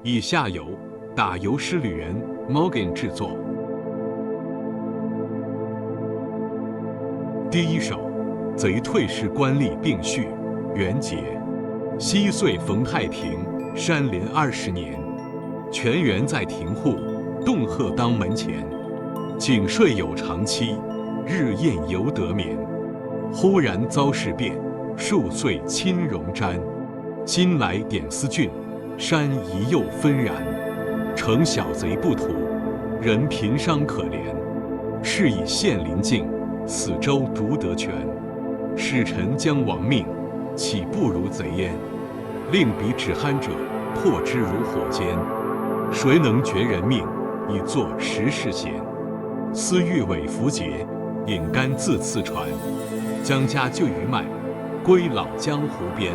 以下由打油诗旅人 Morgan 制作。第一首，贼退时官吏并序，元节。西岁冯太平，山连20年。泉源在庭户，洞壑当门前。井睡有长期，日宴犹得眠。忽然遭事变，数岁亲戎瞻。今来点思郡，山疑又纷然。城小贼不图，人贫伤可怜。是以县临境，此州独得权。使臣将亡命，岂不如贼焉？令彼止酣者，破之如火煎。谁能绝人命，以作时世贤？思欲伪符节，引干自次传。将家就于麦，归老江湖边。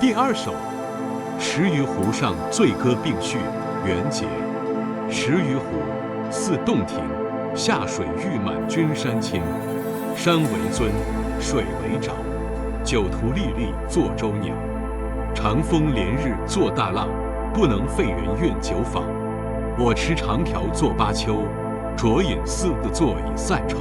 第二首，石鱼湖上醉歌并序，元节。石鱼湖，似洞庭，下水欲满君山青。山为尊，水为沼，酒徒历历作舟鸟。长风连日作大浪，不能废人愿久访。我持长条作巴丘，酌饮四作以散愁。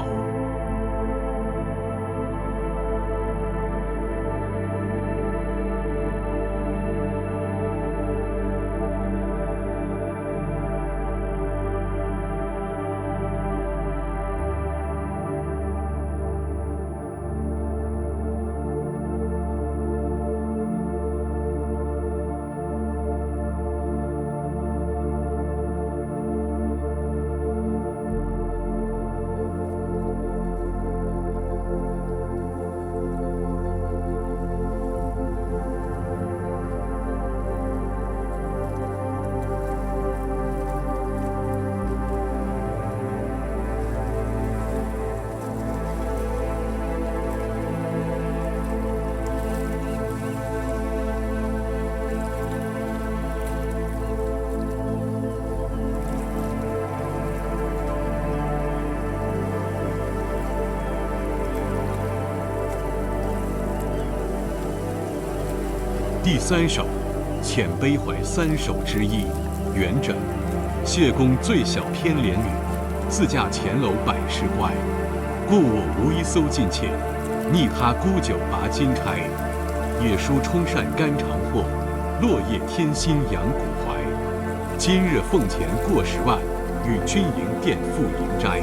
第三首，遣悲怀三首之一，元稹。谢公最小偏怜女，自驾前楼百事怪。故我无一搜尽切，逆他沽酒拔金钗。野书冲扇肝肠祸，落叶添薪扬骨怀。今日俸钱过10万，与君营店复营斋。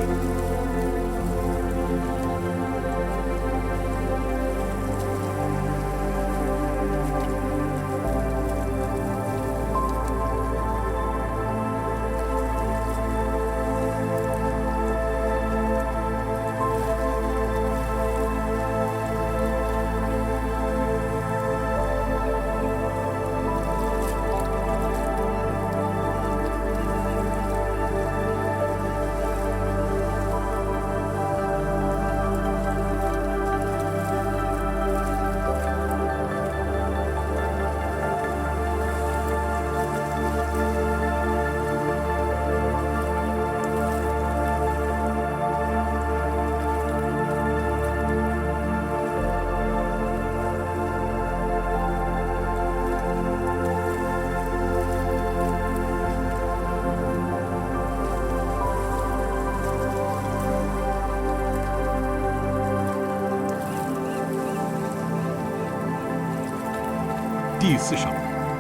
第四首，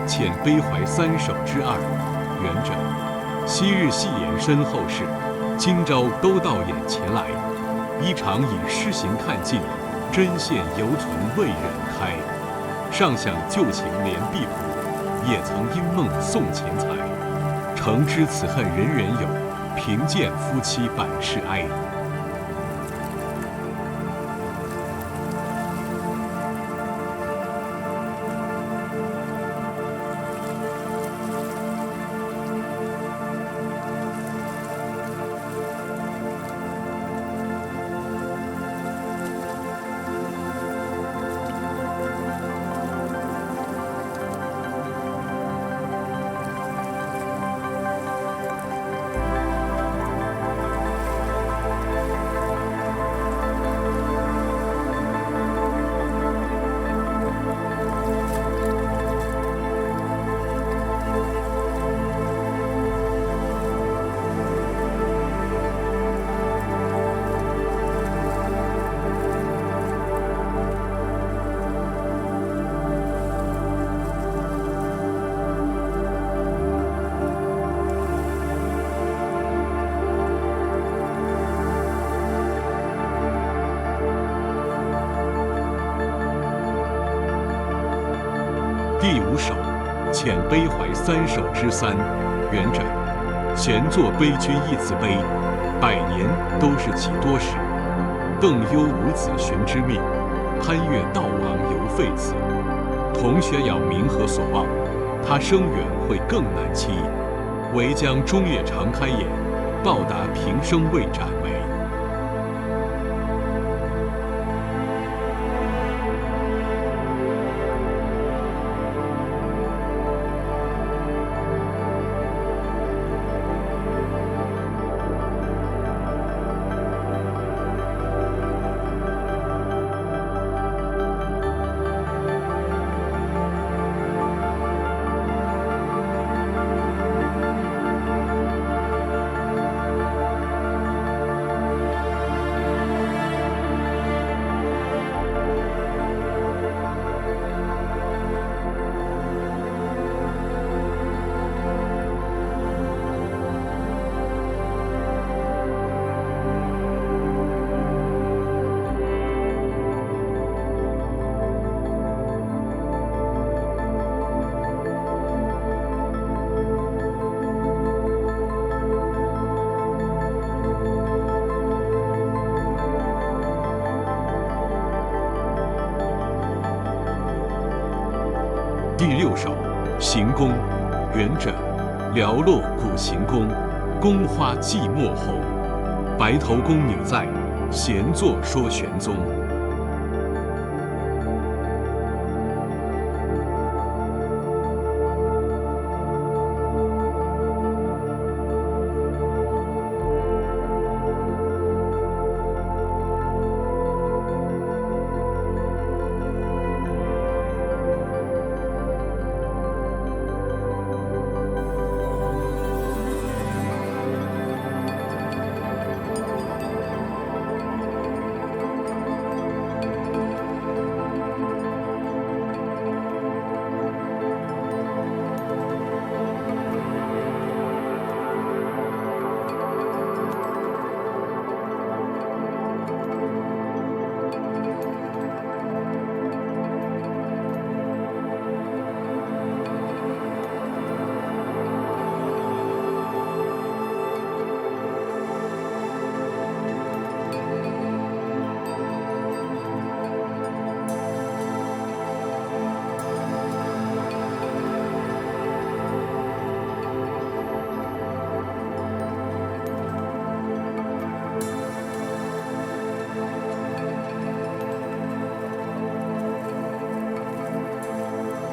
遣悲怀三首之2，元稹。昔日戏言身后事，今朝都到眼前来。衣常以诗行看尽，针线犹存未忍开。上想旧情连壁谱，也曾因梦送钱财。诚知此恨人人有，贫贱夫妻百事哀。第5首，遣悲怀3首之3，元稹。闲坐悲君一词悲，百年都是几多时。邓幽无子寻之命，攀越道王犹废子。同学杳冥何所望？他生远会更难期。唯将终夜长开眼，报答平生未展眉。第6首，行宫，元稹。寥落古行宫，宫花寂寞后。白头宫女在，闲坐说玄宗。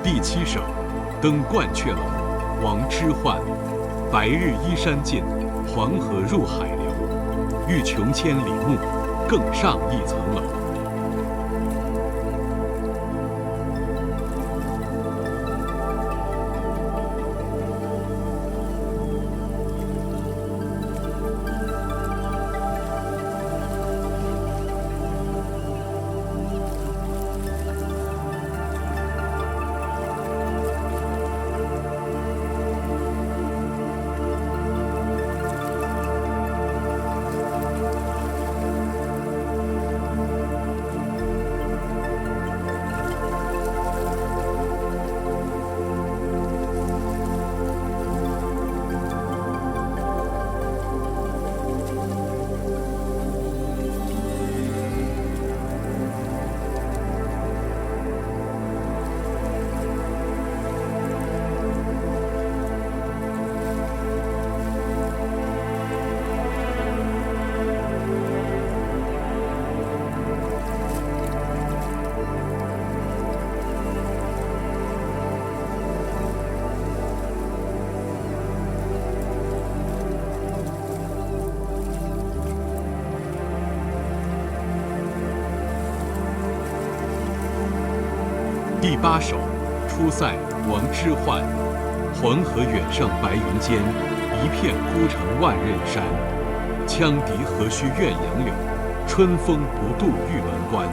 第7首，登鹳雀楼，王之涣。白日依山尽，黄河入海流。欲穷千里目，更上一层楼。第8首，出塞王之涣。黄河远上白云间，一片孤城万仞山。羌笛何须怨杨柳，春风不度玉门关。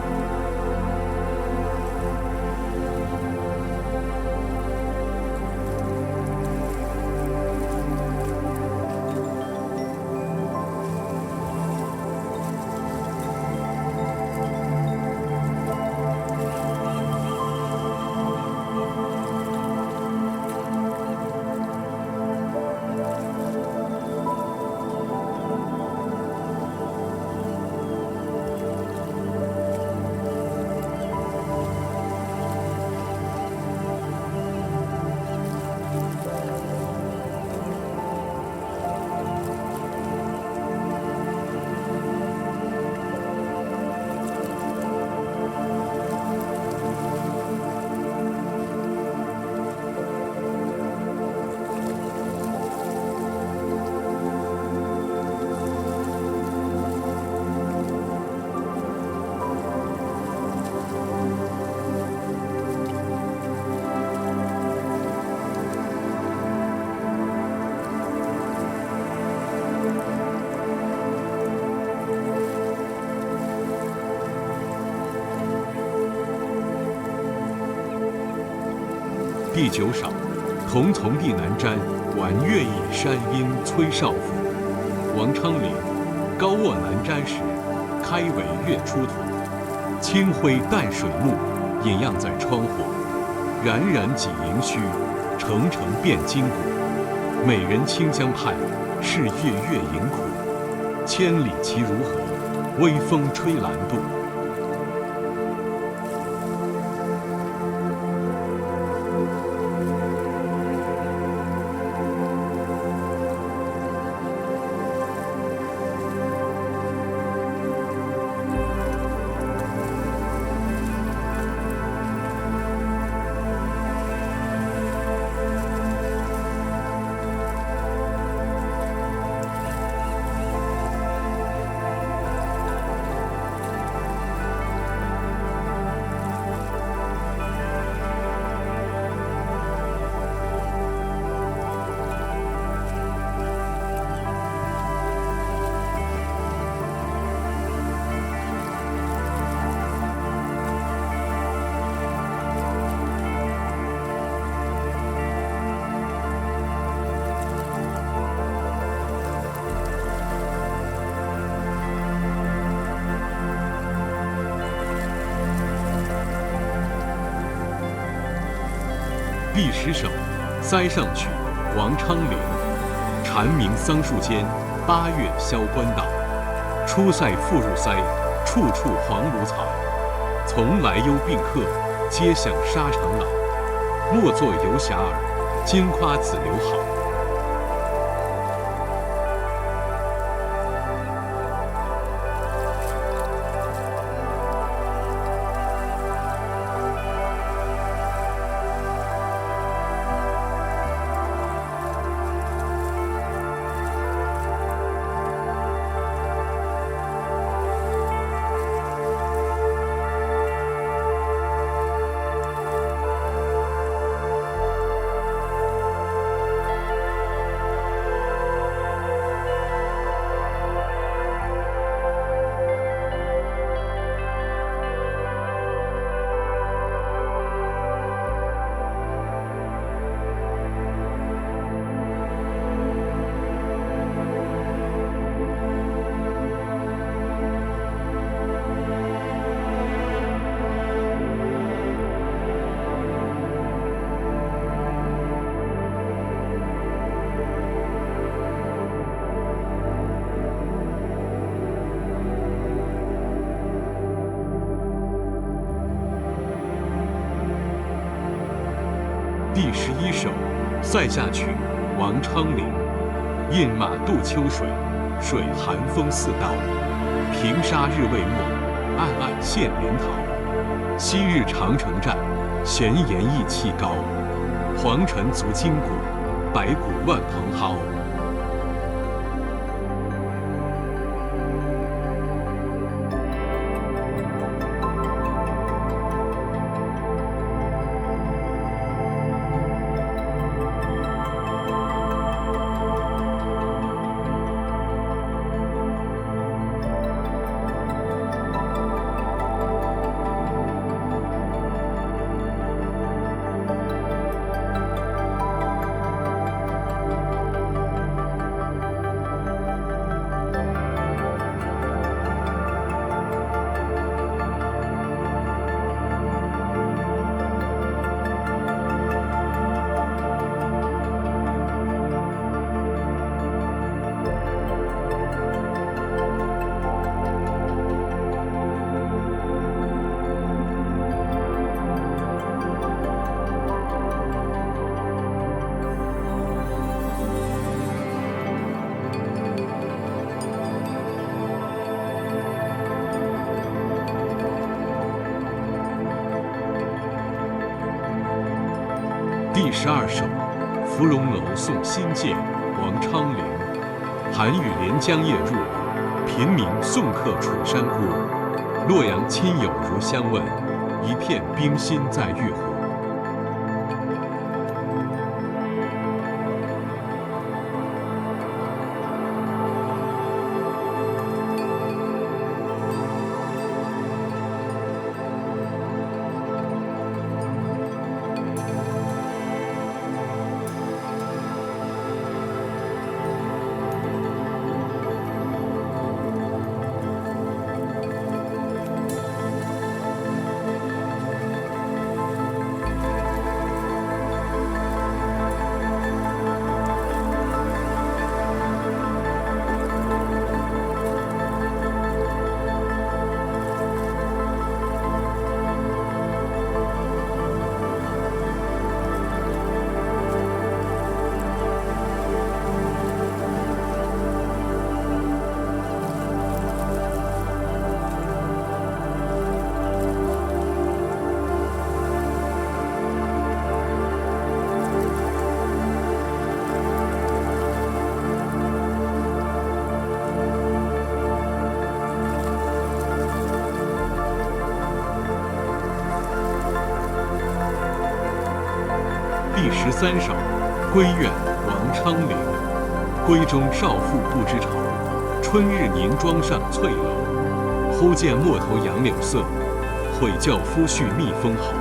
第9首，同从弟南瞻，玩乐毅山阴崔少府。王昌龄。高卧南瞻时，开帷月出土。清辉淡水幕，隐漾在窗户。冉冉几盈虚，澄澄变金谷。美人清江畔，是月月盈苦。千里其如何？微风吹兰渡。第10首，塞上曲，王昌龄。蝉鸣桑树间，8月萧关道。出塞复入塞，处处黄芦草。从来忧病客，皆向沙场老。莫作游侠耳，今夸子留好。第11首，塞下曲，王昌龄。饮马渡秋水，水寒风似刀。平沙日未没，暗暗现连桃。昔日长城战，闲言意气高。黄尘足筋骨，白骨乱蓬蒿。第12首，芙蓉楼送辛渐，王昌龄。寒雨连江夜入，平明送客楚山孤。洛阳亲友如相问，一片冰心在玉壶。第13首，归怨王昌龄。闺中少妇不知愁，春日凝妆上翠楼。忽见陌头杨柳色，悔教夫婿觅封侯。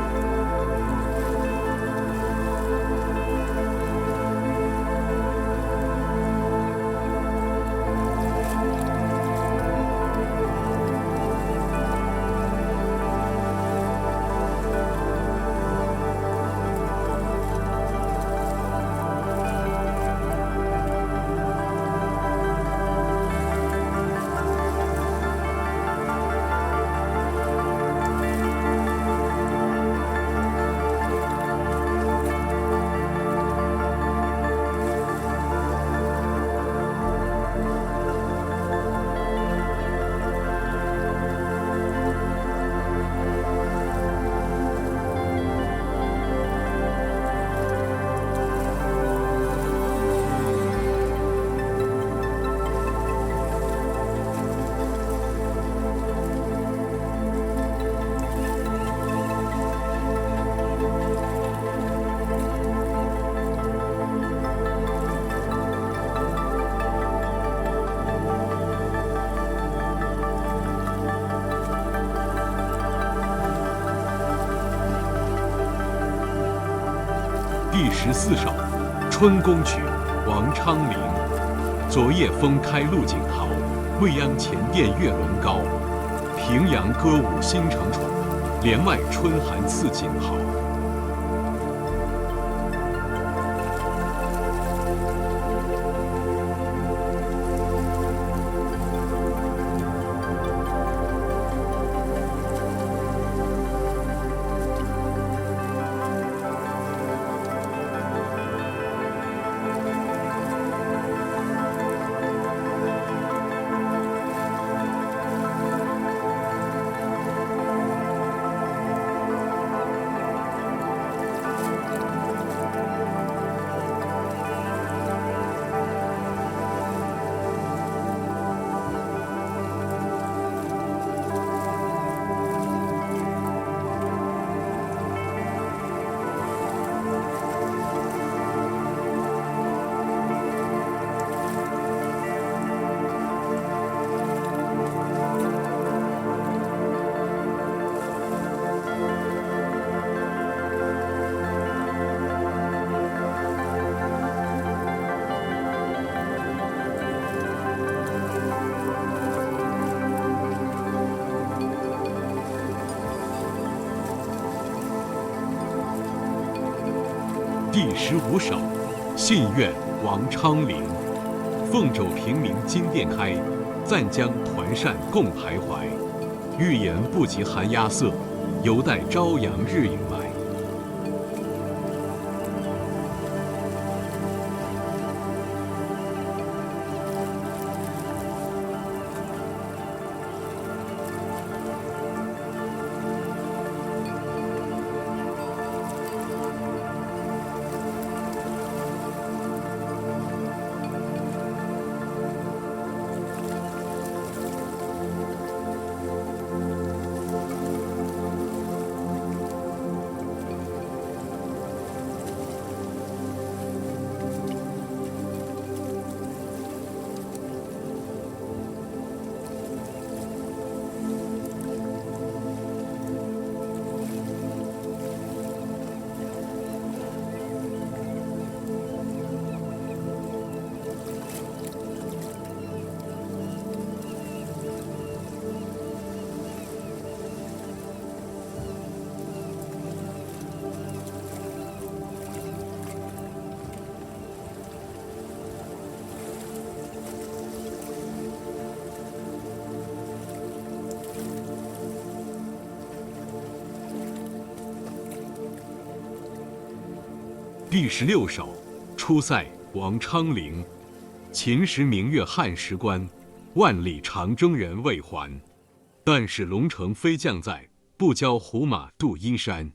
第14首，春宫曲，王昌龄。昨夜风开露井桃，未央前殿月轮高。平阳歌舞新承宠，帘外春寒赐锦袍。第15首，信愿王昌龄。凤肘平明金殿开，暂将团扇共徘徊。欲言不及寒鸦色，犹待朝阳日影来。第16首，出塞王昌龄。秦时明月汉时关，万里长征人未还。但使龙城飞将在，不教胡马度阴山。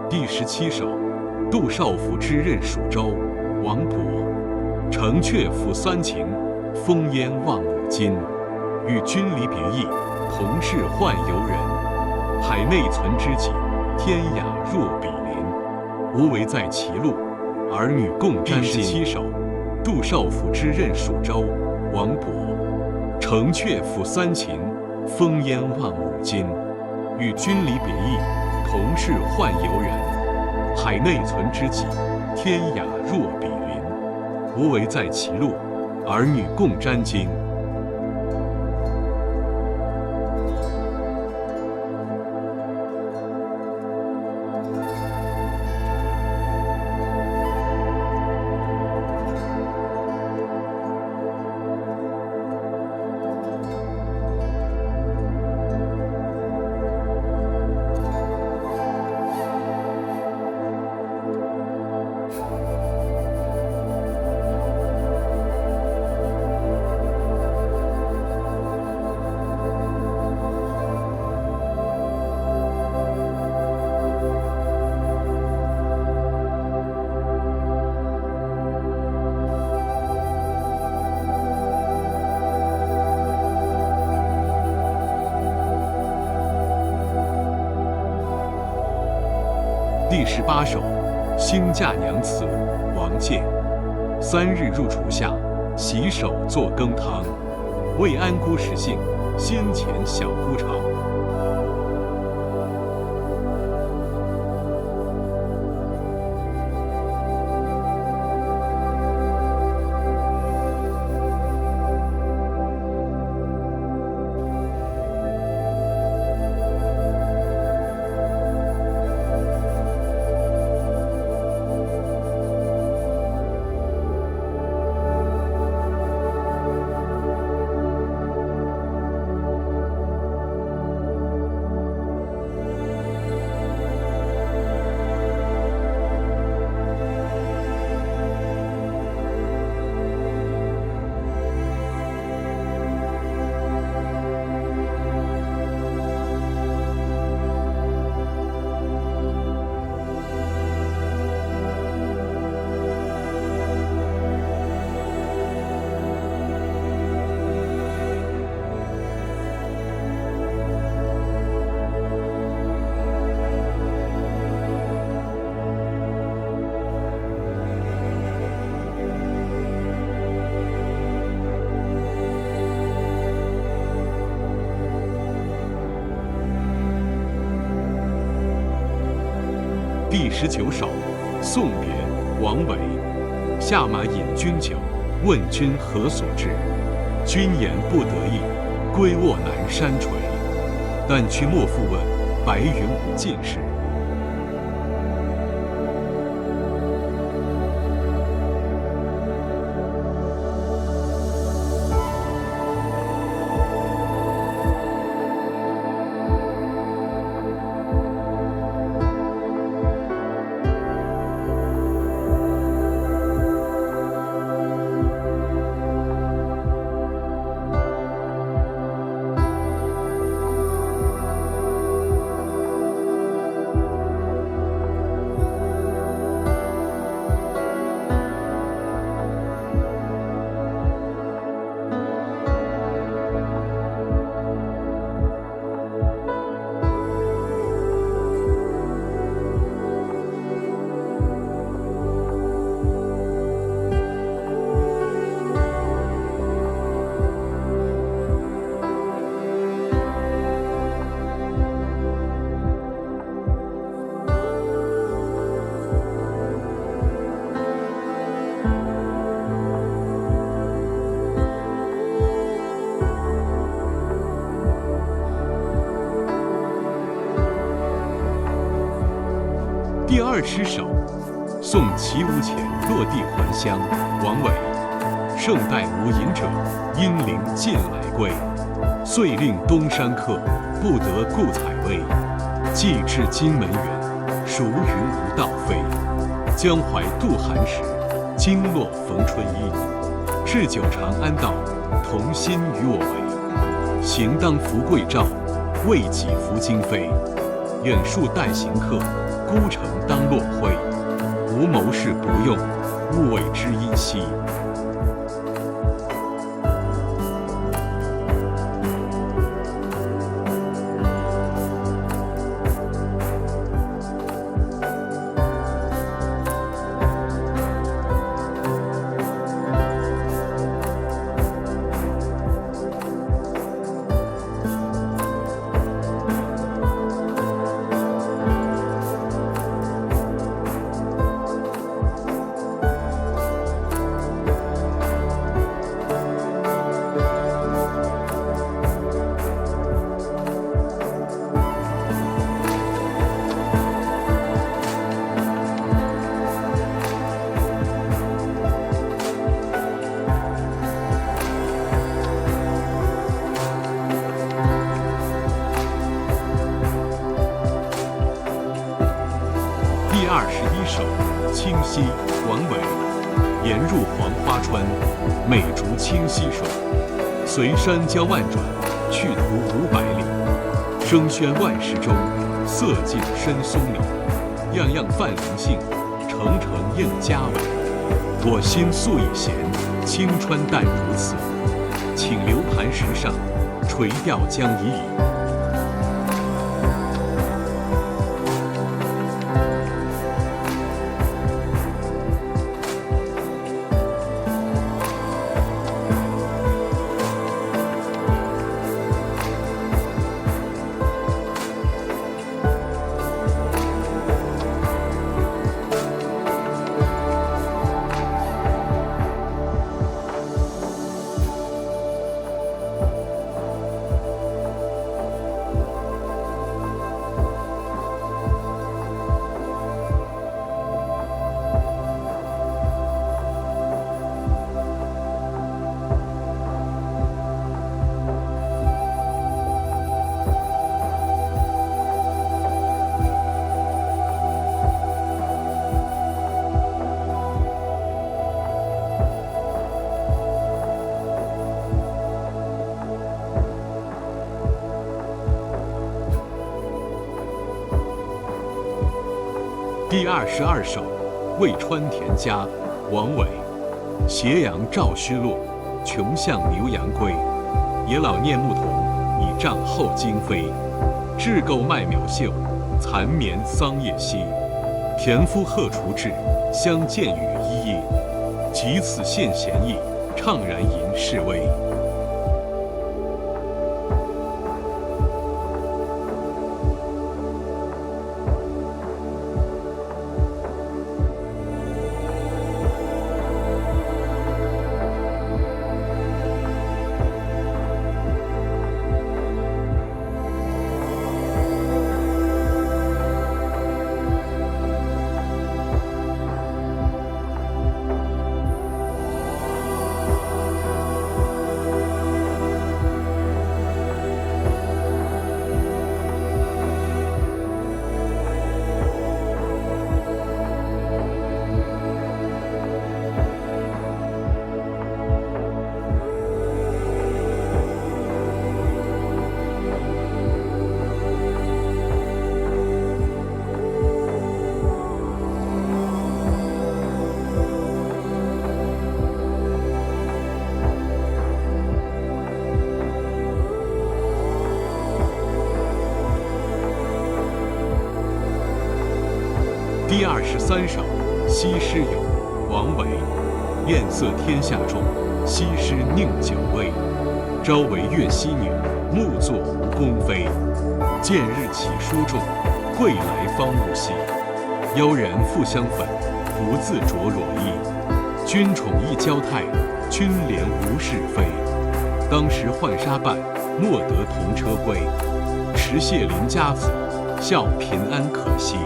第17首，杜少府之任蜀州，王勃。城阙辅酸晴，风烟望五津。与君离别意，同是宦游人。海内存知己，天涯若比邻。无为在歧路，儿女共沾巾。第17首，杜少府之任蜀州，王勃。城阙辅酸晴，风烟望五津。与君离别意，同是宦游人。海内存知己，天涯若比邻。无为在歧路，儿女共沾巾。第18首，兴嫁娘词，王建。3日入楚下，洗手作羹汤。未安姑食性，先前小姑尝。第19首，送别，王维。下马饮君酒，问君何所至？君言不得意，归卧南山陲。但去莫复问，白云无尽时。二失守，送齐吴前落地还乡。王维。胜代无隐者，因陵尽来归。遂令东山客，不得故采薇。既至荆门远，孰云无道飞？江淮渡寒食，经络逢春衣。置酒长安道，同心与我为。行当扶贵胄，为己服荆飞。远戍待行客，孤城当落晖。无谋士不用，勿谓之因兮。第21首《清溪》王维。沿入黄花川，美竹清溪水。随山交万转，去途500里。声喧万室中，色尽深松里。样样泛灵性，澄澄映家伟。我心素已闲，青川淡如此。请留磐石上，垂钓将已矣。第22首《渭川田家》王维。斜阳照虚落，穷巷牛羊归。野老念牧童，倚杖后惊飞。雉构麦苗秀，蚕眠桑叶稀。田夫荷锄至，相见与一叶。及此献贤意，怅然吟示威。第23首《西施咏》王维。艳色天下重，西施宁久味。朝为越溪女，暮作吴宫妃。见日起书重，归来方悟稀。妖人复相粉，不自着裸衣。君宠一娇态，君怜无是非。当时浣纱伴，莫得同车归。持谢邻家子，笑贫安可惜。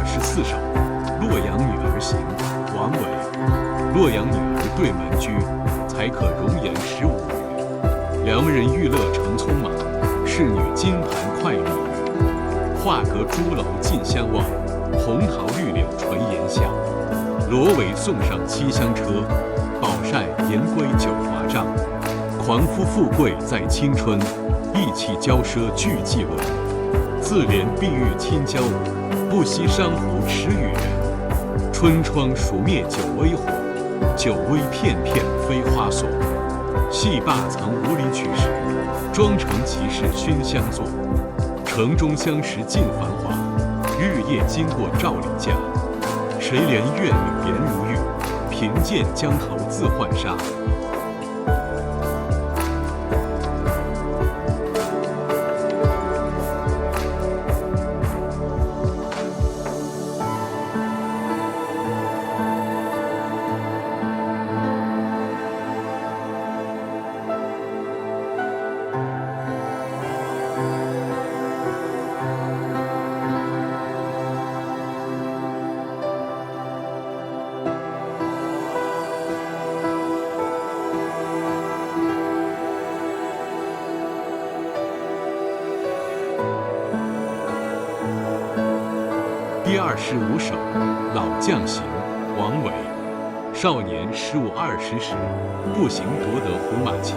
24首，洛阳女儿行，王维。洛阳女儿对门居，才可容颜15余。良人玉勒乘匆马，仕女金盘快丽语。画阁朱楼尽相望，红桃绿柳垂檐下。罗帷送上7香车，宝扇银归9华帐。狂夫富贵在青春，意气骄奢俱既闻。自怜碧玉亲交舞，不惜珊瑚耻与人。春窗熟灭酒微火，酒微片片飞花锁。戏罢曾无离曲时，妆成骑士熏香作。城中相识尽繁华，日夜经过赵李家。谁怜怨女颜如玉，贫贱江头自浣纱。第25首，老将行，王维。少年15、20时，步行夺得胡马骑，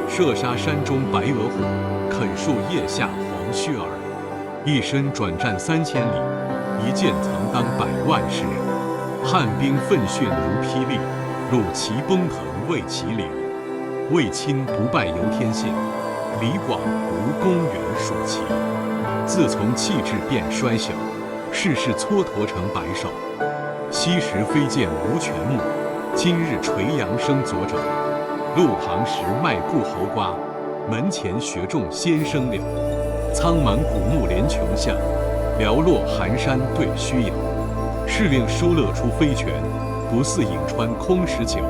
射杀山中白额虎，啃树叶下黄须儿。一身转战3000里，一剑曾当100万士。汉兵奋迅如霹雳，虏骑崩腾为其领。卫青不败游天下，李广无公远属齐。自从弃智变衰朽，世事蹉跎成白首。昔时飞剑无全目，今日垂杨生左肘。路旁时卖顾侯瓜，门前学种先生柳。苍茫古木连琼下，寥落寒山对虚有。试令疏勒出飞泉，不似颍川空石酒。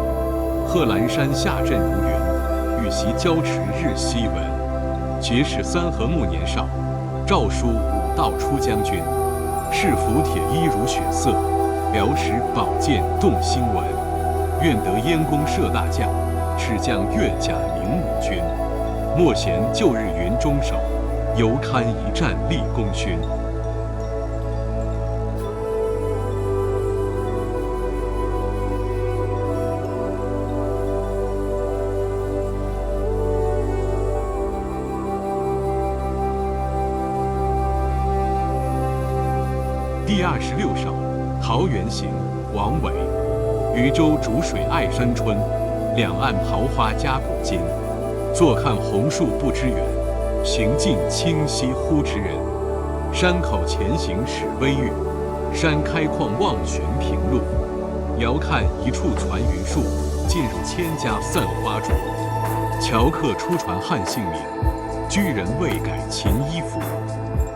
贺兰山下阵如云，羽檄交驰日夕闻。结使3河暮年少，诏书武道出将军。士服铁衣如血色，辽持宝剑动心纹。愿得燕公射大将，只将越甲领五军。莫嫌旧日云中守，犹堪一战立功勋。第26首，桃源行，王维。渔舟逐水爱山春，两岸桃花夹古今。坐看红树不知远，行尽清溪忽知人。山口前行始微雨，山开旷望寻平路。遥看一处攒云树，尽入千家散花竹。樵客初传汉姓名，居人未改秦衣服。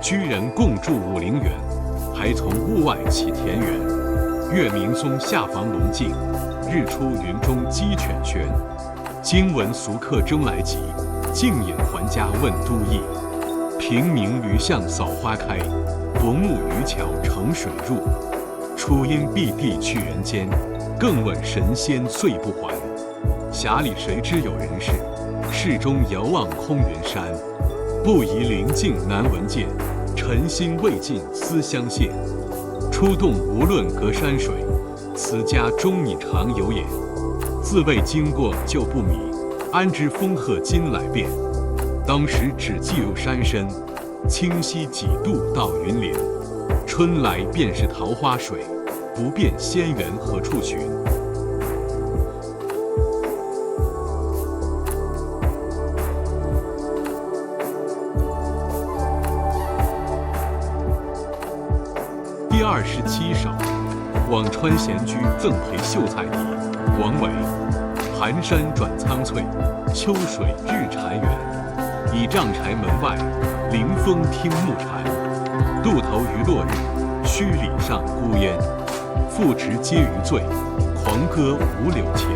居人共筑50园，还从屋外起田园。月明松下房龙镜，日出云中鸡犬喧。今闻俗客争来集，径引还家问都邑。平明驴巷扫花开，薄暮渔樵乘水入。初因避地去人间，更问神仙岁不还。匣里谁知有人事，室中遥望空云山。不疑临近难闻见，尘心未尽思乡羡。出洞无论隔山水，此家终你常有也。自谓经过就不迷，安知风鹤今来变。当时只记入山深，清溪几度到云连。春来便是桃花水，不辨仙缘何处寻。第27首，辋川闲居赠陪秀才题，王维。寒山转苍翠，秋水日潺湲。倚杖柴门外，临风听暮蝉。渡头余落日，墟里上孤烟。复值皆余醉，狂歌五柳前。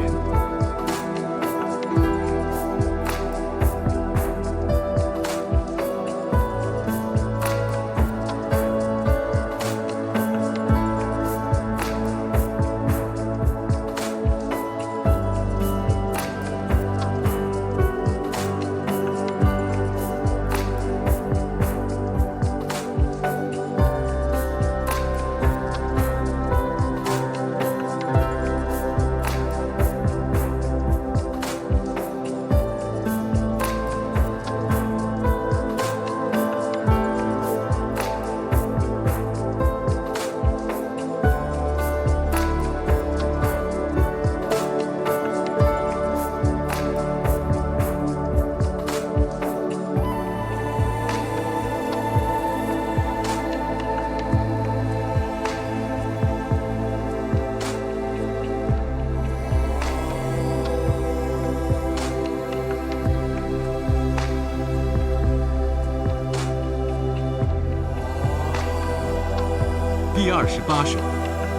第28首，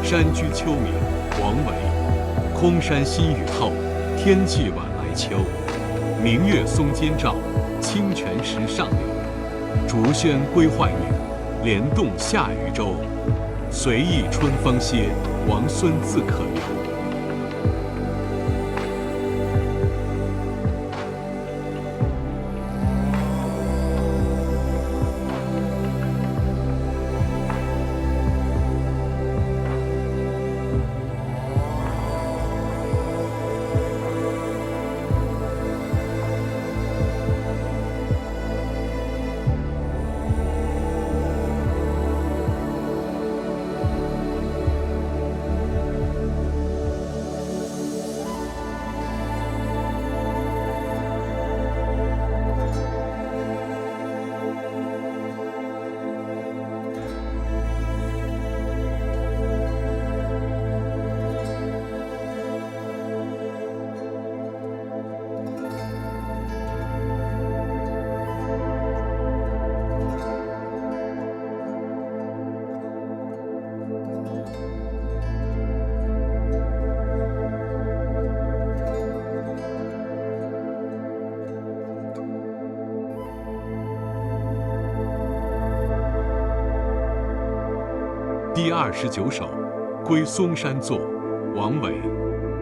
山居秋眠，王维。空山新雨后，天气晚来秋。明月松间照，清泉石上流。竹喧归浣女，莲动下渔舟。随意春芳歇，王孙自可留。第29首，归嵩山作，王维。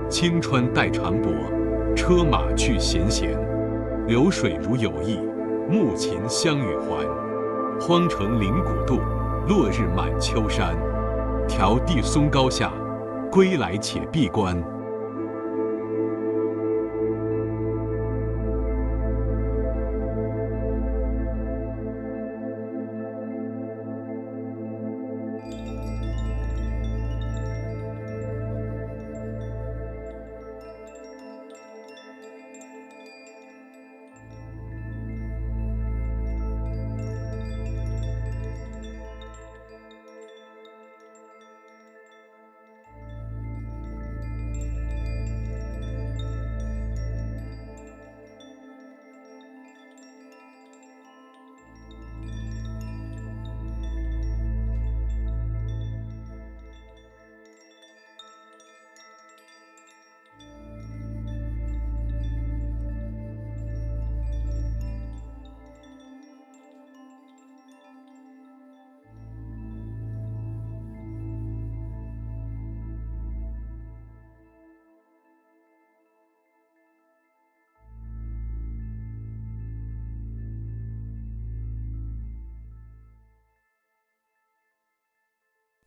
青川带长柏，车马去闲闲。流水如有意，暮琴香与还。荒城临古渡，落日满秋山。迢递松高下，归来且闭关。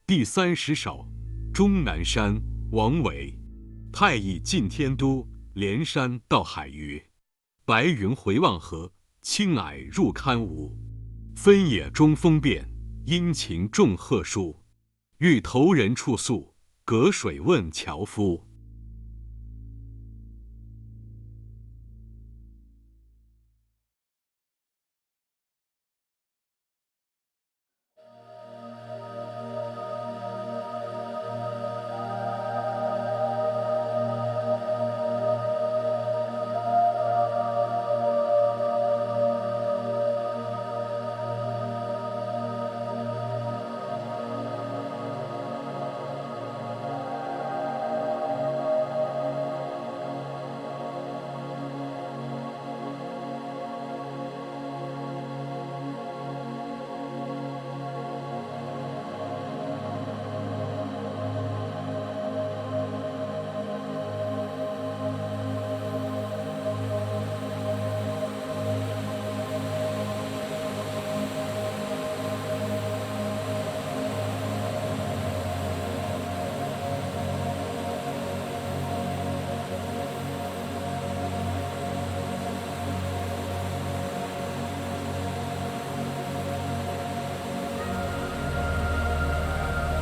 第30首，终南山，王维。太乙进天都，连山到海隅。白云回望合，青霭入堪无。分野中风变，阴晴众壑殊。欲投人处宿，隔水问樵夫。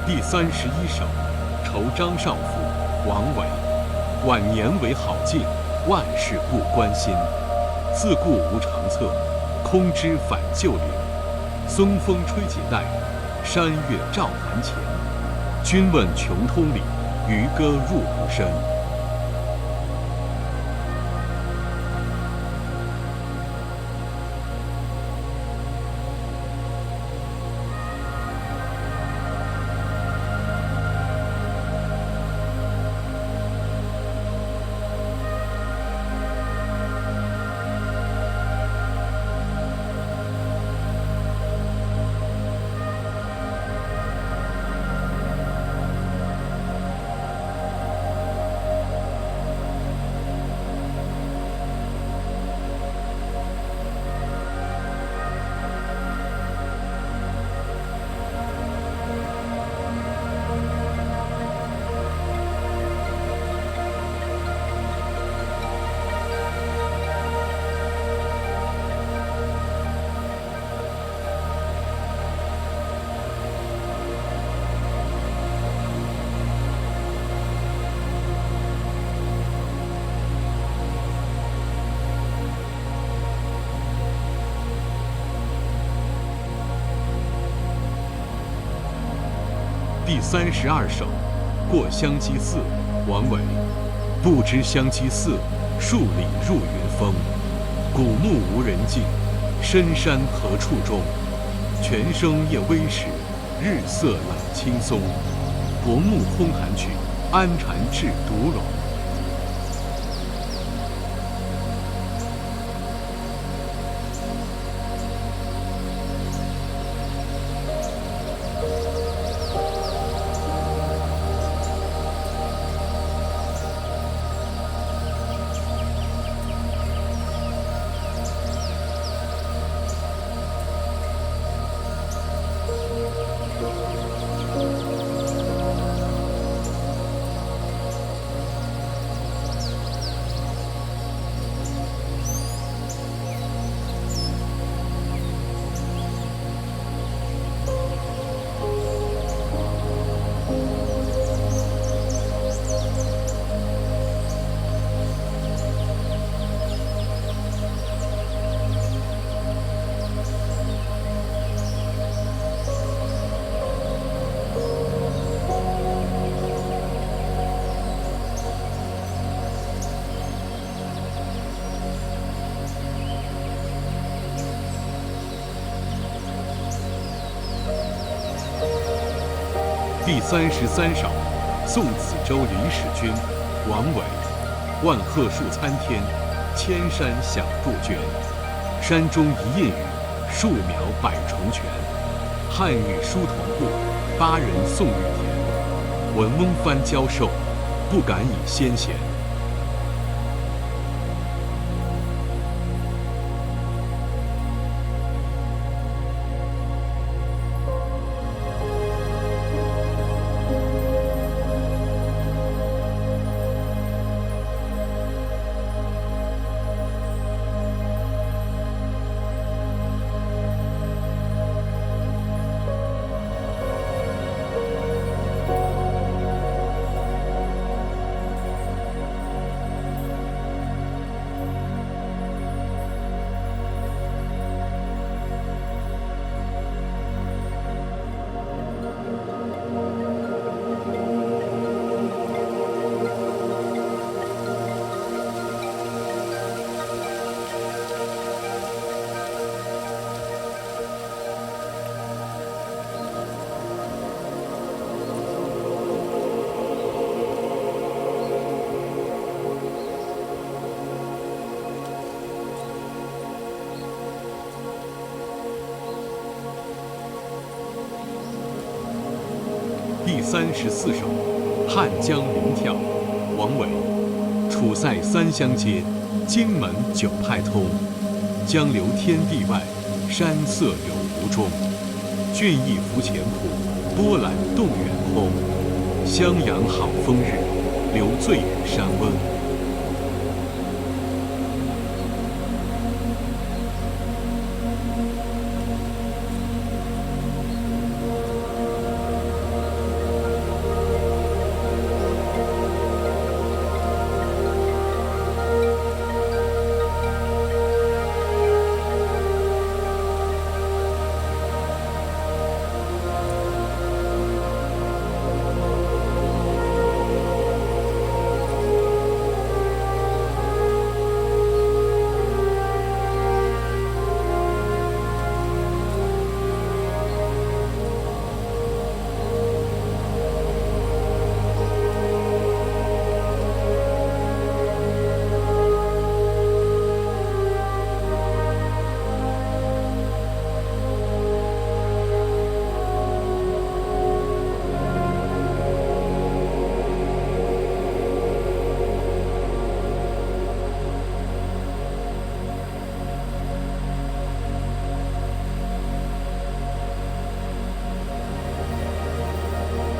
第31首，酬张少府，王维。晚年为好境，万事不关心。自顾无长策，空知返旧林。松风吹锦带，山月照潭前。君问穷通理，渔歌入胡深。第32首，过香积寺，王维。不知香积寺，数里入云峰。古木无人径，深山何处钟？泉声夜微时，日色冷青松。薄暮空寒去，安禅至独容。第33首，送子州李使君，王维。万壑树参天，千山响杜鹃。山中一夜雨，树苗百重泉。汉语书同步，巴人宋玉田。闻翁番教授，不敢以先贤。第34首，汉江临眺，王维。楚塞三湘接，荆门九派通。江流天地外，山色有无中。俊逸浮前浦，波澜动远空。襄阳好风日，留醉与山翁。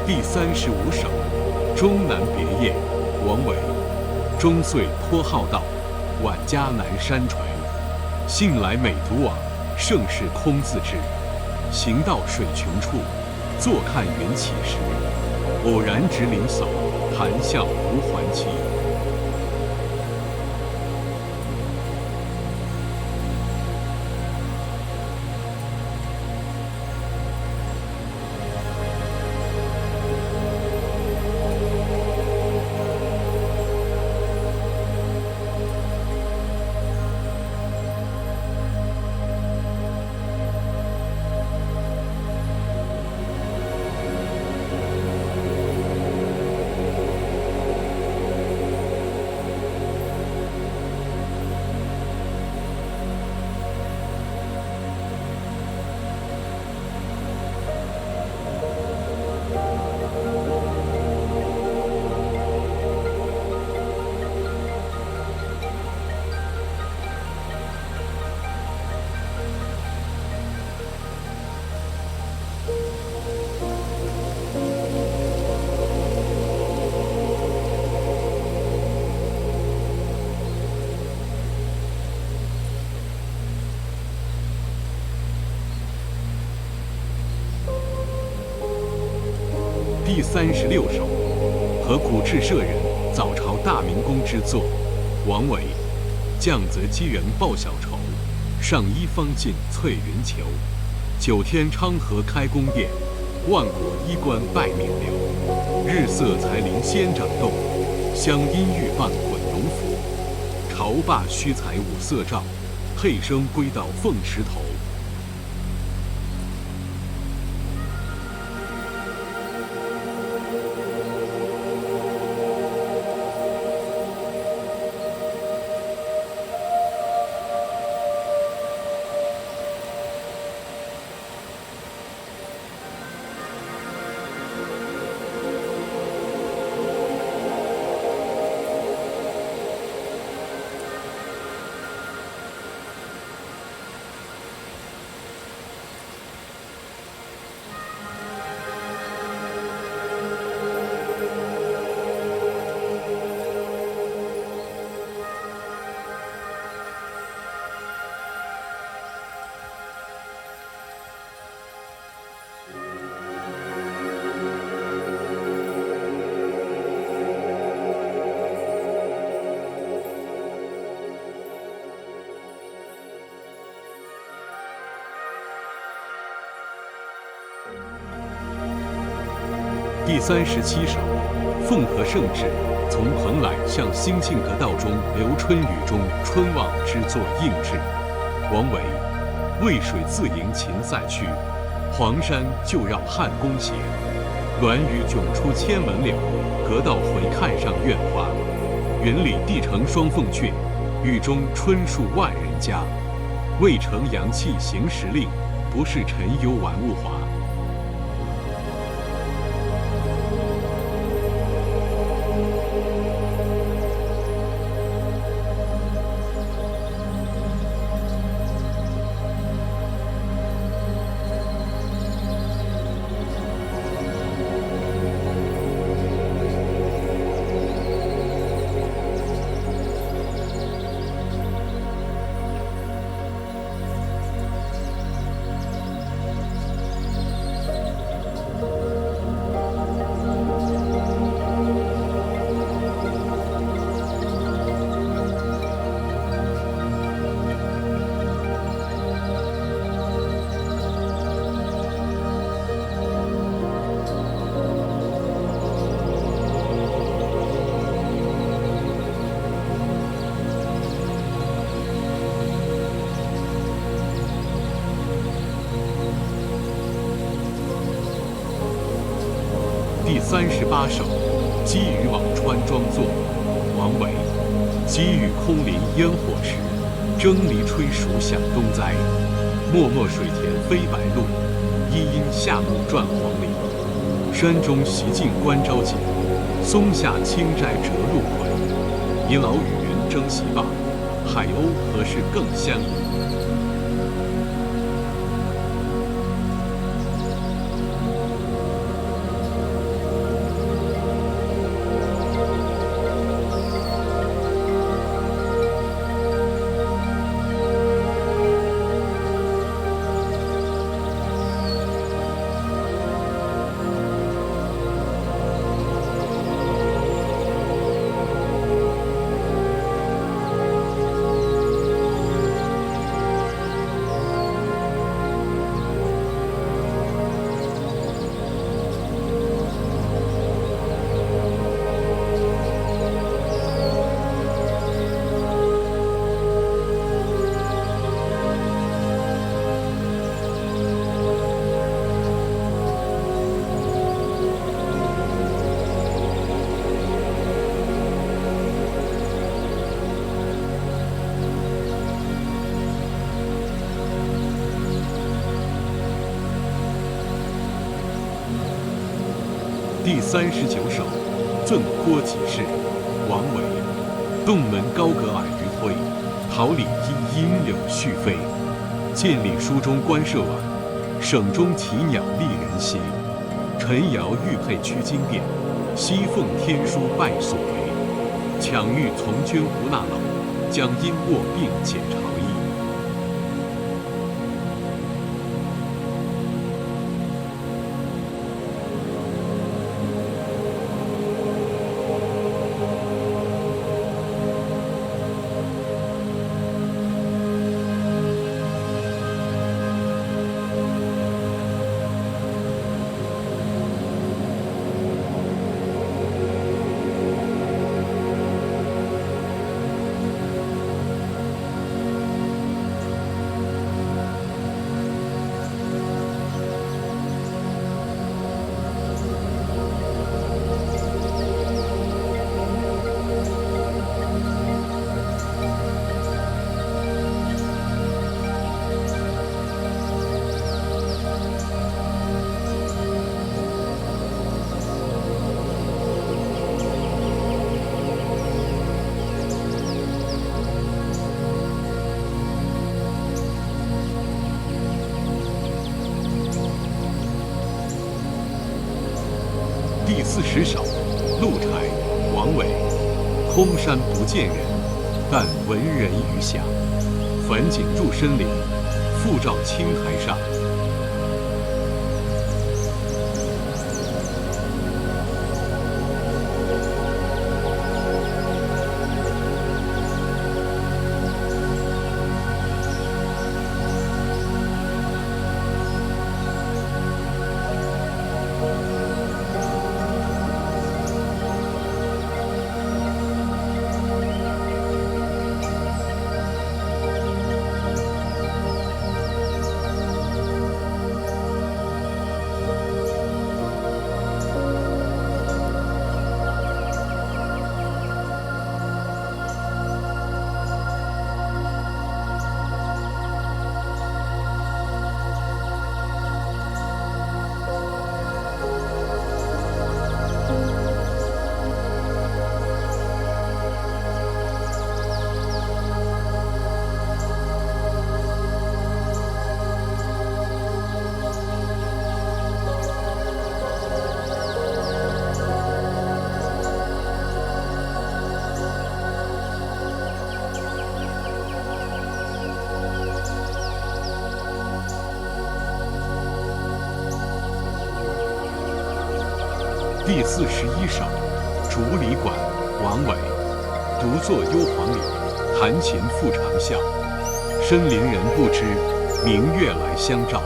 第35首，终南别业，王维。终岁颇好道，晚家南山陲。幸来每独往，盛世空自知。行到水穷处，坐看云起时。偶然值林叟，谈笑无还期。第36首，和古志社人早朝大明宫之作。王维：降泽积人报小仇，上衣方尽翠云裘。九天昌河开宫殿，万国衣冠拜冕旒。日色才临仙掌动，香音玉棒滚龙府。朝罢须裁五色诏，佩声归到凤池头。第37首，凤和圣旨，从蓬莱向兴庆阁道中刘春雨中春望之作应制。王维：渭水自迎秦塞去，黄山就绕汉宫斜。鸾宇迥出千文柳，阁道回看上苑花。云里帝城双凤阙，雨中春树万人家。渭城阳气行时令，不是尘忧玩物华。第38首，积雨辋川庄作。王维：积雨空林烟火时，蒸藜炊熟响东栽。漠漠水田飞白鹭，依阴夏木转黄鹂。山中习尽观朝节，松下清斋折入回。银老与云争席罢，海鸥何时更相迎？第39首，赠郭给事。王维：洞门高阁霭余晖，桃李依阴柳絮飞。见礼书中官舍晚，省中啼鸟丽人稀。陈瑶玉佩驱金殿，西凤天书拜所为。抢欲从军无纳老，将因卧病解朝衣。40首，陆柴、王维。空山不见人，但闻人语响。返景入深林，复照青苔上。第41首，竹里馆，王维。独坐幽篁里，弹琴复长啸。深林人不知，明月来相照。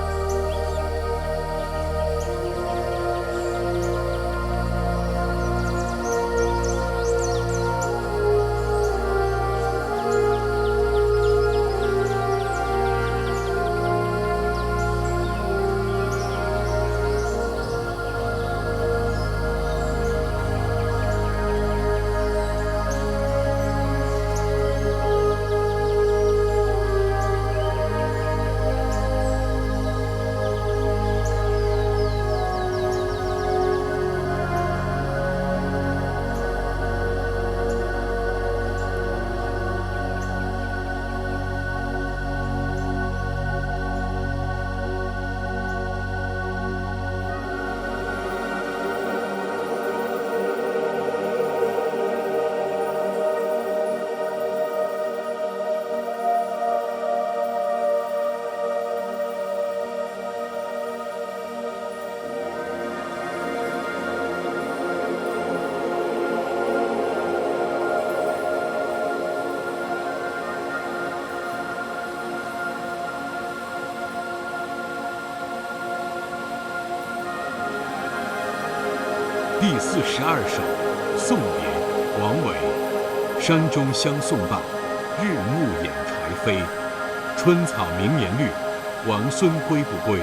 第42首，送别，王维。山中相送罢，日暮掩柴扉。春草明年绿，王孙归不归？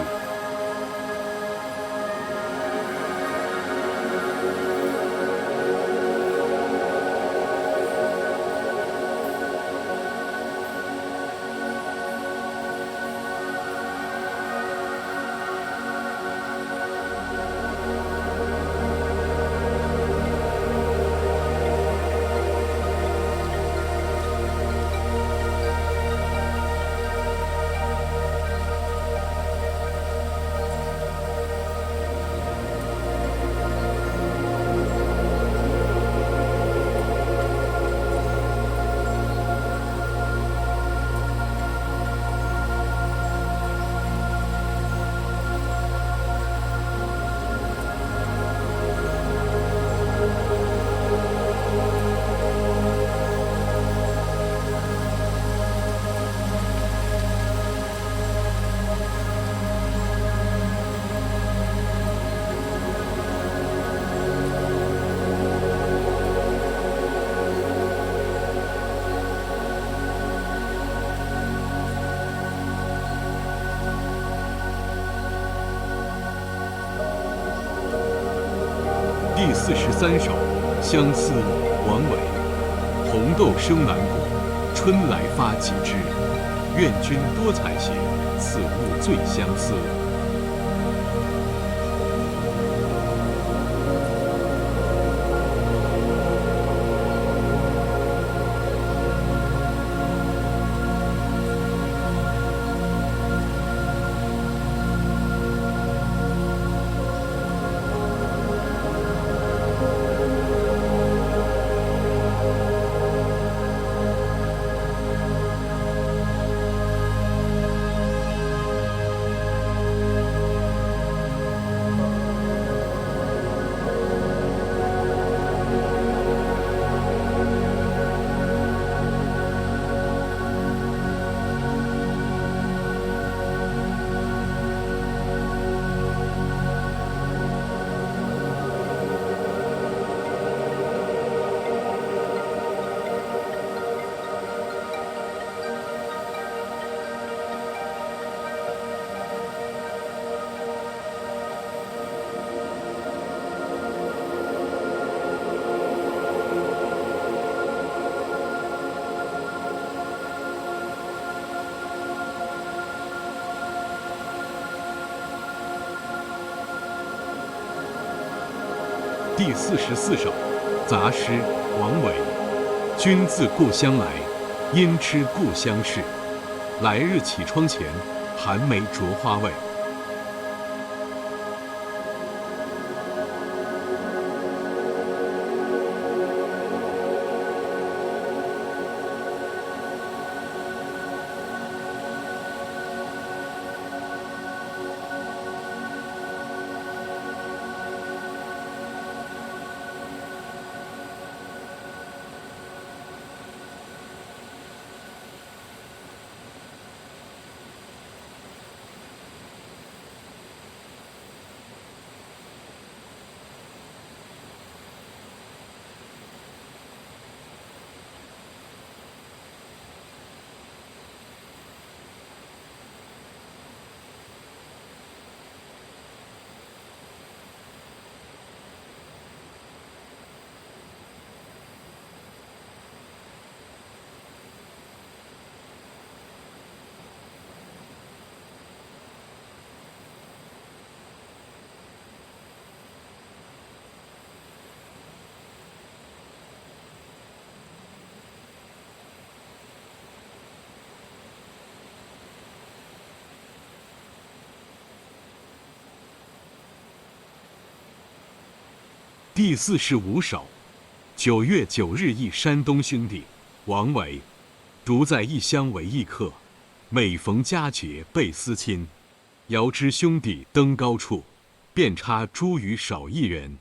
第43首，相思，王维。红豆生南国，春来发几枝。愿君多采撷，此物最相思。第44首，杂诗，王维。君自故乡来，因吃故乡事。来日绮窗前，寒梅著花未。第45首，9月9日忆山东兄弟，王维。独在异乡为异客，每逢佳节倍思亲。遥知兄弟登高处，遍插茱萸少一人。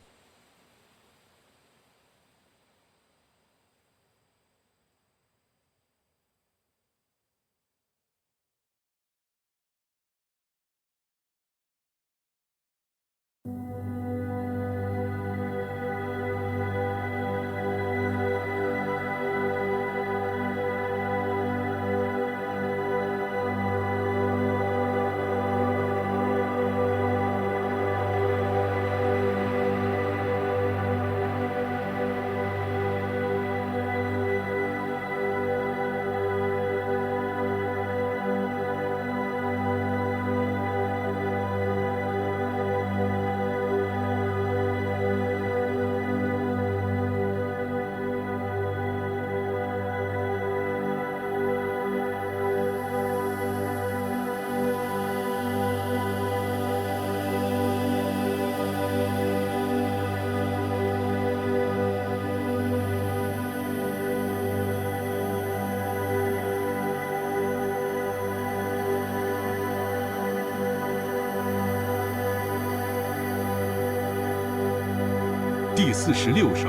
第46首，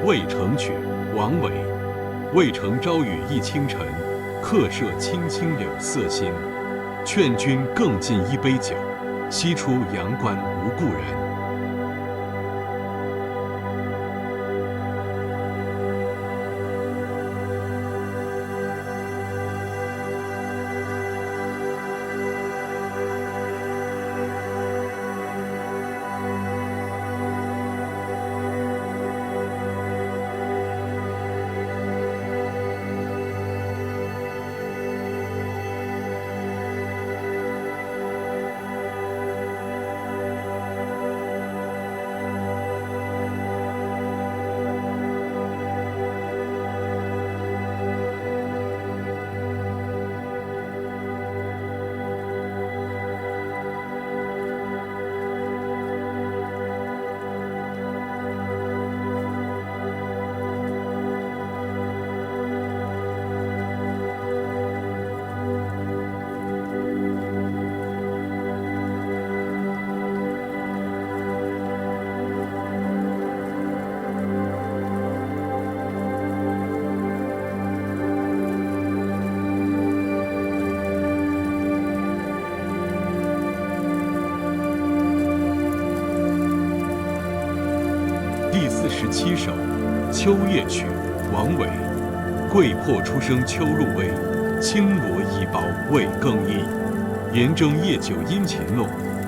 渭城曲，王维。渭城朝雨浥轻尘，客舍青青柳色新。劝君更尽一杯酒，西出阳关无故人。第47首，秋夜曲，王维。桂魄初生秋入微，轻罗衣包未更衣。严征夜久殷勤弄，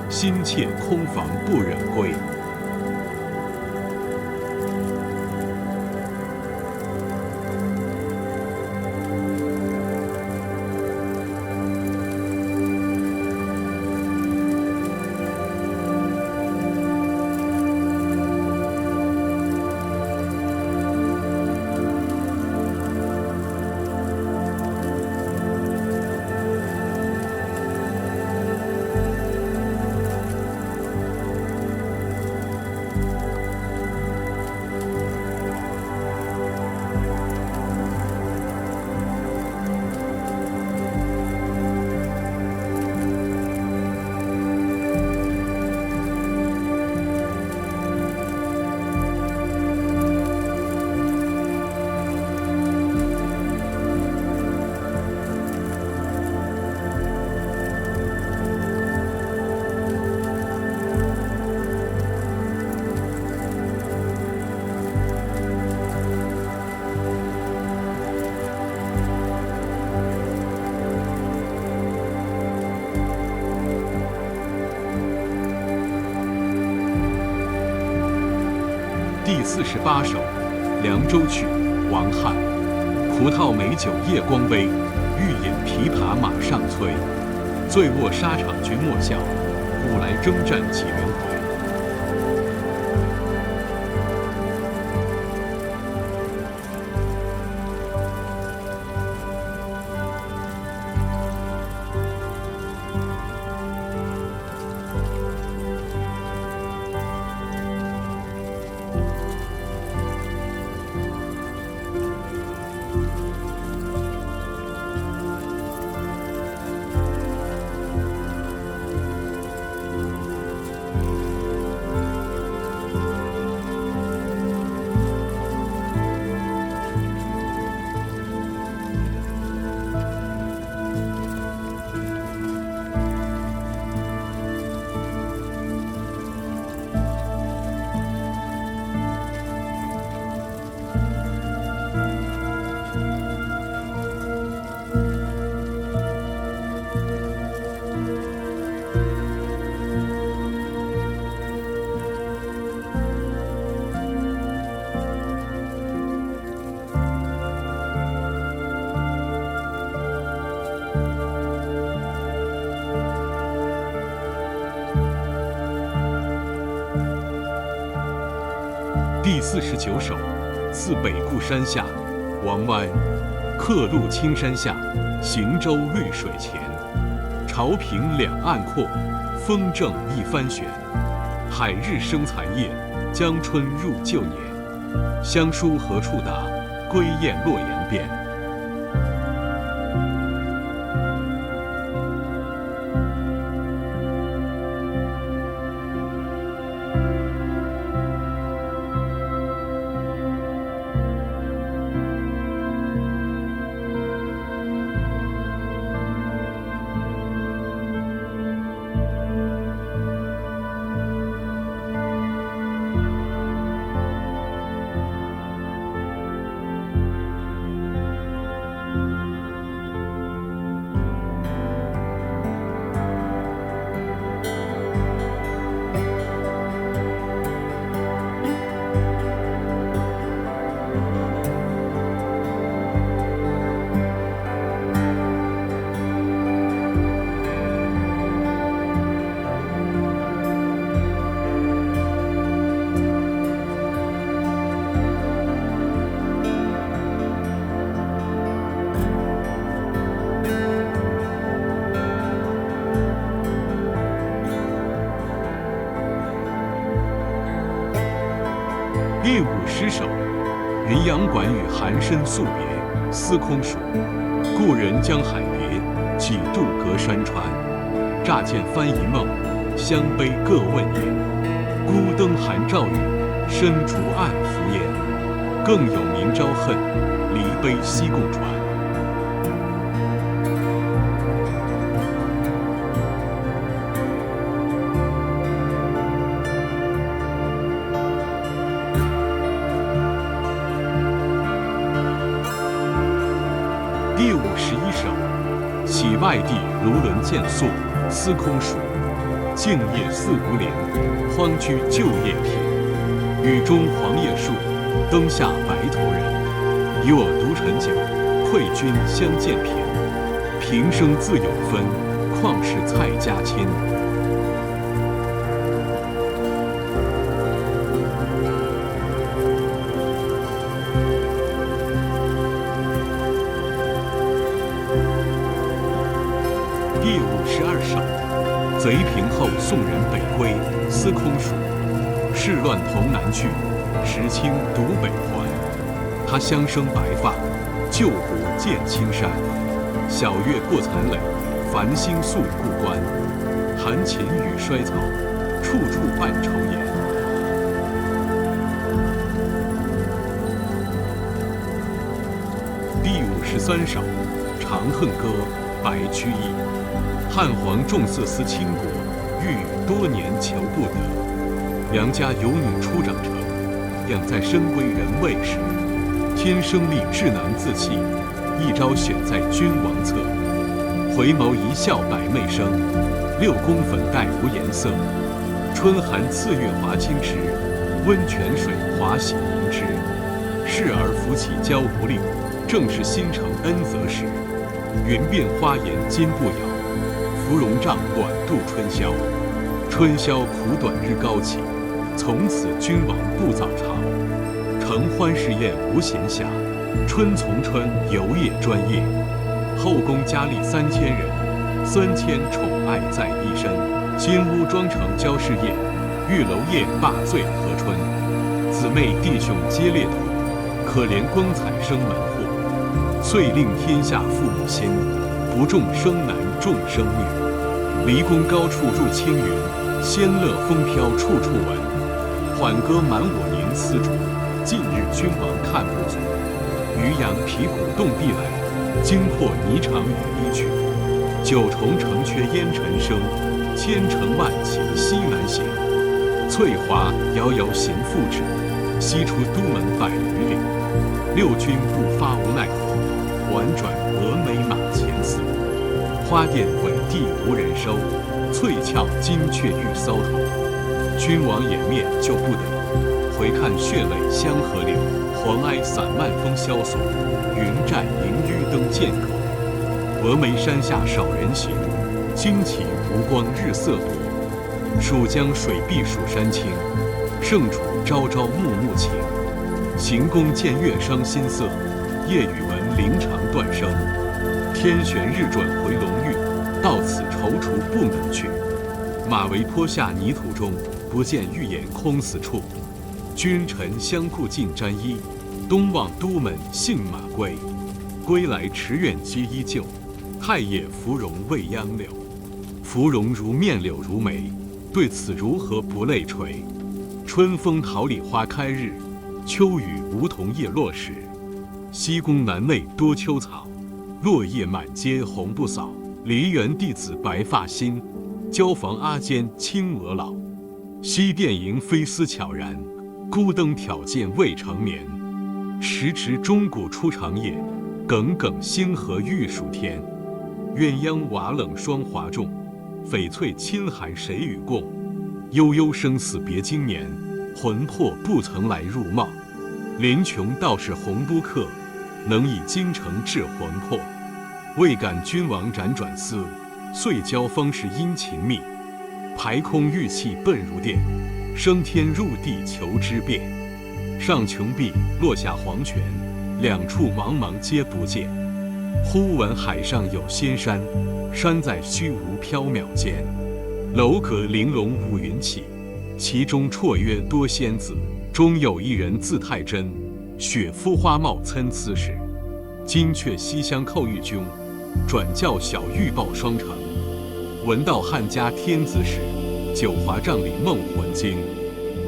心切空房不忍归。第48首，《凉州曲》王翰。葡萄美酒夜光杯，欲饮琵琶马上催。醉卧沙场君莫笑，古来征战几人回。第49首，自北固山下，王湾。客路青山下，行舟绿水前。潮平两岸阔，风正一帆悬。海日生残夜，江春入旧年。乡书何处达？归雁洛阳边。第50首，云阳馆与寒深宿别，司空曙。故人将海别，几度隔山川。乍见翻疑梦，相悲各问言。孤灯寒照雨，深竹暗伏烟。更有明朝恨，离悲西共传。第51首，起外地卢轮见宿，司空曙。静夜四五帘，荒居旧业品。雨中黄叶树，灯下白头人。以我独陈酒，馈君相见频。平生自有分，况是蔡家亲。第52首，贼平后送人北归，司空曙。事乱同南去，时清独北还。他乡生白发，旧湖见青山。晓月过残垒，繁星宿故关。弹琴与衰草，处处伴愁颜。第53首，《长恨歌》白居易。汉皇重色思倾国，欲与多年求不得。良家有女初长成，养在深闺人未识。天生丽质难自弃，一朝选在君王侧。回眸一笑百媚生，六宫粉黛无颜色。春寒赐月华清池，温泉水华洗迎之。侍儿扶起交胡令，正是新承恩泽时。云变花颜金不摇，芙蓉帐短度春宵。春宵苦短日高起，从此君王不早朝。承欢侍宴无闲暇，春从春游夜专夜。后宫佳丽3000人，3000宠爱在一身。金屋妆成娇侍宴，玉楼夜罢醉和春。姊妹弟兄皆列土，可怜光彩生门户。遂令天下父母心，不重生男重生女。离宫高处入青云，仙乐风飘处处闻。缓歌满我年丝竹，近日君王看不足。渔阳鼙鼓动地来，惊破霓裳羽衣曲。九重城阙烟尘生，千城万骑西南行。翠华遥遥行复止，西出都门百余里。六军不发无奈何，宛转蛾眉马前嘶。花钿委地无人收，翠翘金雀玉搔头。君王掩面就不得，回看血泪相和流。黄埃散漫风萧索，云栈银淤登剑阁。峨眉山下少人行，旌旗无光日色薄。蜀江水碧蜀山青，圣主朝朝暮暮情。行宫见月伤心色，夜雨闻铃肠断声。天悬日转回龙驭，到此踌躇不能去。马嵬坡下泥土中，不见玉眼空死处。君臣相顾尽沾衣，东望都门信马归。归来池苑皆依旧，太液芙蓉未央柳。芙蓉如面柳如眉，对此如何不泪垂？春风桃李花开日，秋雨梧桐叶落时。西宫南内多秋草，落叶满阶红不扫。梨园弟子白发新，椒房阿监青娥老。西殿萤飞丝悄然，孤灯挑剑未成眠。时值钟鼓初长夜，耿耿星河欲曙天。鸳鸯瓦冷霜华重，翡翠衾寒谁与共？悠悠生死别经年，魂魄不曾来入梦。林琼道是鸿都客，能以京城治魂魄。未感君王辗转思，遂交方士殷勤觅。排空玉器奔如电，升天入地求之变。上琼碧，落下黄泉，两处茫茫皆不见。忽闻海上有仙山，山在虚无缥缈间。楼阁玲珑五云起，其中绰约多仙子。中有一人字太真，雪肤花貌参差时。金阙西厢叩玉扃，转教小玉报双成。闻道汉家天子使，九华帐里梦魂惊。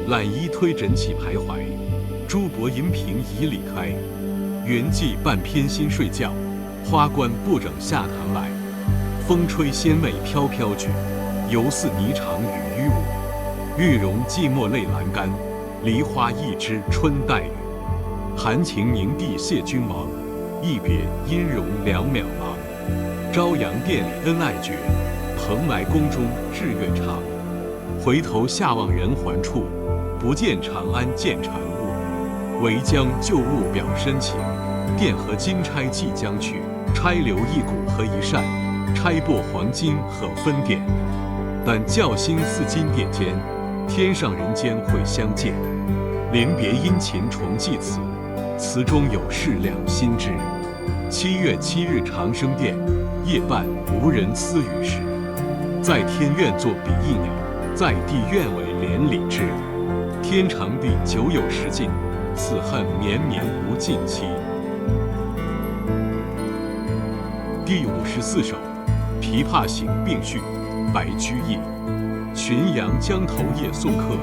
懒衣推枕起徘徊，珠箔银瓶迤逦开。圆寂半偏心睡觉，花冠不整下堂来。风吹仙袂飘飘去，犹似霓裳羽衣舞。玉容寂寞泪阑干，梨花一枝春带雨。含情凝地谢君王，一别音容两渺茫。朝阳殿里恩爱绝，蓬莱宫中日月长。回头下望人寰处，不见长安见禅物。唯将旧物表深情，钿合金钗即将去。钗留一股和一扇，钗擘黄金和分点。但教心似金殿间，天上人间会相见。临别殷勤重寄词，词中有事两心知。7月7日长生殿，夜半无人私语时。在天愿作比翼鸟，在地愿为连理枝。天长地久有时尽，此恨绵绵无尽期。第54首，琵琶行并序，白居易。浔阳江头夜送客，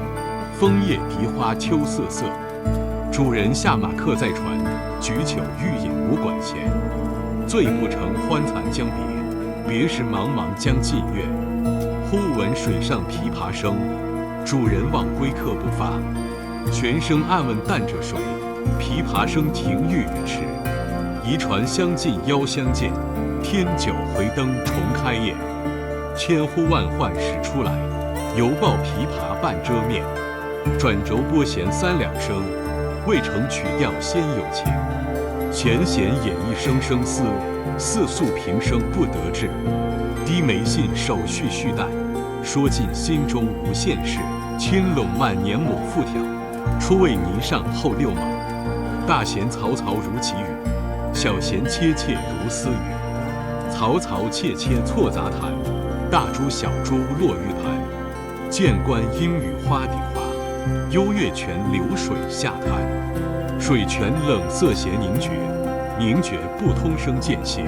枫叶荻花秋瑟瑟。主人下马客在船，举酒欲饮无管弦。醉不成欢惨将别，别时茫茫将近月。忽闻水上琵琶声，主人忘归客不发。泉声暗问淡者谁？琵琶声停欲语迟。移船相近邀相见，添酒回灯重开宴。千呼万唤始出来，犹抱琵琶半遮面。转轴拨弦3两声，未成曲调先有情。弦弦掩一声声思，似诉平生不得志。低眉信手续续带，说尽心中无限事。轻拢万年抹复挑，初为泥上后6码。大弦嘈嘈如急雨，小弦切切如私语。嘈嘈切切错杂弹，大珠小珠落玉盘。剑关阴雨花底滑，幽月泉流水下滩。水泉冷色弦凝绝，凝绝不通声渐歇。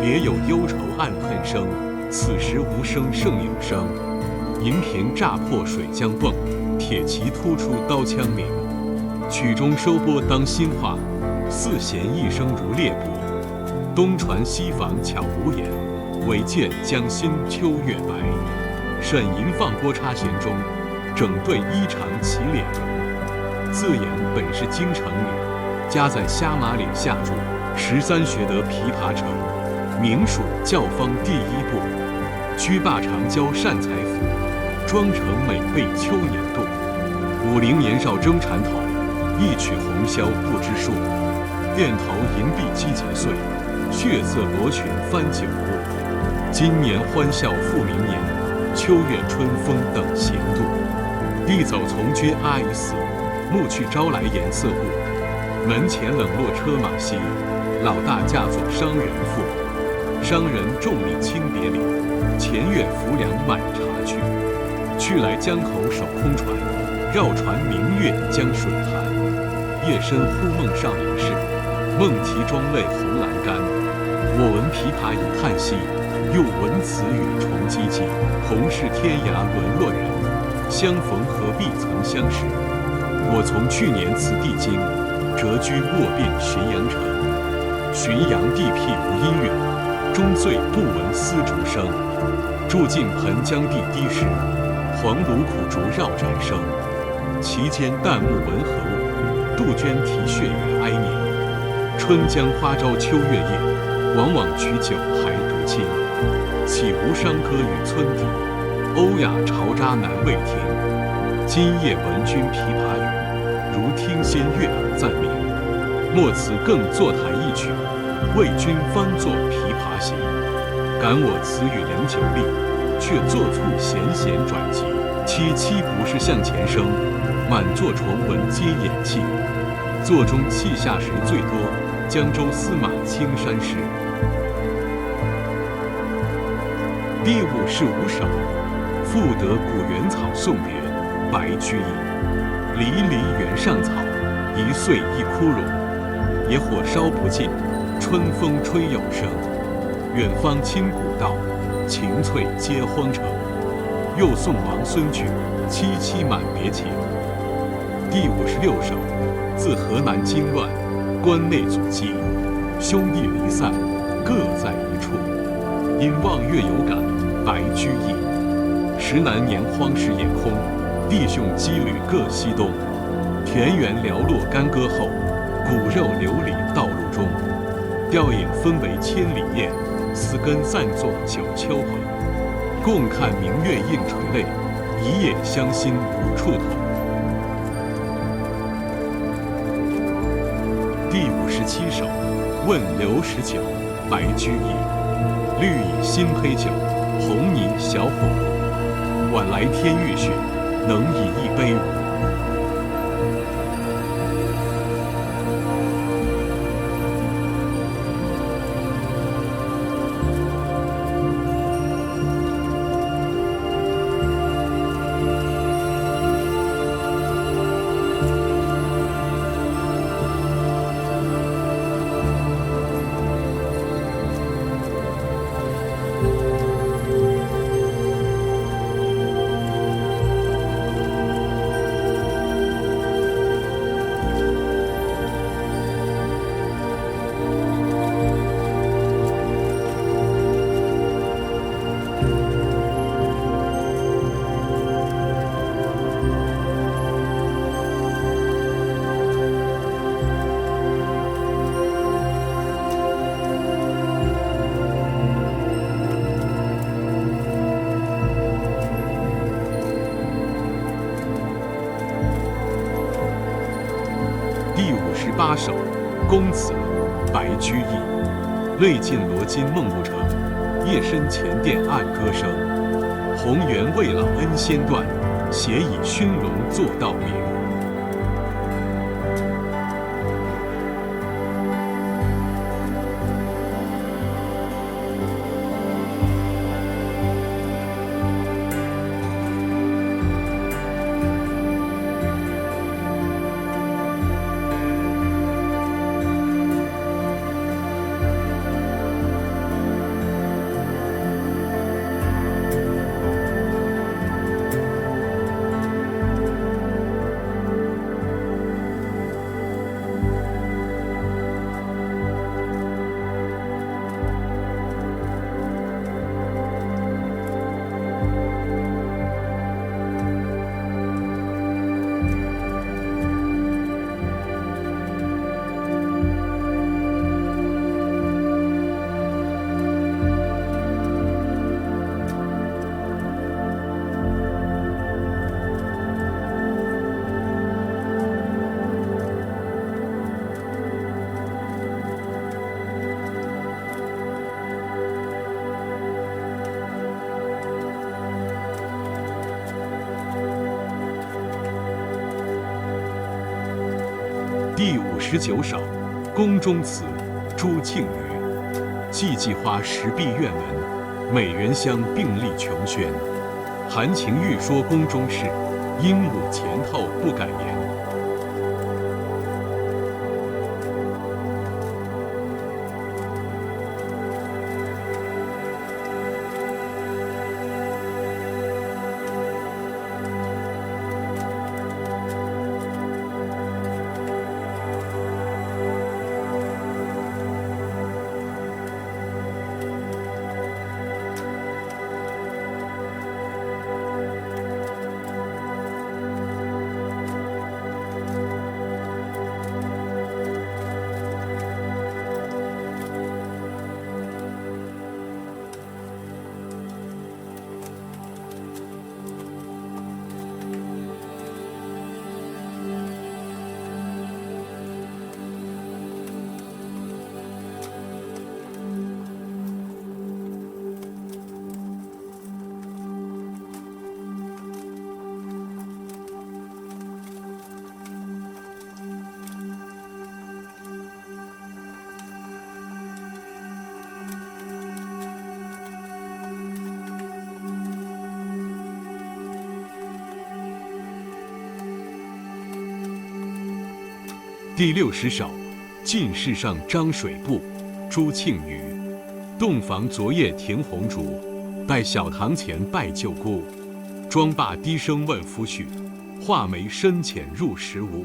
别有忧愁暗恨生，此时无声胜有声。银瓶乍破水浆迸，铁骑突出刀枪鸣。曲中收拨当心画，四弦一声如裂帛。东船西舫巧无言，唯见江心秋月白。沈吟放拨插弦中，整对衣裳起敛容。自言本是京城女，家在虾马岭下住，13学得琵琶成，名属教坊第1部。居罢长娇善才服，妆成美被秋年度。50年少争缠头，一曲红绡不知数。钿头银篦击节碎，血色罗裙翻酒污。今年欢笑复明年，秋月春风等闲度。弟走从军阿姨死，暮去朝来颜色故。门前冷落车马稀，老大嫁作商人妇。商人重礼轻别离，前月浮梁买茶去。去来江口守空船，绕船明月江水寒。夜深忽梦少年事，梦啼妆泪红阑干。我闻琵琶已叹息，又闻此语重唧唧。同是天涯沦落人，相逢何必曾相识。我从去年辞帝京，谪居卧病浔阳城。浔阳地僻无音乐，终醉不闻丝竹声。住近湓江地低湿，黄芦苦竹绕宅生。其间旦暮闻何物？杜鹃啼血与哀鸣。春江花朝秋月夜，往往取酒还独倾。岂无伤歌与村笛？欧雅潮渣难为听。今夜闻君琵琶语，如听仙乐耳暂明。莫辞更坐弹一曲，为君方作琵琶行。感我词语良久立，却作促弦弦转急。凄凄不是向前声，满座重闻皆掩泣。座中泣下谁最多？江州司马青衫湿。第5是5首，赋得古原草送别，白居易。离离原上草，一岁一枯荣。野火烧不尽，春风吹有声。远方清古道，晴翠接荒城。又送王孙举，萋萋满别情。第56首，自河南惊乱，关内阻击，兄弟离散，各在一处。因望月有感，白居易。时南年荒时野空，弟兄羁旅各西东。田园寥落干戈后，骨肉流离道路中。吊影分为千里雁，丝根散作九秋横。共看明月映垂泪，一夜相心无处同。第57首，问刘十九，白居易。绿蚁新醅酒，红泥小火炉。晚来天欲雪，能饮一杯无？八首，宫词，白居易。泪尽罗巾梦不成，夜深前殿暗歌声。红颜未老恩先断，斜倚熏笼坐道明。第59首，宫中词，朱庆余。寂寂花石壁苑闻，美人香并立琼轩。含情欲说宫中事，鹦鹉前头不敢言。第60首，进士上张水部，朱庆余。洞房昨夜停红烛，待小堂前拜舅姑。妆罢低声问夫婿，画眉深浅入时无。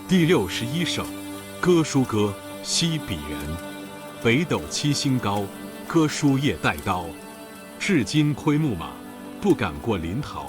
第61首，歌书歌，西鄙人。北斗七星高，歌书夜带刀。至今窥牧马，不敢过临洮。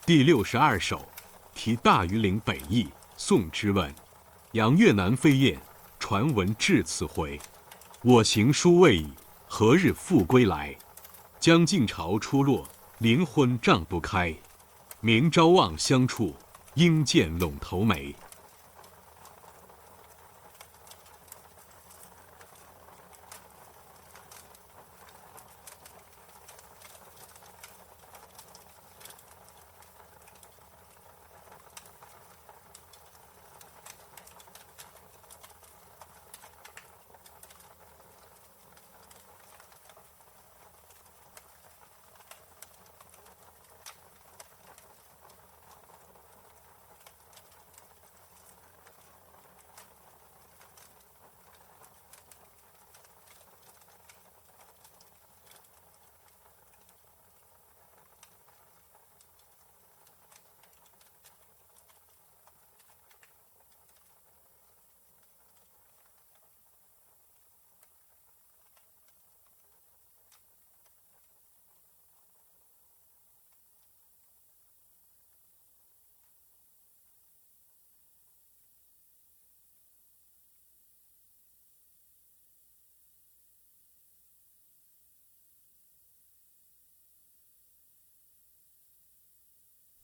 第62首，题大庾岭北驿，宋之问。扬越南飞雁，传闻至此回。我行书未已，何日复归来？将晋朝初落，灵魂帐不开。明朝望乡处，应见陇头梅。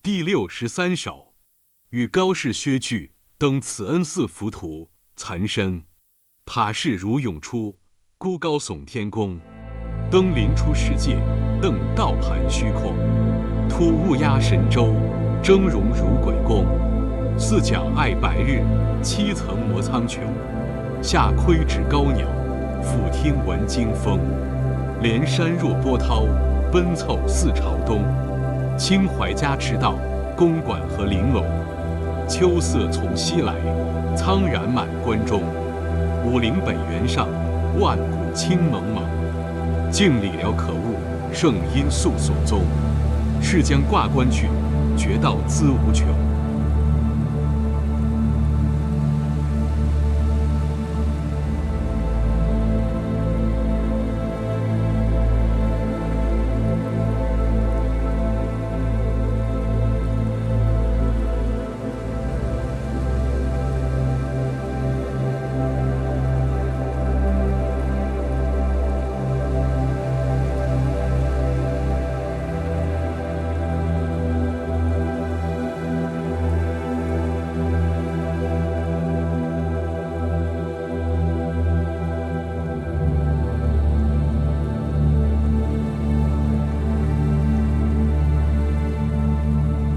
第63首，与高士薛据登慈恩寺浮屠，岑参。塔势如涌出，孤高耸天宫。登临出世界，登道盘虚空。突乌鸦神州，峥嵘如鬼宫。四角爱白日，七层摩苍穹。下窥指高鸟，俯听闻惊风。连山若波涛，奔凑似朝东。清淮家池道，公馆和玲珑。秋色从西来，苍然满关中。武陵北原上，万古青蒙蒙。镜里了可悟，圣因素所宗。是将挂冠去，绝道资无穷。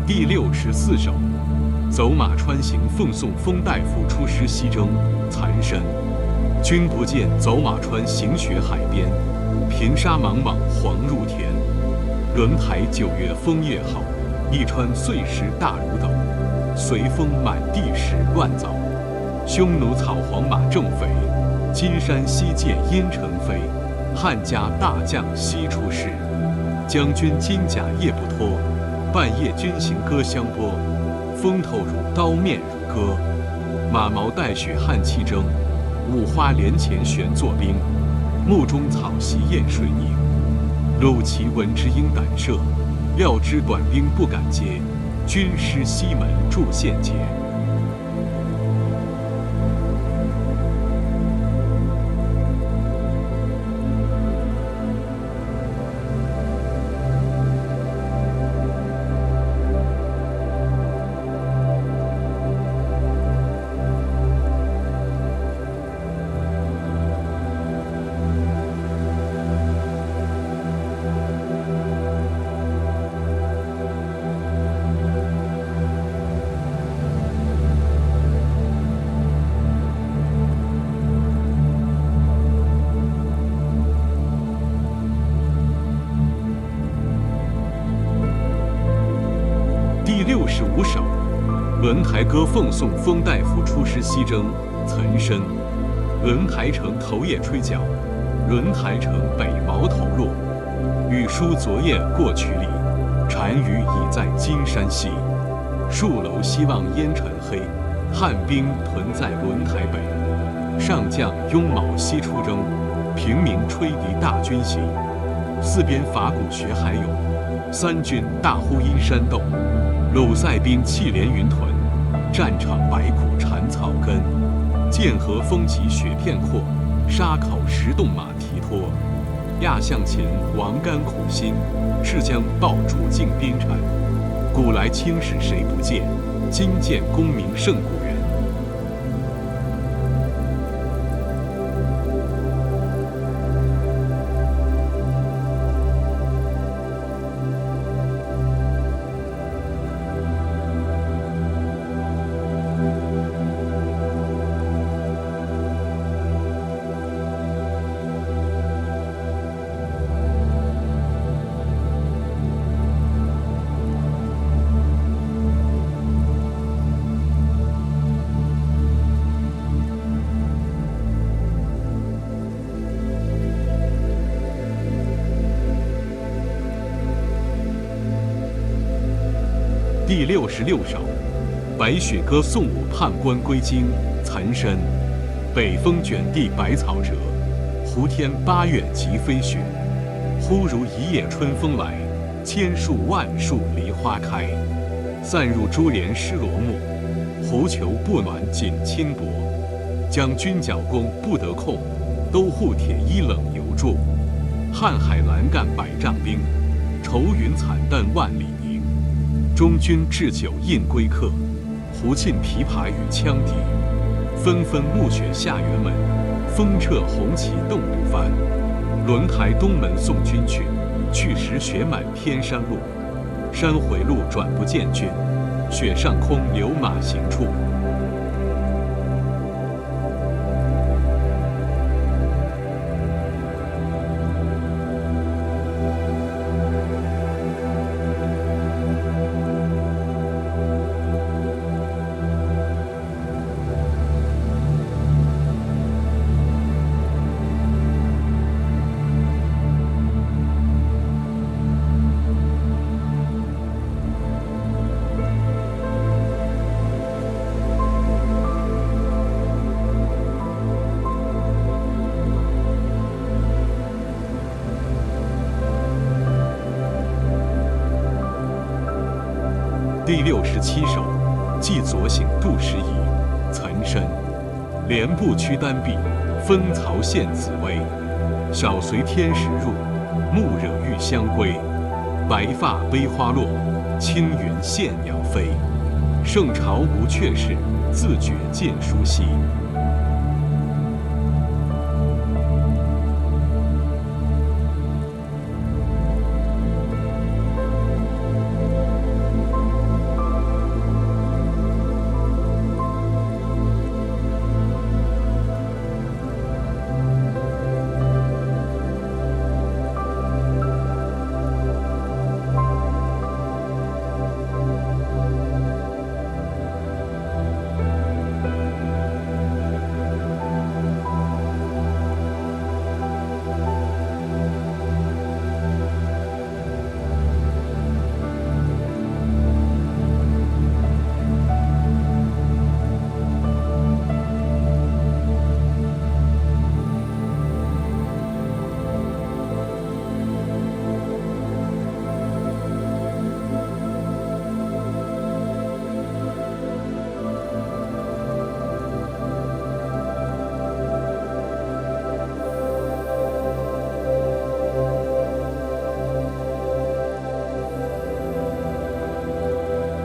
第64首，走马川行奉送封大夫出师西征，岑参。君不见，走马川行雪海边。平沙莽莽，黄入田。轮台9月枫叶好，一川碎石大如斗。随风满地石乱凿，匈奴草黄马正肥。金山西涧烟尘飞，汉家大将西出师。将军金甲夜不脱。半夜军行歌相拨，风透如刀，面如割。马毛带雪汉气征，五花连前旋作兵。幕中草席燕水凝，鲁齐闻之应胆慑，料知短兵不敢接，军师西门筑陷阱。第65首，轮台歌奉送封大夫出师西征，岑参。轮台城头夜吹角，轮台城北毛头落。雨疏昨夜过曲里，单于已在金山西。戍楼西望烟尘黑，汉兵屯在轮台北。上将拥卯西出征，平明吹笛大军行。四边法鼓学海涌，三军大呼阴山斗。鲁塞兵气连云屯，战场百苦缠草根。剑河风急雪片阔，沙口石洞马蹄脱。亚向前王干苦心，是将抱柱尽边产。古来青史谁不见？今见功名胜古人。第66首，白雪歌送武判官归京，岑参。北风卷地白草折，胡天8月即飞雪。忽如一夜春风来，千树万树梨花开。散入珠帘湿罗幕，狐裘不暖锦衾薄。将军角弓不得控，都护铁衣冷犹住。瀚海阑干百丈冰，愁云惨淡万里凝。中军置酒印归客，胡磬琵琶与羌笛。纷纷暮雪下辕门，风掣红旗冻不翻。轮台东门送军去，去时雪满天山路。山回路转不见君，雪上空留马行处。第67首，寄左省杜十遗，岑参。连步驱单臂，风曹献紫薇。小随天时入，暮惹玉香归。白发悲花落，青云羡鸟飞。圣朝无阙事，自觉见书稀。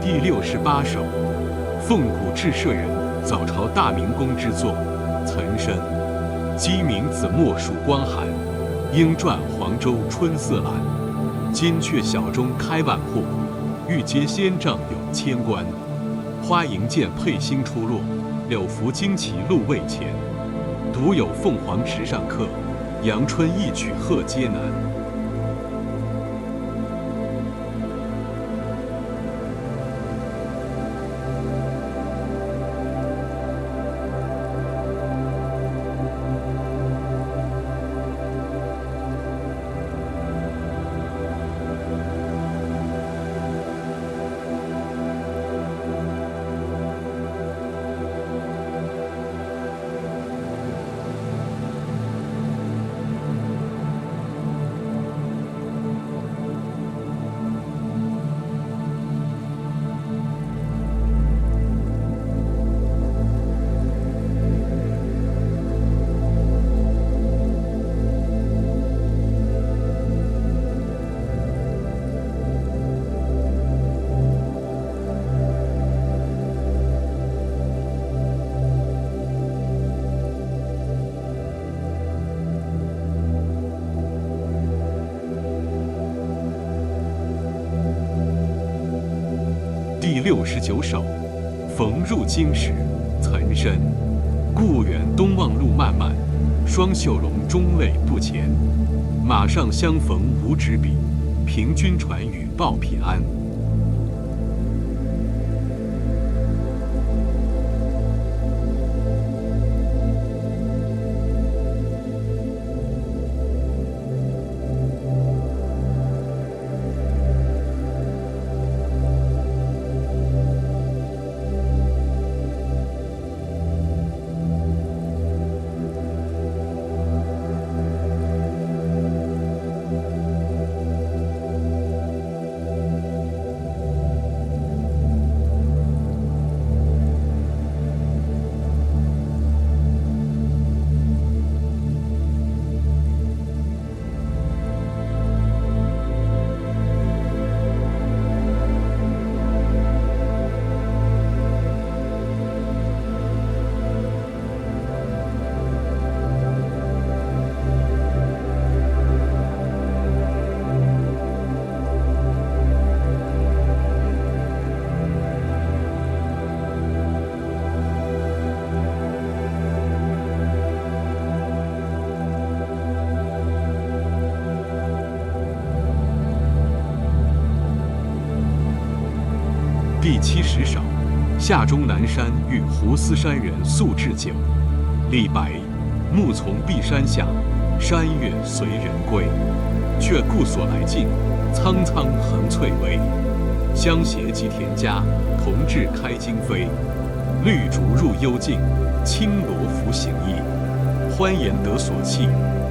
第68首，凤谷志社人，早朝大明宫之作，岑参。鸡鸣子墨曙光寒，莺啭黄州春色阑。金阙小钟开万户，玉阶仙帐有千官。花迎剑佩星出落，柳拂旌旗露未前。独有凤凰池上客，阳春一曲贺皆难。第69首。逢入京时，岑参。故园东望路漫漫，双袖龙钟泪不前。马上相逢无纸笔，凭君传语报平安。第70首。夏终南山遇胡思山人宿置酒。李白。暮从碧山下，山月随人归。却顾所来径，苍苍横翠微。相携寄田家，同至开荆扉。绿竹入幽径，青罗拂行衣。欢颜得所憩，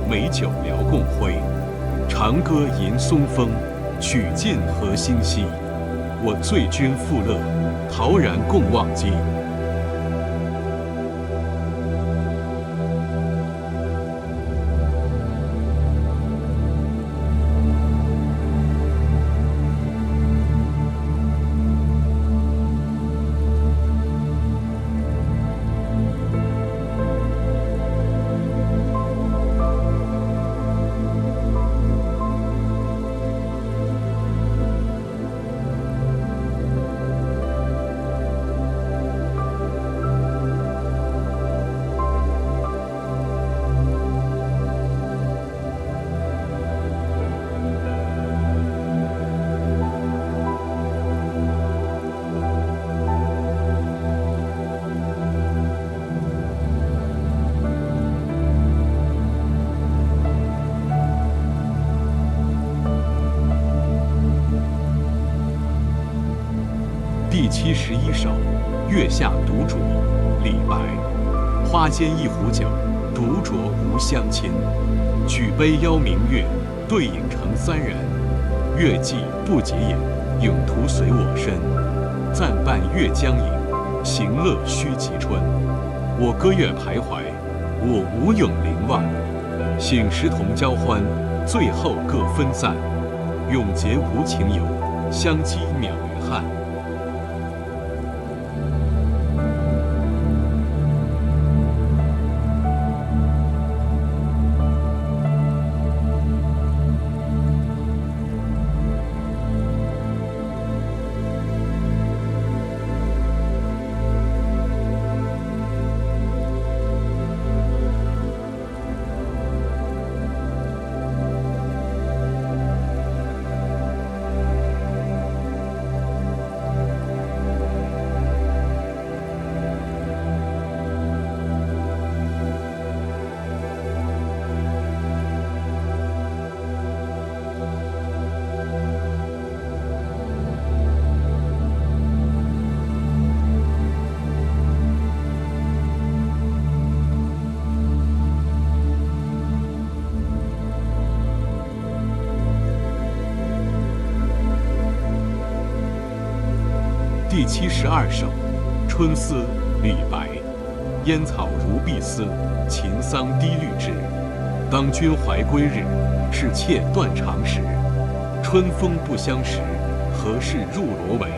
美酒聊共挥。长歌吟松风，曲尽何心兮。我醉君复乐，陶然共忘机。第71首。月下独酌。李白。花间一壶酒，独酌无相亲。举杯邀明月，对影成三人。月既不解饮，影徒随我身。暂伴月将影，行乐须及春。我歌月徘徊，我舞咏灵万。醒时同交欢，醉后各分散。永结无情游，相期邈于汉。第72首。春思。李白。烟草如碧丝，秦桑低绿枝。当君怀归日，是妾断肠时。春风不相识，何事入罗帷。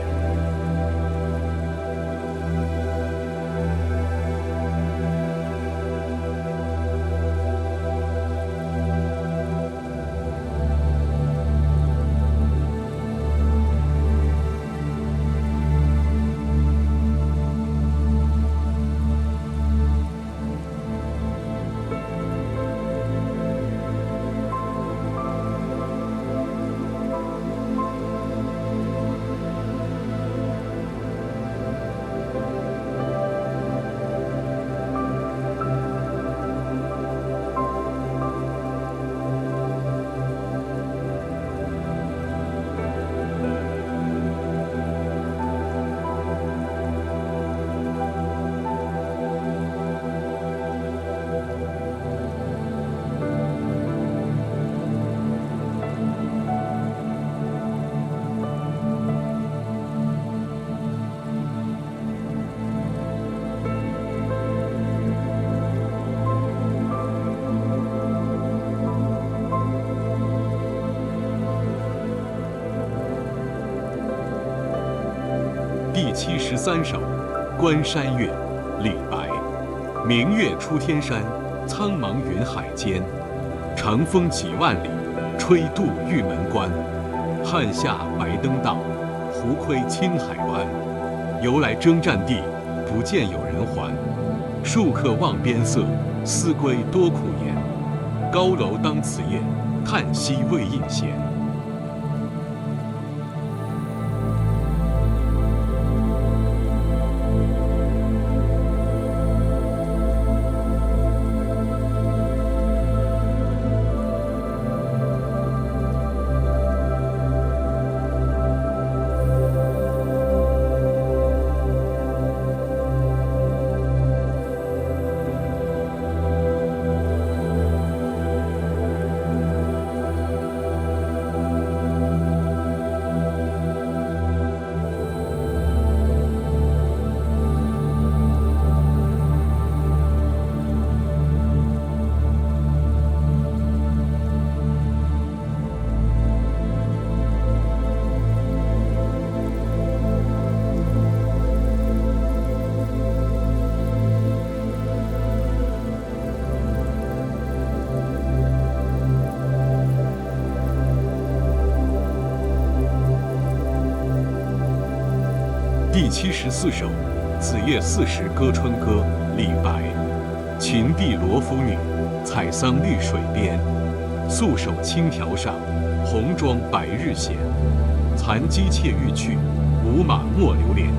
73首《关山月》李白。明月出天山，苍茫云海间。长风几万里，吹渡玉门关。汉下白登道，胡窥青海湾。由来征战地，不见有人还。戍客望边色，思归多苦颜。高楼当此夜，叹息未应闲。第74首《子夜4时歌春歌》李白。秦地罗浮女，采桑绿水边。素手轻条上，红妆白日闲。残机妾欲去，无马莫留连。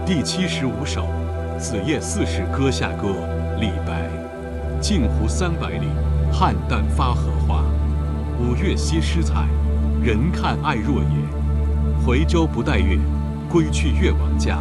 第75首《子夜4时歌下歌》李白。镜湖300里，汉旦发荷花。五岳西施彩，人看爱若也。回舟不待月，归去越王家。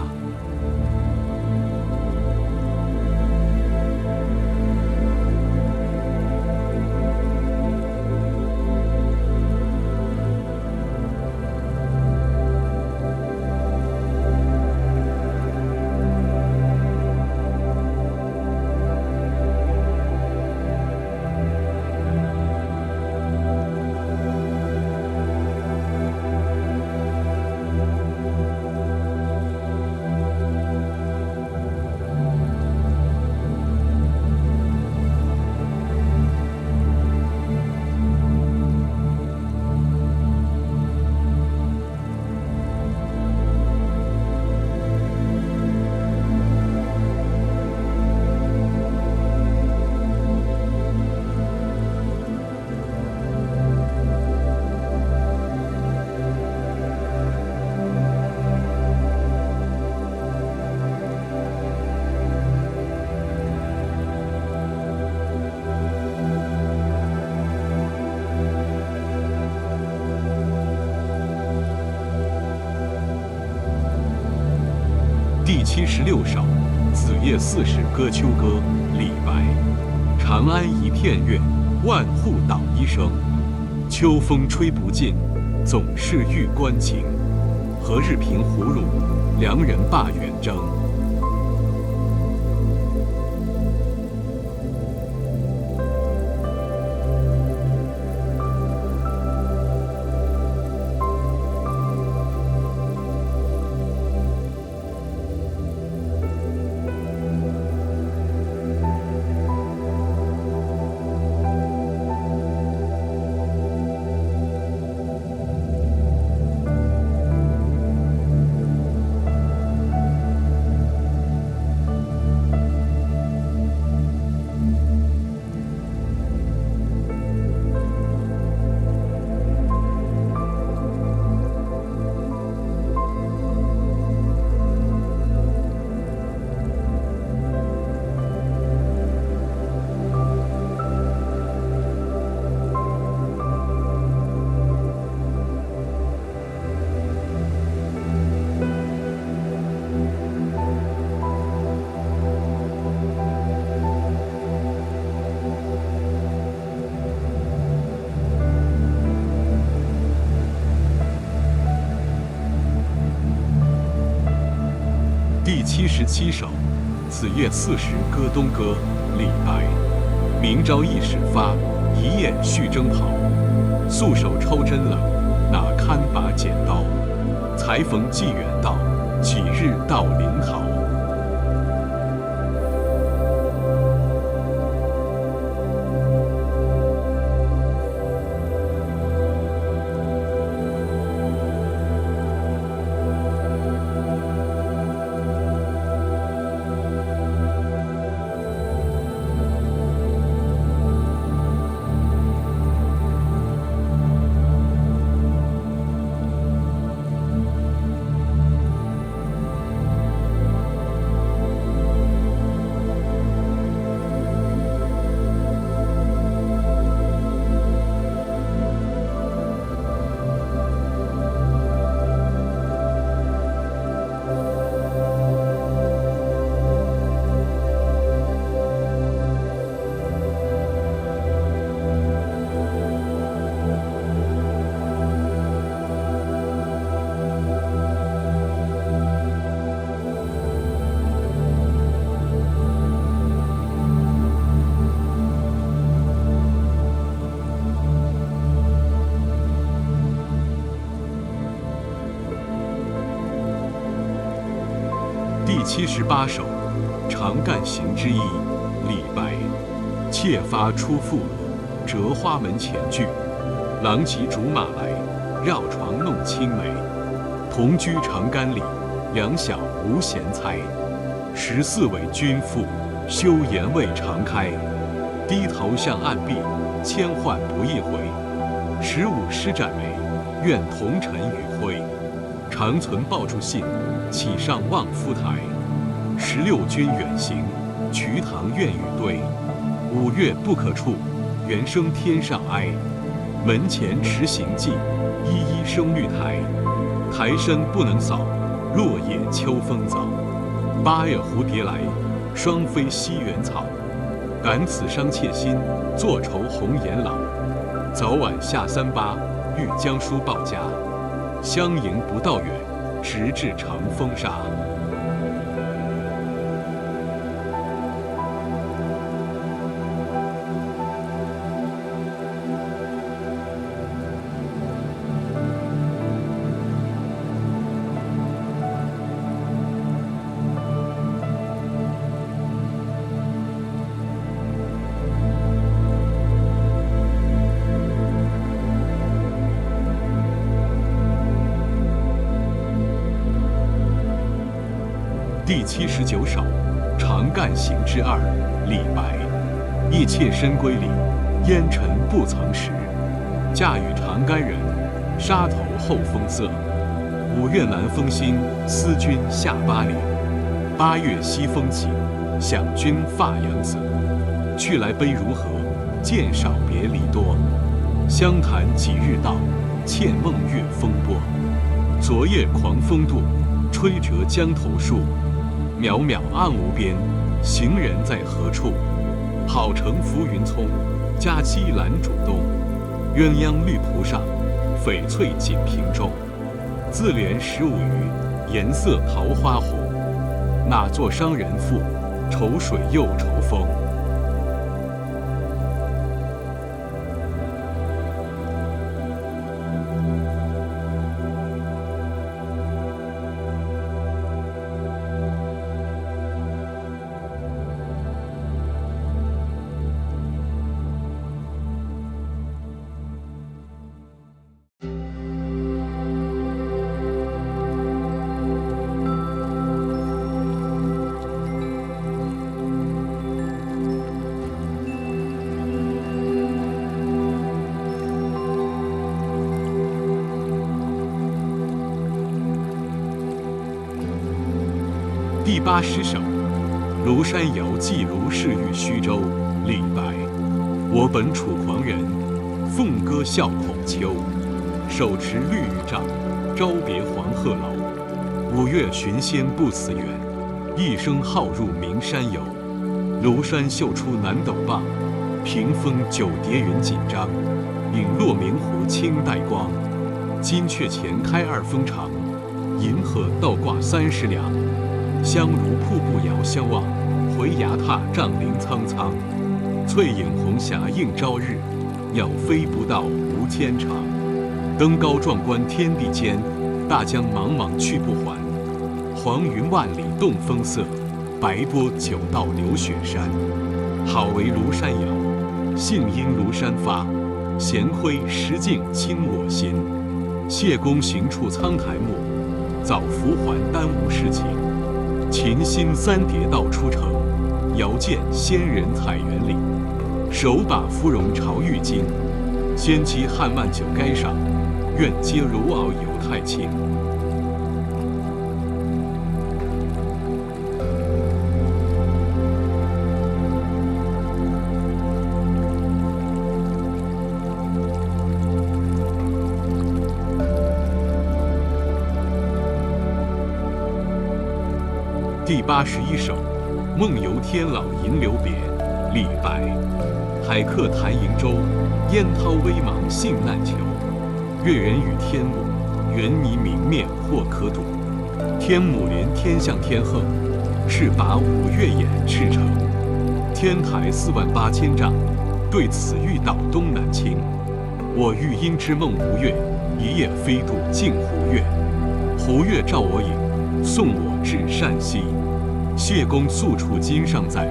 第76首《子夜4时歌秋歌》李白。长安一片月，万户捣衣声。秋风吹不尽，总是玉关情。何日平胡虏，良人罢远征。77首，子夜四时歌东歌，李白。明朝一始发，一夜续征袍。素手抽针冷，哪堪把剪刀？才逢寄远道，几日到临洮？第78首，长干行之一，李白。妾发初复俄，折花门前剧。郎骑竹马来，绕床弄青梅。同居长干里，两小无嫌猜。14为君妇，羞颜未尝开。低头向暗壁，千唤不一回。15施展眉，愿同尘与灰。长存抱柱信，岂上望夫台。16君远行，瞿塘怨雨堆。5月不可触，猿声天上哀。门前迟行迹，依依生绿苔。苔深不能扫，落叶秋风早。8月蝴蝶来，双飞西园草。感此伤妾心，坐愁红颜老。早晚下38，欲将书报家。相迎不道远，直至长风沙。第79首，长干行之2，李白。忆妾身归里，烟尘不曾识。嫁与长干人，沙头后风色。5月南风新，思君下巴陵。8月西风起，想君发扬子。去来悲如何，见少别离多。相谈几日到，妾梦月风波。昨夜狂风渡，吹折江头树。渺渺暗无边，行人在何处？好乘浮云聪，佳期兰渚东。鸳鸯绿蒲上，翡翠锦屏中。自怜15余，颜色桃花红。哪作商人妇，愁水又愁风。第80首，庐山遥寄卢氏寓虚州，李白。我本楚狂人，凤歌笑孔丘。手持绿玉杖，朝别黄鹤楼。5月寻仙不辞远，一生好入名山游。庐山秀出南斗傍，屏风九叠云锦张。影落明湖青带光，金阙前开2峰长。银河倒挂30两。香如瀑布遥相望，回崖踏丈林苍苍。翠影红霞映朝日，鸟飞不到无天长。登高壮观天地间，大江茫茫去不还。黄云万里动风色，白波九道流雪山。好为庐山摇，幸因庐山发。闲窥石镜清我心。谢公行处苍苔没，早拂还耽误事情。琴心三叠道出城，遥见仙人采园里。手把芙蓉朝玉京，仙妻汉曼酒该上，愿皆如敖犹太清。第81首，梦游天姥吟留别，李白。海客谈瀛洲，烟涛微茫信难求。越人语天母，猿泥明面或可睹。天母连天象天横，是拔五岳眼赤城。天台48000丈，对此欲倒东南倾。我欲因之梦吴越，一夜飞渡镜湖月。湖月照我影，送我至善溪。谢公宿处今尚在，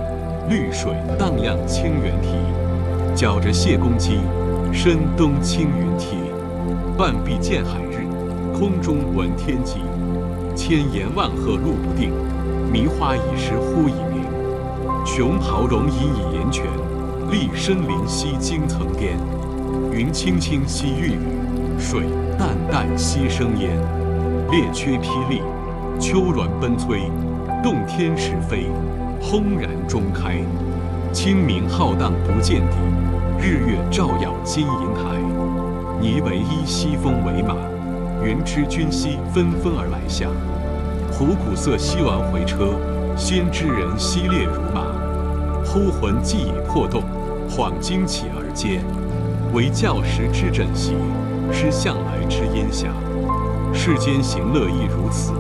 绿水荡漾清猿啼。脚着谢公屐，身登青云梯。半壁见海日，空中闻天际。千言万壑路不定，迷花已时忽已明。熊庖龙隐以岩泉，立深林兮惊层巅。云青青兮欲雨，水淡淡兮生烟。列缺霹雳，丘峦奔催。洞天始飞，轰然中开。清明浩荡不见底，日月照耀金银台。泥为衣，西风为马，云知君兮纷纷而来下。虎鼓瑟西完回车，先知人西列如马。忽魂既已破洞，恍惊起而接。惟教时之枕席，失向来之烟霞。世间行乐亦如此，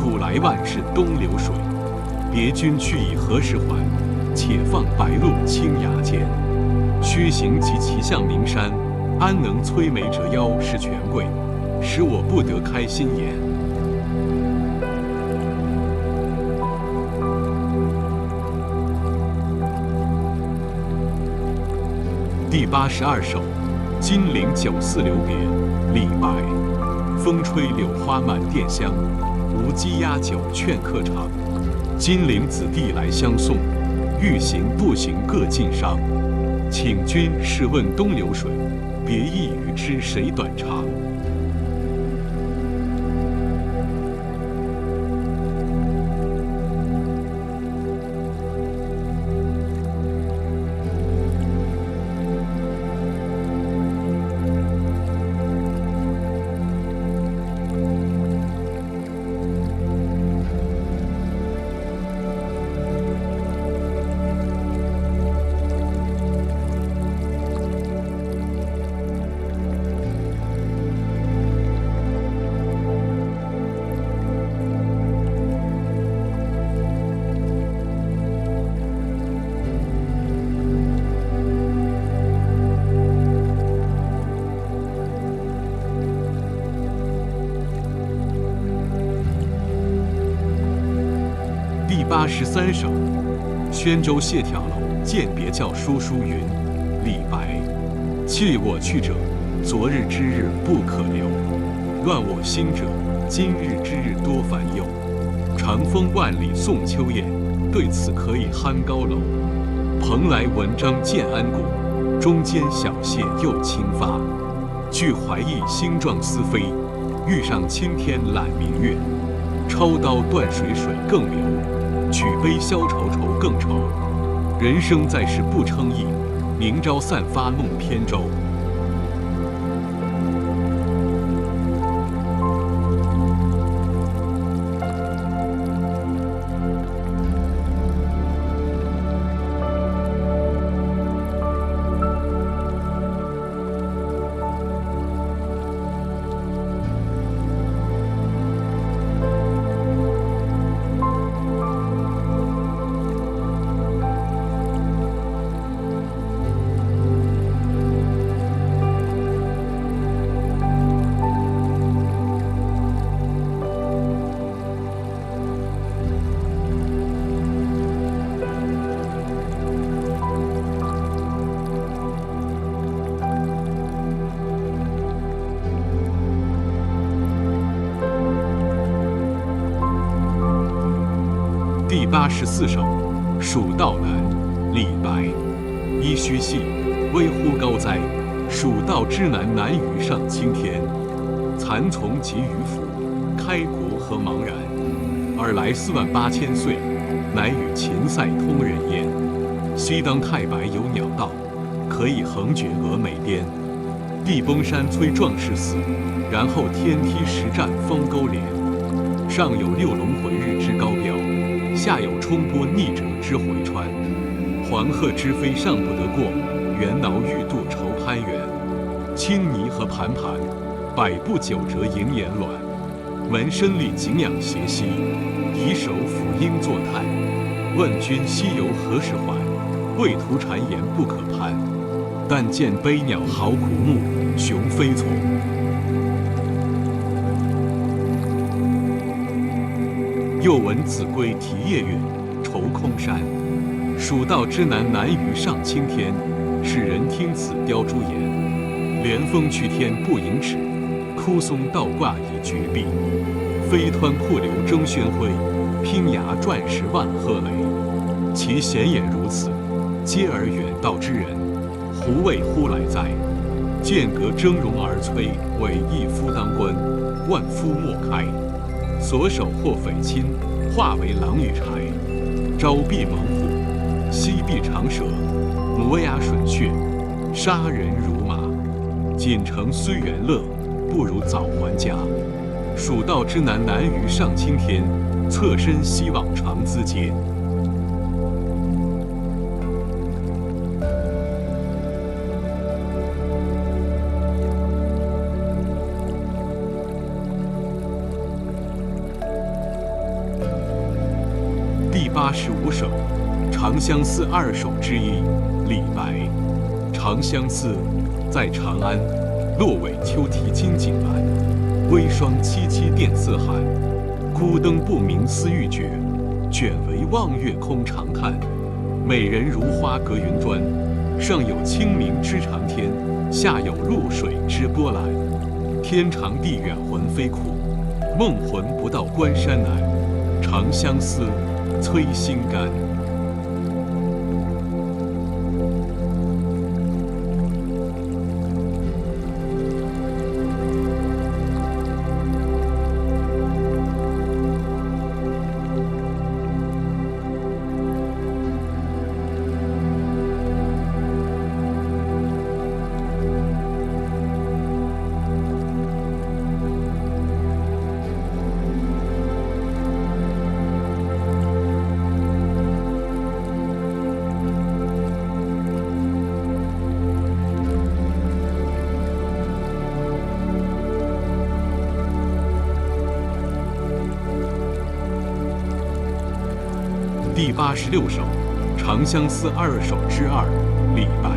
古来万事东流水。别君去矣何时还？且放白鹿青崖间。须行及其向名山，安能摧眉折腰是权贵，使我不得开心颜。第82首，金陵酒肆留别，李白。风吹柳花满店香，无鸡鸭酒劝客尝。金陵子弟来相送，欲行不行各尽觞。请君试问东流水，别意与之谁短长？第83首，宣州谢眺楼饯别校书书云，李白。弃我去者，昨日之日不可留；乱我心者，今日之日多烦忧。长风万里送秋雁，对此可以酣高楼。蓬莱文章建安骨，中间小谢又清发。俱怀逸星状思飞，欲上青天揽明月。抄刀断水水更流，举杯消愁愁更愁。人生在世不称意，明朝散发弄扁舟。84首，蜀道难，李白。噫吁兮，危乎高哉！蜀道之难，难于上青天。蚕丛及鱼凫，开国何茫然！尔来48000岁，乃与秦塞通人烟。西当太白有鸟道，可以横绝峨眉巅。地崩山摧壮士死，然后天梯石栈风沟连。上有六龙回日之高标，下有冲波逆折之回川。黄鹤之飞尚不得过，猿猱欲度愁攀援。青泥何盘盘，百步九折营岩峦。门深立景仰斜溪，以手抚膺作叹。问君西游何时还？畏途谗言不可攀。但见悲鸟号古木，雄飞从。又闻子规啼夜月，愁空山。蜀道之难，难于上青天。世人听此凋朱颜。连峰去天不盈尺，枯松倒挂以绝壁。飞湍瀑流争喧哗，砯崖转石万壑雷。其险也如此，嗟而远道之人，胡为乎来哉？剑阁峥嵘而摧，委一夫当关，万夫莫开。所守或匪侵，化为狼与豺。朝避猛虎，夕避长蛇，磨牙吮血，杀人如麻。锦城虽远乐，不如早还家。蜀道之难，难于上青天。侧身西望长咨街。第85首，长相思2首之一，李白。长相思，在长安，落尾秋啼金井阑。微霜凄凄殿四寒，孤灯不明思欲绝。卷帷望月空长叹，美人如花隔云端。上有清明之长天，下有渌水之波澜。天长地远魂飞苦，梦魂不到关山难。长相思，催心肝。第86首，长相思2首之2，李白。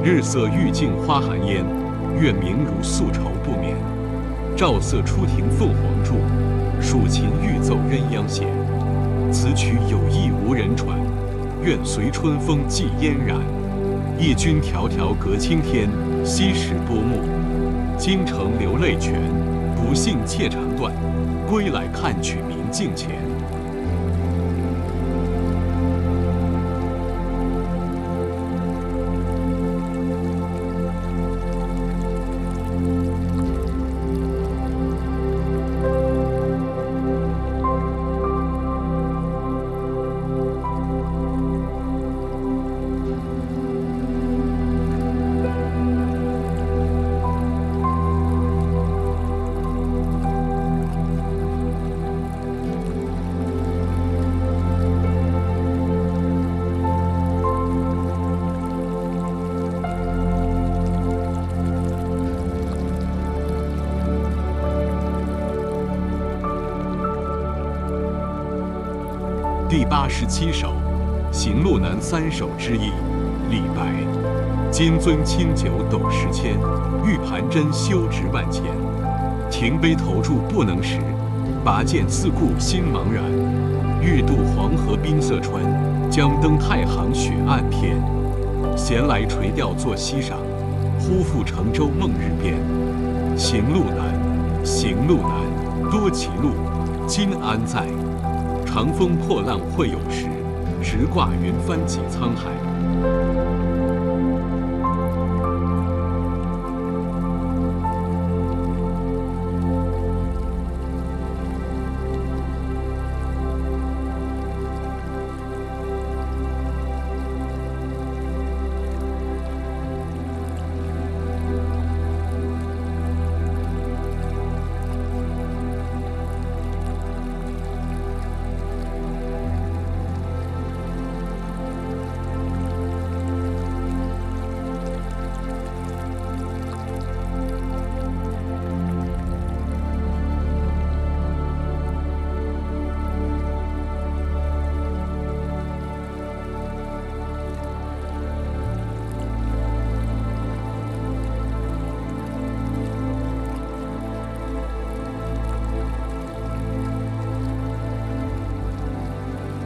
日色欲尽花含烟，月明如宿愁不眠。照瑟初停凤凰柱，蜀琴欲奏鸳鸯弦。此曲有意无人传，愿随春风寄嫣然。忆君迢迢隔青天，昔时波目。京城流泪泉，不信妾长断。归来看取明镜前。第87首，行路难3首之一，李白。金樽清酒斗10千，玉盘珍羞值万千。停杯投箸不能食，拔剑四顾心茫然。欲渡黄河冰塞川，将登太行雪暗天。闲来垂钓作溪上，忽复乘舟梦日边。行路难，行路难，多歧路，今安在？长风破浪会有时，直挂云帆济沧海。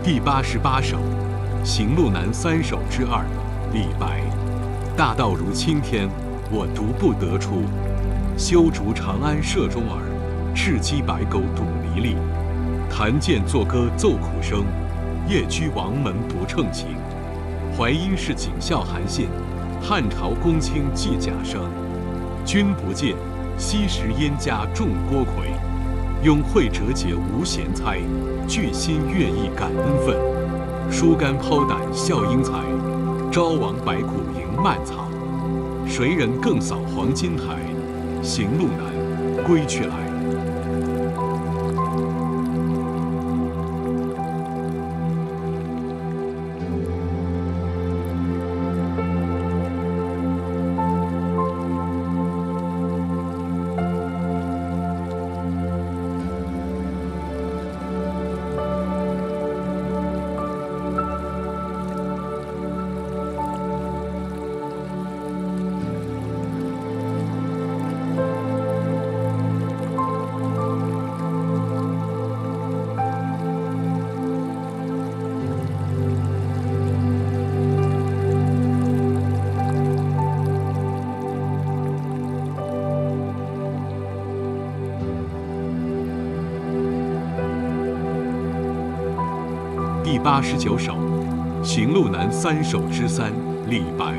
第88首，行路难3首之2，李白。大道如青天，我独不得出。修竹长安社中耳，赤鸡白狗赌离离。弹剑作歌奏苦声，夜居王门不称情。淮阴市警校韩信，汉朝公卿寄贾生。君不见，西时燕家重郭魁。永会折节无闲猜，聚心悦意感恩愤。疏肝抛胆笑英才，朝王白骨迎蔓草。谁人更扫黄金台？行路难，归去来。第89首，行路难3首之3，李白。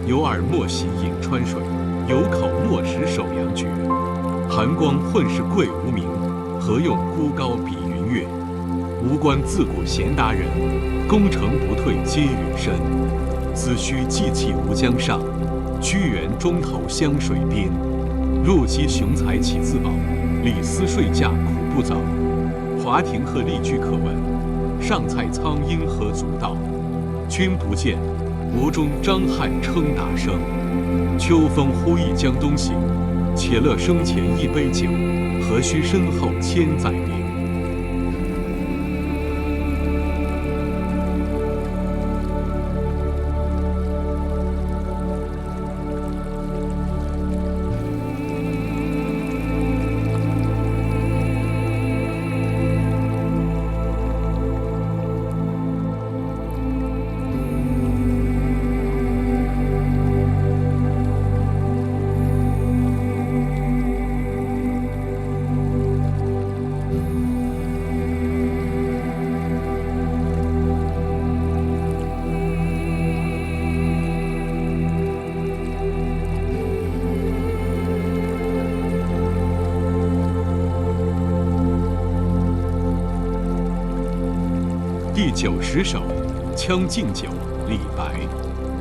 有耳莫洗颍川水，有口莫食首阳绝。寒光混世贵无名，何用孤高比云月？无官自古贤达人，功成不退皆陨身。子虚济气无江上，屈原中投湘水边。若击雄才岂自保，李斯睡驾苦不早。华亭鹤立居可闻，上蔡苍鹰何足道？君不见，国中张翰称达生。秋风忽忆江东行，且乐生前一杯酒，何须身后千载别。第90首，《将进酒》李白。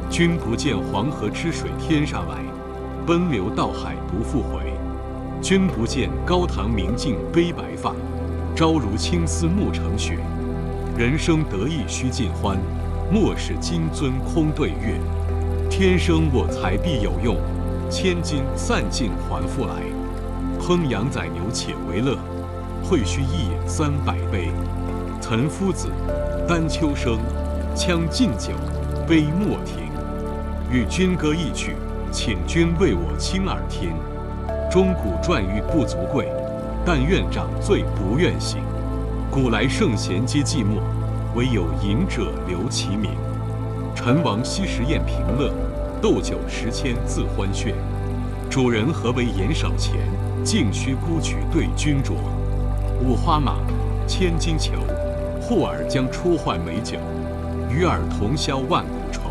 君不见黄河之水天上来，奔流到海不复回。君不见高堂明镜悲白发，朝如青丝暮成雪。人生得意须尽欢，莫使金樽空对月。天生我材必有用，千金散尽还复来。烹羊宰牛且为乐，会须一饮300杯。岑夫子，丹丘生，将进酒，杯莫停。与君歌一曲，请君为我倾耳听。钟鼓馔玉不足贵，但愿长醉不愿醒。古来圣贤皆寂寞，唯有饮者留其名。陈王昔时宴平乐，斗酒10千自欢谑。主人何为言少钱，竟须沽取对君酌。五花马，千金裘，护尔将初换美酒，与尔同销万古愁。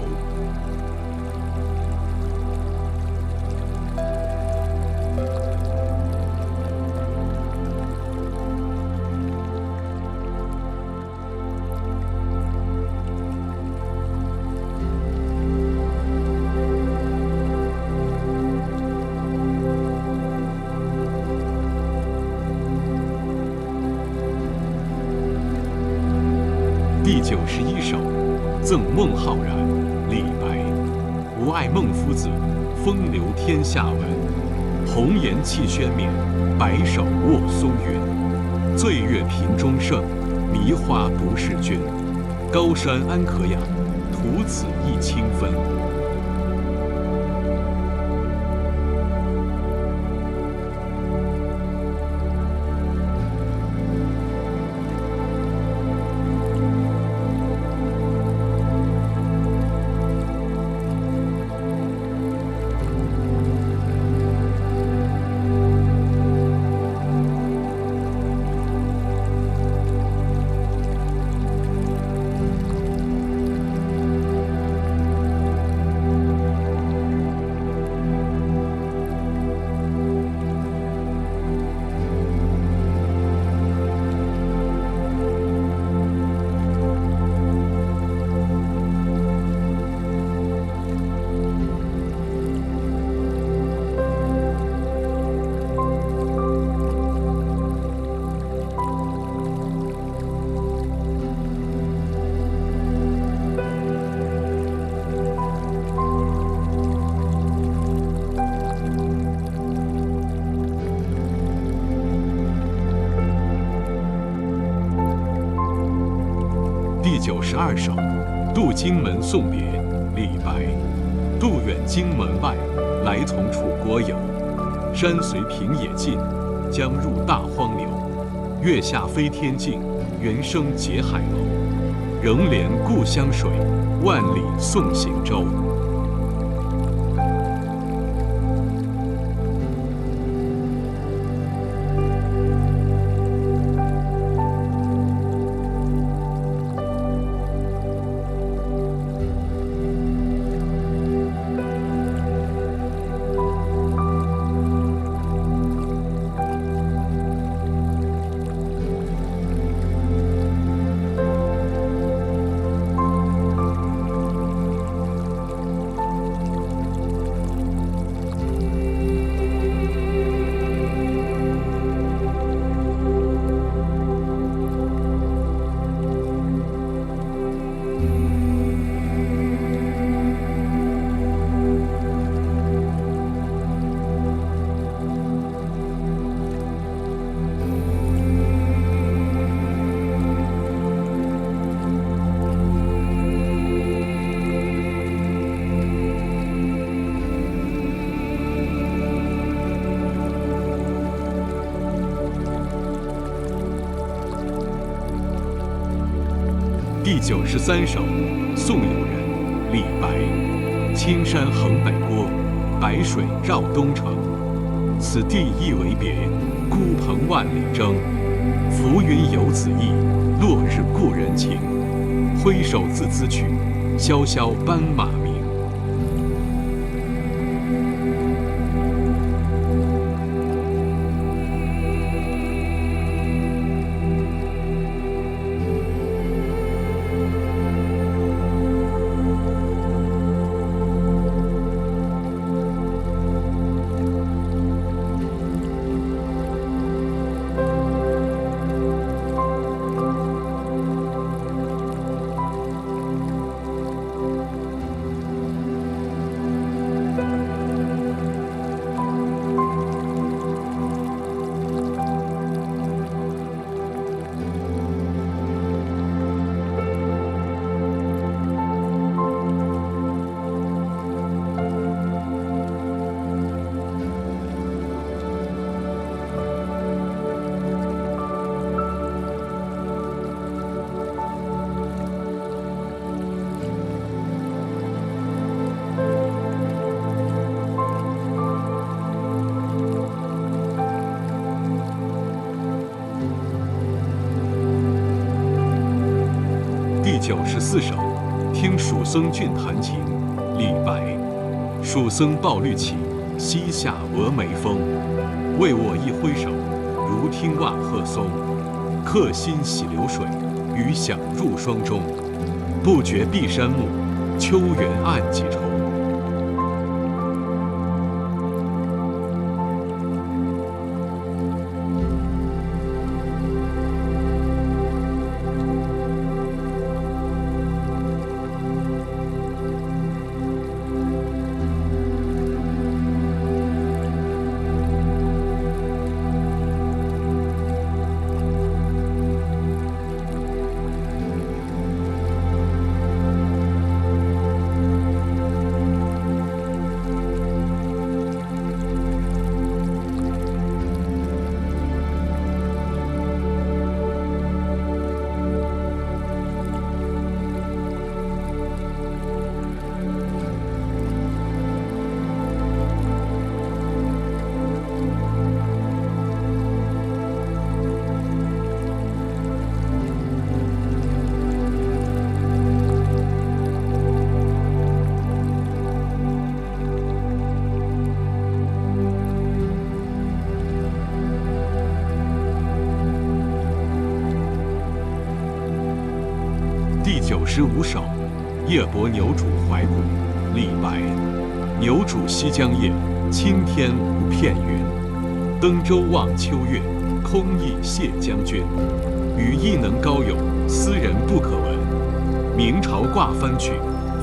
第91首，赠孟浩然，李白。吾爱孟夫子，风流天下闻。红颜弃轩冕，白首卧松云。醉月频中圣，迷花独是君。高山安可仰，徒此一清分。第92首，渡荆门送别，李白。渡远荆门外，来从楚国游。山随平野尽，江入大荒流。月下飞天镜，猿声结海楼。仍怜故乡水，万里送行舟。第93首，送友人，李白。青山横北郭，白水绕东城。此地一为别，孤蓬万里征。浮云游子意，落日故人情。挥手自兹曲，萧萧斑马鸣。四首，听蜀僧俊弹琴。李白。蜀僧抱绿绮，西下峨眉峰。为我一挥手，如听万壑松。客心洗流水，余响入霜中。不觉碧山暮，秋原暗几重。第95首，夜泊牛渚怀古。李白。牛渚西江夜，青天无片云。登舟望秋月，空忆谢将军。羽翼能高有，斯人不可闻。明朝挂帆去，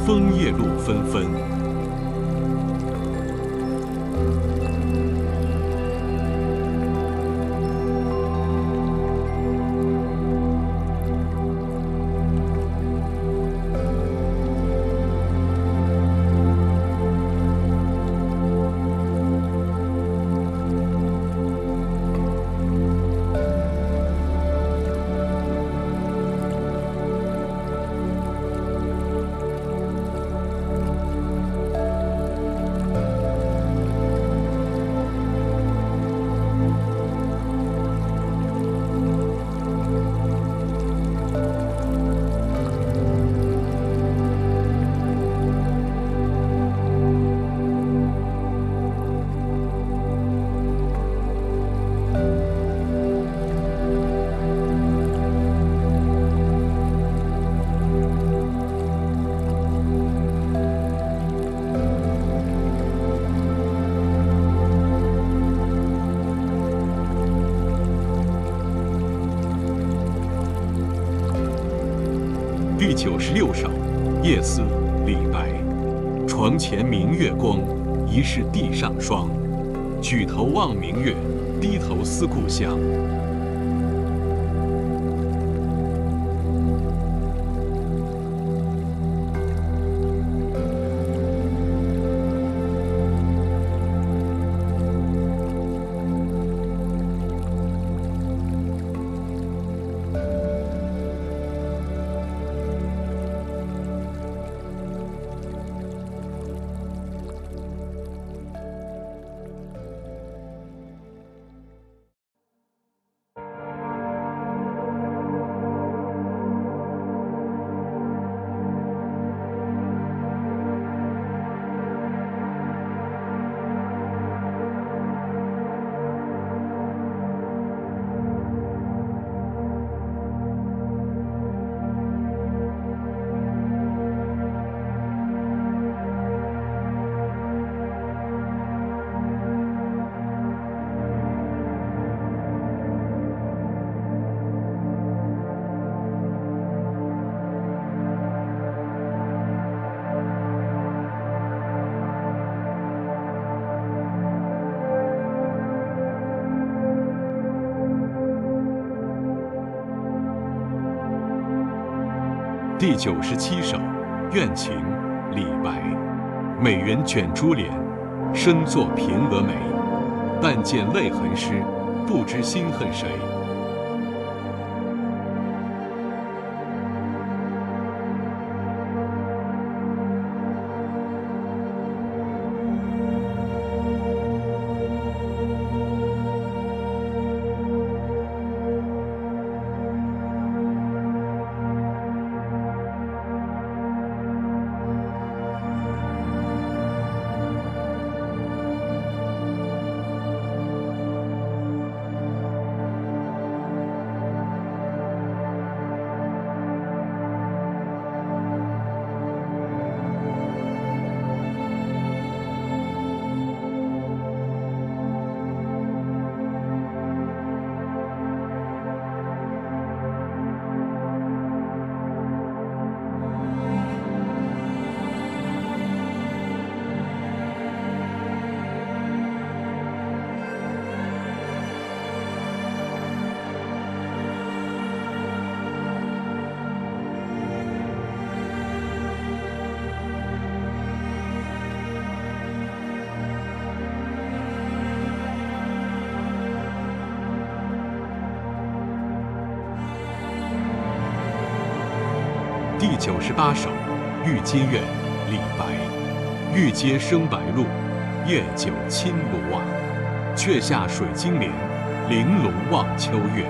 枫叶路纷纷。第96首，夜思，李白。床前明月光，疑是地上霜。举头望明月，低头思故乡。第97首，怨情，李白。美人卷珠帘，身作平蛾眉。但见泪痕湿，不知心恨谁。98首，玉阶怨，李白。玉阶生白露，夜久侵罗袜。却下水晶帘，玲珑望秋月。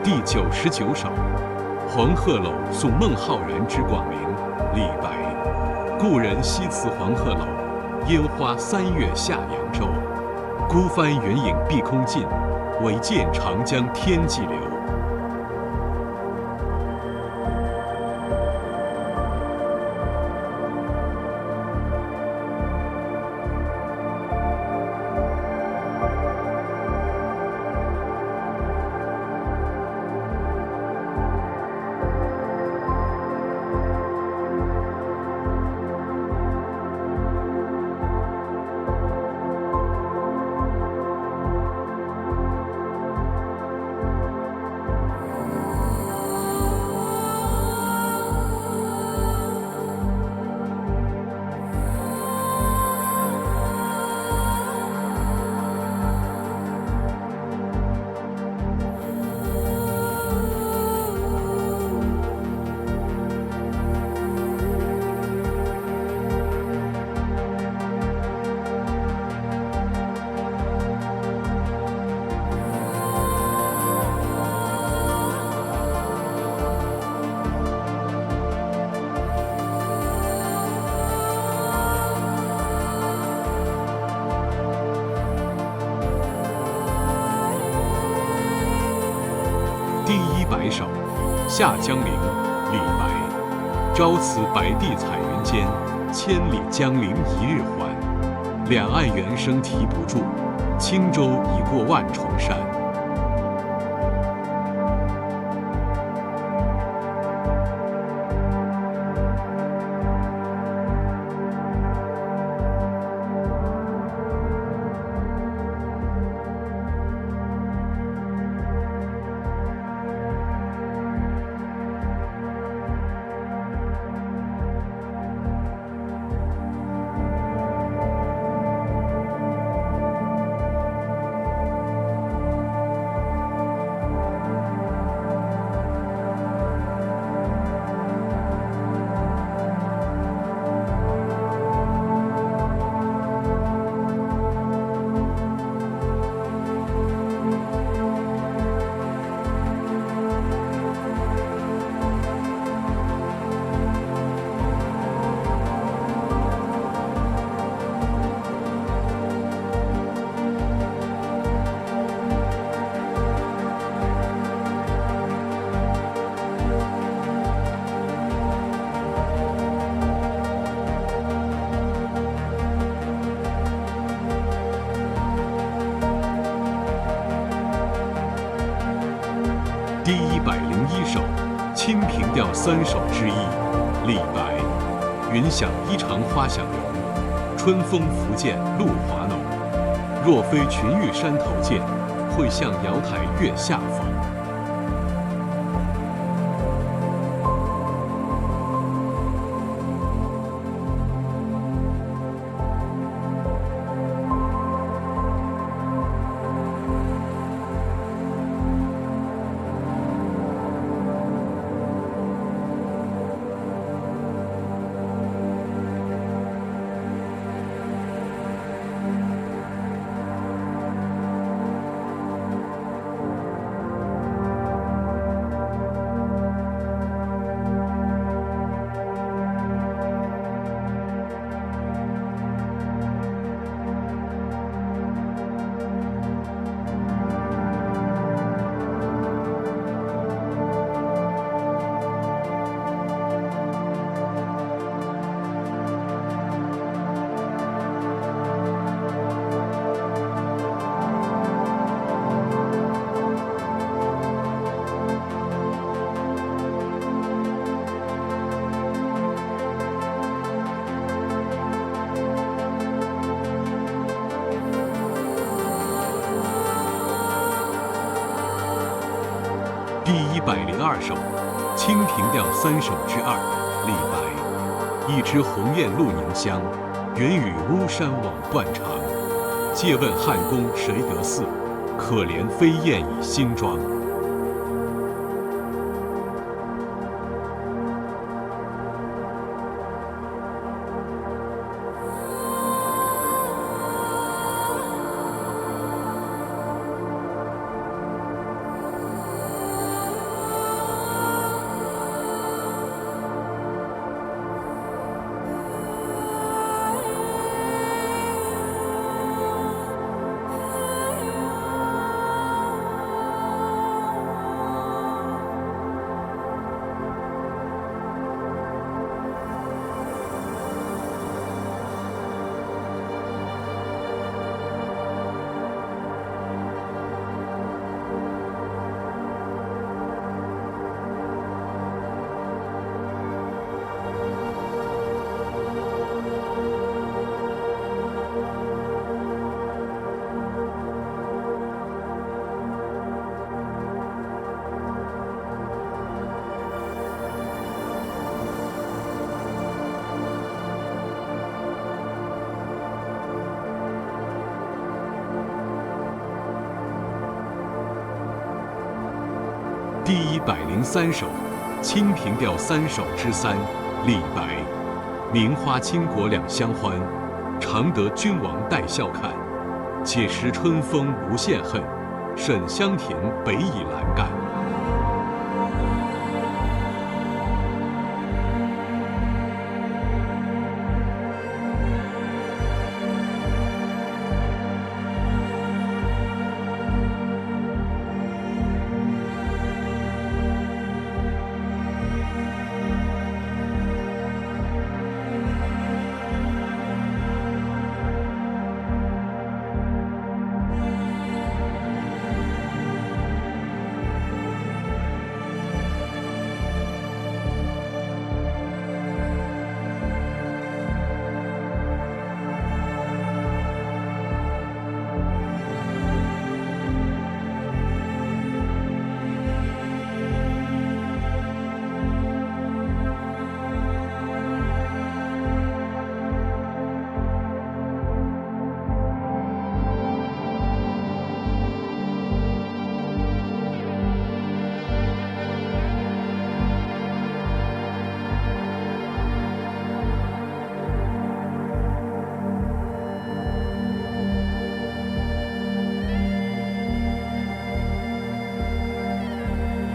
第99首，黄鹤楼送孟浩然之广陵，李白。故人西辞黄鹤楼，烟花3月下扬州。孤帆远影碧空尽，唯见长江天际流。第100首，下江陵，李白。朝辞白帝彩云间，千里江陵一日还。两岸猿声啼不住，轻舟已过万重山。第101首，清平调3首之一，李白。云想衣裳花想容，春风拂槛露华浓。若非群玉山头见，会向瑶台月下逢。第102首，《清平调3首之2》，李白。一枝红艳露凝香，远与巫山网断肠。借问汉宫谁得似？可怜飞燕倚新妆。第103首，《清平调3首之3》，李白。名花倾国两相欢，常得君王带笑看。且时春风无限恨，沈香田北倚阑干。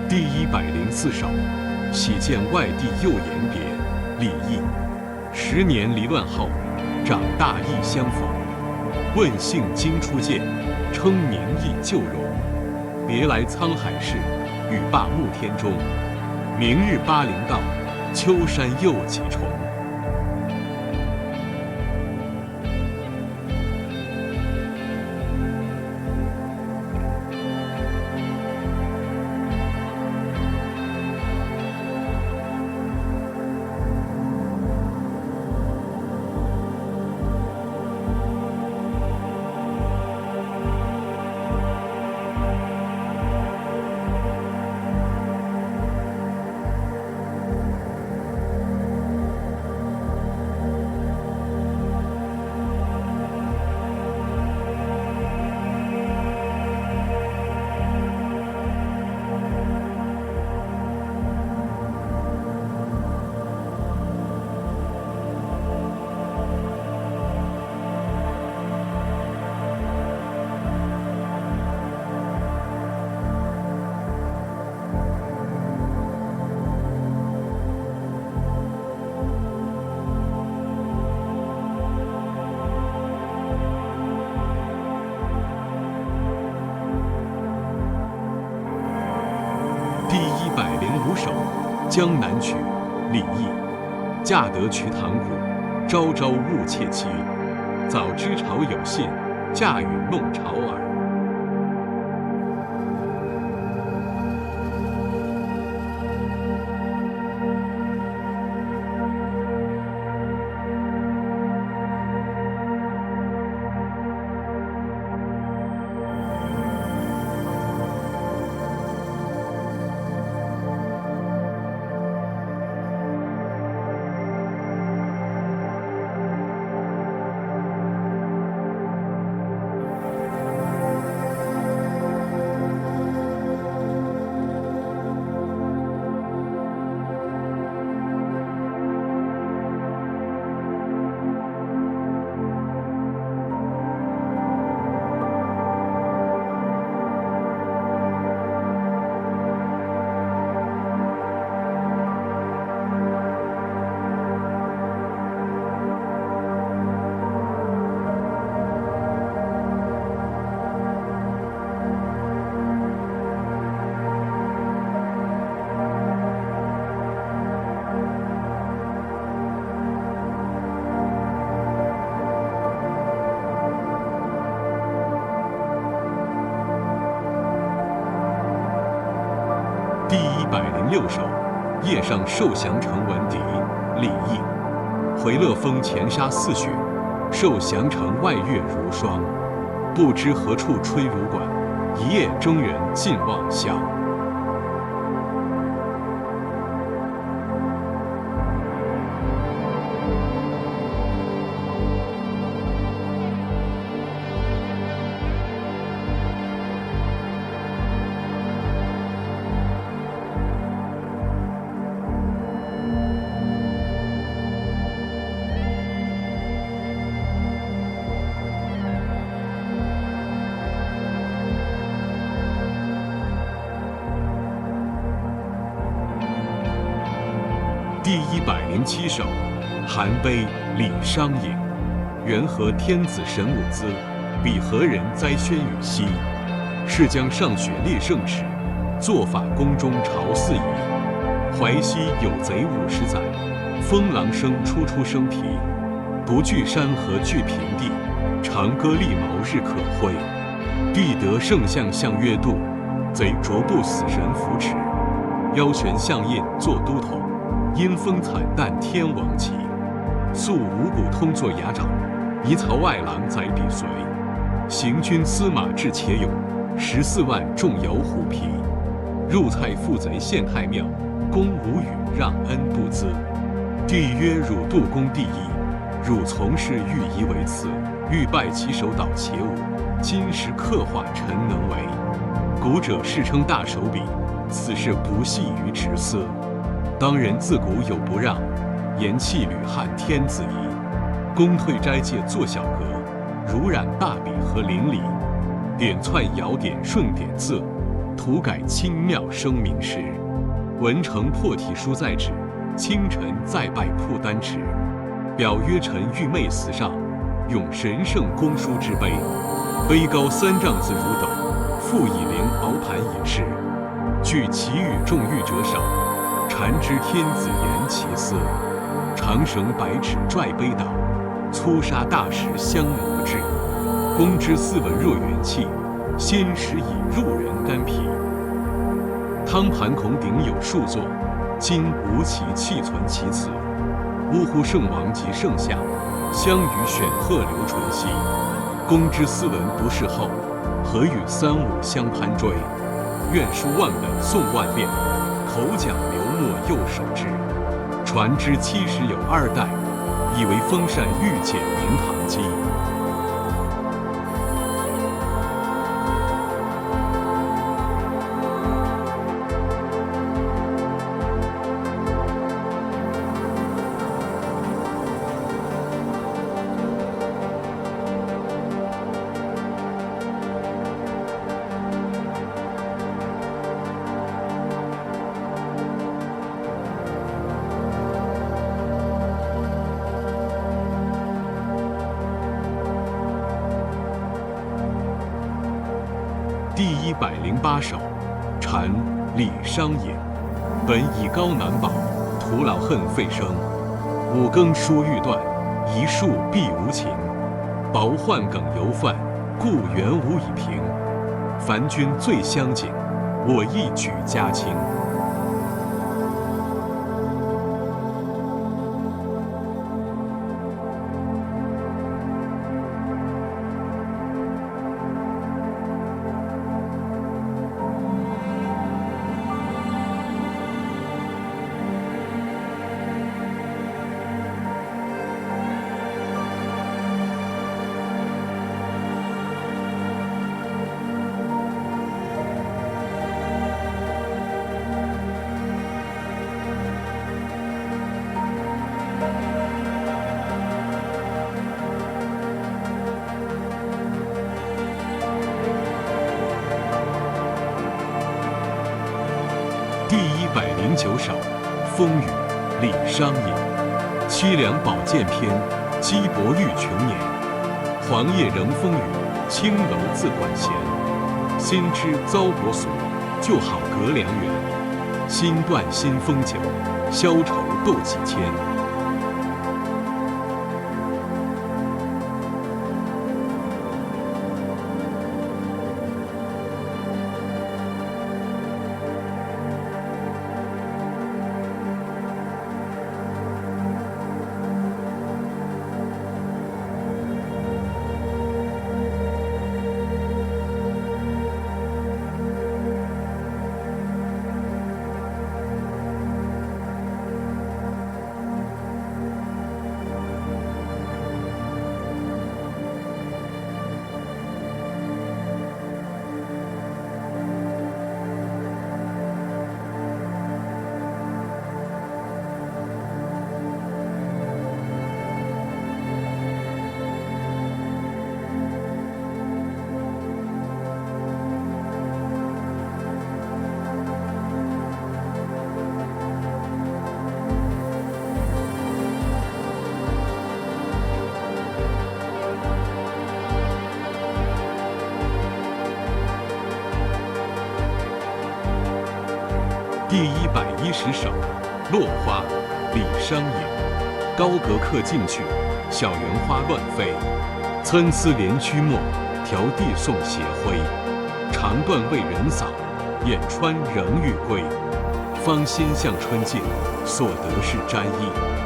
第104首，喜见外地又言别，李益。10年离乱后，长大亦相逢。问姓今初见，称年忆旧容。别来沧海事，语罢暮天钟。明日巴陵道，秋山又几重。第105首，《江南曲》，李益。驾得瞿塘鼓，朝朝误妾妻。早知朝有信，驾雨弄潮儿。城六守，夜上受降城闻敌，李毅。回乐峰前沙似雪，受降城外月如霜。不知何处吹芦管，一夜征人尽望乡。第107首，韩碑李商隐。元和天子神武资，彼何人哉宣与兮？是将上雪列圣齿，作法宫中朝四夷。淮西有贼50载，风狼生初生皮。不惧山河惧平地，长歌利矛日可辉。必得圣相相约度，贼着不死神扶持。腰悬象印作都统，阴风惨淡天王旗。素五谷通作牙爪，夷曹外郎宰彼随。行军司马至且勇，14万众摇虎皮。入蔡负贼献太庙，公无语让恩不资。帝曰：汝度公第一，汝从事御夷为次，欲拜其手蹈且舞。今时刻画臣能为。古者世称大手笔，此事不系于直思。当人自古有不让，言弃吕汉天子仪。公退斋戒作小格，如染大笔和邻里。点窜摇点顺点字，涂改清妙生名诗。文成破题书在纸，清晨再拜铺丹池。表曰臣欲媚祠上，咏神圣公书之碑。碑高3丈子如斗，复以灵鳌盘以示。据其语重玉者少，禅知天子言其思。长绳百尺拽碑倒，粗沙大石相磨制。公之斯文若元气，先时以入人肝脾。汤盘孔鼎有数作，今无其弃存其词。呜呼圣王及圣相，相与选鹤流淳兮。公之斯文不世后，何与3、5相攀追？愿书万本诵万遍，口讲流墨右手之。传之70有2代，以为风扇玉简明堂基。第108首，蝉李商隐。本以高难保，徒劳恨费声。5更疏欲断，一树必无情。薄宦梗犹犯，故原无以平。凡君最相景，我亦举家清。第109首，风雨李商隐。凄凉宝剑篇，击薄欲穷年。黄叶仍风雨，青楼自管弦。新知遭薄俗，旧好隔良缘。新断新风酒，消愁斗几千。第110首，落花，李商隐。高阁客进去，小园花乱飞。参差连曲陌，迢递送斜晖。长断为人扫，眼穿仍欲归。芳心向春尽，所得是沾衣。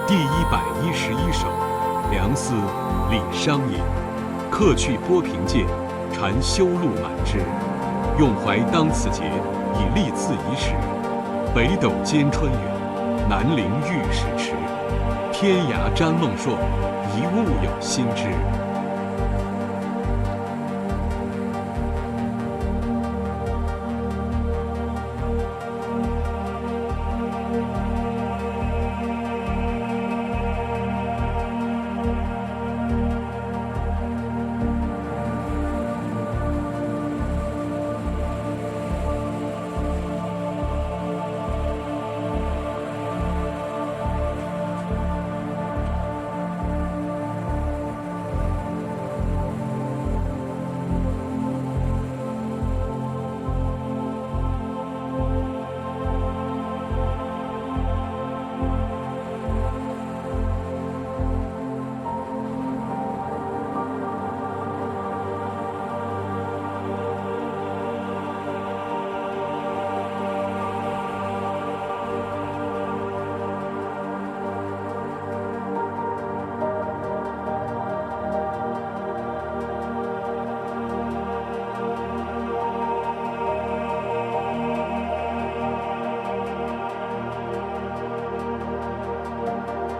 第111首，梁思，李商隐。客去波平界，禅修路满枝。用怀当此节，以立自遗时。北斗兼春远，南陵遇时迟。天涯瞻梦朔，一物有心知。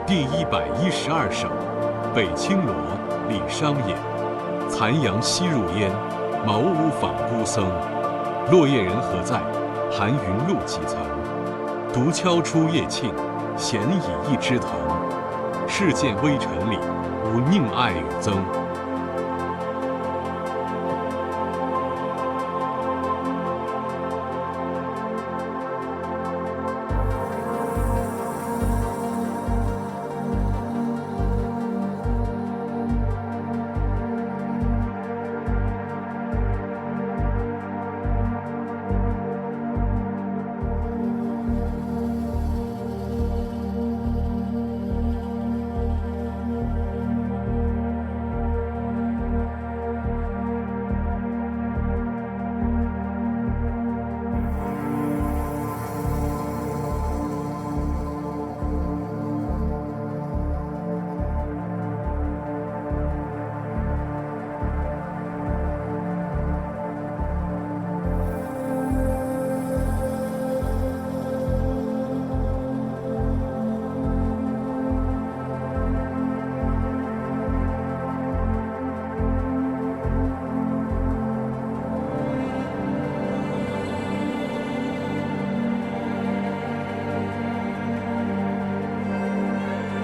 第112首，北青罗，李商隐。残阳西入烟，茅屋访孤僧。落叶人何在？寒云露几层。独敲出夜磬，闲倚一枝藤。世间微尘里，无宁爱与憎。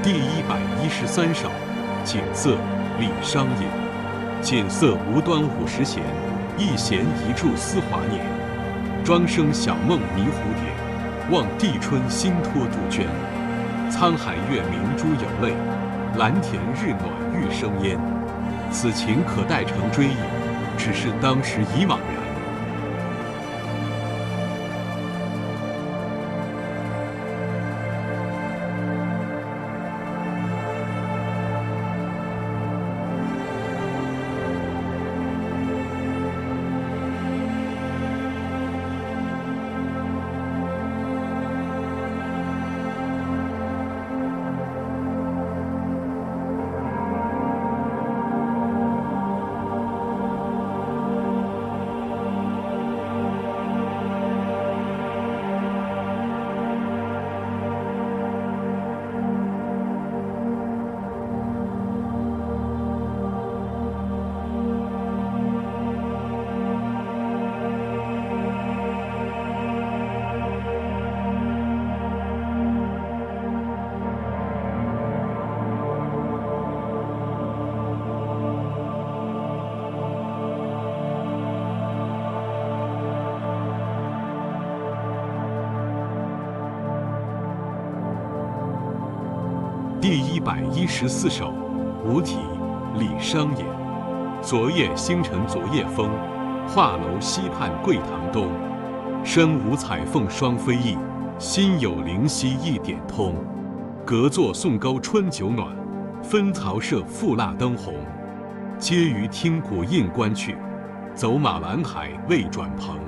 第113首，锦瑟，李商隐。锦瑟无端50弦，一弦一柱思华年。庄生晓梦迷蝴蝶，望帝春心托杜鹃。沧海月明珠有泪，蓝田日暖玉生烟。此情可待成追忆，只是当时已惘然。114首，五体，李商隐。昨夜星辰昨夜风，画楼西畔桂堂东。身无彩凤双飞翼，心有灵犀一点通。隔座送高春酒暖，分曹射覆蜡灯红。皆于听鼓应官去，走马蓝海未转蓬。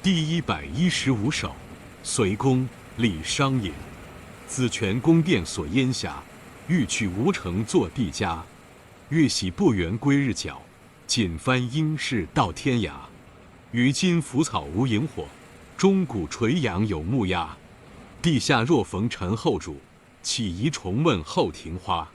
第115首，隋公李商隐。紫泉宫殿锁烟霞，欲去吴城作帝家。月喜不圆归日角，锦帆应是到天涯。于今腐草无萤火，钟鼓垂杨有木鸦。地下若逢陈后主，岂疑重问后庭花。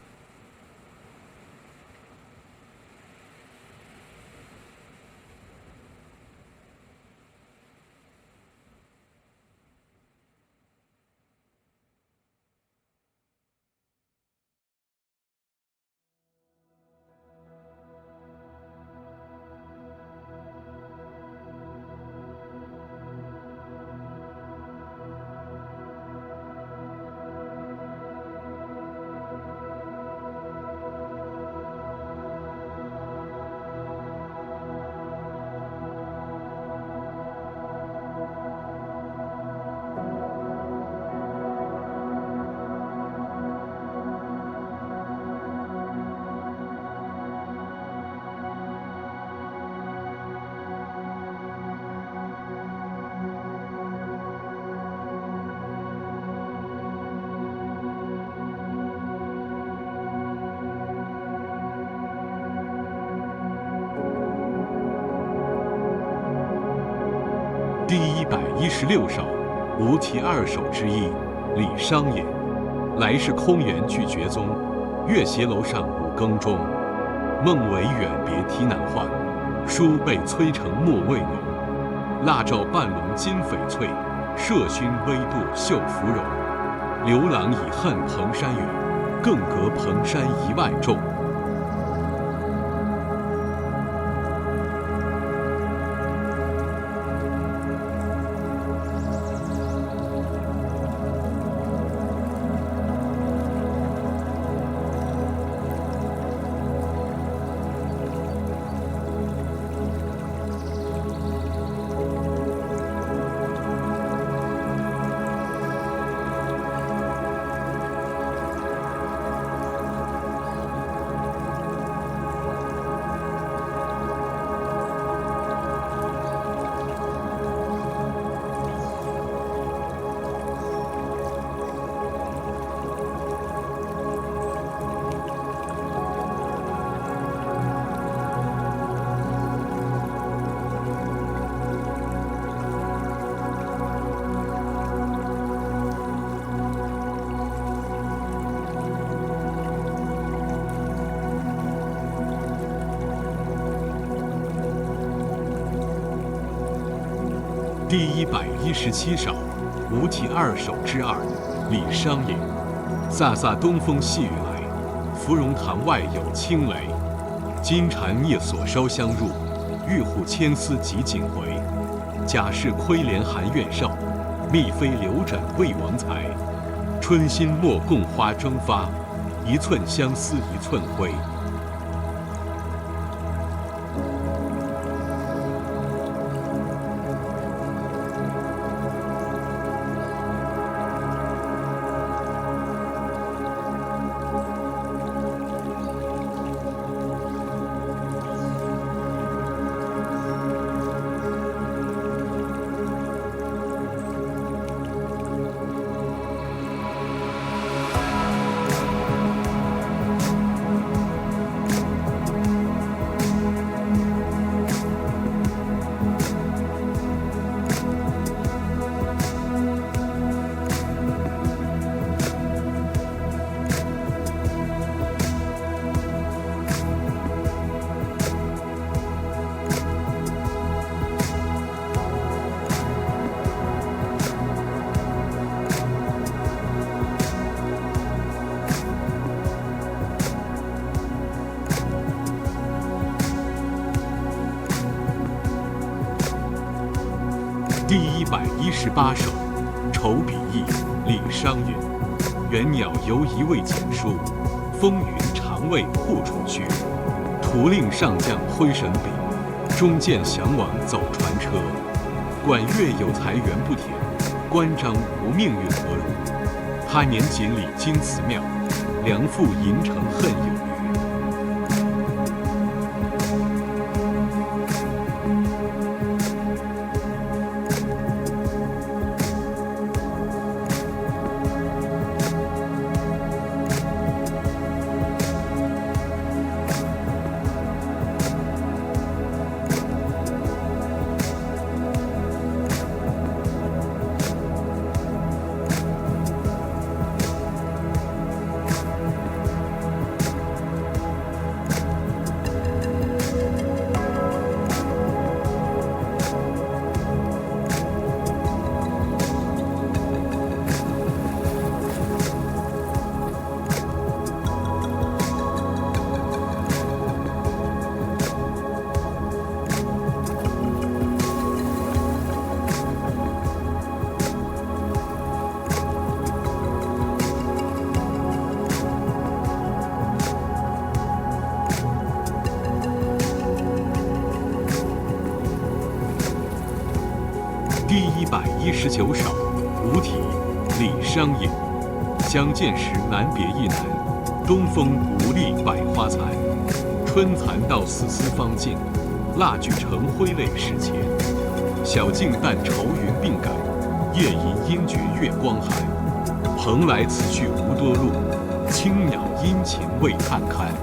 第116首，无题2首之一，李商隐。来是空园拒绝踪，月斜楼上五更钟。梦为远别啼难唤，书被催成墨未浓。蜡照半笼金翡翠，麝熏微度绣芙蓉。刘郎已恨蓬山远，更隔蓬山1万重。第117首，无题2首之2，李商隐。飒飒东风细雨来，芙蓉塘外有轻雷。金蝉灭锁烧香入，玉户牵丝及锦回。贾氏窥帘含怨少，宓妃留枕为王才。春心莫共花争发，一寸相思一寸灰。第118首，酬笔意，李商隐。原鸟犹疑未遣书，风云常未护楚去。徒令上将挥神笔，中见降王走传车。管乐有才源不填，关张无命运何如？他年锦里京祠庙，梁父银城恨有余。第119首，无题，李商隐。相见时难别亦难，东风无力百花残。春蚕到死丝方尽，蜡炬成挥泪始前。晓镜但愁云鬓改，夜吟应觉月光寒。蓬莱此去无多路，青鸟殷勤为探看。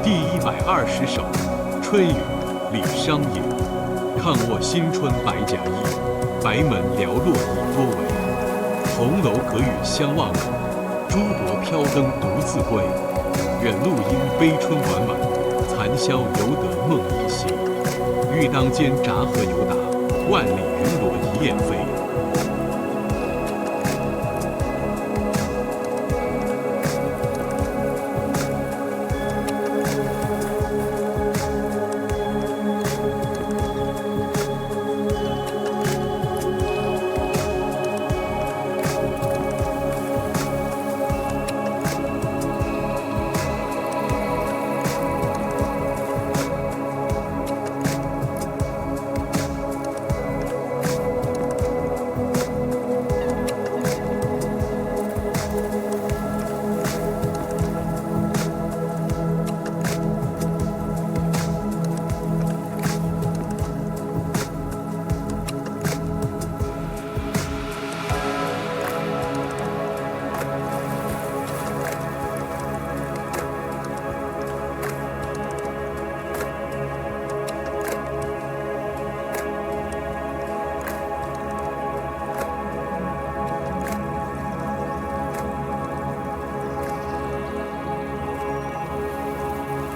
第120首，春雨，李商隐。抗卧新春百甲衣，白门寥落已多为。红楼隔雨相望冷，朱箔飘灯独自归。远路应悲春晚晚，残宵犹得梦依稀。欲当间闸河犹打，万里云罗一雁飞。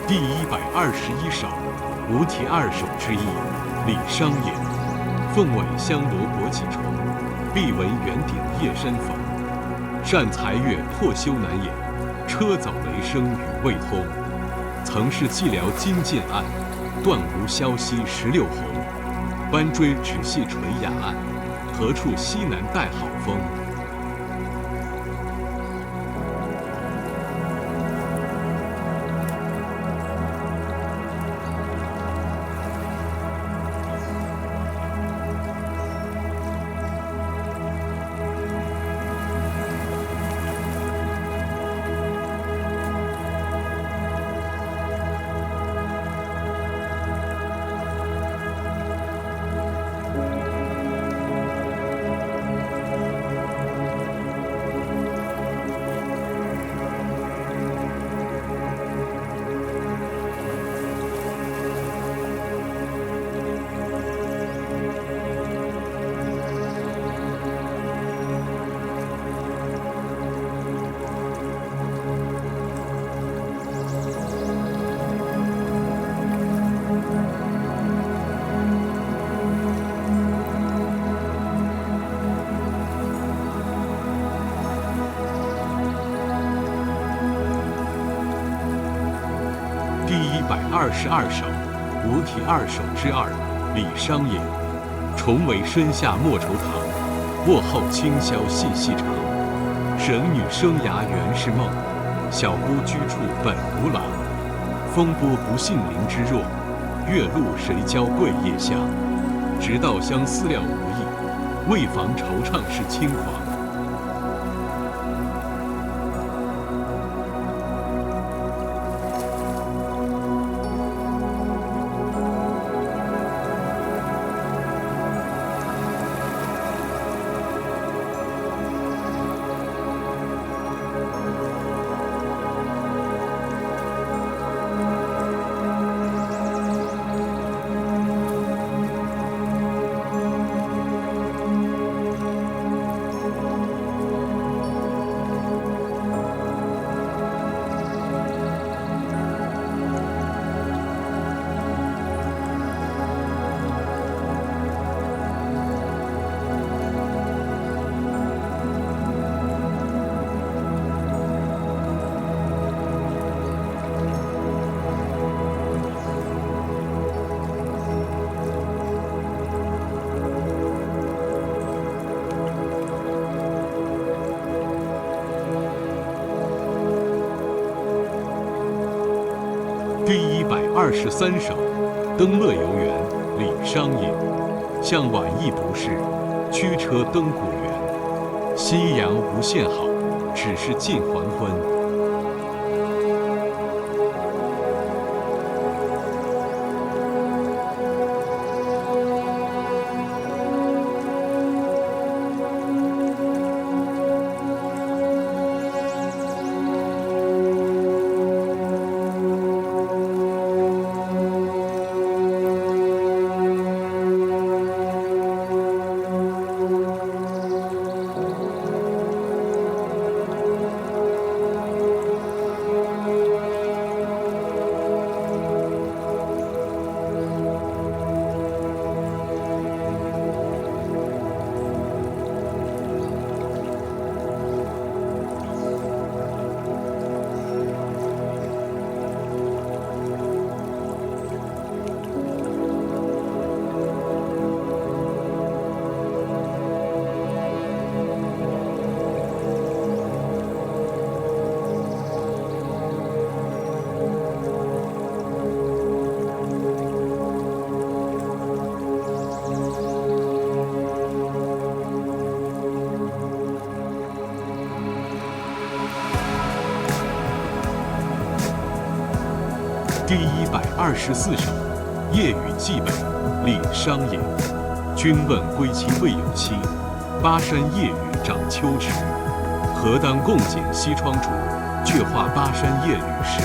第121首，无题2首之一，李商隐。凤尾香罗裹几重，碧纹圆顶夜深逢。善才月破休难掩，车走雷声雨未通。曾是寂寥金渐暗，断无消息16红。弯锥只系垂崖岸，何处西南带好风。22首，五体2首之2，李商隐。重为身下莫愁唐，卧后清宵细细长。神女生涯原是梦，小姑居处本无郎。风波不信菱之弱，月露谁教桂叶香？直道相思料无益，为防惆怅是轻狂。第123首，登乐游原，李商隐。向晚意不适，驱车登古原。夕阳无限好，只是近黄昏。第124首，夜雨寄北，李商隐。君问归期未有期，巴山夜雨涨秋池。何当共剪西窗烛，却话巴山夜雨时。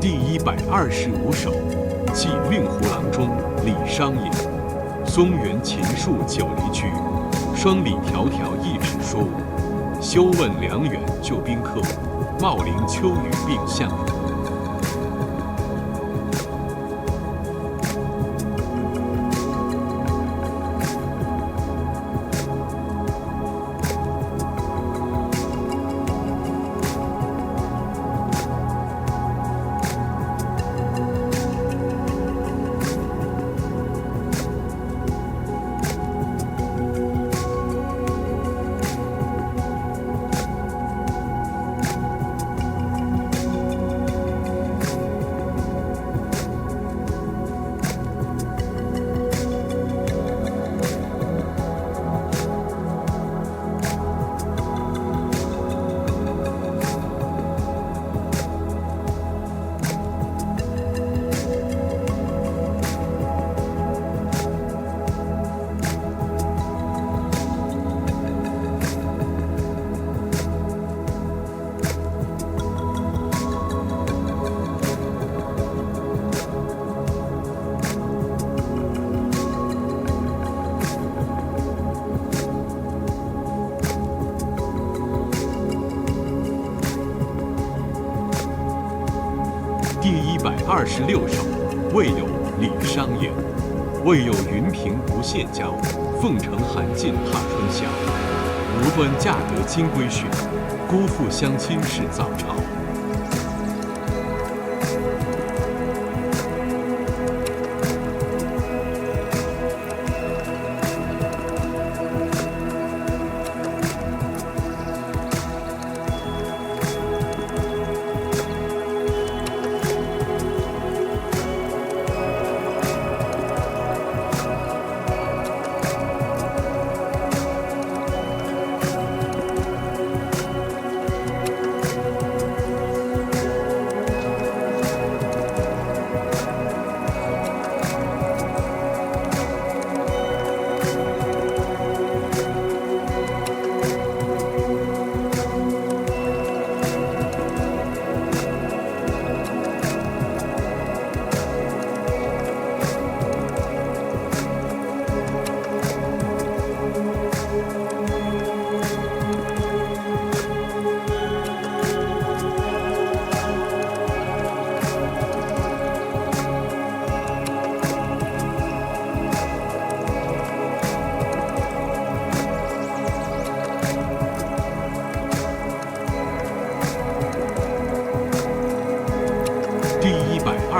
第125首，寄令狐郎中，李商隐。松原秦树9里居，双鲤迢迢一尺书。休问梁远救宾客，茂陵秋雨病相如。26首，未有李商隐。未有云平不羡娇，凤城寒尽怕春宵。无端嫁得金龟婿，辜负乡亲是早朝。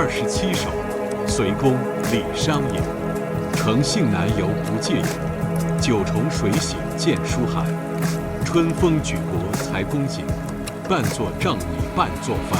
27首，随公李商隐。乘兴南游不借友，九重水洗见书寒。春风举国才公瑾，半作仗义半作帆。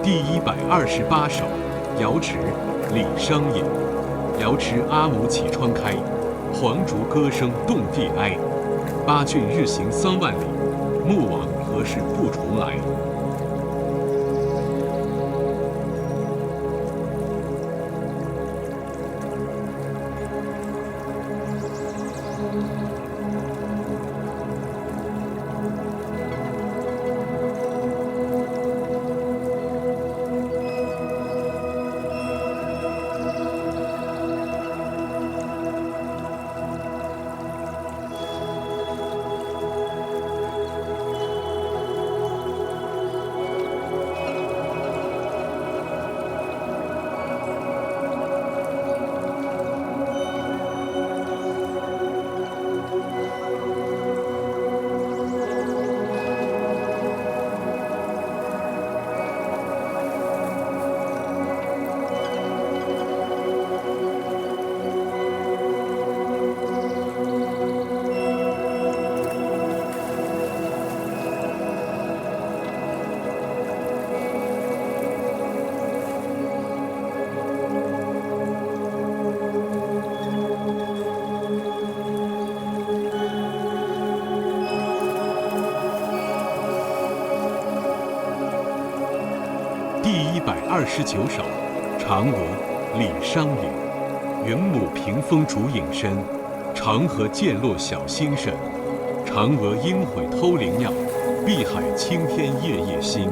第128首，瑶池，李商隐。瑶池阿母起窗开，黄竹歌声动地哀。八骏日行3万里，穆王何时不重来？第129首，嫦娥，李商隐。云母屏风烛影深，长河渐落晓星辰。嫦娥应悔偷灵鸟，碧海青天夜夜心。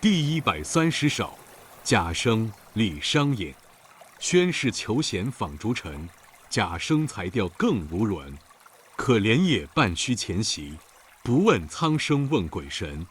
第130首，贾生、李商隐。宣室求贤访逐臣，贾生才调更无伦。可怜也半虚前席，不问苍生问鬼神。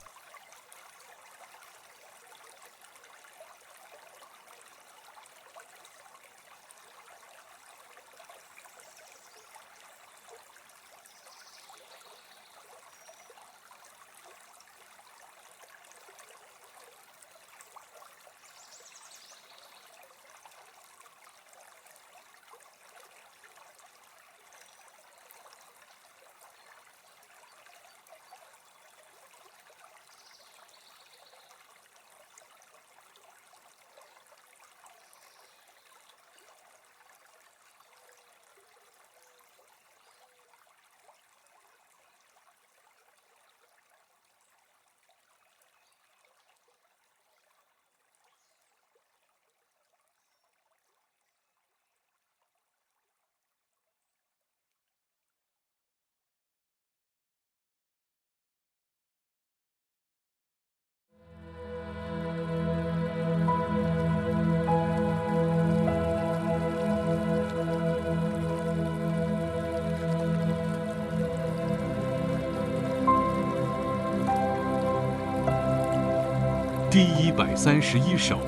第131首，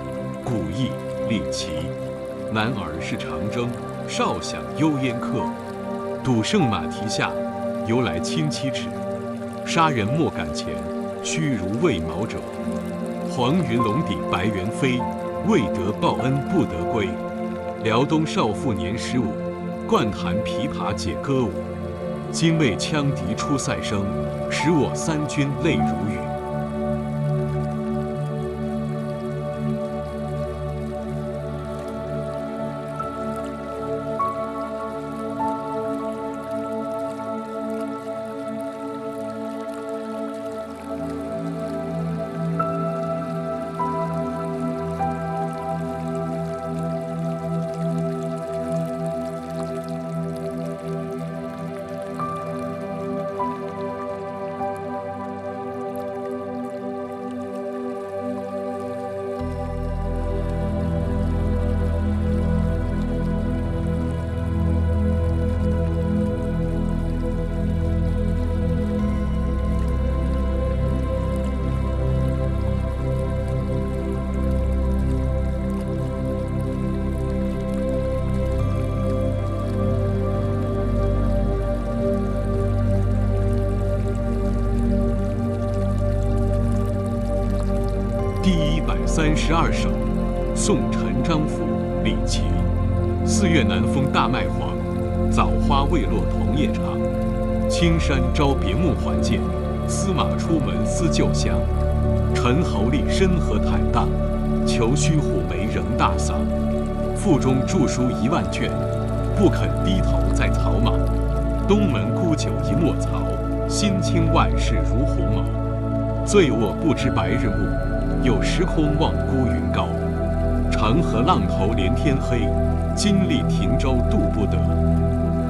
古意李琦。男儿是长征，少享幽烟客。赌胜马蹄下，由来轻七尺。杀人莫敢前，须如喂毛者。黄云笼底白猿飞，未得报恩不得归。辽东少妇年15，惯弹琵琶解歌舞。今为羌笛出塞声，使我三军泪如雨。第132首，宋陈章甫、李琦。4月南风大麦黄，枣花未落桐叶长。青山朝别暮还见，司马出门思旧乡。陈侯立身何坦荡，虬须虎眉仍大桑。腹中著书1万卷，不肯低头在草莽。东门沽酒一莫曹，心清万事如鸿毛。醉卧不知白日暮，有时空望孤云高。长河浪头连天黑，金粟停舟渡不得。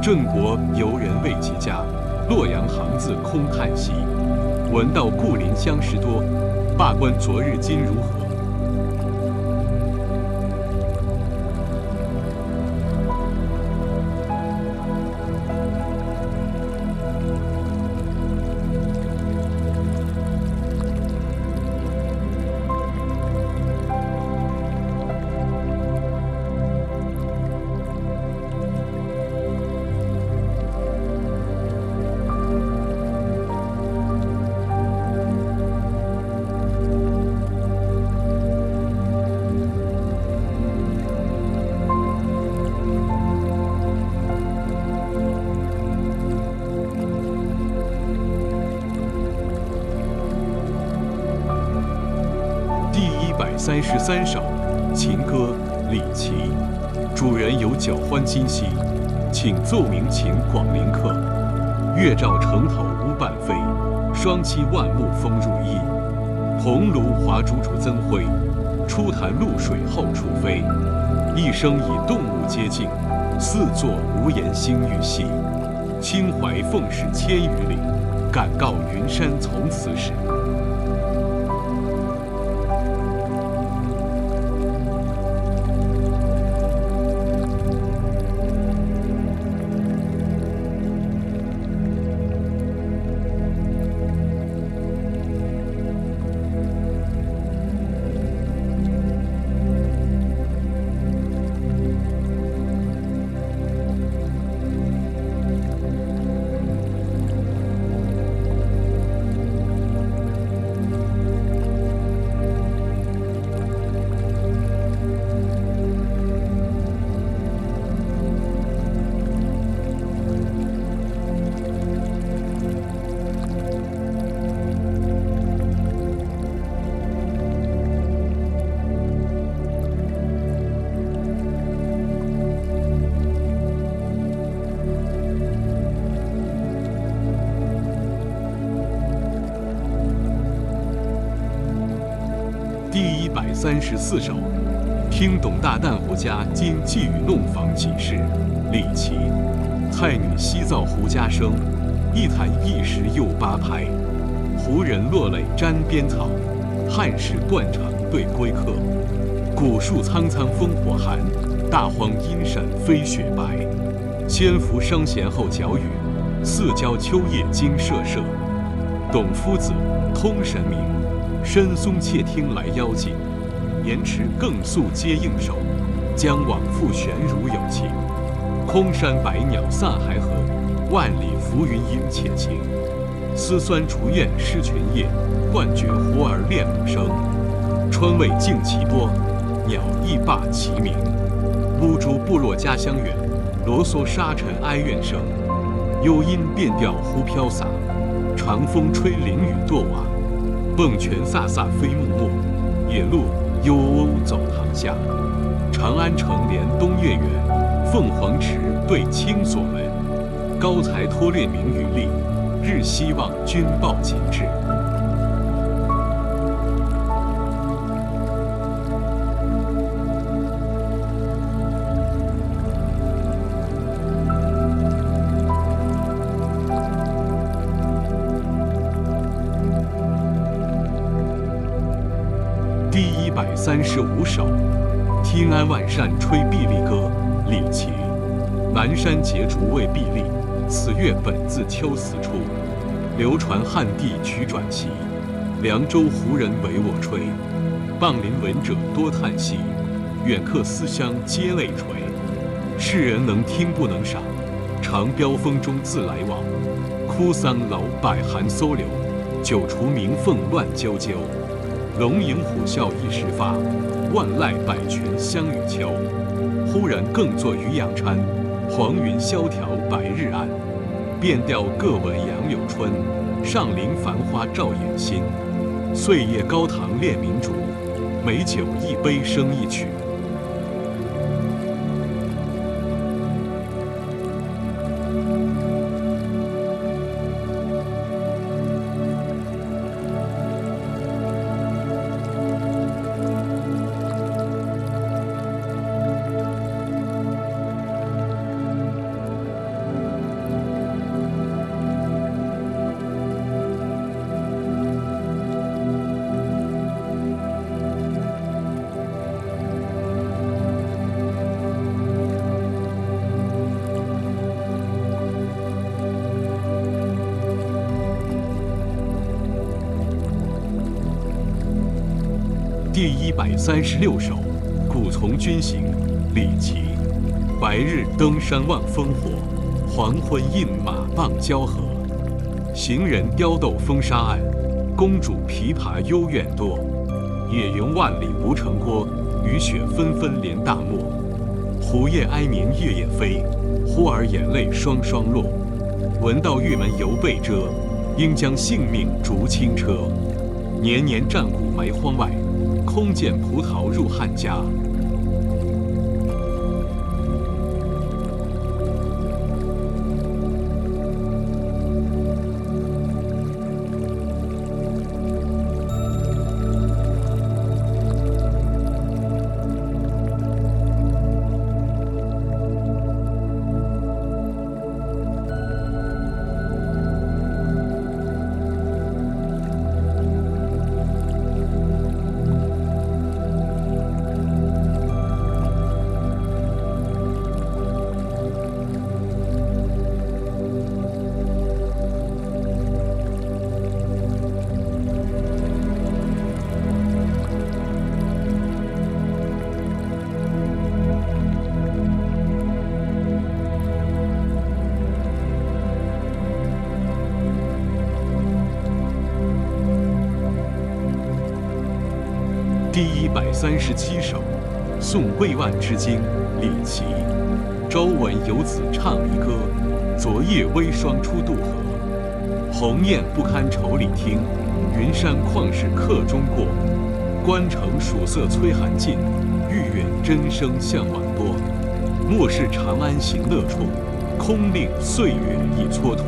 郑国游人未及家，洛阳行字空叹息。闻道故邻相识多，罢官昨日今如何？133首，情歌李琦。主人有脚欢今夕，请奏鸣琴广陵客。月照城头乌半飞，霜栖万木风入衣。鸿胪华烛烛增辉，初潭露水后初飞。一生以动物接近，四座无言星欲稀。心怀凤矢千余里，敢告云山从此始。134首，听董大旦胡家今寄语弄坊几事。李琦，蔡女西造胡家声，一弹一时又八拍。胡人落泪沾边草，汉室断肠对归客。古树苍苍烽火寒，大荒阴闪飞雪白。仙福伤贤后脚语，四郊秋夜惊社社。董夫子通神明，申松窃听来邀请。言迟更速接应手，将往复悬如有情。空山白鸟散还合，万里浮云应且晴。丝酸除怨失群夜，冠绝胡儿恋母声。春未尽其波，鸟亦罢其鸣。乌珠部落家乡远，罗嗦沙尘哀怨声。幽音变调忽飘洒，长风吹林雨堕瓦。蹦泉飒飒飞木木，野鹿悠悠走堂下。长安城连东岳远，凤凰池对青锁门。高才脱略名与利，日希望君报秦志。第135首，听安万善吹碧丽歌。李琦，南山结竹为碧丽，此乐本自秋思出。流传汉地曲转奇，凉州胡人为我吹。傍邻闻者多叹息，远客思乡皆泪垂。世人能听不能赏，长飙风中自来往。哭丧劳百寒搜流，九除鸣凤乱啾啾。龙吟虎啸一时发，万籁百泉相与秋。忽然更作渔阳川，黄云萧条白日暗。变调各闻杨柳春，上林繁花照眼心。岁夜高堂恋明烛，美酒一杯生一曲。第136首，古从军行。李琦，白日登山望烽火，黄昏饮马傍交河。行人刁斗风沙暗，公主琵琶幽怨多。野云万里无城郭，雨雪纷纷连大漠。胡夜哀鸣夜夜飞，忽而眼泪双双落。闻道玉门犹被遮，应将性命逐轻车。年年战鼓埋荒外，空见葡萄入汉家。第137首，宋魏万之京。李琦，朝闻游子唱离歌，昨夜微霜出渡河。鸿雁不堪愁里听，云山旷世客中过。关城曙色催寒尽，玉远真声向晚多。莫视长安行乐处，空令岁月已蹉跎。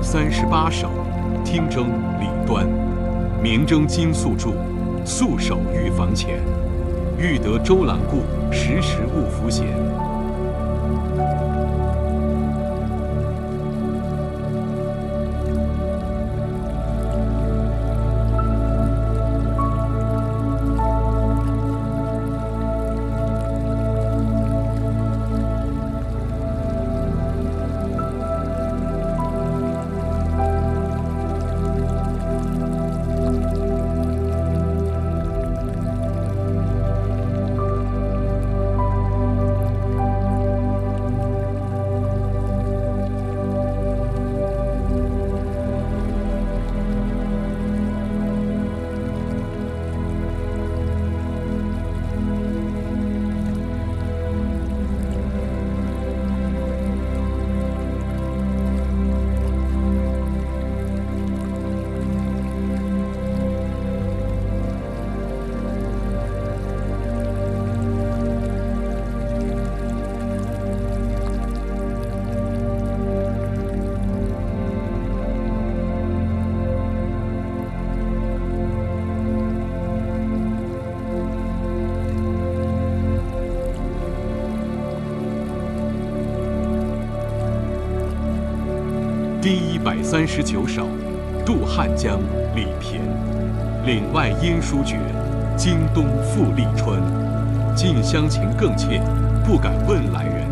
138首，听征李端。明征金宿住，宿守御房前。欲得周郎顾，时时勿敷闲。第139首，渡汉江，李骈。岭外音书绝，经冬复历春。近乡情更怯，不敢问来人。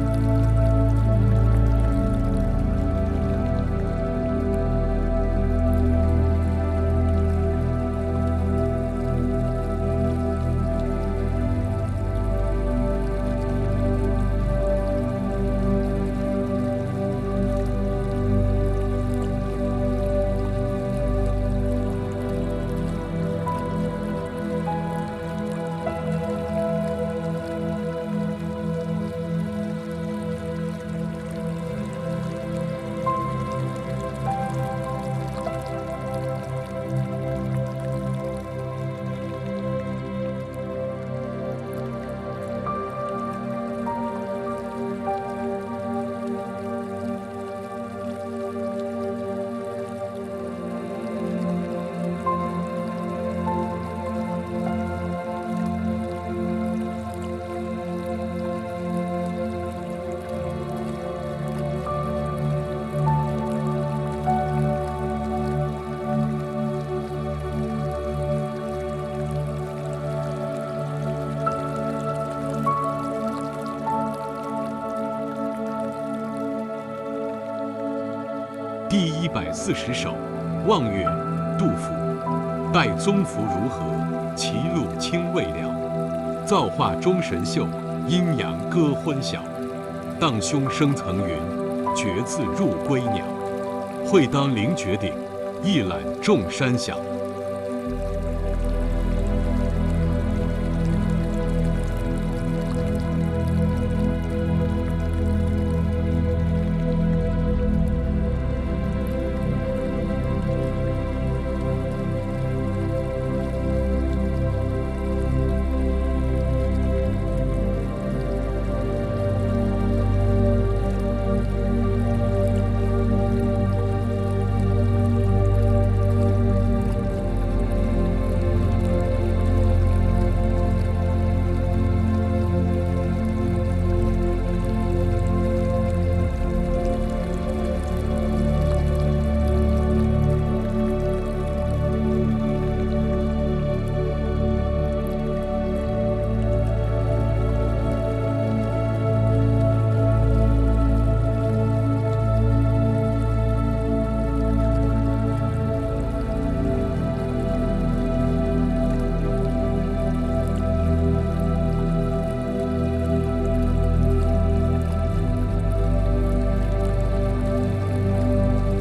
第140首，望岳，杜甫。待宗服如何，歧路青未了。造化钟神秀，阴阳割昏晓。荡胸生层云，决眦入归鸟。会当凌绝顶，一览众山小。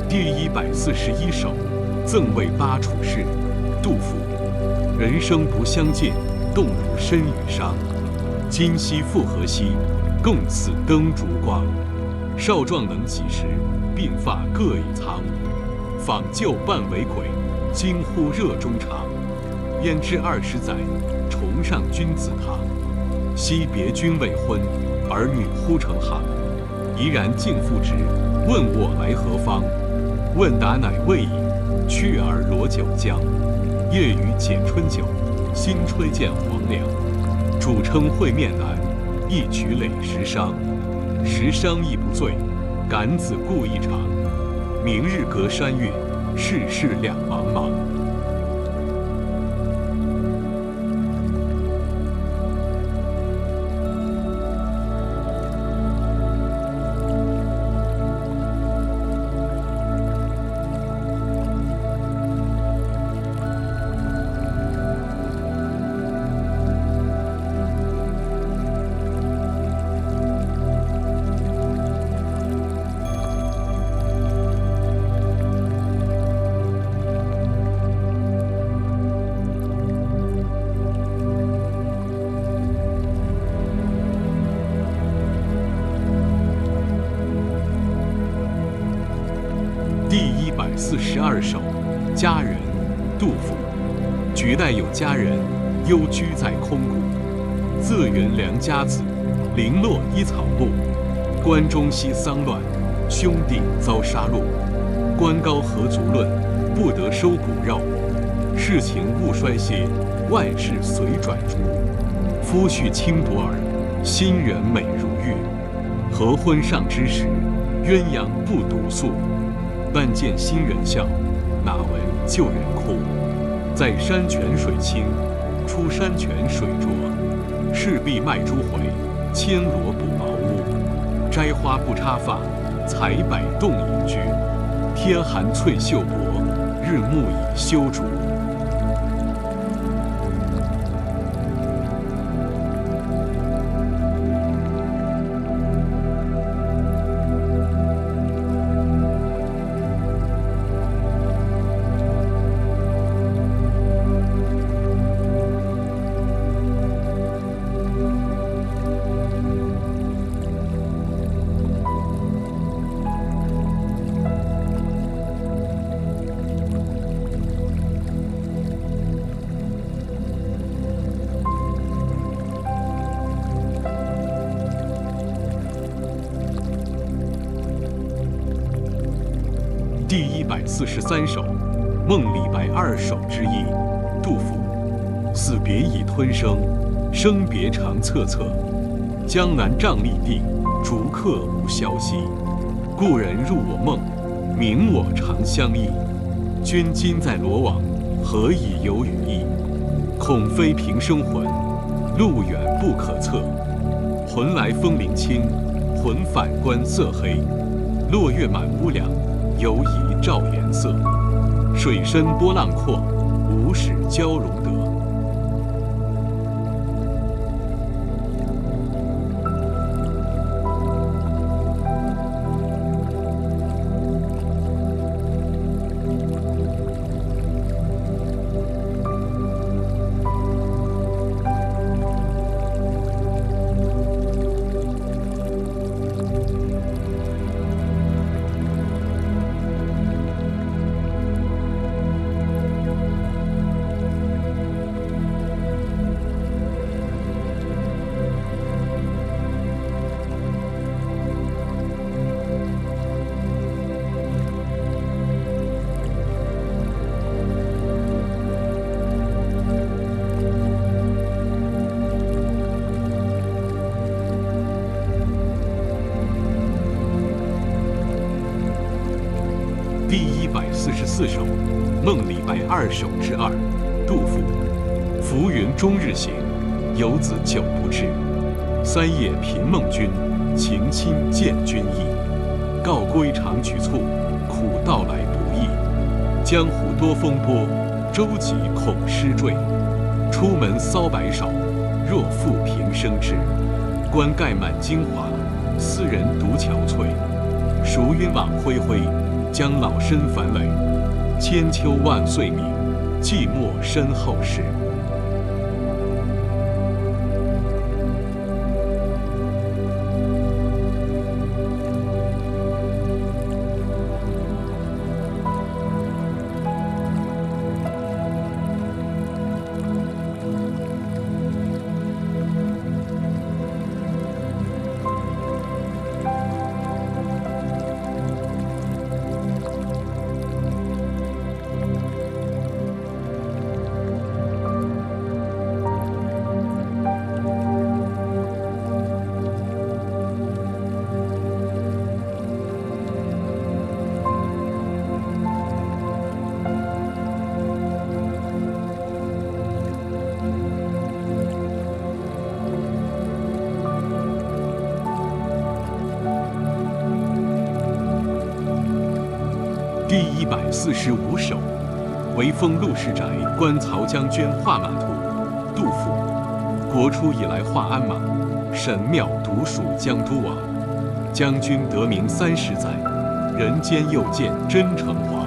第141首，赠为巴楚士，杜甫。人生不相见，动如身与伤。今夕复何夕，共此灯烛光。少壮能几时，鬓发各已苍。访旧半为鬼，惊呼热衷肠。焉知20载，重上君子堂。惜别君未婚，儿女忽成行。怡然敬父职，问我来何方？问答乃未已，去而罗酒浆。夜雨解春酒，新吹见黄粱。主称会面难，一举累十觞。十觞亦不醉，感子故意长。明日隔山岳，世事两茫茫。第142首，佳人，杜甫。举代有佳人，幽居在空谷。自云良家子，零落依草木。关中夕丧乱，兄弟遭杀戮。官高何足论，不得收骨肉。世情勿衰歇，万事随转逐。夫婿轻薄耳，新人美如玉。合婚尚之时，鸳鸯不独宿。但见新人笑，哪闻旧人哭。在山泉水清，出山泉水浊。势必卖朱回，牵罗补茅屋。摘花不插发，采柏动隐居。天寒翠袖薄，日暮已修竹。第143首，梦李白2首之一，杜甫。死别已吞声，生别长恻恻。江南瘴疠地，逐客无消息。故人入我梦，明我长相忆。君今在罗网，何以有羽翼？恐非平生魂，路远不可测。魂来风铃轻，魂返关色黑。落月满屋梁，犹疑照颜色。水深波浪阔，无始交融得。第144首，梦李白2首之2，杜甫。浮云终日行，游子久不至。三夜频梦君，情亲见君意。告归常局促，苦道来不易。江湖多风波，舟楫恐失坠。出门搔白首，若负平生志。冠盖满京华，斯人独憔悴。孰云往恢恢，将老身烦累。千秋万岁名，寂寞身后事。第145首，为封陆氏宅观曹将军画马图。杜甫。国初以来画鞍马，神庙独属江都王。将军得名30载，人间又见真诚黄。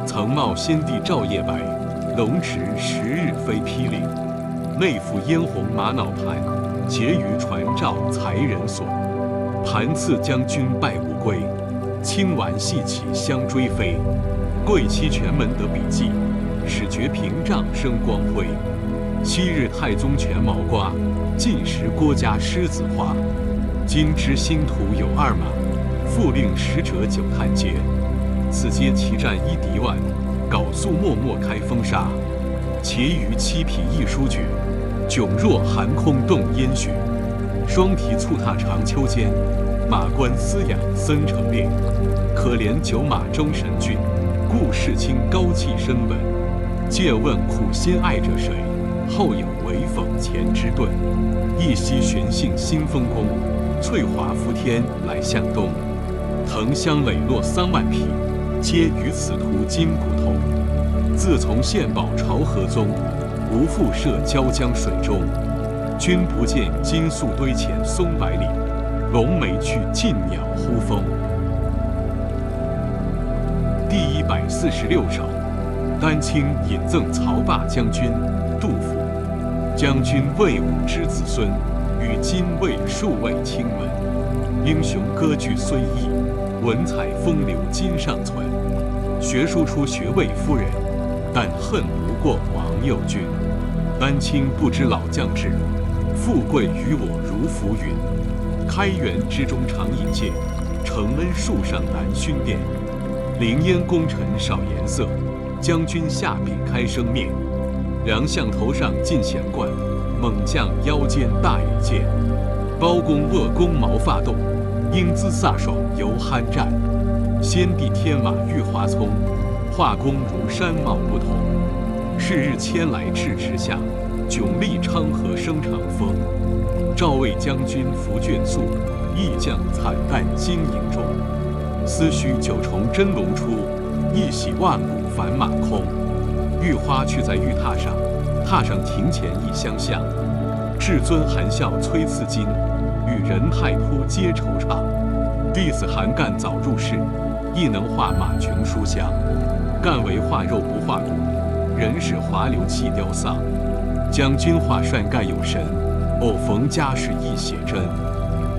曾冒先帝诏夜白，龙池10日飞霹雳。内府嫣红玛瑙盘，结于传诏才人所。盘赐将军拜无归，清丸系起相追飞。贵戚全门得笔记，始觉屏障生光辉。昔日太宗全毛瓜，近时郭家狮子花。今知星途有2马，复令使者9探街。此皆奇战1敌万，缟素默默开风沙。且于七匹一书绝，迥若寒空冻烟雪。双蹄促踏长秋间，马关饲养森成列。可怜九马终神骏，故世卿高气深稳。借问苦心爱者谁？后有唯讽前之盾。一夕玄性新丰宫，翠华伏天来向东。藤香磊落3万匹，皆于此途金骨头。自从献宝朝河宗，无复涉椒江水中。君不见金粟堆前松柏里，龙眉去尽鸟呼风。第146首，丹青引赠曹霸将军。杜甫。将军魏武之子孙，与今魏数位亲门。英雄割据虽异，文采风流今尚存。学书出学魏夫人，但恨无过王右军。丹青不知老将志，富贵于我如浮云。开元之中常饮戒，承恩树上难熏殿。凌烟功臣少颜色，将军下笔开生面。良相头上尽显冠，猛将腰间大羽箭。包公恶弓毛发动，英姿飒爽犹酣战。先帝天马玉华葱，画工如山貌不同。是日迁来赤池下，迥立昌河生长风。赵魏将军伏卷宿，义将惨淡经营中。思须9重真龙出，一洗万古凡马空。玉花去在玉榻上，榻上庭前一相向。至尊含笑催赐金，与人太仆皆惆怅。弟子韩干早入仕，亦能画马琼书香。干为画肉不画骨，人使滑流气雕丧。将军画帅盖有神，偶逢家事亦写真。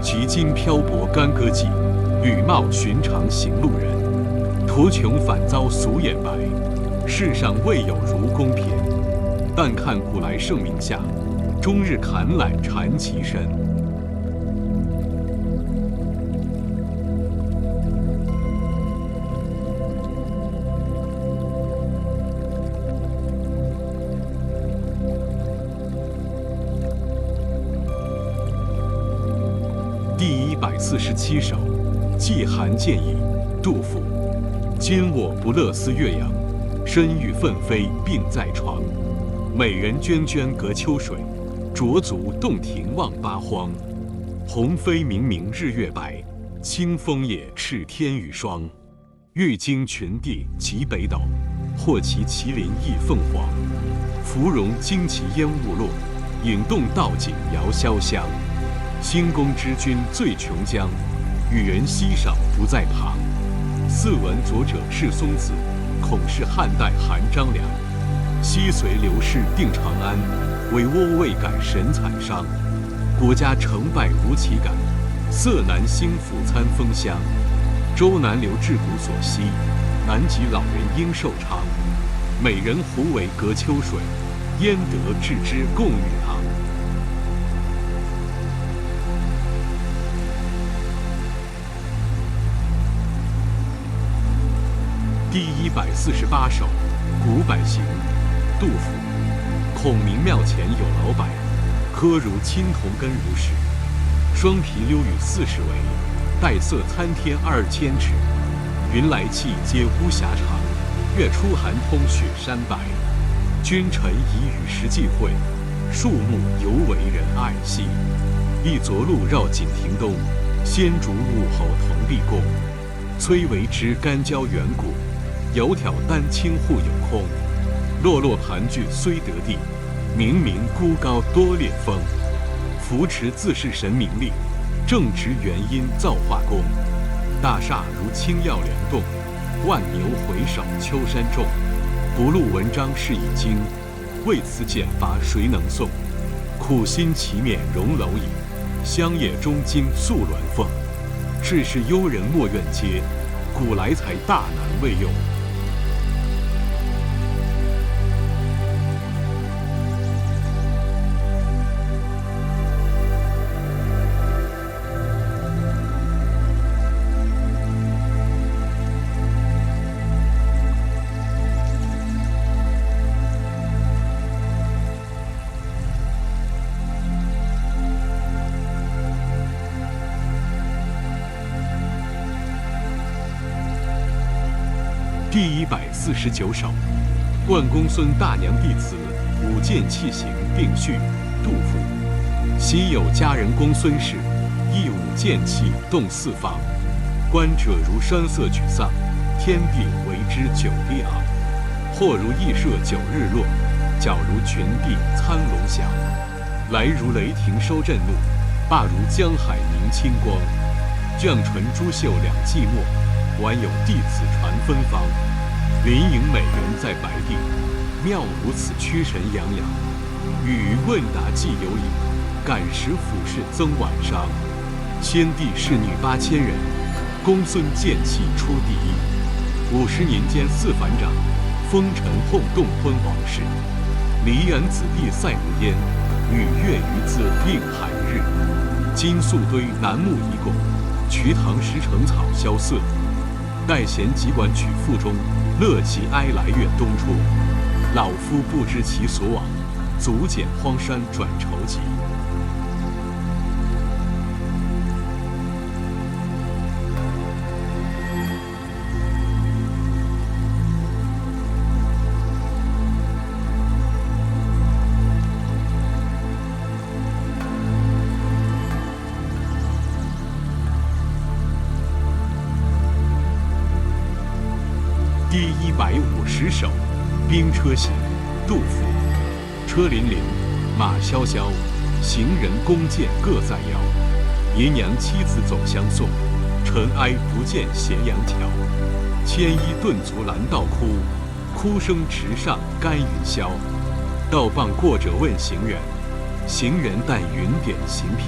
其今漂泊干戈际，履帽寻常行路人。途穷反遭俗眼白，世上未有如公偏。但看古来圣明下，终日砍懒缠其身。第147首，寄韩建议。杜甫。今我不乐思岳阳，身欲奋飞病在床。美人涓涓隔秋水，濯足洞庭望八荒。鸿飞明明日月白，清风也赤天与霜。玉京群帝极北斗，或其麒麟翼凤凰。芙蓉旌旗烟雾落，引动道景遥潇湘。兴公之君最琼浆，与人稀少不在旁。似闻左者是松子，恐是汉代韩张良。西随刘氏定长安，委倭未改神惨伤。国家成败如其感，色难兴复餐风香。周南流至古所惜，南极老人应寿昌。美人胡为隔秋水，焉得置之共玉堂。第148首，古柏行。杜甫。孔明庙前有老柏，柯如青铜根如石。双皮溜雨40围，带色参天2000尺。云来气接巫峡长，月出寒通雪山白。君臣已与时际会，树木犹为人爱惜。一昨路绕锦亭东，先逐入侯同璧贡。崔为之干交远古，窈窕丹青互有空。落落盘踞虽得地，明明孤高多烈风。扶持自是神明令，正直原因造化功。大厦如青耀帘动，万牛回首秋山重。不录文章是已经，为此简罚谁能诵？苦心齐面容蝼蚁，乡野中经宿鸾凤。世事幽人莫怨嗟，古来才大难未用。第149首，灌公孙大娘弟子舞剑器行并序，杜甫。昔有佳人公孙氏，一舞剑气动四方。观者如山色沮丧，天地为之久低昂。或如羿射九日落，皎如群碧参龙翔。来如雷霆收震怒，罢如江海凝清光。绛唇朱袖两寂寞，宛有弟子传芬芳。林颖美人在白帝，妙无此屈神洋洋。语问答既有影，感时俯视增晚商。先帝侍女8000人，公孙剑气出第一。50年间4反掌，风尘轰动昏王室。梨园子弟赛如烟，与月余姿映寒日。金粟堆楠木遗拱，瞿塘石城草萧瑟。待弦急管曲腹中，乐其哀来月东出。老夫不知其所往，足减荒山转愁急。第150首，兵车行，杜甫。车辚辚，马萧萧，行人弓箭各在腰。爷娘妻子走相送，尘埃不见咸阳桥。牵衣顿足拦道哭，哭声池上干云霄。道傍过者问行人，行人但云点行频。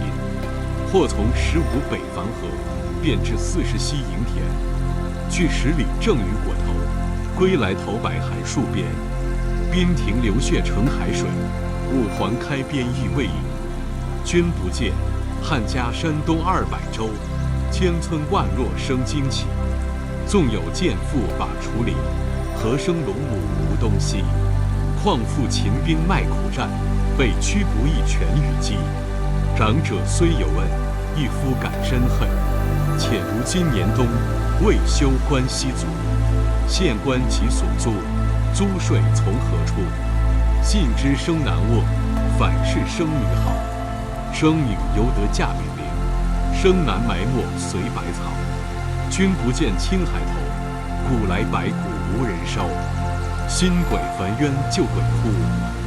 或从15北防河，便至40西营田。去10里正与裹头，归来头摆海树边。宾亭流血成海水，五环开边意未已。君不见，汉家山东200州，千村万落生荆棘。纵有剑妇把锄犁，何生龙母无东西。况复秦兵卖苦战，被驱不易全与鸡。长者虽有恩，一夫感深恨。且如今年冬，未休关西卒。县官其所租，租税从何出？信之生男卧，反是生女好。生女犹得嫁比邻，生男埋没随百草。君不见青海头，古来白骨无人烧。新鬼焚冤旧鬼哭，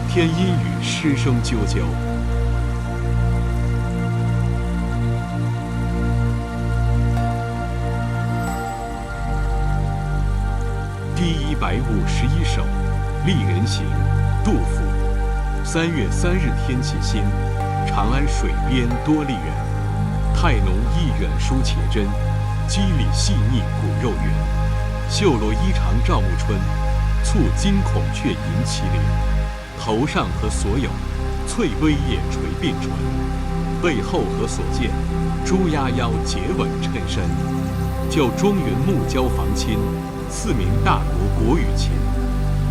天阴雨师生啾啾。第151首，丽人行，杜甫。3月3日天气新，长安水边多丽人。态浓意远书且真，肌理细腻骨肉圆。绣罗衣裳照暮春，簇金孔雀迎麒麟。头上和所有，翠微叶垂鬓唇。背后和所见，朱鸦腰结吻衬身。就中原木交房亲，赐名大国国与秦。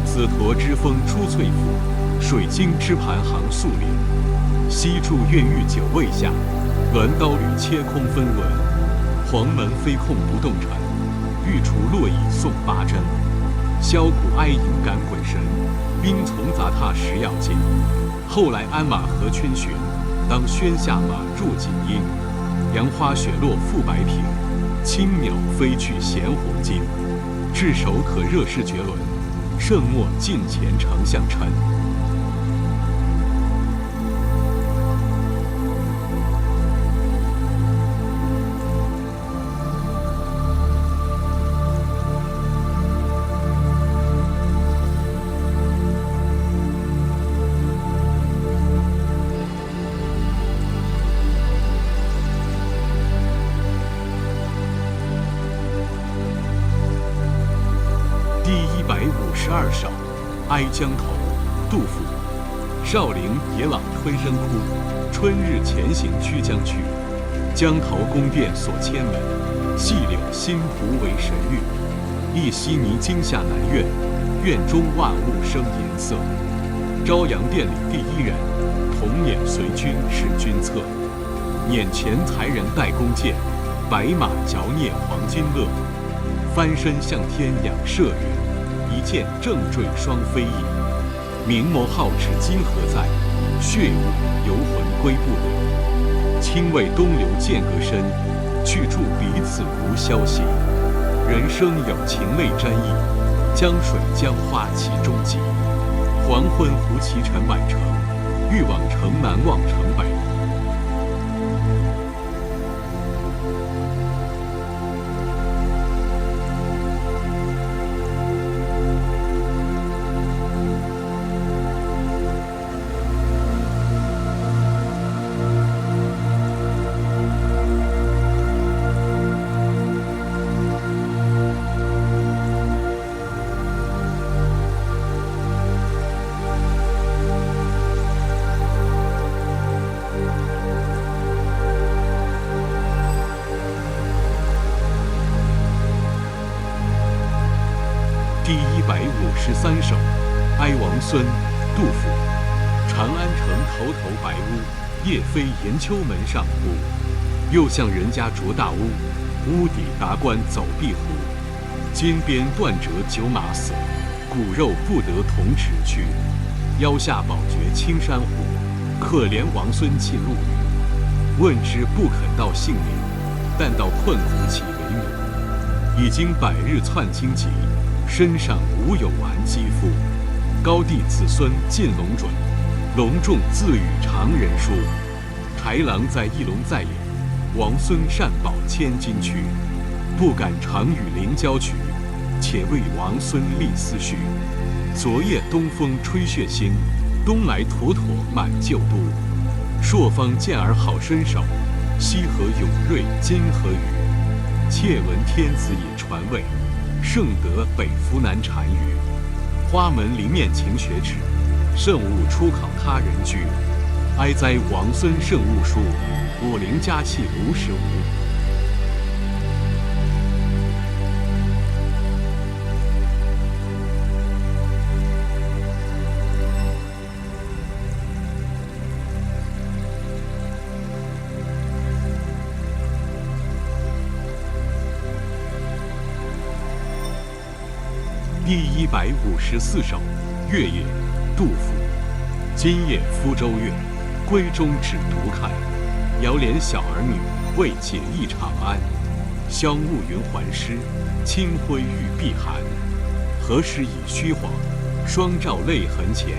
紫驼之风出翠府，水晶之盘行素帘。西柱越狱久未下，鸾刀履切空分文。黄门飞控不动尘，玉厨落椅送八珍。箫鼓哀吟赶鬼神，兵从杂沓食药尽。后来鞍马合圈巡，当轩下马入锦衣。杨花雪落覆白苹，青鸟飞去衔红巾。至手可热势绝伦，盛莫近前丞相臣。第152首，哀江头，杜甫。少陵野朗春深窟，春日前行曲江去。江头宫殿锁千门，细柳新蒲为神玉。一稀泥惊下南苑，苑中万物生颜色。朝阳殿里第一人，童辇随军侍君侧。辇前才人带弓箭，白马嚼啮黄金勒。翻身向天仰射月，一箭正坠双飞翼。明眸皓齿今何在？血雾游魂归不得。亲为东流渐隔深，去处彼此无消息。人生有情泪沾衣，江水江花其中极。黄昏胡骑尘满城，欲往城南望城北。第153首，哀王孙，杜甫。长安城头头白屋，夜飞檐秋门上户。又向人家着大屋，屋底达官走壁虎。金鞭断折九马死，骨肉不得同齿去。腰下宝觉青山虎，可怜王孙弃路女。问之不肯道姓名，但道困苦起为女。已经百日窜荆棘，身上无有完肌肤。高帝子孙尽龙准，隆重自与常人书。豺狼在翼龙在也，王孙善保千金躯。不敢常与临交取，且为王孙立思绪。昨夜东风吹血腥，东来妥妥满旧都。朔方健儿好身手，西河永瑞今何语？窃闻天子也传位，圣德北服南单于。花门临面勤学耻，圣物出考他人居。哀哉王孙圣物书，武陵佳气无时无。第154首，月夜，杜甫。今夜鄜州月，闺中只独看。遥怜小儿女，未解忆长安。香雾云鬟湿，清辉玉臂寒。何时已虚晃，双照泪痕前。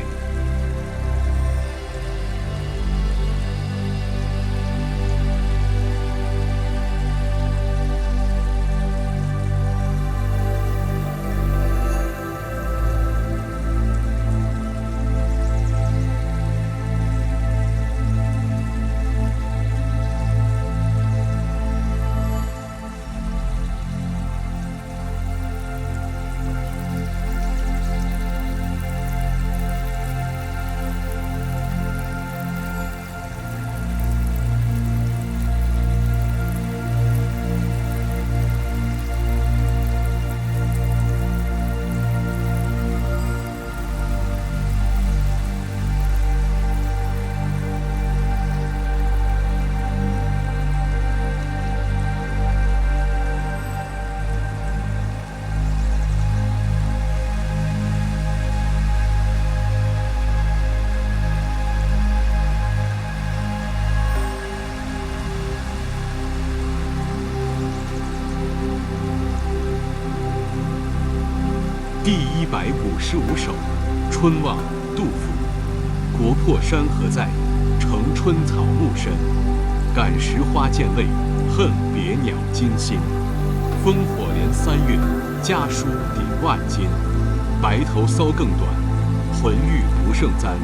155首，春望杜甫。国破山河在，城春草木深。感时花溅泪，恨别鸟惊心。烽火连3月，家书抵万金。白头搔更短，浑欲不胜簪。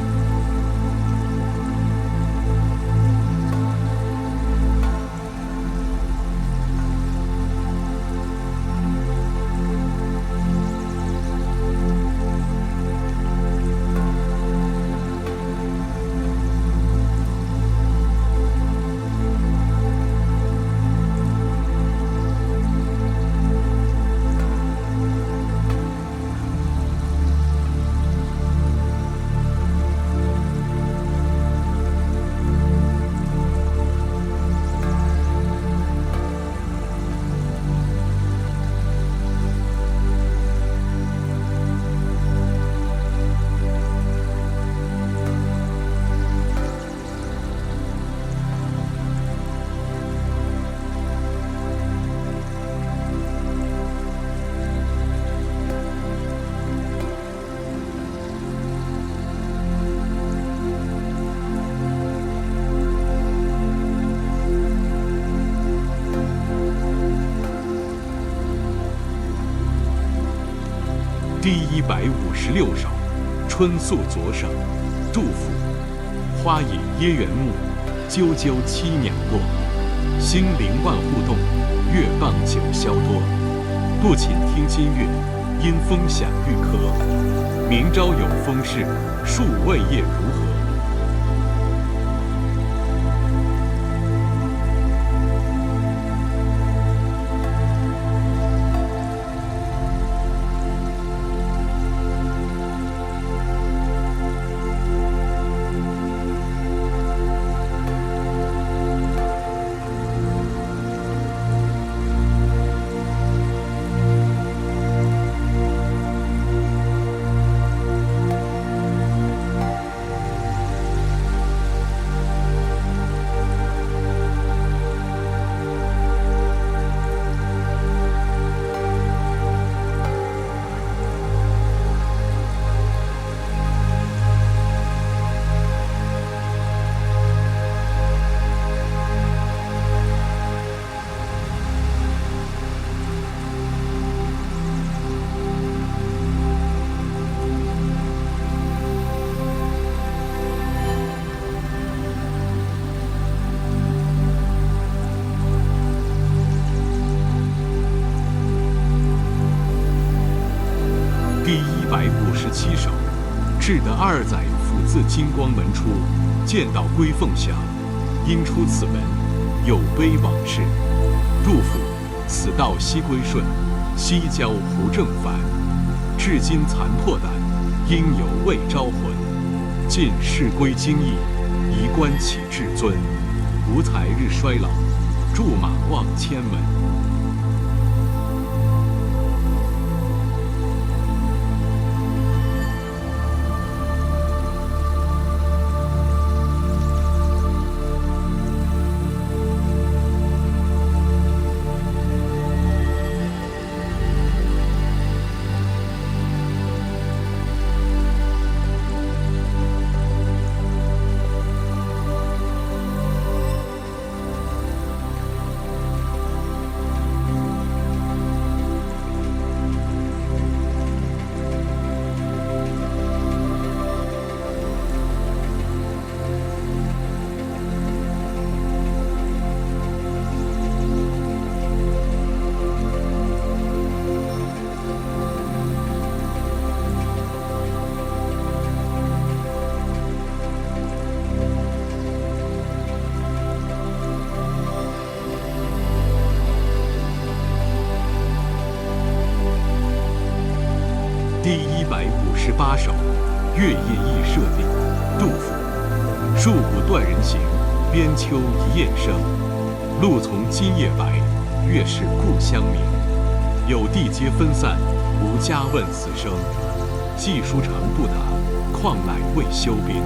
第156首，春宿左省，杜甫。花隐耶园暮，啾啾栖鸟过。星灵万户动，月傍九霄多。不寝听金乐，因风响玉科。明朝有风事，数未夜如何？第157首，至得2载甫自金光门出，见到归凤翔，因出此门，有悲往事。杜甫。此道西归顺，西郊胡正返。至今残破胆，应犹未招魂。尽事归京邑，宜官启至尊。无才日衰老，驻马望千门。第158首，月夜忆舍弟，杜甫。戍鼓断人行，边秋一雁声。露从今夜白，月是故乡明。有地皆分散，无家问死生。寄书长不达，况乃未休兵。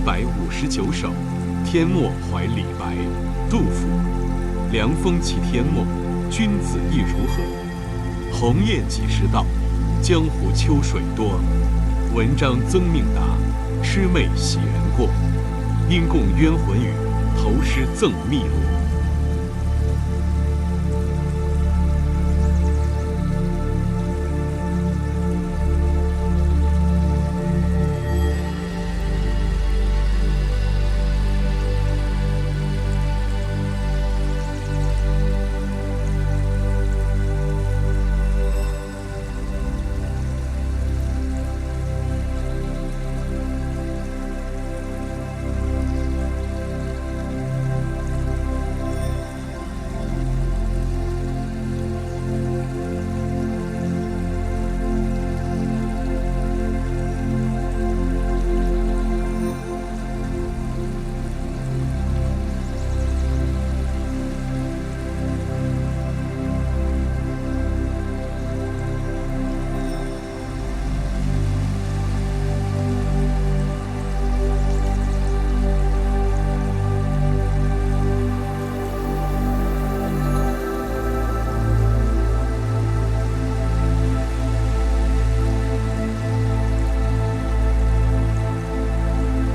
359首，天末怀李白。杜甫。凉风起天末，君子意如何？鸿雁几时到？江湖秋水多。文章曾命达，魑魅喜人过。因共冤魂语，投诗赠汨罗。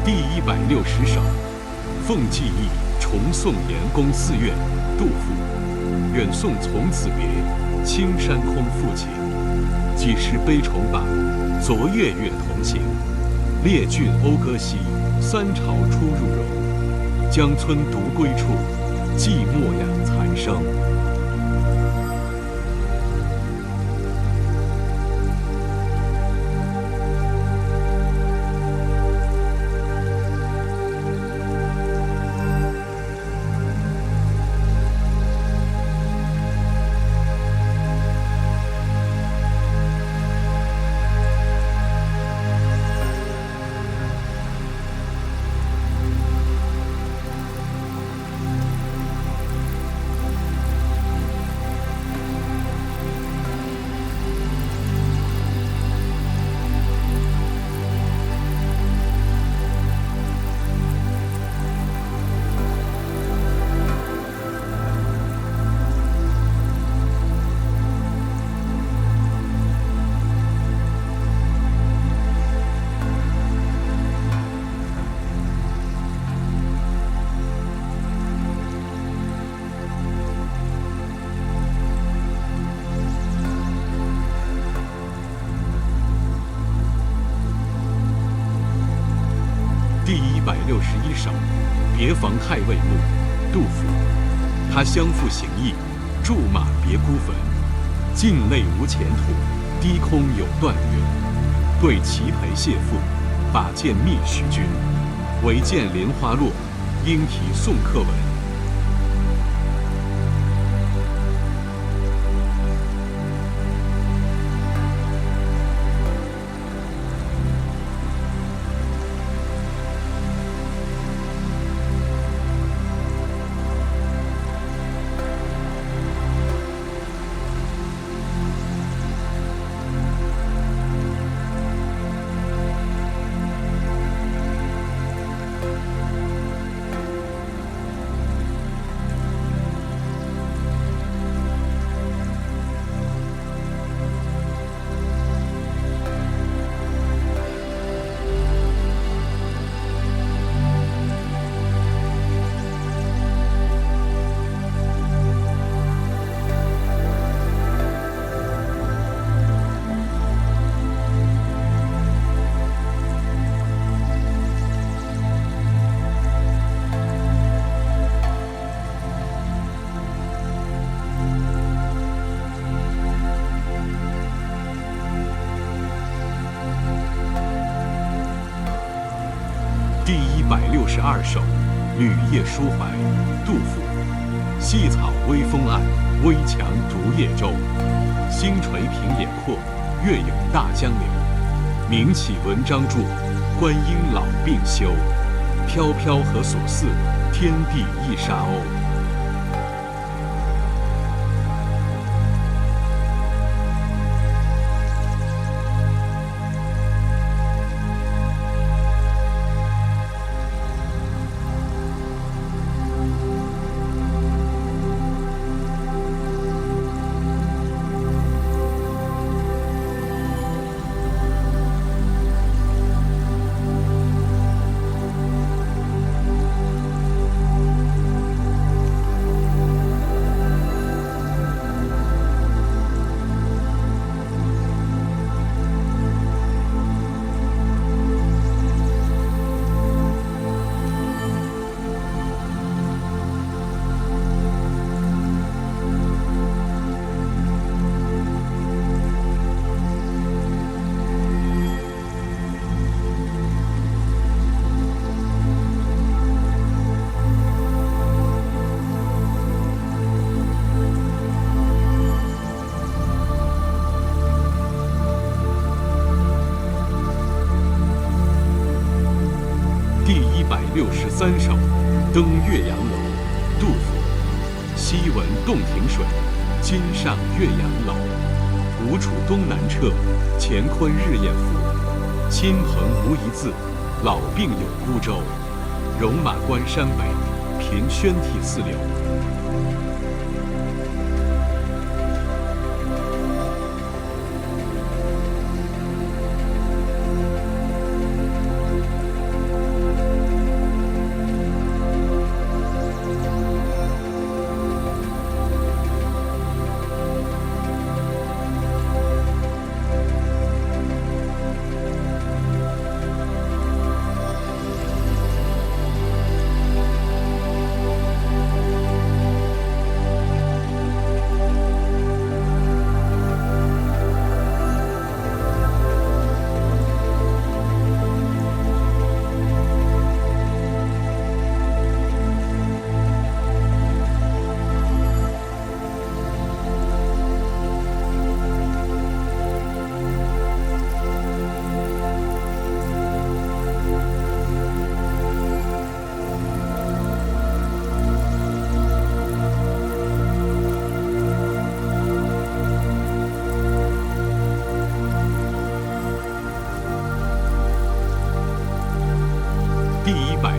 第160首，奉寄意重送严公寺院。杜甫。远送从此别，青山空复情。几时悲重把，昨月月同行。列郡讴歌兮，三朝出入荣。江村独归处，寂寞养残生。第161首，别房太尉墓。杜甫。他相负行役，驻马别孤坟。尽泪无前途，低空有断云。对齐裴谢父，把剑觅许君。唯见莲花落，莺啼送客闻。第162首，旅夜抒怀。杜甫。细草微风岸，危樯逐夜舟。星垂平野阔，月涌大江流。名启文章著，观音老病休。飘飘何所似，天地一沙鸥。163首，登岳阳楼。杜甫。西闻洞庭水，今上岳阳楼。吴楚东南坼，乾坤日夜浮。亲朋无一字，老病有孤舟。戎马关山北，凭宣体四流。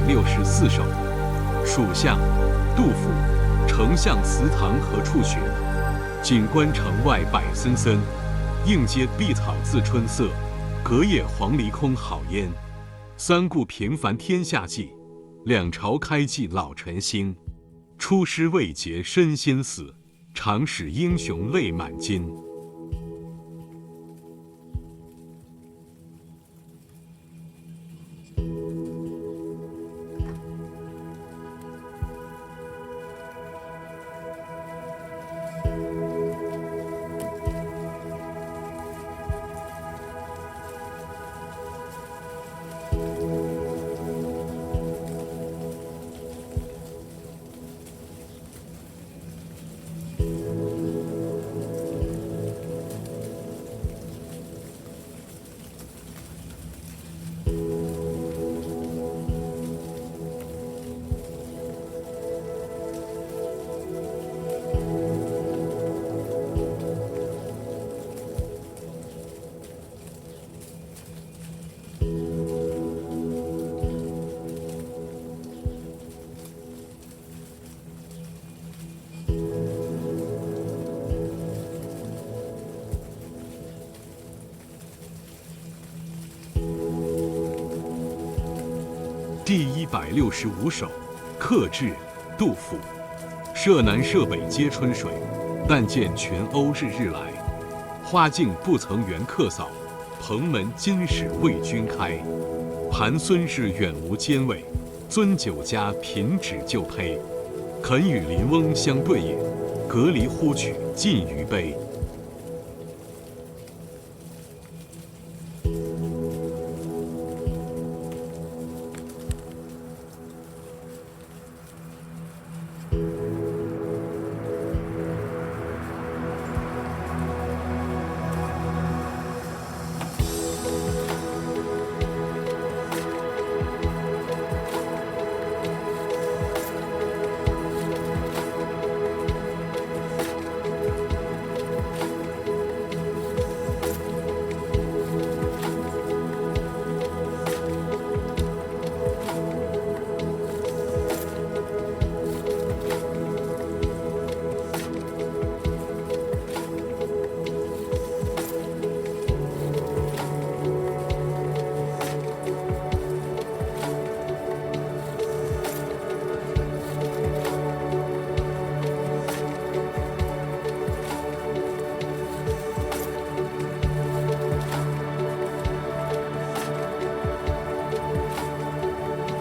164首，蜀相，杜甫。丞相祠堂何处寻？锦官城外柏森森。映阶碧草自春色，隔野黄鹂空好烟。三顾平凡天下计，两朝开济老臣心。出师未捷身先死，常使英雄泪满襟。第165首，客至，杜甫。舍南舍北皆春水，但见全瓯日日来。花径不曾缘客扫，蓬门今始为君开。盘孙氏远无兼味，尊酒家贫只就胚。肯与邻翁相对饮，隔篱呼取尽余杯。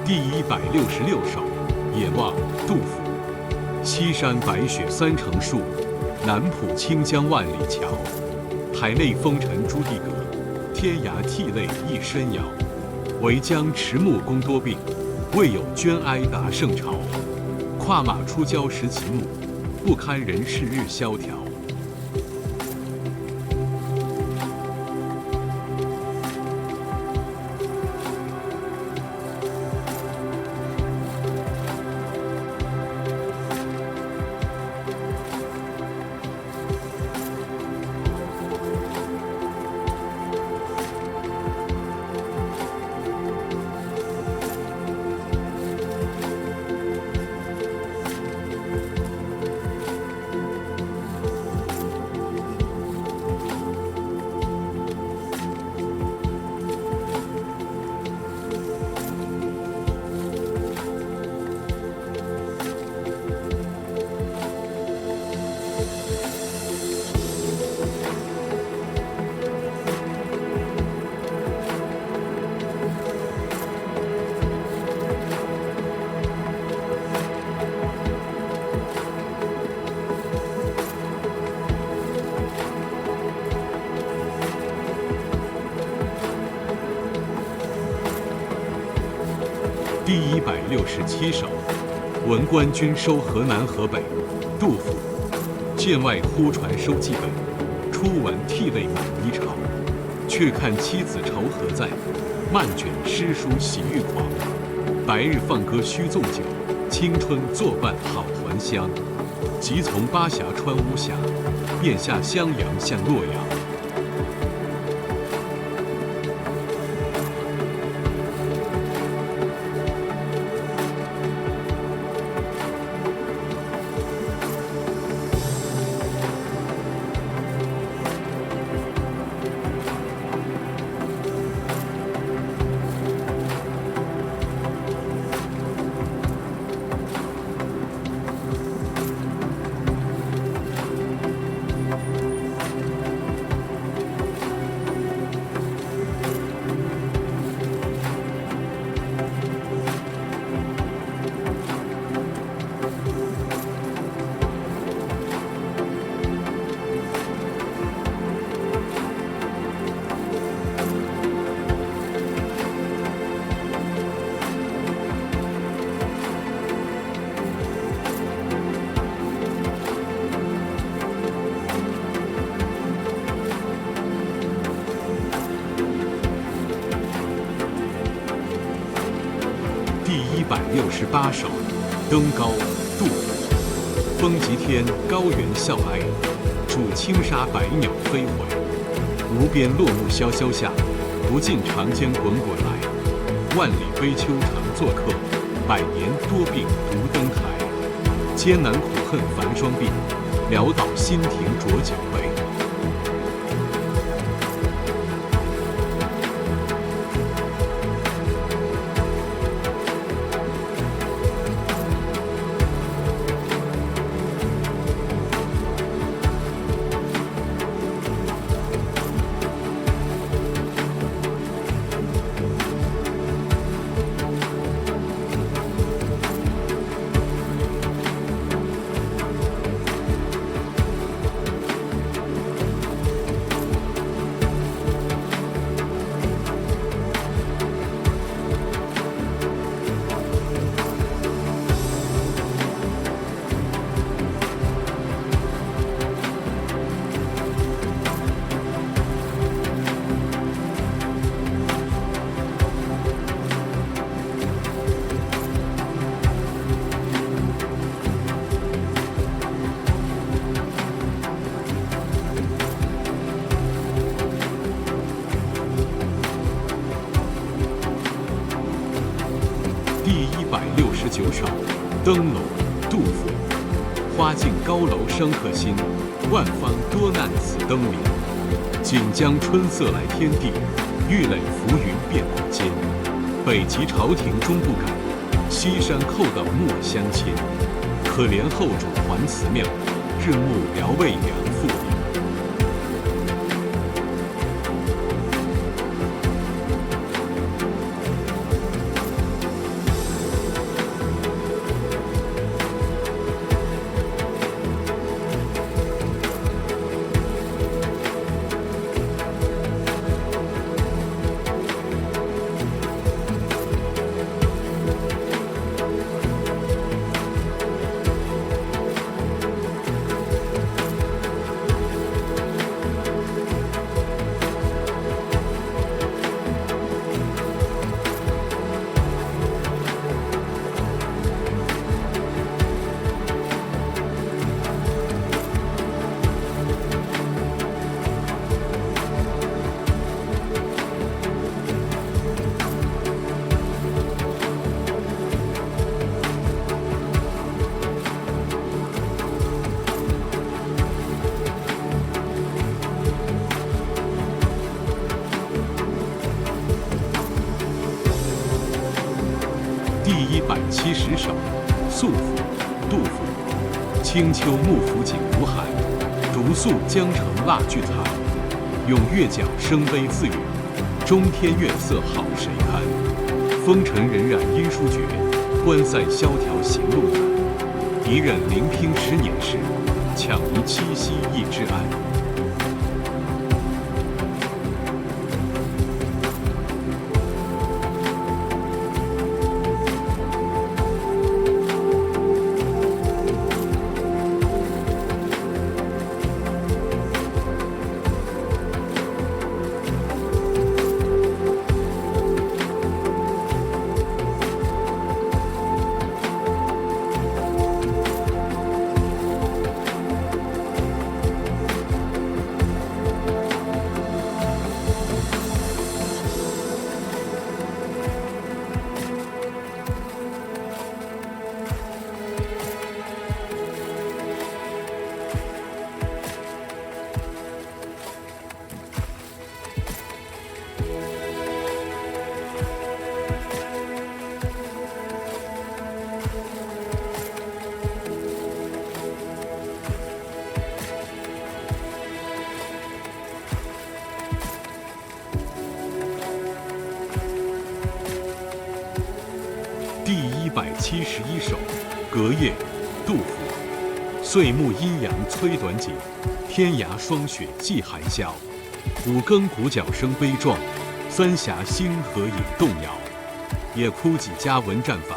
第166首，野望，杜甫。西山白雪三成树，南浦清江万里桥。海内风尘朱棣阁，天涯涕泪一身遥。唯将迟暮功多病，未有捐哀达圣朝。跨马出郊识其母，不堪人世日萧条。第167首，文官军收河南河北，杜甫。剑外忽传收蓟北，初闻涕泪满衣裳。却看妻子愁何在，漫卷诗书喜欲狂。白日放歌须纵酒，青春作伴好还乡。即从巴峡穿巫峡，便下襄阳向洛阳。168首，登高，杜甫。风急天，高原啸哀，渚轻沙，百鸟飞回。无边落木萧萧下，不尽长江滚滚来。万里悲秋常作客，百年多病独登台。艰难苦恨繁霜鬓，潦倒新停浊酒杯。169首，登楼，杜甫。花径高楼生客心，万方多难此登临。锦江春色来天地，玉垒浮云变古今。北极朝廷终不改，西山寇盗莫相侵。可怜后主还祠庙，日暮聊为梁父邻。第170首，宿府，杜甫。清秋幕府景无寒，竹宿江城蜡炬残。咏月角生悲自语，中天月色好谁堪？风尘荏苒音书绝，关塞萧条行路难。一任临拼10年事，抢移七夕一枝安。第171首，隔夜，杜甫。岁暮阴阳催短景，天涯霜雪霁寒宵。五更鼓角声悲壮，三峡星河影动摇。野哭几家闻战法，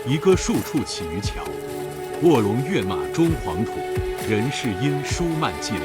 遗歌数处起于桥。卧龙跃马终黄土，人事因书漫寂寥。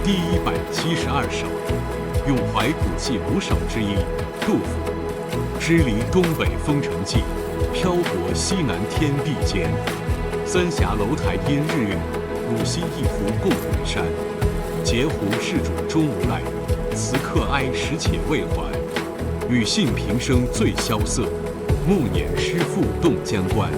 第172首，咏怀古迹5首之一，杜甫。支离东北风尘际，漂泊西南天地间。三峡楼台因日月，鲁西一湖共远山。截胡事主终无赖，辞客哀时且未还。与信平生最萧瑟，暮年诗赋动江关。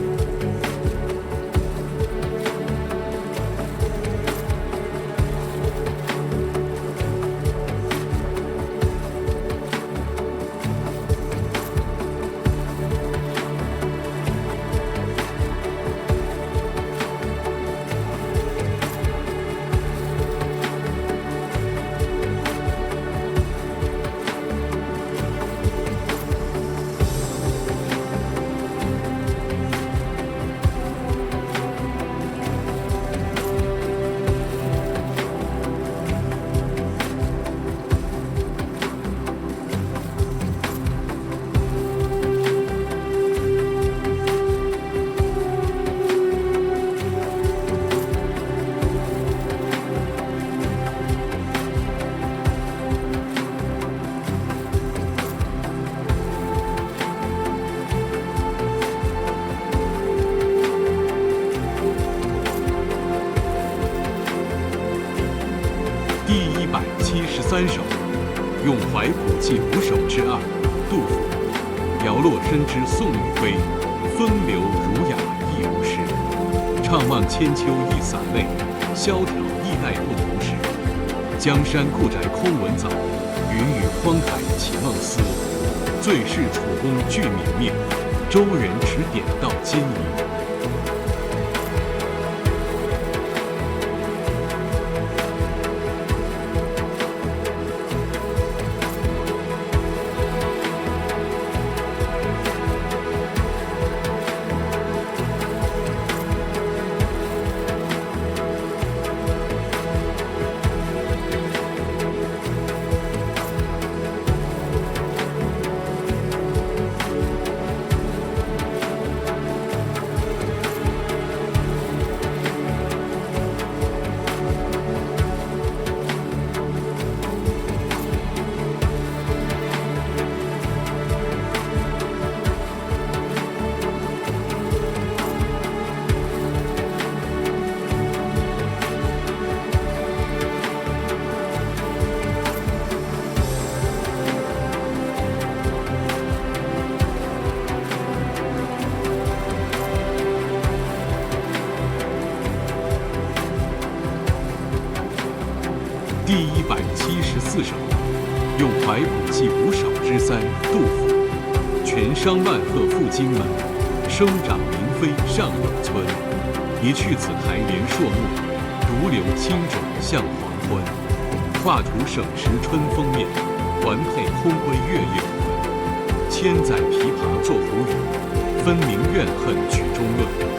第173首，咏怀古迹5首之2，杜甫。摇落深知宋雨归，风流儒雅亦无诗。怅望千秋一洒泪，萧条一代不同时。江山故宅空闻早，云雨荒海岂梦思。最是楚宫俱泯灭，周人只点到今矣。4首，用怀古记5首之3。杜甫：泉商万壑赴荆门，生长明妃上有村。一去此台连朔漠，独留青冢向黄昏。画图省时春风面，环佩空归月夜魂。千载琵琶作胡语，分明怨恨曲中论。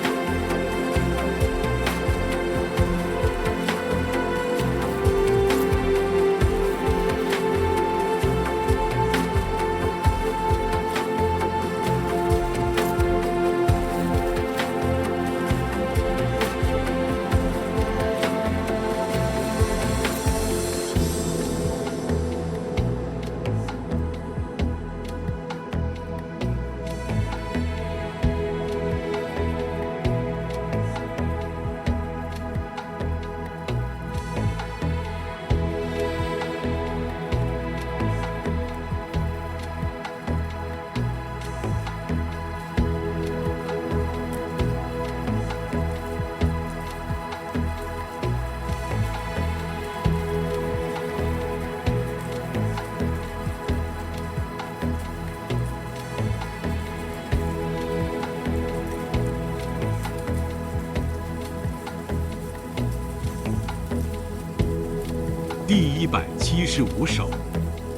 第175首，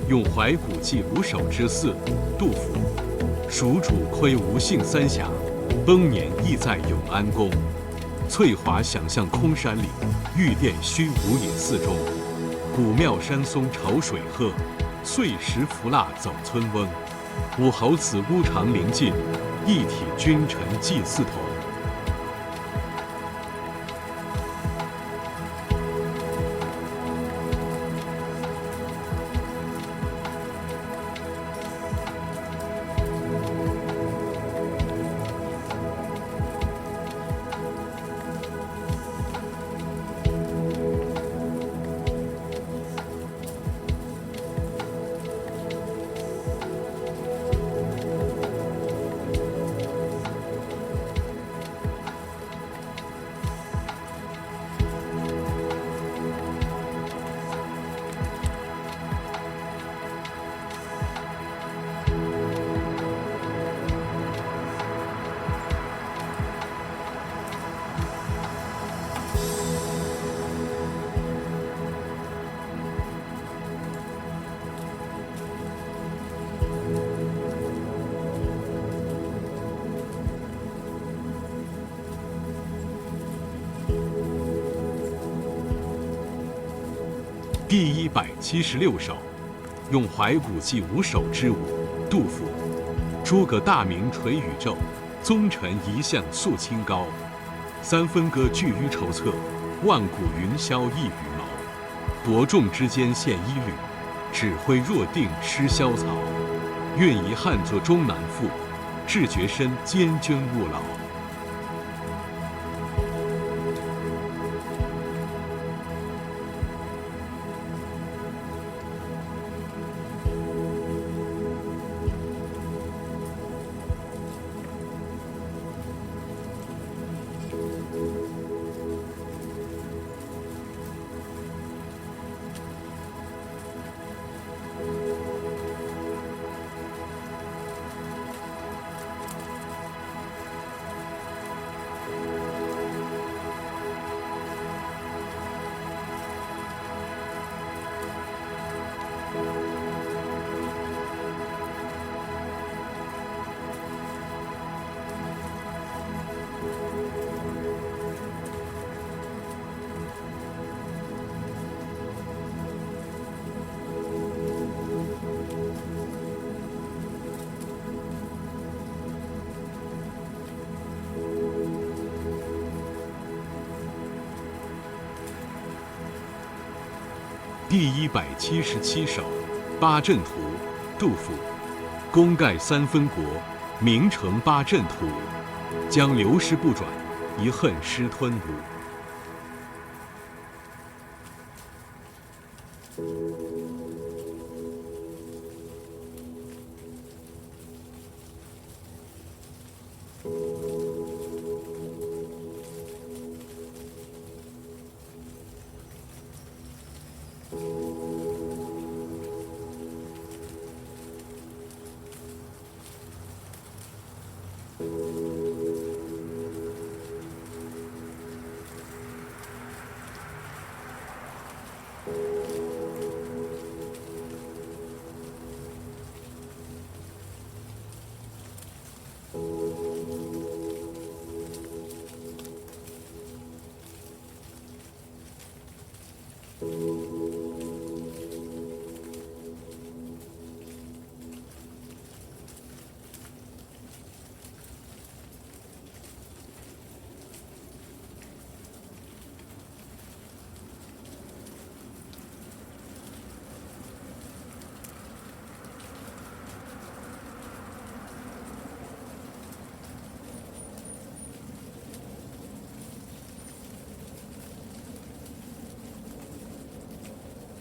用怀古记5首之4。杜甫：蜀主窥吴姓三峡，崩年亦在永安宫。翠华想象空山里，玉殿虚无隐寺中。古庙山松潮水鹤，碎石浮蜡走村翁。武侯此屋长陵近，一体君臣祭祀同。第176首，用怀古记5首之5。杜甫：诸葛大名垂宇宙，宗臣一向肃清高。三分戈聚于筹策，万古云霄一羽毛。伯仲之间献一缕，指挥若定失萧草。愿遗汉作终难复，志决身坚贞勿劳。第177首，八阵图。杜甫：功盖三分国，名成八阵图。将流师不转，一恨失吞吴。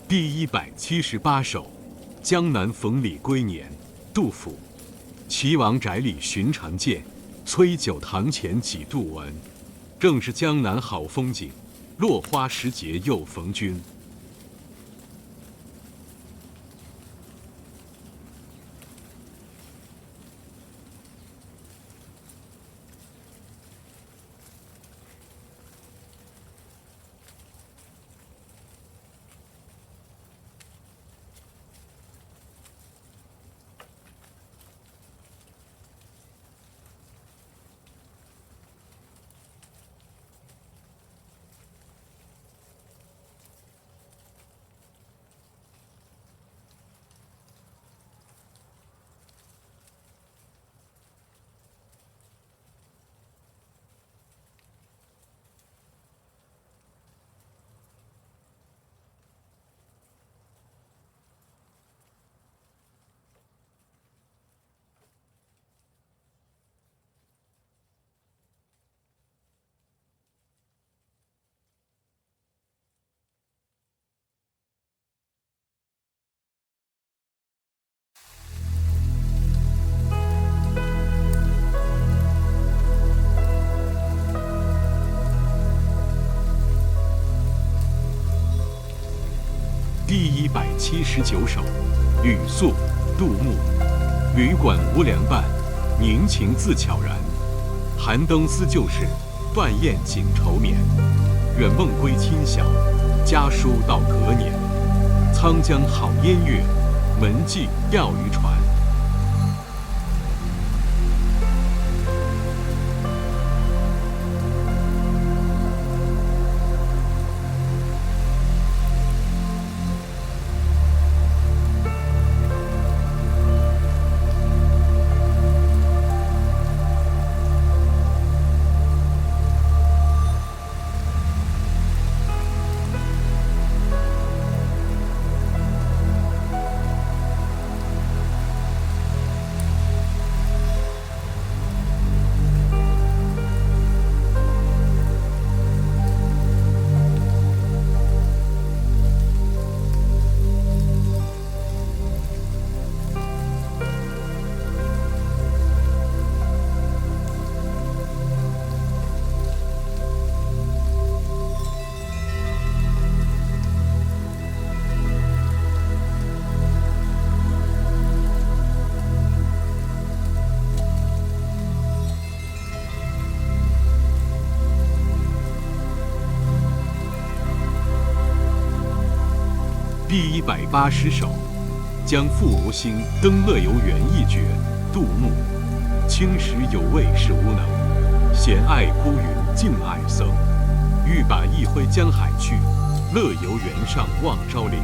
第178首，江南逢李龟年，杜甫。岐王宅里寻常见，崔九堂前几度闻。正是江南好风景，落花时节又逢君。第179首，雨宿，杜牧。旅馆无凉伴，凝情自悄然。寒灯思旧事，断雁紧愁眠。远梦归亲晓，家书到隔年。沧江好烟月，门际钓鱼船。第180首，将复无心，登乐游原一绝。杜牧。青史有味是无能，闲爱孤云静爱僧。欲把一挥江海去，乐游原上望昭陵。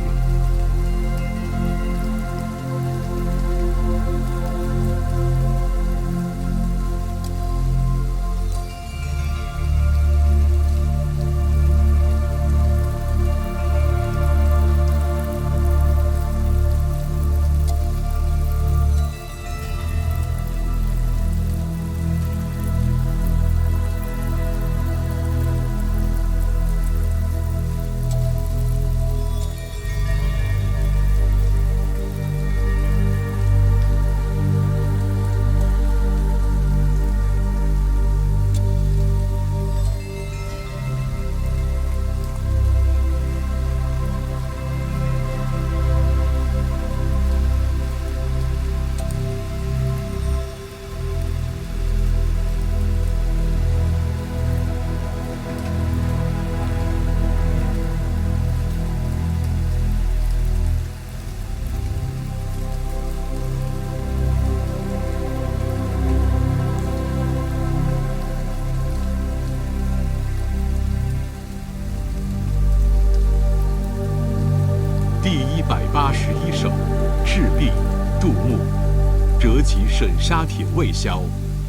沈沙铁未销，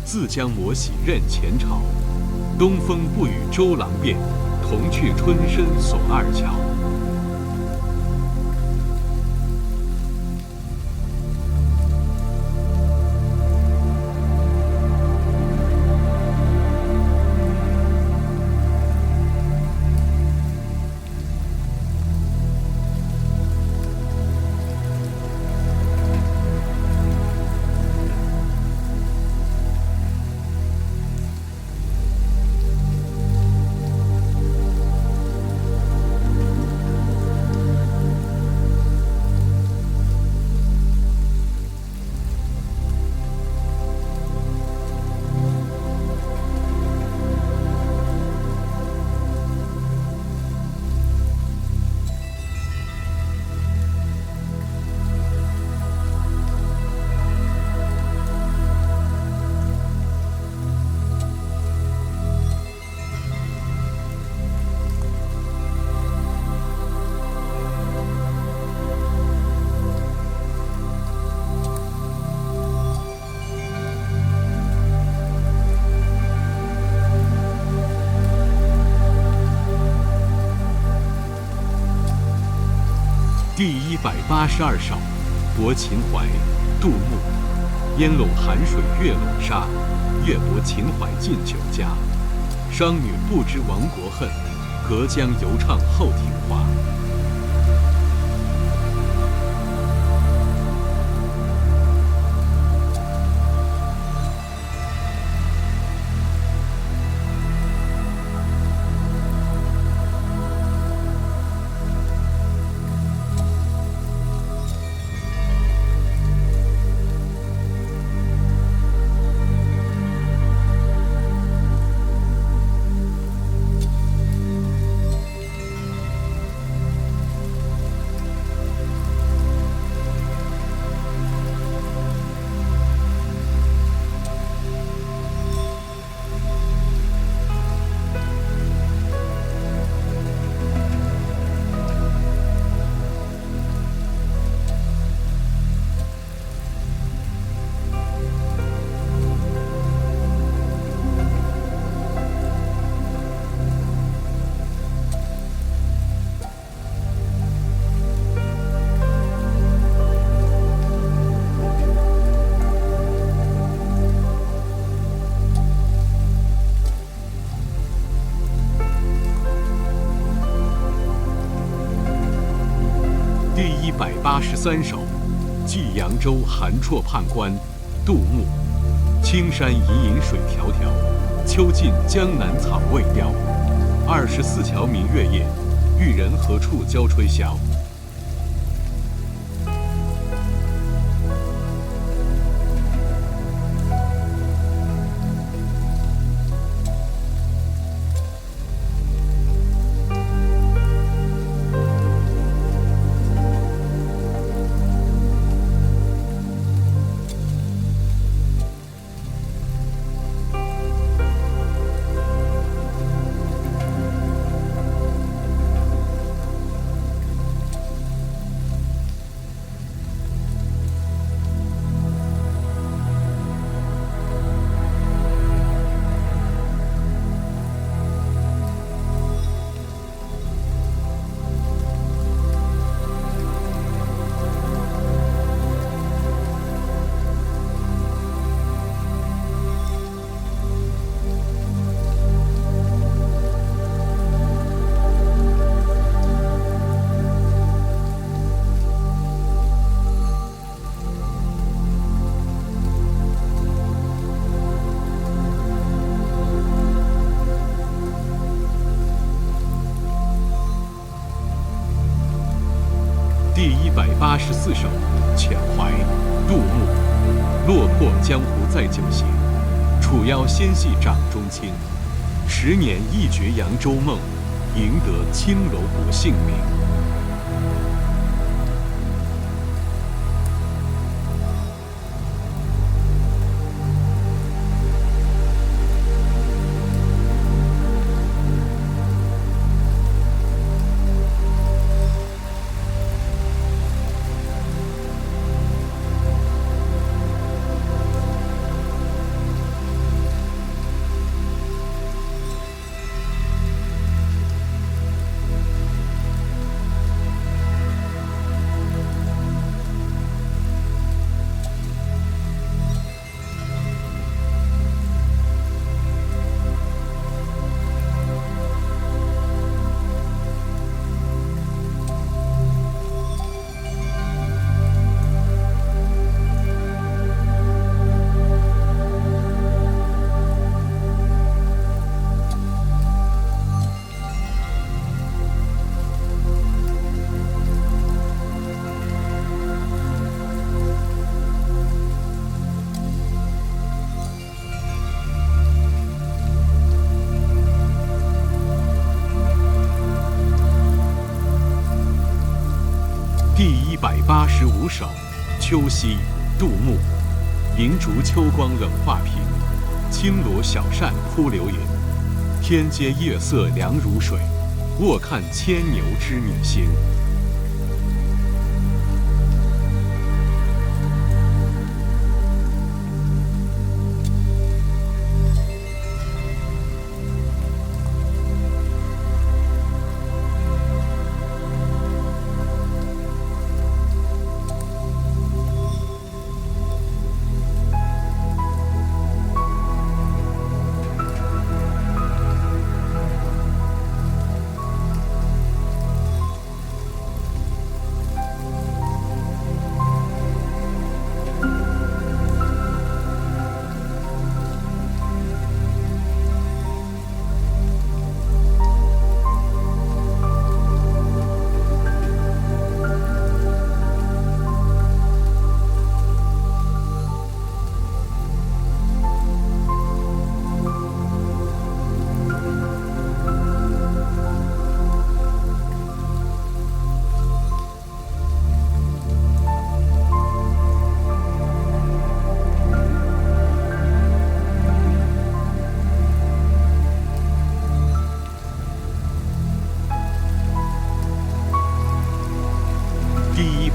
自将磨洗任前朝。东风不与周郎便，同去春深锁二乔。第182首，泊秦淮，杜牧。烟笼寒水月笼沙，月泊秦淮近酒家。商女不知亡国恨，隔江犹唱后庭花。183首，寄扬州韩绰判官，杜牧。青山隐隐水迢迢，秋尽江南草未凋。24桥明月夜，玉人何处教吹箫。第184首，遣怀，杜牧。落魄江湖再酒闲，楚腰纤细掌中轻。10年一绝扬州梦，赢得轻柔我姓名。185首，秋夕，杜牧。银烛秋光冷画屏，轻罗小扇扑流萤。天阶夜色凉如水，卧看牵牛织女星。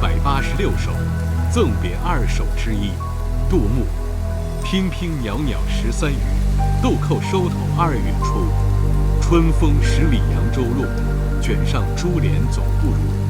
186首，赠别2首之一，杜牧。娉娉袅袅13余，豆蔻收头2月初。春风十里扬州路，卷上珠帘总不如。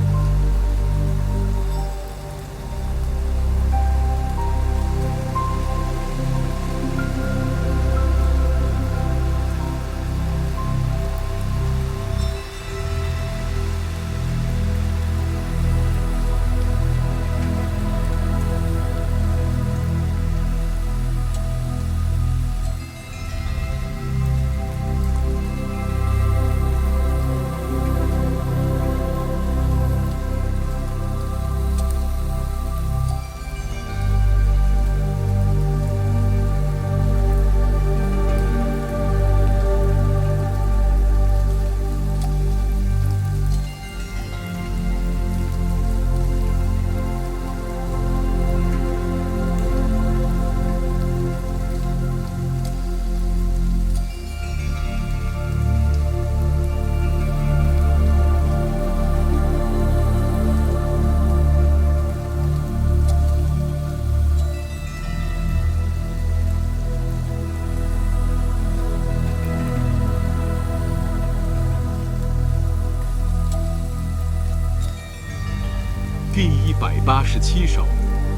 第187首，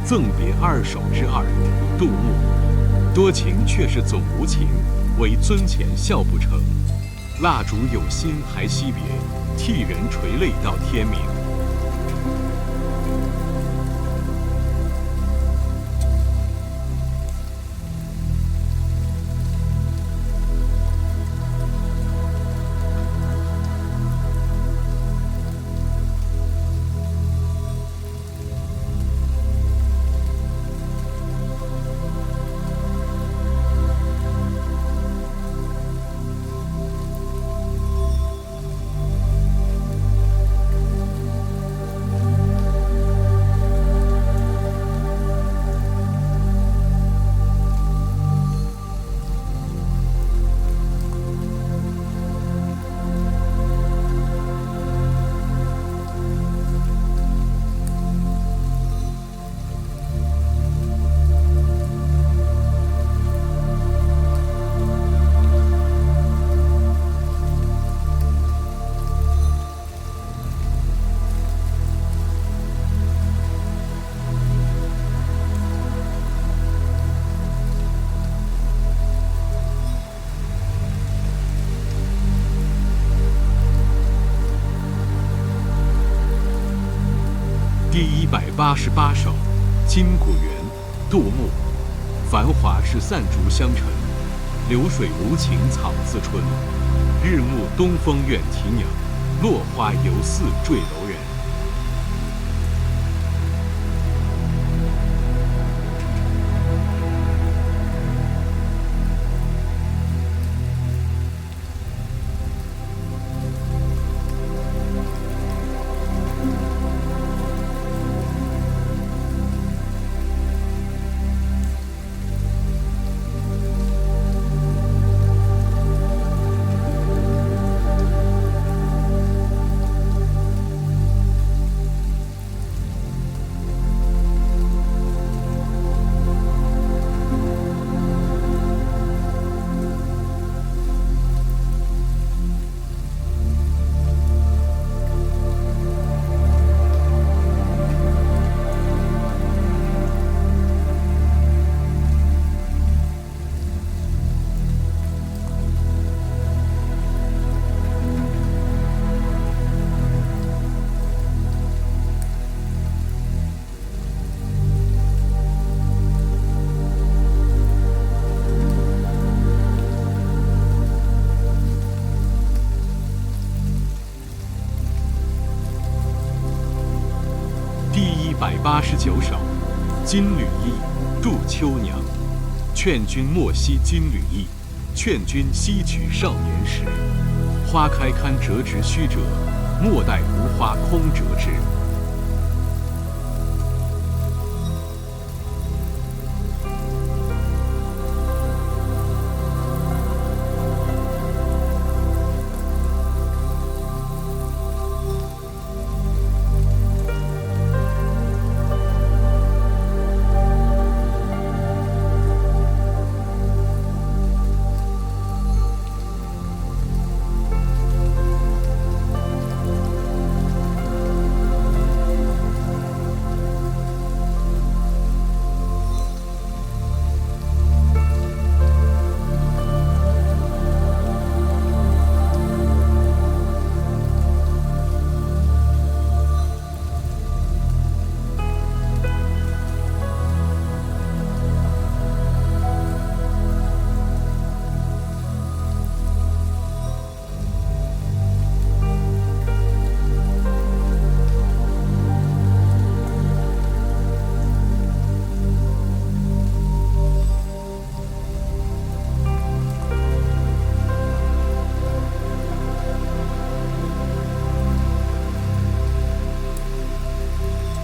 赠别2首之2，杜牧。多情却是总无情，唯尊前笑不成。蜡烛有心还惜别，替人垂泪到天明。第188首，金谷园，杜牧。繁华是散逐香尘，流水无情草自春。日暮东风怨啼鸟，落花犹似坠楼人。89首，金缕衣，祝秋娘。劝君莫惜金缕衣，劝君惜取少年时。花开堪折直须折，莫待无花空折枝。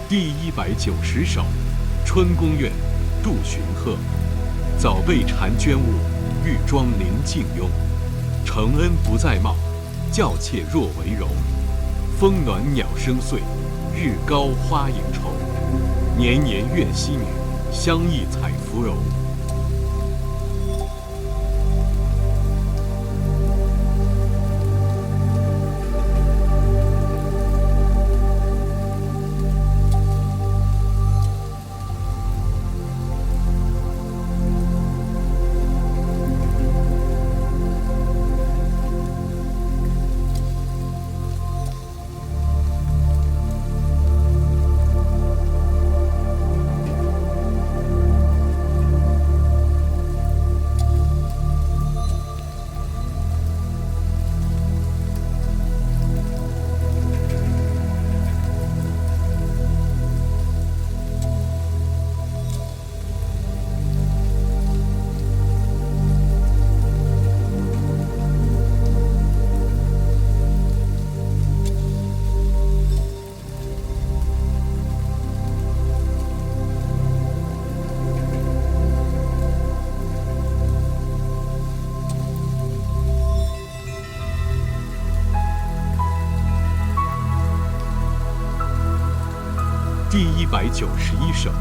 第190首，春宫怨，杜荀鹤。早被婵娟误，玉妆临镜慵。承恩不再貌，教妾若为容。风暖鸟声碎，日高花影愁。年年怨溪女，相忆采芙蓉。第191首，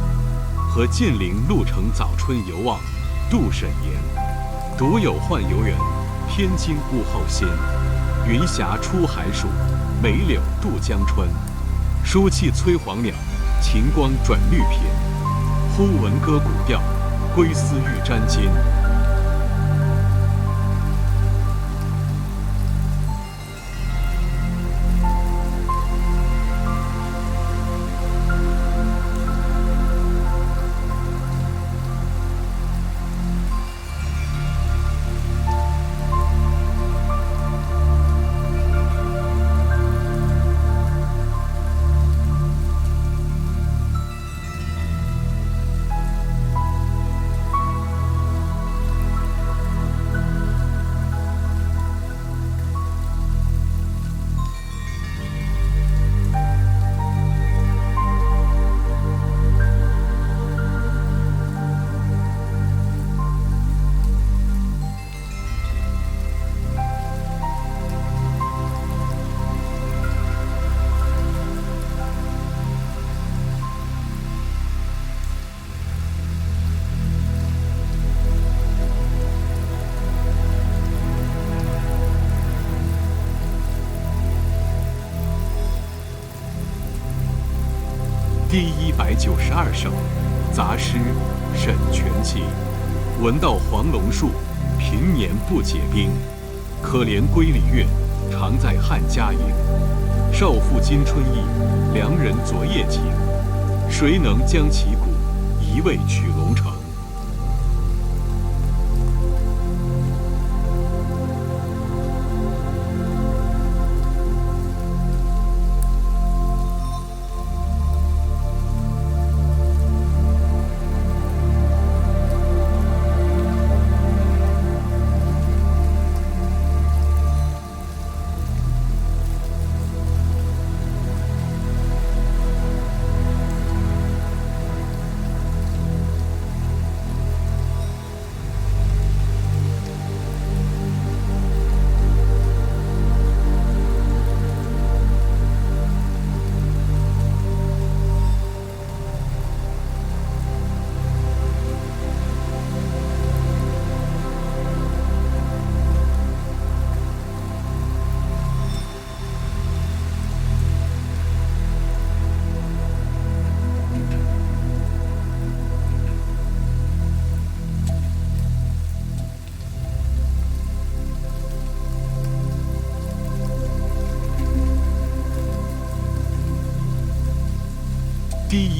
和晋陵鹿城早春游望，杜审言。独有宦游园，偏惊物候新。云霞出寒暑，梅柳渡江春。书气催黄鸟，晴光转绿品。忽闻歌古调，归思欲沾巾。第192首，杂诗，沈佺期。闻道黄龙树，平年不解冰。可怜归里月，常在汉家营。少妇今春意，良人昨夜情。谁能将其骨，一味取龙城？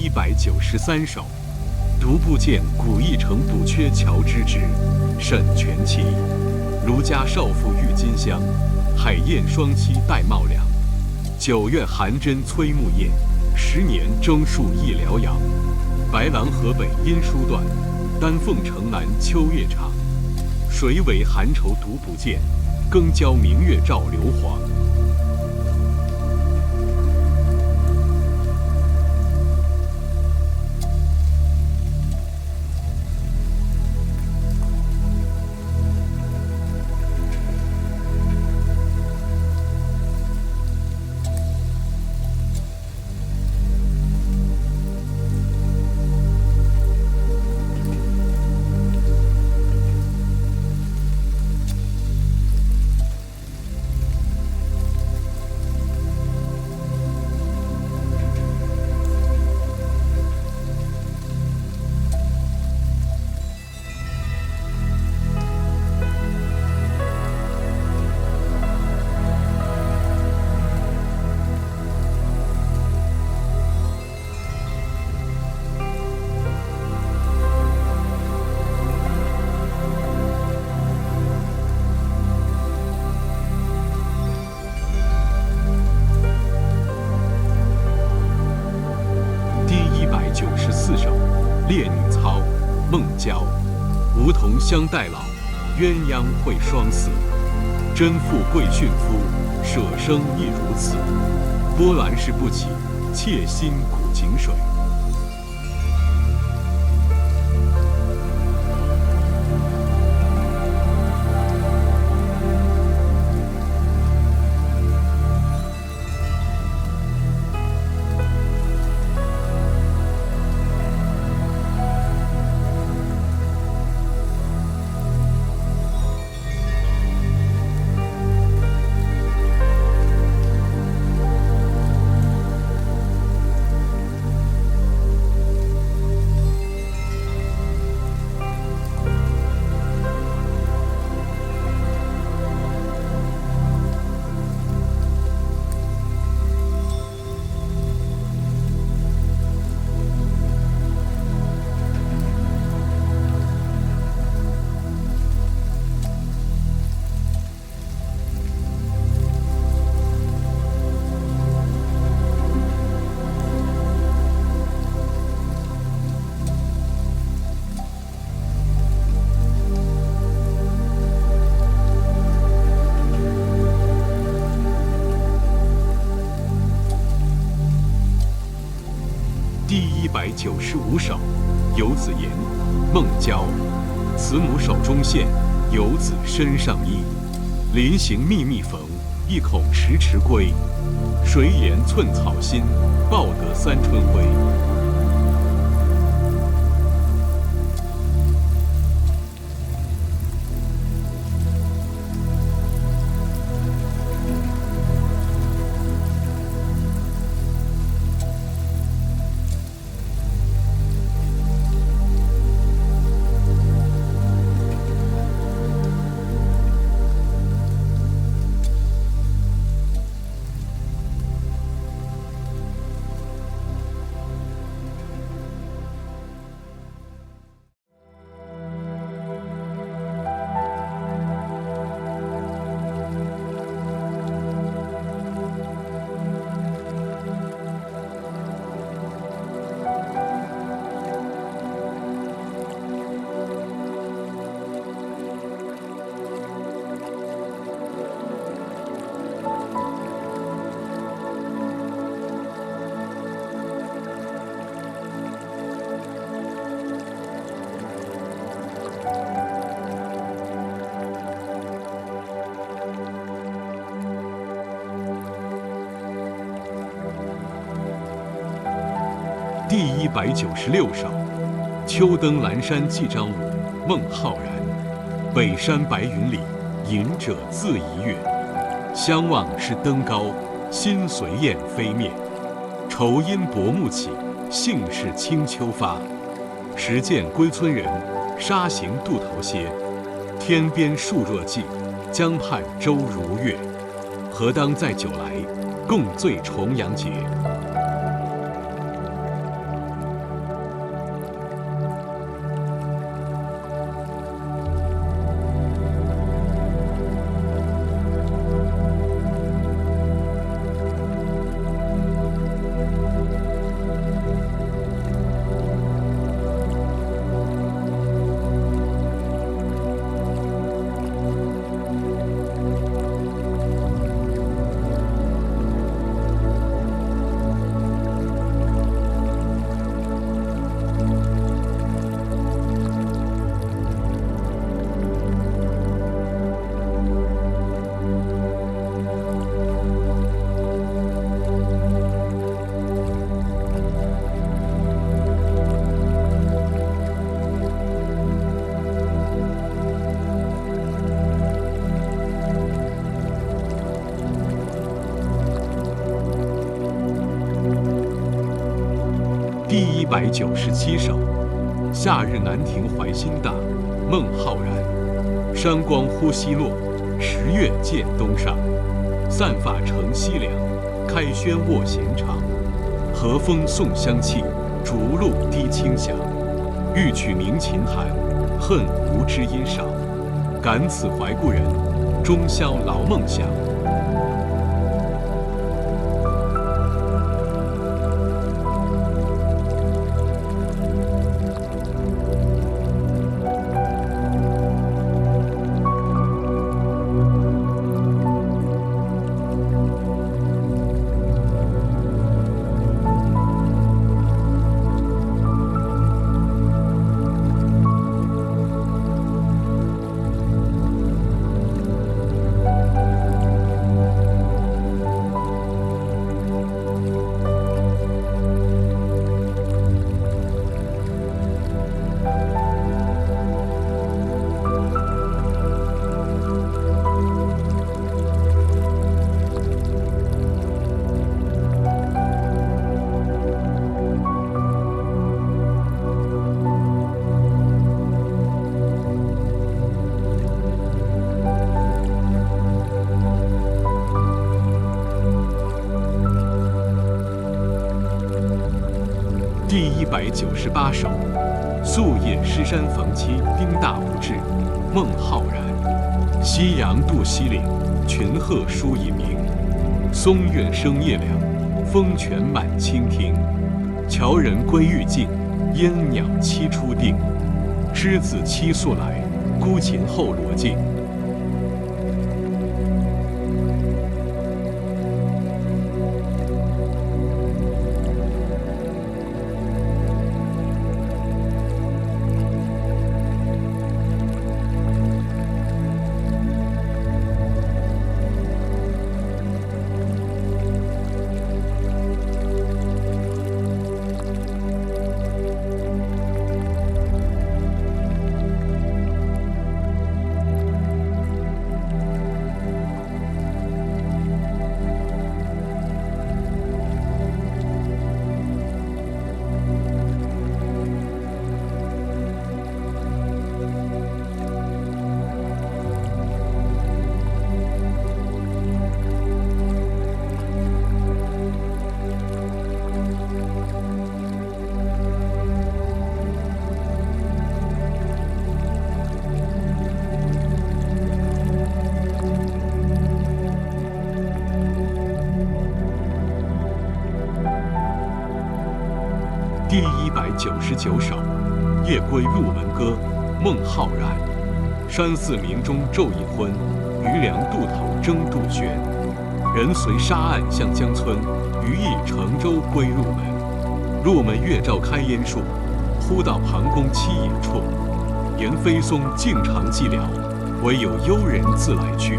193首，独步见古驿城补阙桥之至，沈佺期。儒家少妇郁金香，海燕双栖戴帽梁。9月寒针催暮雁，10年征戍一辽阳。白狼河北音书断，丹凤城南秋夜长。谁为寒愁独不见？更教明月照流黄。94首，《烈女操》，孟郊。梧桐相待老，鸳鸯会双死。真妇贵殉夫，舍生亦如此。波澜誓不起，妾心古井水。第195首，游子吟，孟郊。慈母手中线，游子身上衣。临行密密缝，意恐迟迟归。谁言寸草心，报得三春晖。第196首，秋登兰山寄张舞，孟浩然。北山白云里，隐者自怡悦。相望是登高，心随雁飞灭。愁因薄暮起，兴是清秋发。时见归村人，沙行渡头歇。天边树若荠，江畔舟如月。何当载酒来，共醉重阳节。197首。夏日南亭怀辛大，孟浩然。山光忽西落，十月见东上。散发乘西凉，开轩卧闲长。和风送香气，竹露滴清响。欲取鸣琴寒，恨无知音少。感此怀故人，终宵劳梦想。第198首，宿夜诗山逢期丁大无志，孟浩然。夕阳渡西岭，群鹤书隐鸣。松月生夜凉，风泉满清听。樵人归欲尽，烟鸟栖初定。狮子期宿来，孤琴后罗镜。第199首，夜归入门歌，孟浩然。山寺鸣钟昼已昏，渔梁渡头争杜鹃。人随沙岸向江村，鱼亦乘舟归入门。入门月照开烟树，忽到庞公栖野处。言飞松径长寂寥，唯有幽人自来去。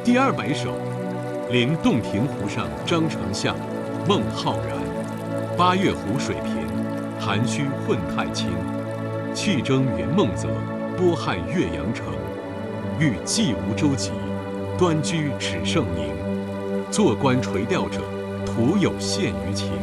第200首，临洞庭湖上张丞相，孟浩然。八月湖水平，涵虚混太清。气蒸云梦泽，波撼岳阳城。欲济无舟楫，端居耻圣宁。坐观垂钓者，徒有羡鱼情。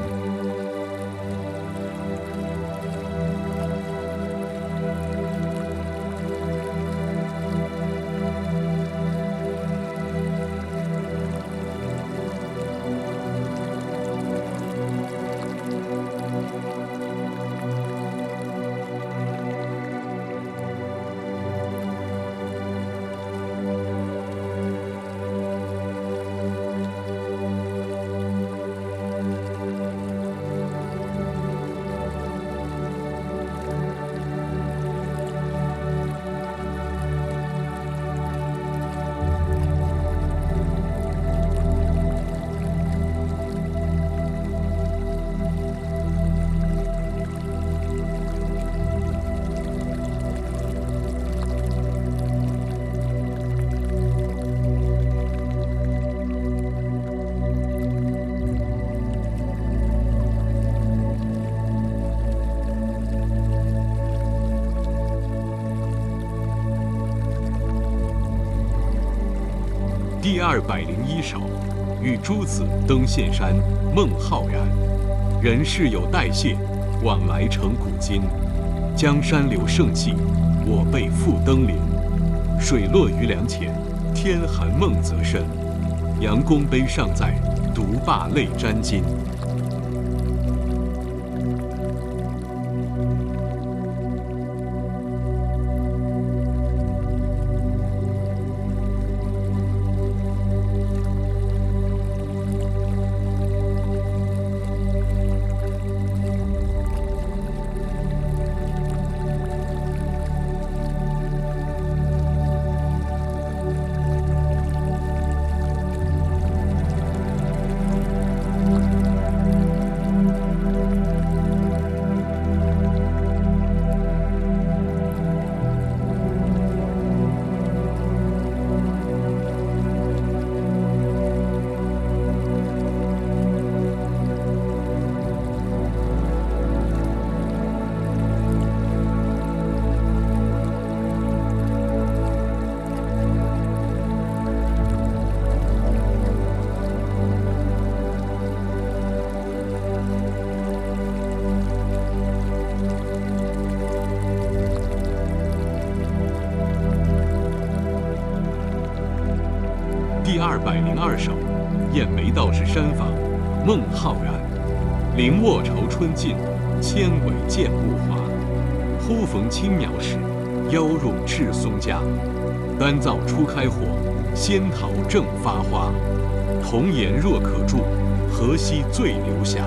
第201首，与诸子登岘山，孟浩然。人世有代谢，往来成古今。江山留盛迹，我辈复登临。水落鱼梁前，天寒梦则深。杨公碑尚在，独霸泪沾襟。第202首，雁眉道士山访，孟浩然。林卧愁春尽，千尾见物华。忽逢青鸟时，邀入赤松家。丹灶初开火，仙桃正发花。童颜若可住，何惜醉流霞。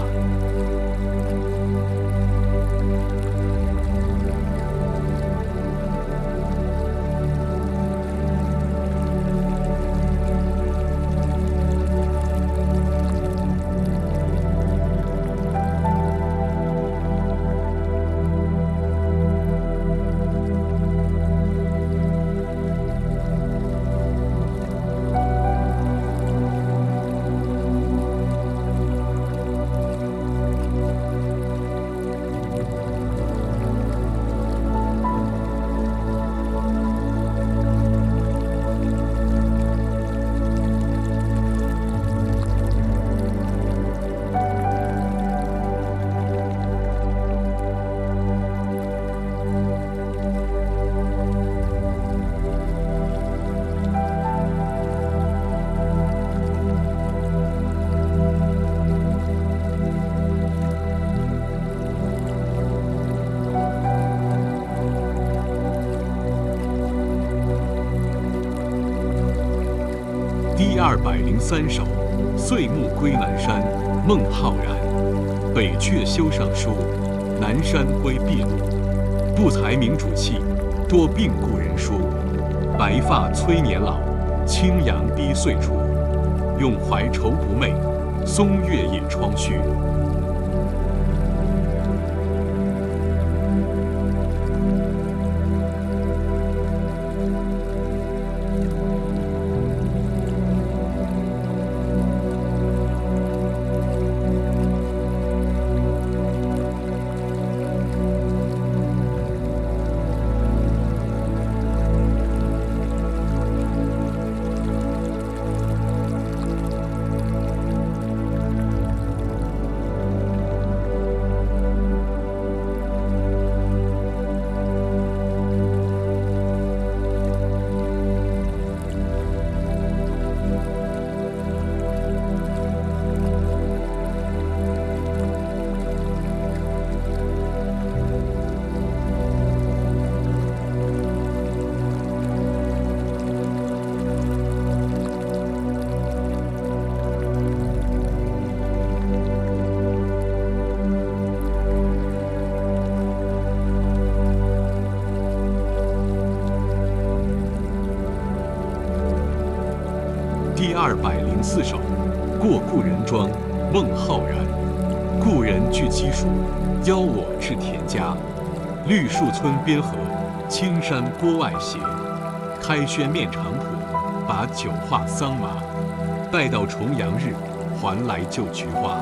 第203首，岁暮归南山，孟浩然。北阙修上书，南山归秘鲁。不才明主器，多病故人疏。白发催年老，青阳逼岁除。永怀愁不寐，松月夜窗虚。第204首，过故人庄，孟浩然。故人具鸡黍，邀我至田家。绿树村边合，青山郭外斜。开轩面场圃，把酒话桑麻。待到重阳日，还来就菊花。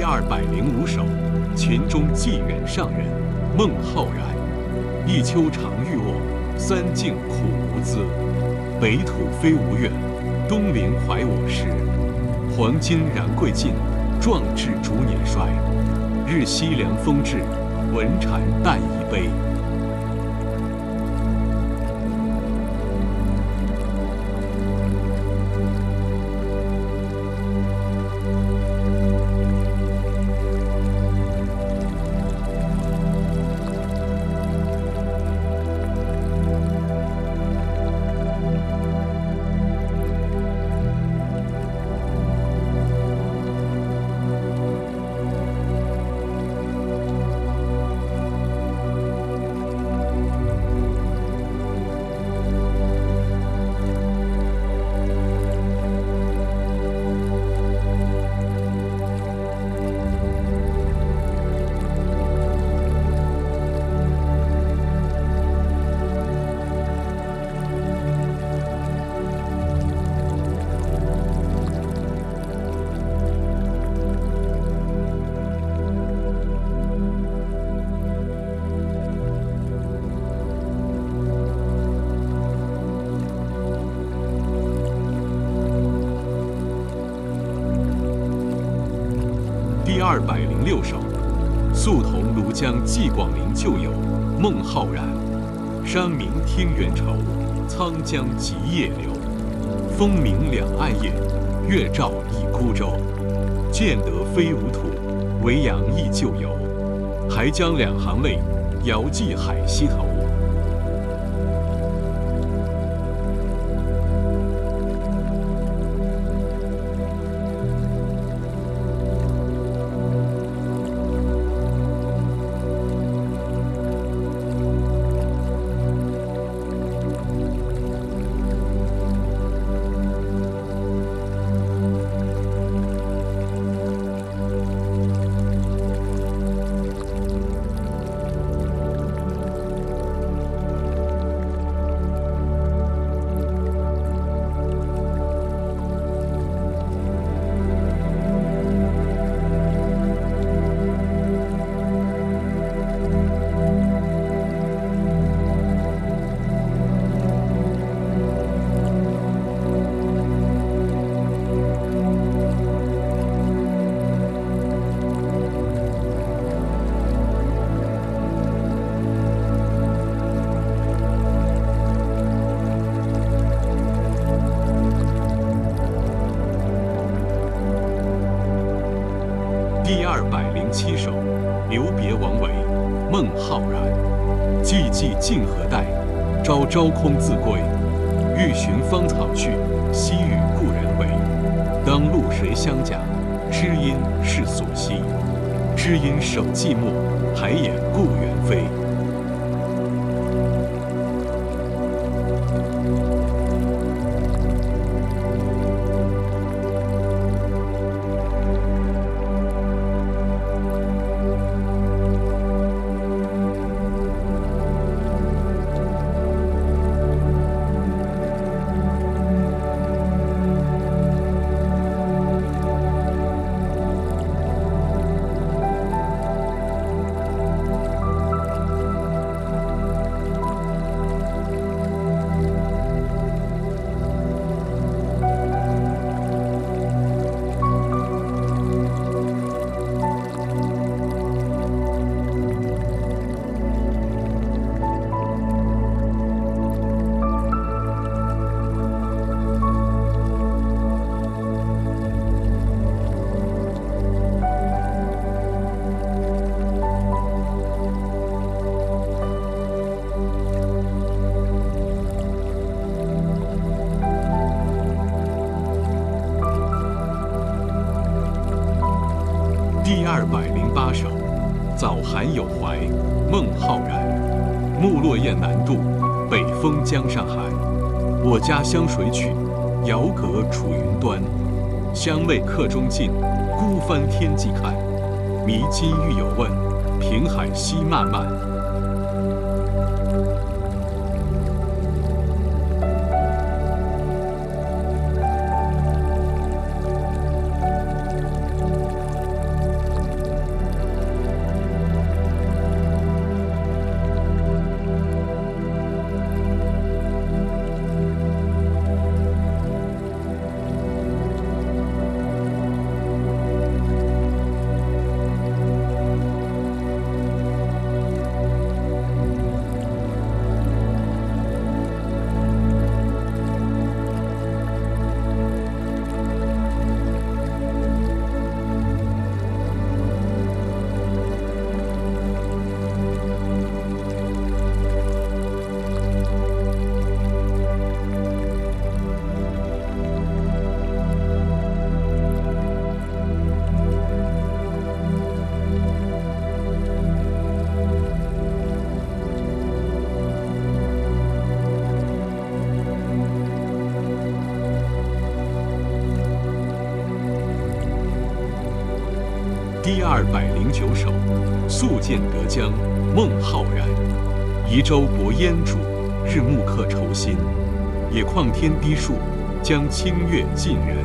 205首，秦中济远上人孟浩然。一丘长欲卧，三径苦无资。北土非吾愿，东临怀我师。黄金燃贵尽，壮志逐年衰。日夕凉风至，文蝉淡一杯。第206首，宿同庐江寄广陵旧友孟浩然。山明听猿愁，沧江急夜流。风鸣两岸雁，月照一孤舟。见得非吾土，维扬忆旧游。还将两行泪，遥寄海西头。第207首，留别王维，孟浩然。寂寂竟何待，朝朝空自归。欲寻芳草去，西与故人违。当路谁相甲？知音是所惜。知音守寂寞，还掩故园飞。第208首，早寒有怀，孟浩然。木落雁南渡，北风江上寒。我家湘水曲，遥隔楚云端。乡泪客中尽，孤帆天际看。迷津欲有问，平海西漫漫。第209首，宿建德江，孟浩然。移舟泊烟渚，日暮客愁新。野旷天低树，将清月近人。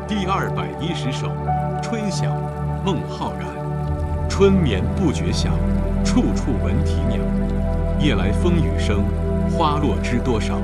第210首，春晓，孟浩然。春眠不觉晓，处处闻啼鸟。夜来风雨声，花落知多少。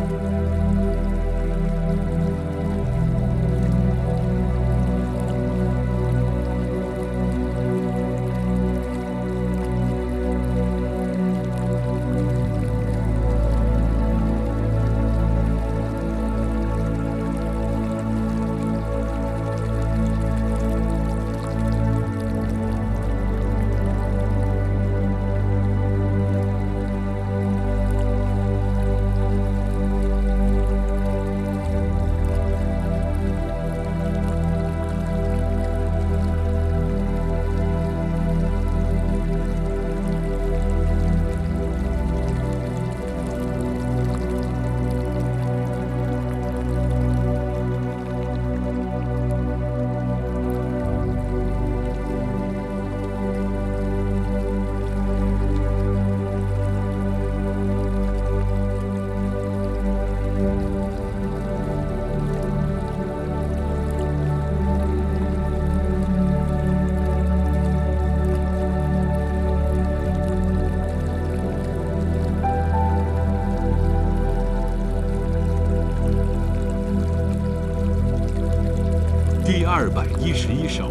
第211首，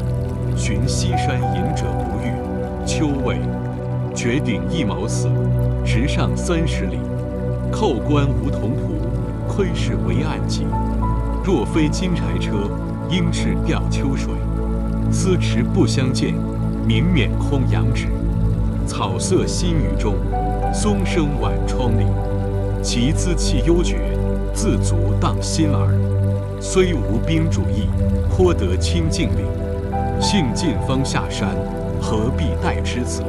寻西山隐者不遇，秋味。绝顶一毛死，直上30里。扣关无同仆，窥视为案几。若非金柴车，应是吊秋水。思迟不相见，明免空仰止。草色新雨中，松声晚窗里。其姿气幽绝，自足荡心耳。虽无宾主意，颇得清净理。兴尽方下山，何必待之子？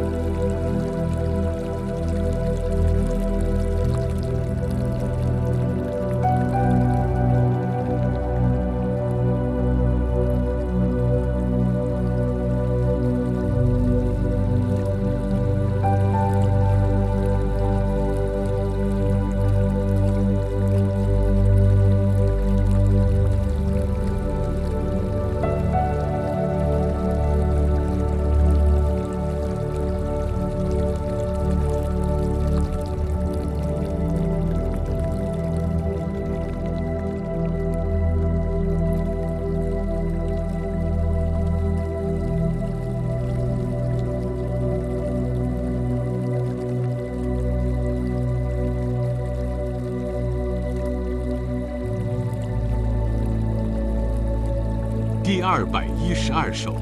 第212首，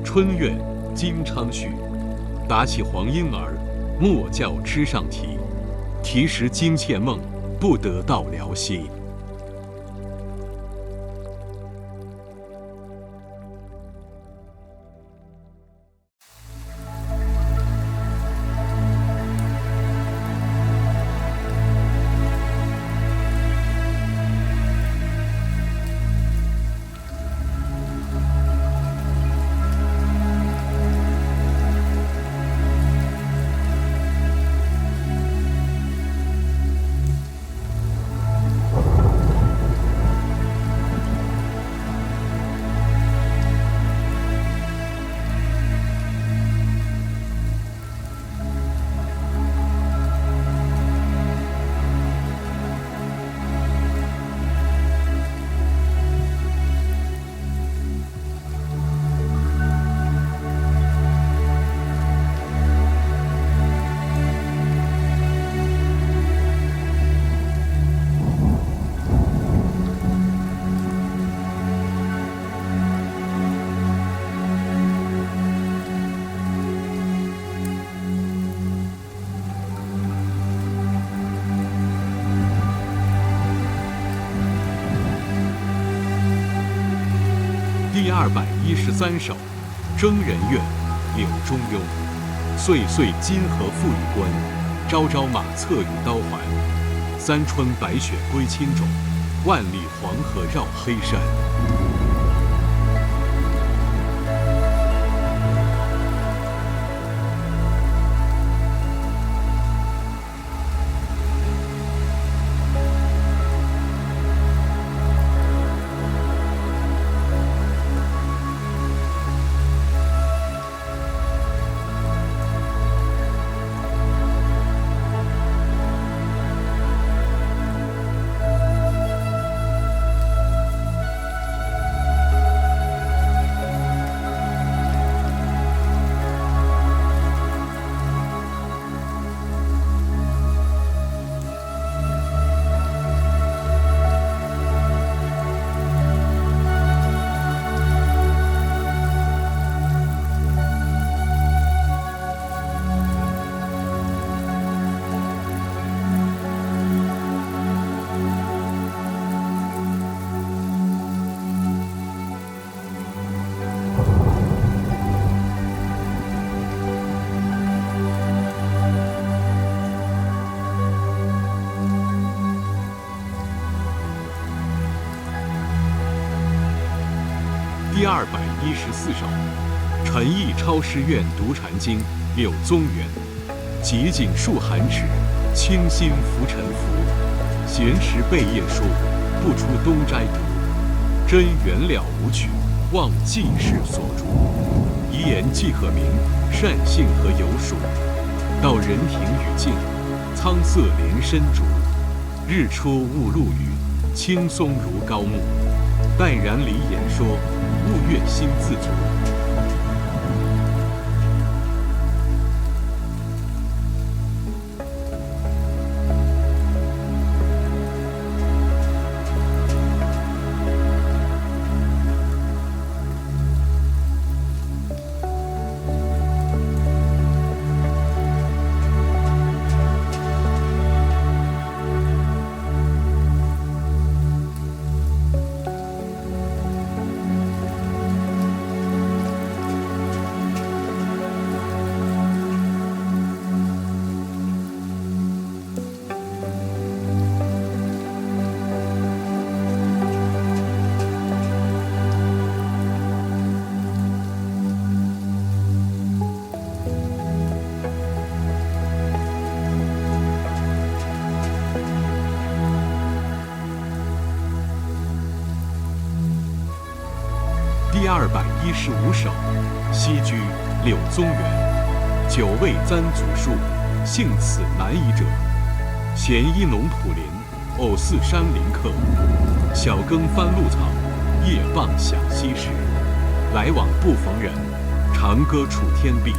春怨，金昌绪。打起黄莺儿，莫教枝上啼。啼时惊妾梦，不得到辽西。213首，征人怨，柳中庸。岁岁金河复与关，朝朝马策与刀环。三春白雪归青冢，万里黄河绕黑山。第214首，陈毅超师院读禅经，柳宗元。极景数寒尺，清心浮沉浮。闲时背夜书，不出东斋读。真缘了无曲，忘记世所著。遗言季鹤鸣，善性和有属。到人庭语静，苍色连深竹。日出雾露雨，青松如高木。淡然离言说，悟月心自足。第215首，西居，柳宗元。久未簪祖树，幸此难移者。闲依农圃林，偶似山林客。晓耕翻露草，夜傍响溪石。来往不逢人，长歌楚天碧。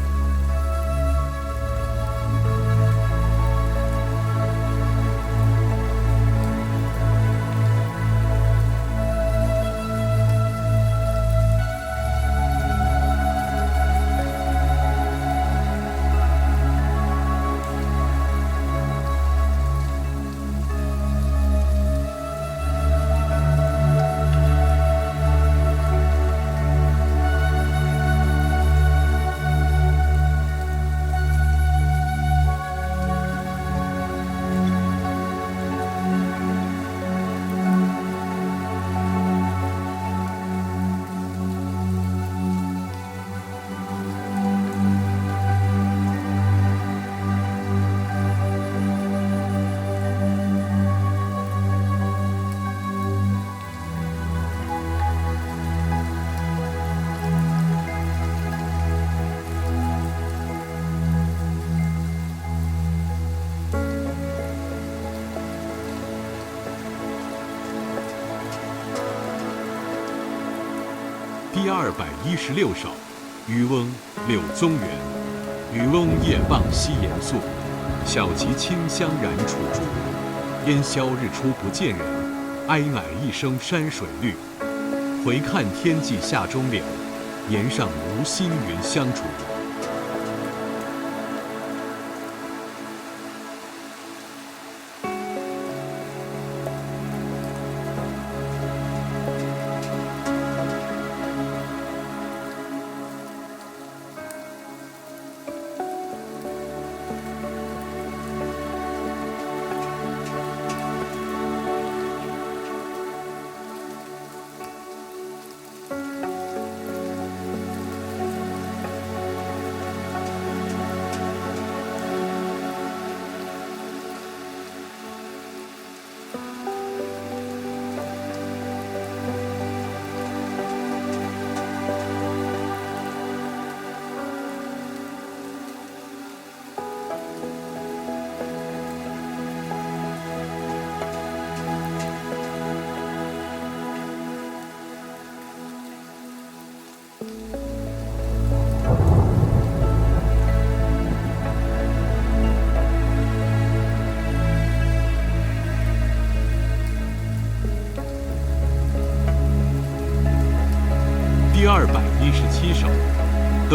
第216首，渔翁，柳宗元。渔翁夜傍西岩宿，小楫清香燃楚竹。烟消日出不见人，哀乃一声山水绿。回看天际下中柳，岩上无心云相逐。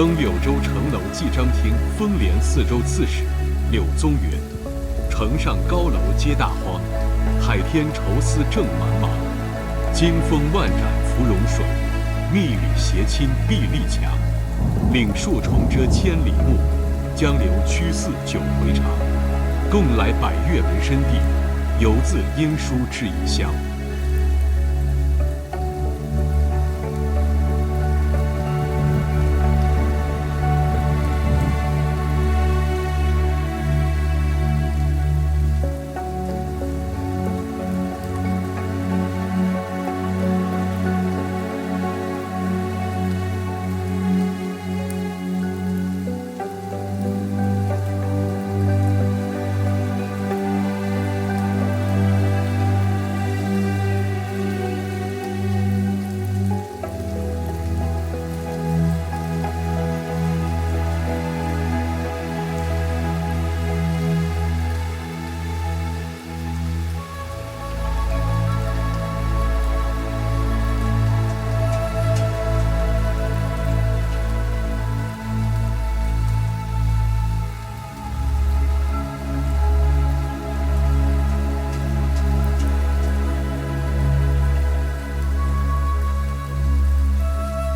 更柳州城楼记章厅丰廉四州刺史柳宗元，城上高楼皆大荒，海天愁思正茫茫。惊风乱斩芙蓉水，密雨斜侵壁立墙。岭树重遮千里目，江流曲似九回肠。共来百越为身地，犹自英书至异乡。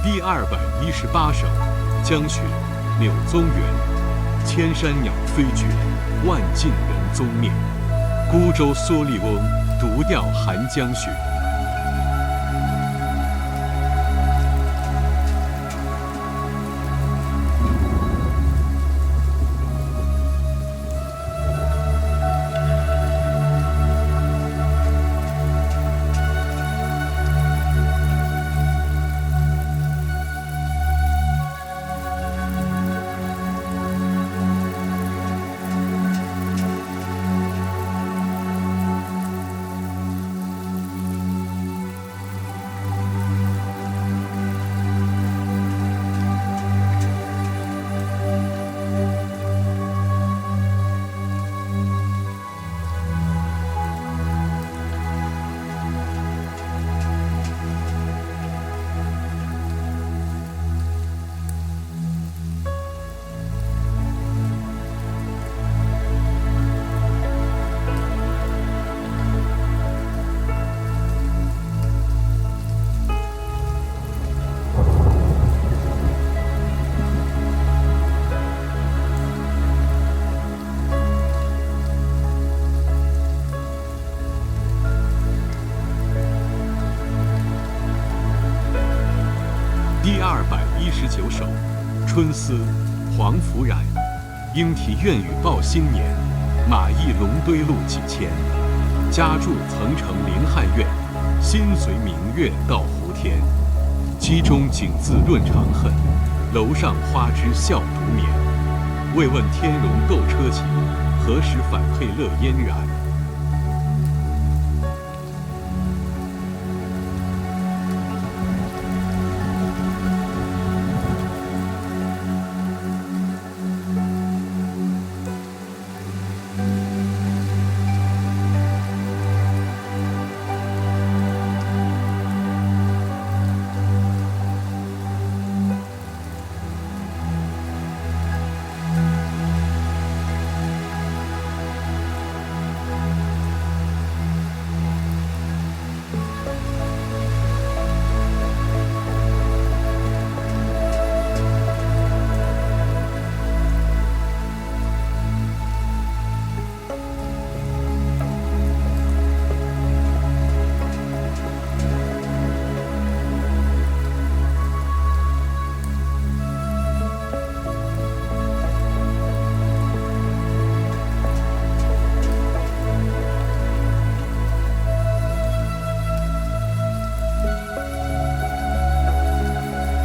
第218首，江雪，柳宗元。千山鸟飞绝，万径人踪灭。孤舟蓑笠翁，独钓寒江雪。第219首，春思，黄甫冉。莺啼苑宇报新年，马邑龙堆路几千。家住层城临汉苑，心随明月到湖天。机中景字论长恨，楼上花枝笑独眠。未问天容斗车骑，何时反配乐嫣然？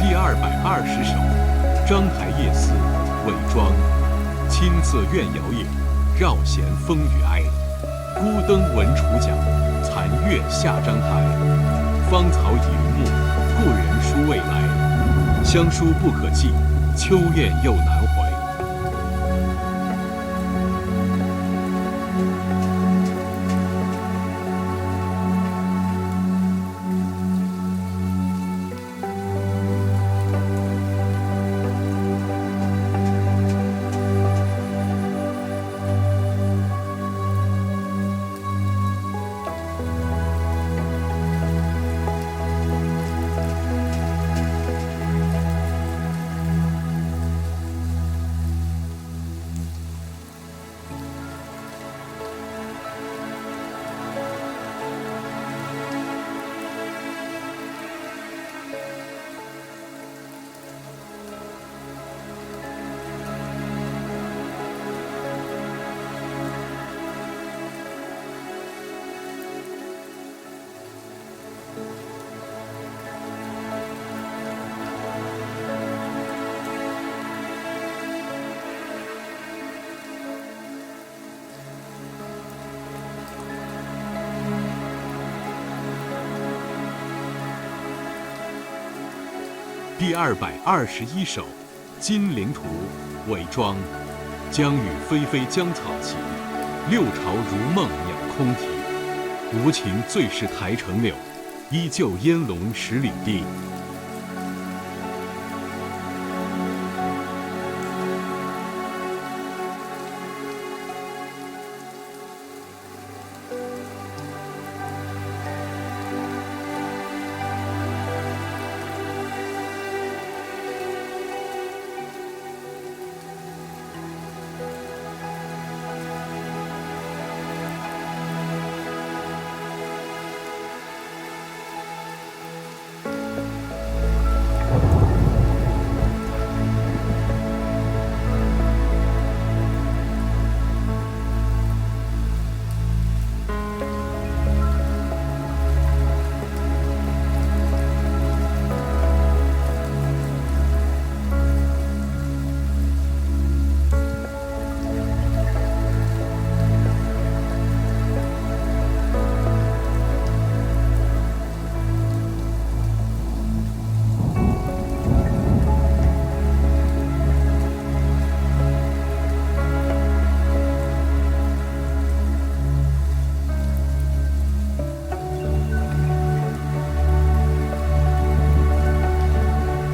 第220首，章台夜思，韦庄。青色怨遥夜，绕弦风雨哀。孤灯闻楚讲，残月下章台。芳草已云暮，故人书未来。乡书不可寄，秋雁又难回。第221首，金陵图，韦庄。江雨霏霏江草齐，六朝如梦鸟空啼。无情最是台城柳，依旧烟笼10里地。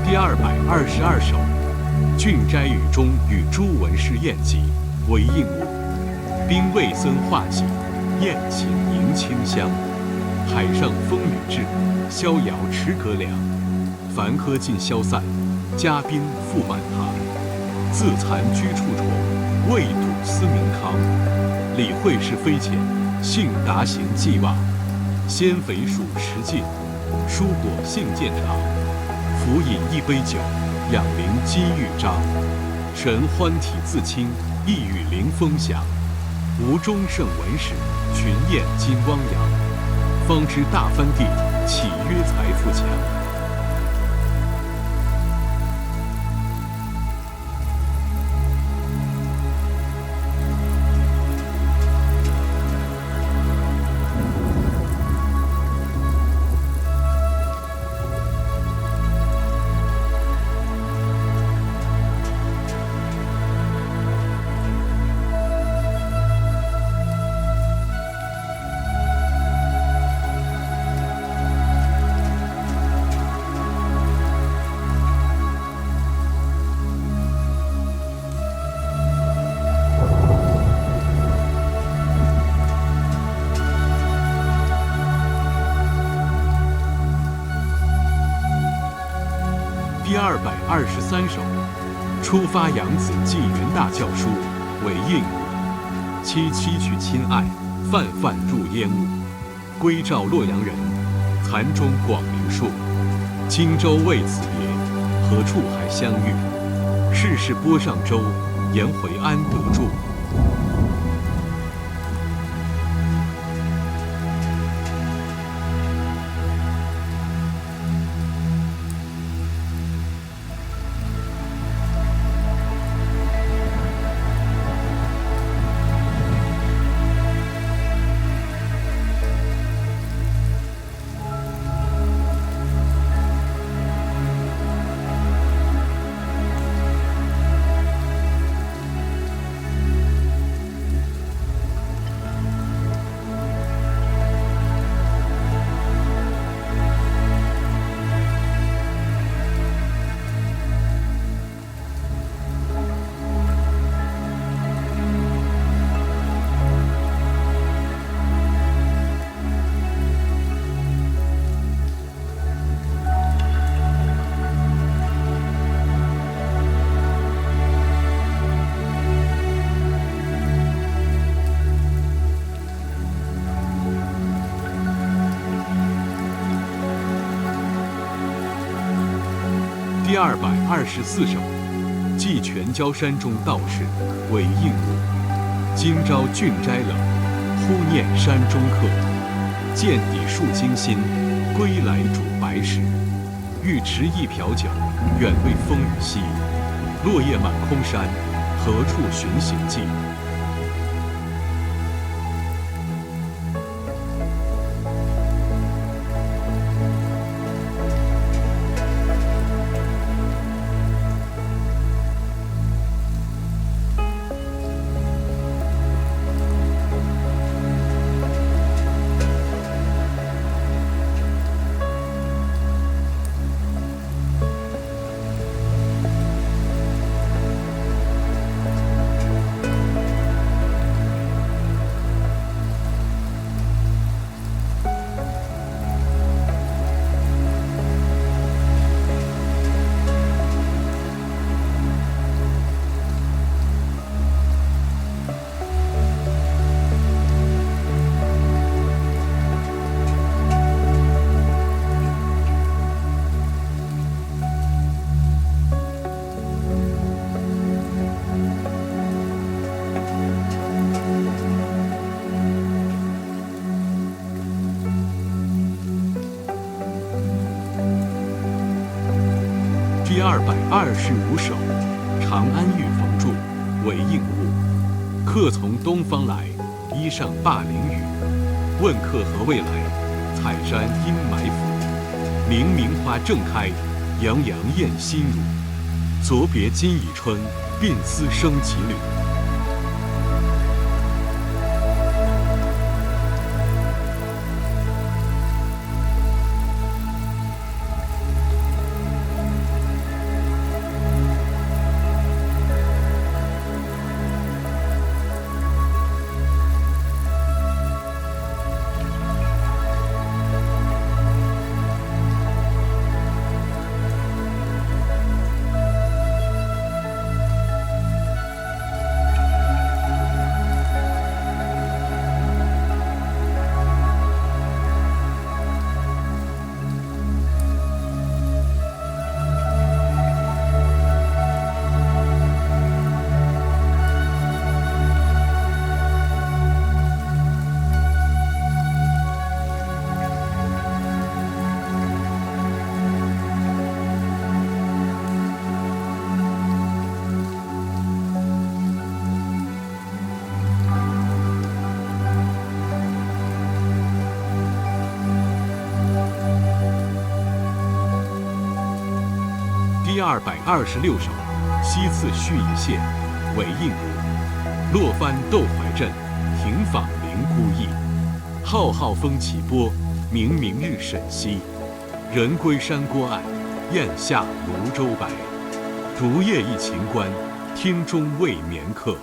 第222首，郡斋语中与诸文士宴集，为应物。兵卫僧画戟，宴请迎清香。海上风雨至，逍遥池阁凉。凡客尽消散，嘉宾复满堂。自惭居处踵，未睹思明康。理会是非浅，幸达行既忘。鲜肥属食尽，蔬果性渐长。浮饮一杯酒，养灵金玉章。神欢体自清，一语临风响。吴中圣文史，群雁金汪洋。方知大藩地，岂曰财富强。第223首，出发扬子寄元大教书，为应物。萋萋取亲爱，泛泛入烟雾。归照洛阳人，残中广陵树。荆州为此别，何处还相遇？世事波上舟，颜回安得住？第224首，寄全椒山中道士，为应物。今朝郡斋冷，忽念山中客。见底数惊心，归来煮白食。欲持一瓢酒，远为风雨息。落叶满空山，何处寻行迹？ 225首，长安玉逢住，为应物。客从东方来，衣上灞陵雨。问客何未来？采山阴霾伏。明明花正开，洋洋艳心乳。昨别今已春，鬓丝生几缕。第226首，西次盱眙县，为应物。落帆窦怀镇，停舫临孤驿。浩浩风起波，明明日沈西。人归山郭岸，雁下庐州白。竹叶一秦关，厅中未眠客。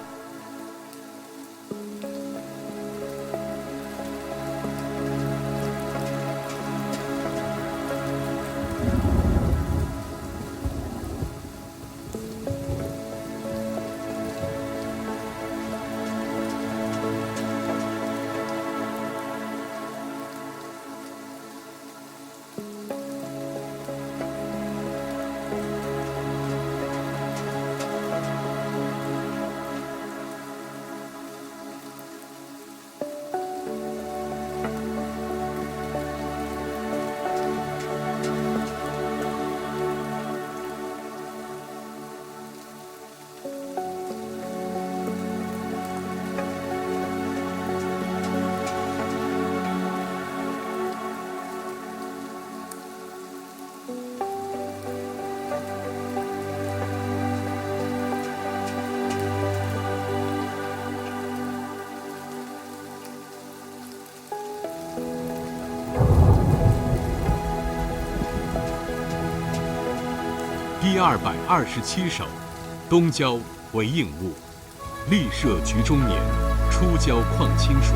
第227首，东郊为应物。历舍菊中年，出郊况清暑。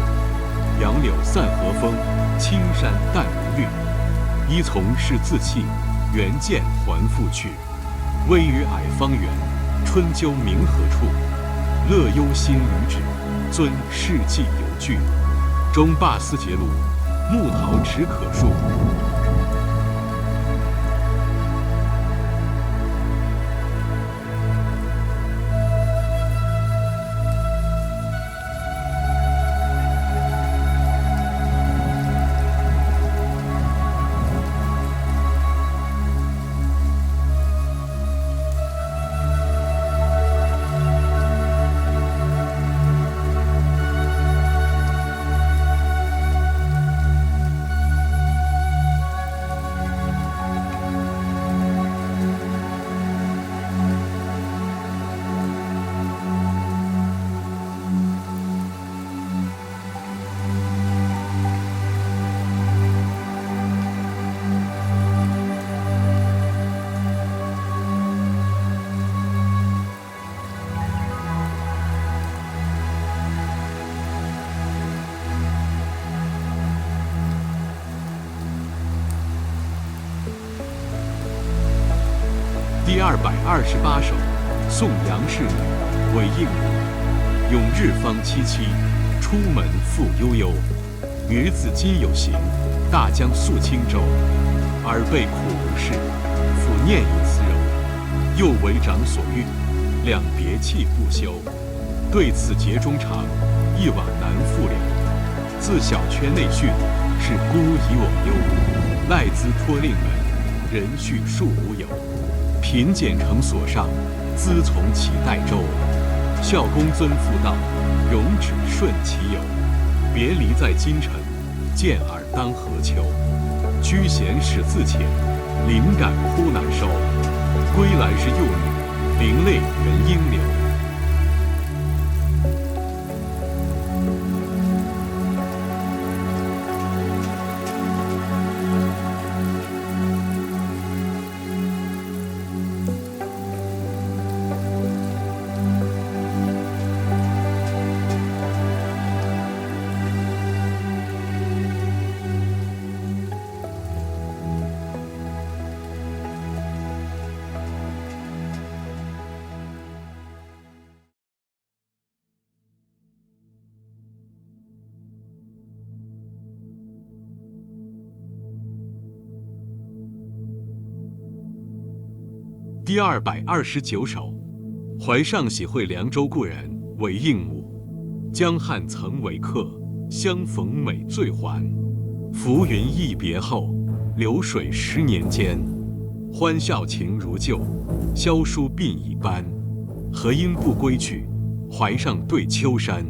杨柳散和风，青山淡如绿。依从是自弃，原见还复去。微雨霭方圆，春鸠鸣何处？乐幽心与止，尊世纪犹惧。中罢思结庐，木桃只可数。第228首，送杨氏女，为应物。永日方凄凄，出门复悠悠。女子今有行，大江溯轻舟。尔辈苦无事，复念以辞柔。又为长所欲，两别泣不休。对此节中长，一往难复了。自小缺内训，是孤以我忧。赖兹托令门，人续庶无有。贫俭诚所上，资从其代周。孝公尊父道，容止顺其友。别离在今晨，见尔当何秋？居闲始自遣，临感忽难收。归来是幼女，灵泪原应流。第229首，怀上喜会凉州故人韦应物。江汉曾为客，相逢每醉还。浮云一别后，流水10年间。欢笑情如旧，萧书鬓已斑。何因不归去？怀上对秋山。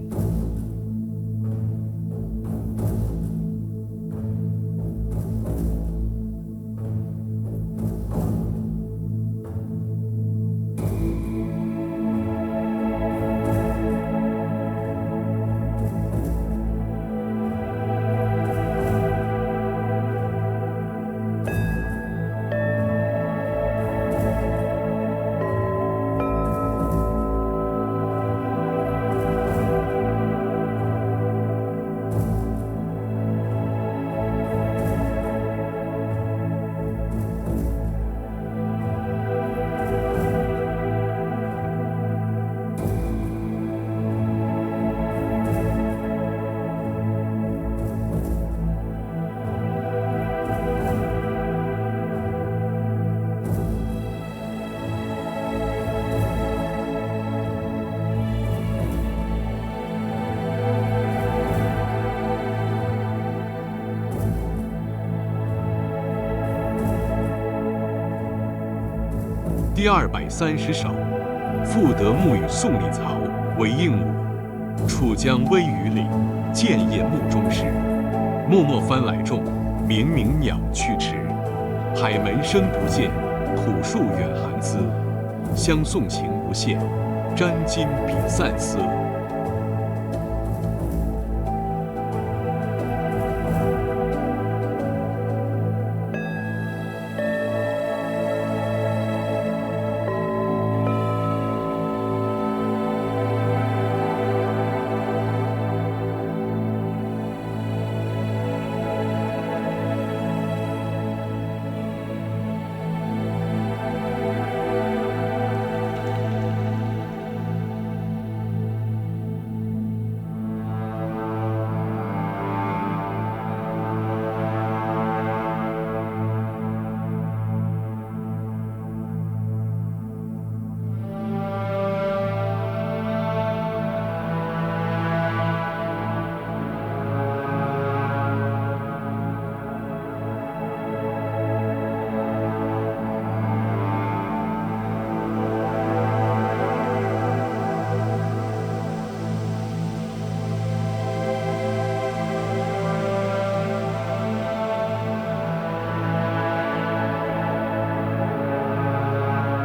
第230首，赋得暮与宋李曹韦应物。楚江微雨里，建业暮中时。漠漠帆来众，冥冥鸟去迟。海门声不见，土树远寒思。相送情无限，沾襟比散色。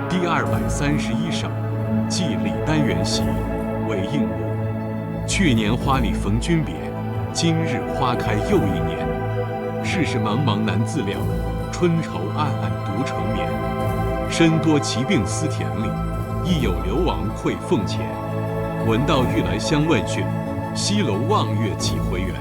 第231首，祭李丹元席，韦应物。去年花里逢君别，今日花开又一年。世事茫茫难自料，春愁暗暗独成眠。身多疾病思田里，亦有流亡愧凤前。闻道欲来相问讯，西楼望月几回圆。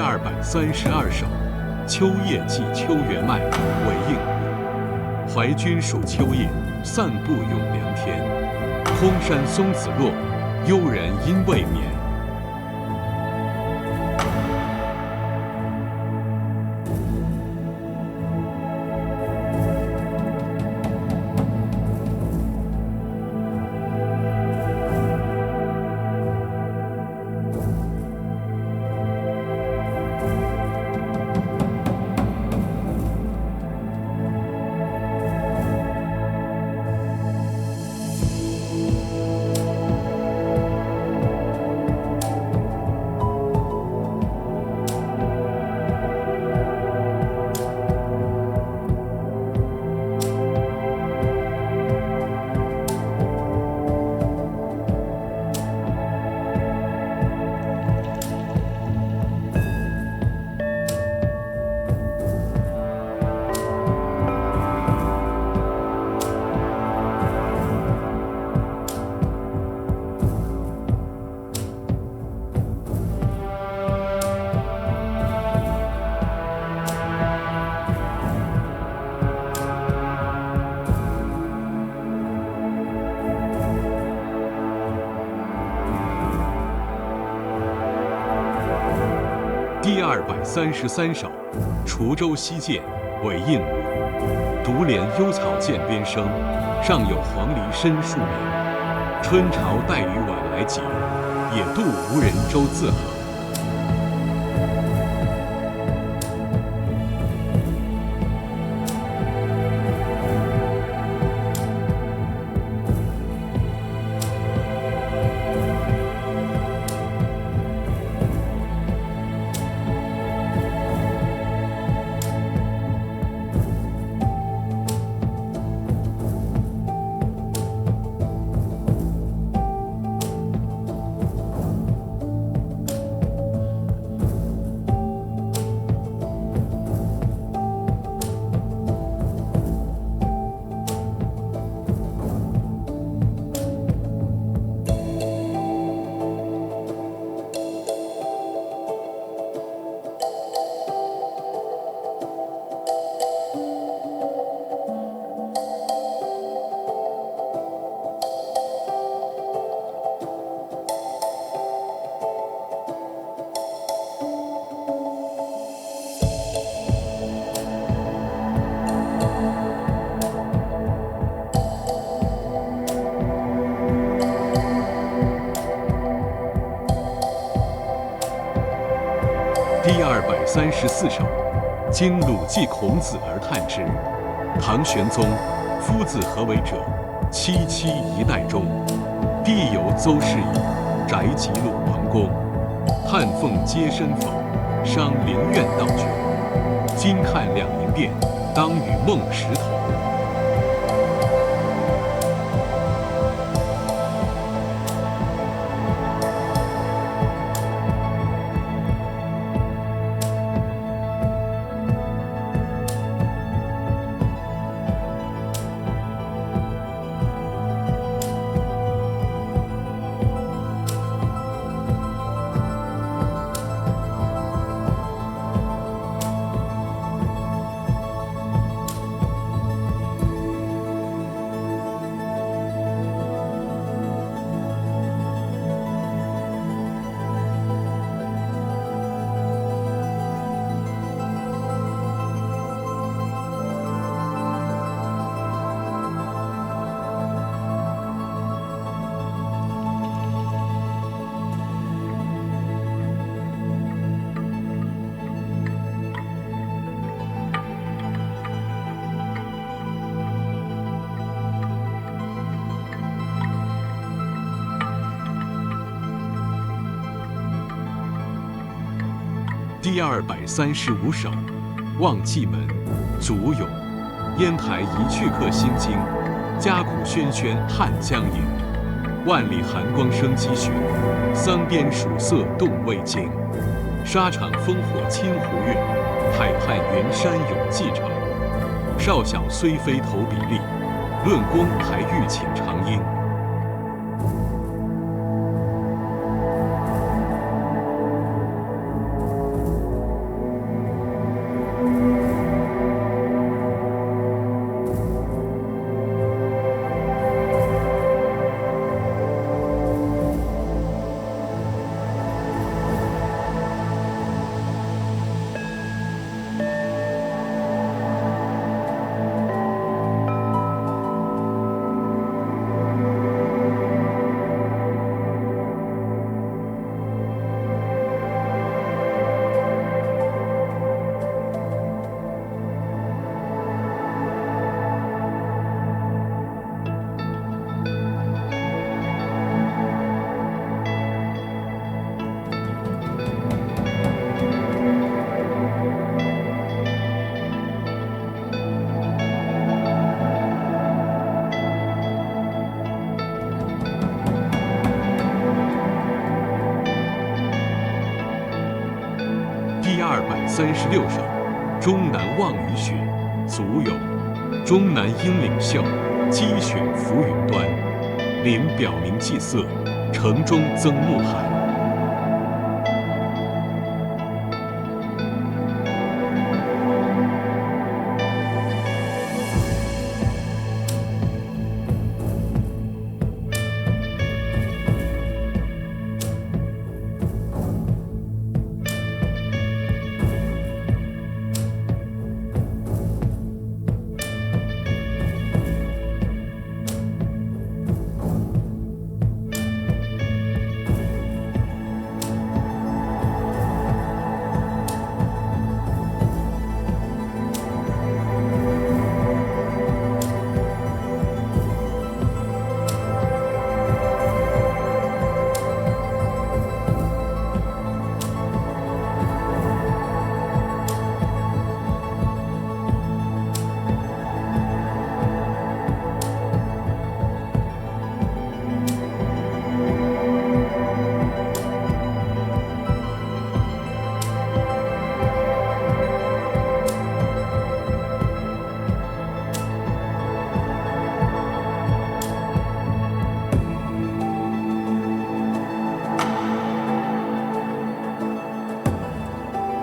232首，秋叶寄秋原麦，为应物。怀君属秋叶，散步咏凉天。空山松子落，幽人应未眠。第233首，滁州西涧，为应物。独怜幽草涧边生，上有黄鹂深树鸣。春潮带雨晚来急，野渡无人舟自横。第234首，今鲁记孔子而叹之。唐玄宗，夫子何为者？萋萋一代中。帝有邹氏矣，宅吉鲁王宫。汉凤接身否，伤陵苑道绝。今看两营殿，当与孟石同。第235首，望蓟门，祖咏。烟台一去客心惊，嘉鼓喧喧汉江影。万里寒光生积雪，桑边曙色动未惊。沙场烽火清湖月，海畔云山涌蓟城。少小虽非投笔吏，论功还欲请长缨。236首，终南望雨雪，足有终南阴岭秀，积雪浮云端。临表明霁色，城中增暮寒。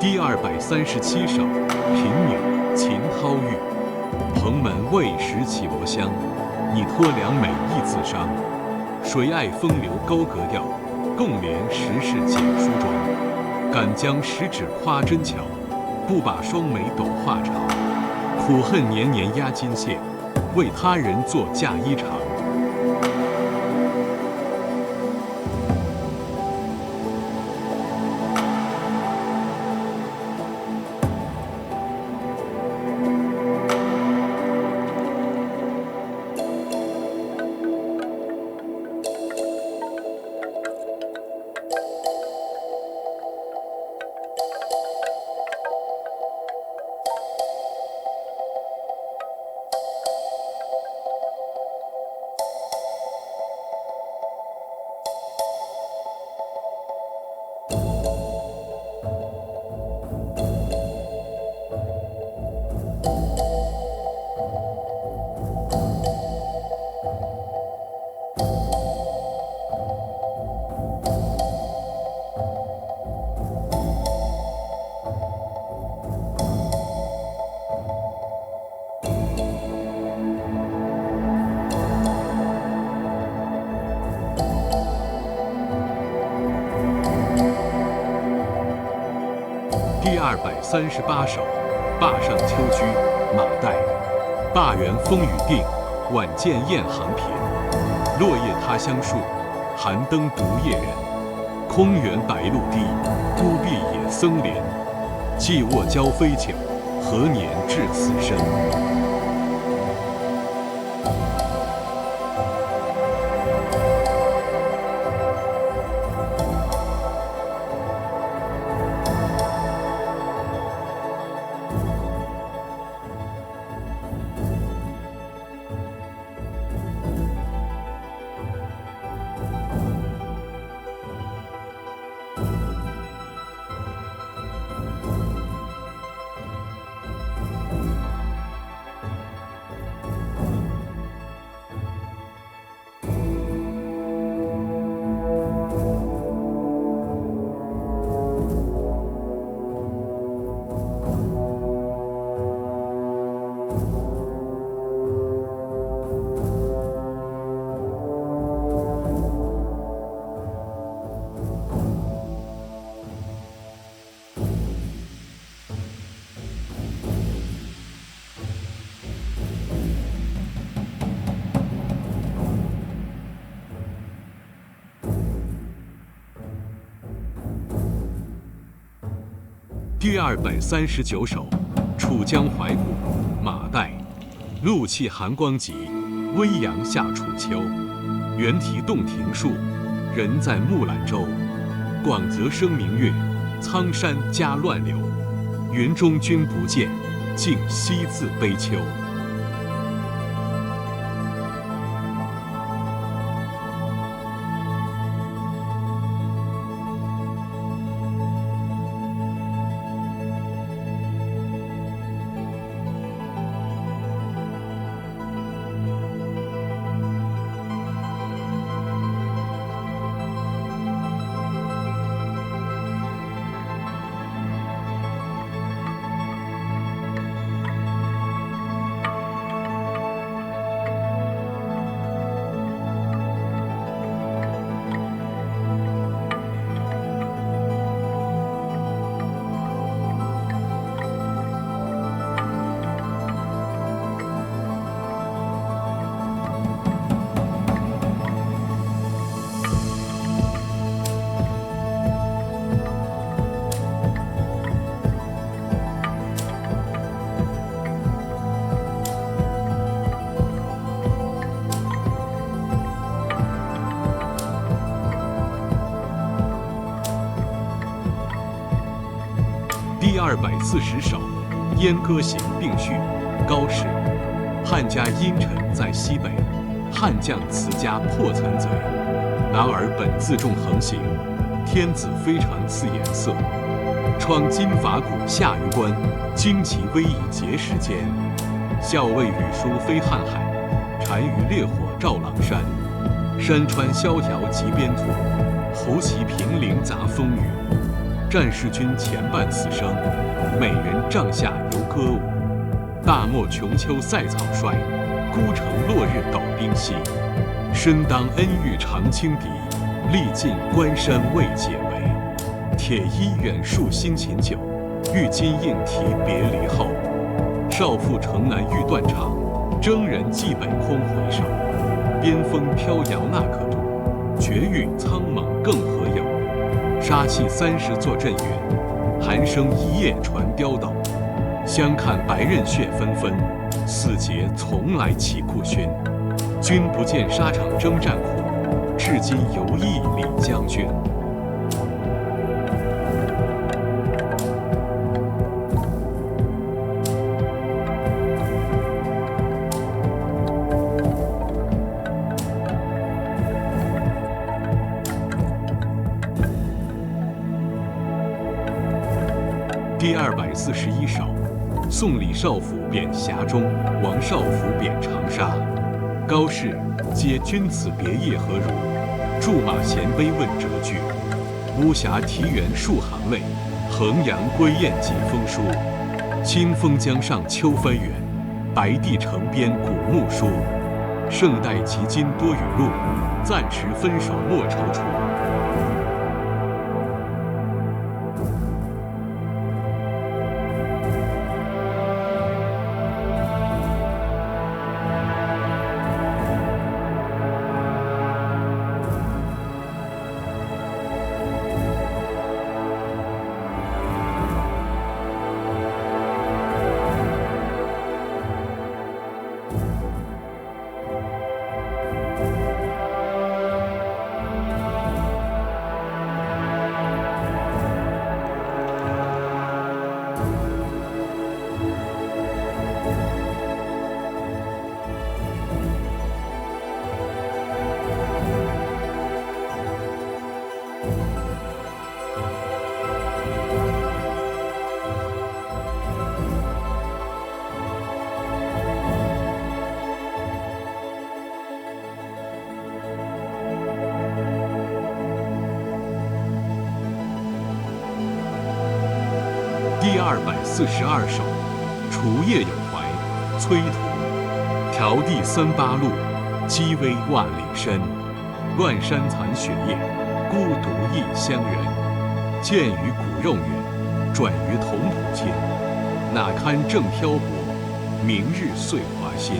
第237首，平女，秦涛玉。蓬门未识绮罗香，拟托良美意自伤。谁爱风流高格调，共怜时事简梳妆。敢将十指夸针巧，不把双眉抖画长。苦恨年年压金线，为他人做嫁衣裳。第238首，灞上秋居，马岱。灞原风雨定，晚见雁行频。落叶他乡树，寒灯独夜人。空园白露滴，孤壁野僧怜。既卧交飞酒，何年至此身？第239首，楚江怀古，马岱。露气寒光急，微阳下楚秋。猿啼洞庭树，人在木兰舟。广泽生明月，苍山夹乱流。云中君不见，竟夕自悲秋。240首，燕歌行并序。高适。汉家阴沉在西北，汉将辞家破残贼。然而本自重横行，天子非常赐颜色。创金法鼓下于关，旌旗威以节时间。校尉羽书飞瀚海，单于烈火照狼山。山川萧条极边土，侯旗平陵杂风雨。战士军前半此生，美人帐下犹歌舞。大漠穷秋塞草率，孤城落日斗兵稀。身当恩遇常轻敌，历尽关山未解围。铁衣远戍辛勤久，玉巾应啼别离后。少妇城南欲断肠，征人蓟北空回首。边风飘摇那可度，绝域苍茫更何有。杀气30作阵远，寒声一夜传刁斗。相看白刃血纷纷，死节从来旗库勋。君不见沙场征战苦，至今犹忆李将军。第241首，宋李少府贬峡中，王少府贬长沙。高适接君此别业何如？驻马衔碑问折句。巫峡题园数行泪，衡阳归雁几封书。清风江上秋帆远，白帝城边古木疏。胜代及今多雨露，暂时分手莫踌躇。第242首，除夜有怀，崔涂。迢递38路，积危万里深。乱山残雪夜，孤独异乡人。见于骨肉远，转于同土近。哪堪正漂泊，明日遂华新。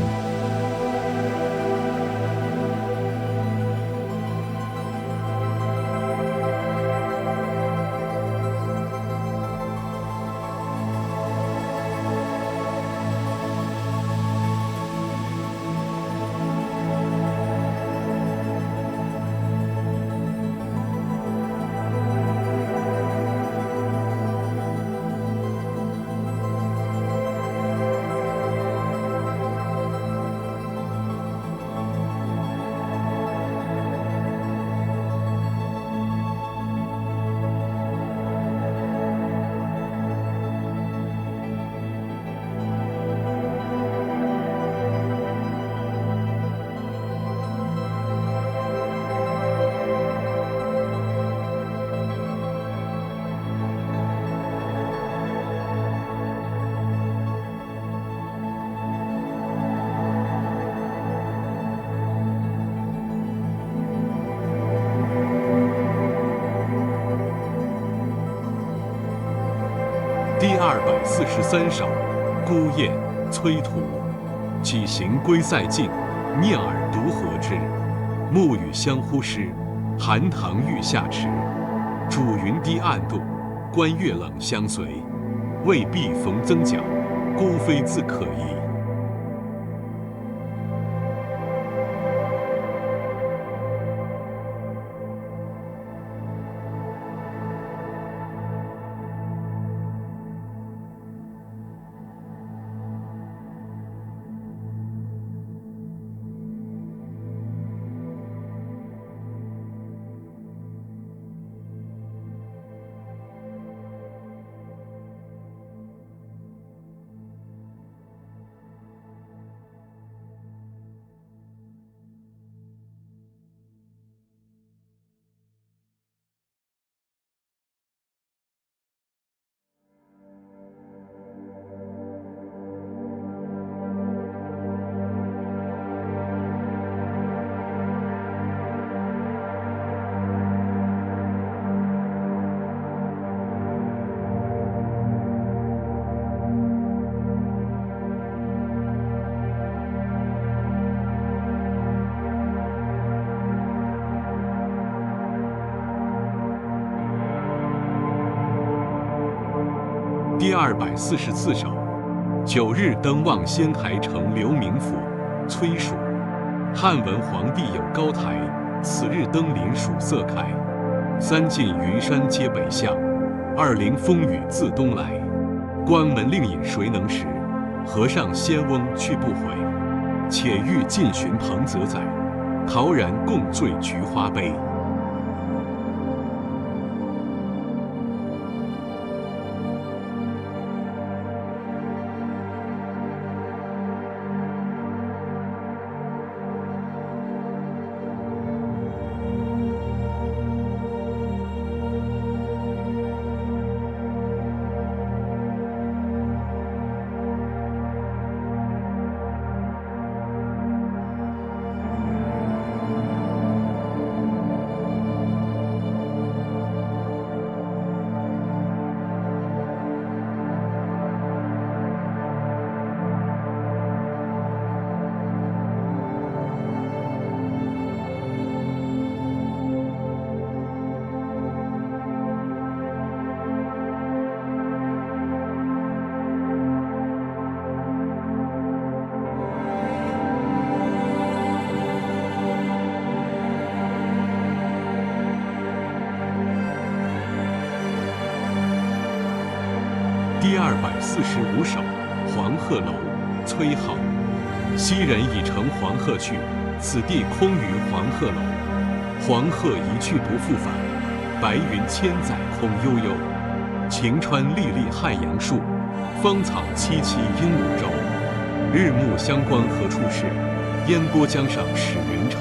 第243首，孤雁，崔涂。岂行归塞尽，念尔独何之？暮雨相呼失，寒塘欲下迟。主云低暗度，观月冷相随。未必逢增角，孤飞自可疑。244首。9日登望仙台城刘明府，崔蜀。汉文皇帝有高台，此日登临曙色开。3晋云山接北向，20风雨自东来。关门令尹谁能识？河上仙翁去不回。且欲尽寻彭泽载，陶然共醉菊花杯。第245首，黄鹤楼，崔颢。昔人已乘黄鹤去，此地空余黄鹤楼。黄鹤一去不复返，白云千载空悠悠。晴川历历汉阳树，芳草萋萋鹦鹉洲。日暮乡关何处是？烟波江上使人愁。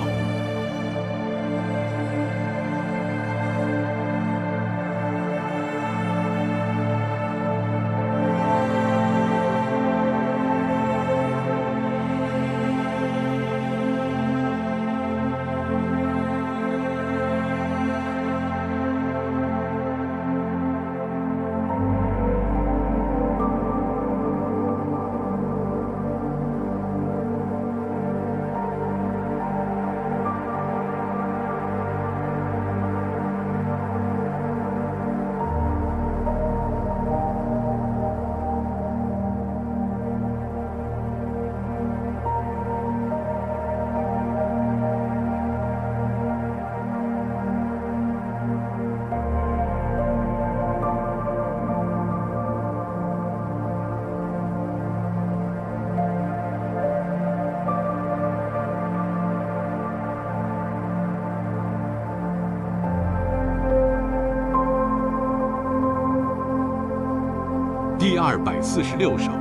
第246首，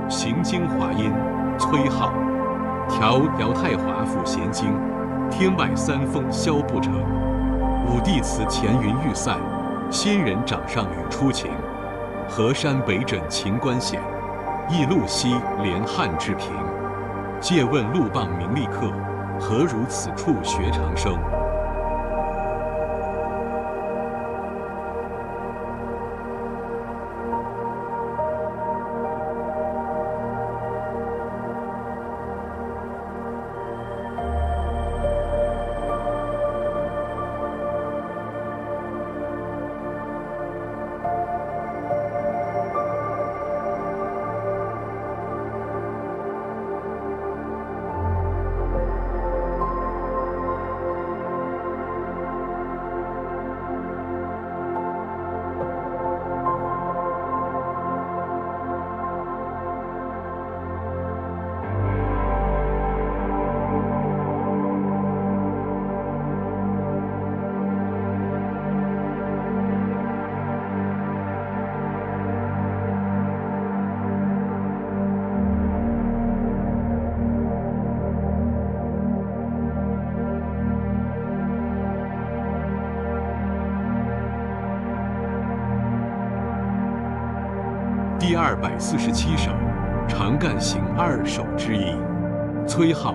行经华阴，崔颢。调太华府闲经，天外三风萧不成。武帝辞前云欲散，新人掌上语初晴。河山北枕秦关险，驿路西连汉至平。借问路傍名利客，何如此处学长生？第247首，长干行2首之一。崔颢，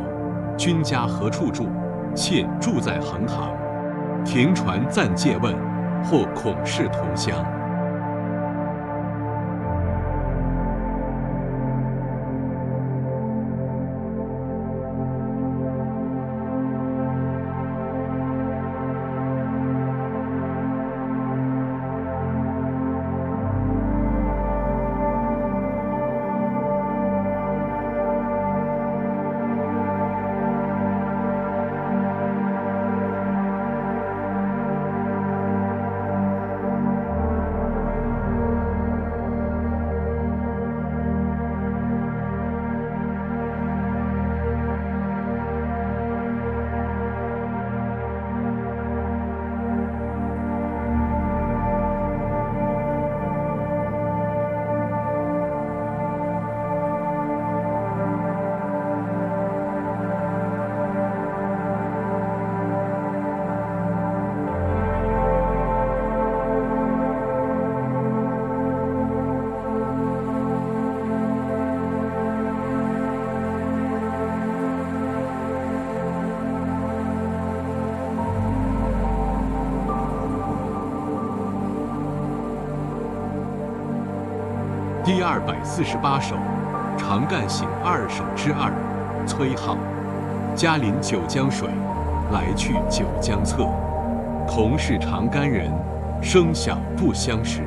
君家何处住？妾住在横塘。停船暂借问，或恐是同乡。第248首，长干行2首之2，崔颢。嘉临九江水，来去九江侧。同是长干人，生小不相识。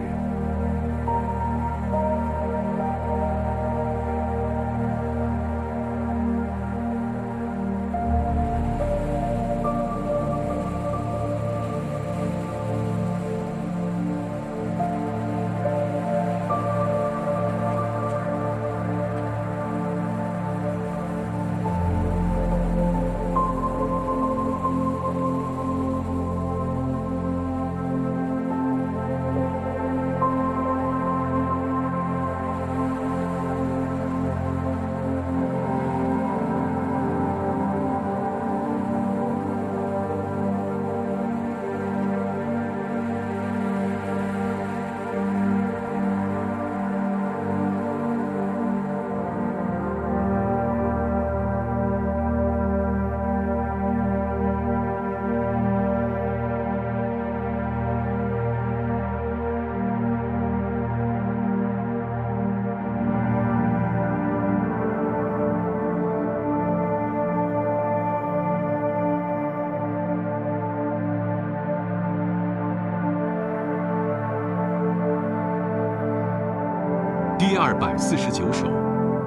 第249首，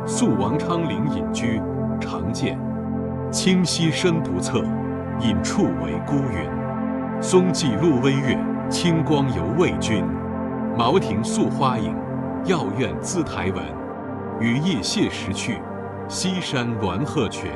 宿王昌龄隐居，常见。清溪深不测，隐处为孤云。松际露微月，清光犹未君。茅亭宿花影，药院自台文。余夜谢时去，西山鸾鹤泉。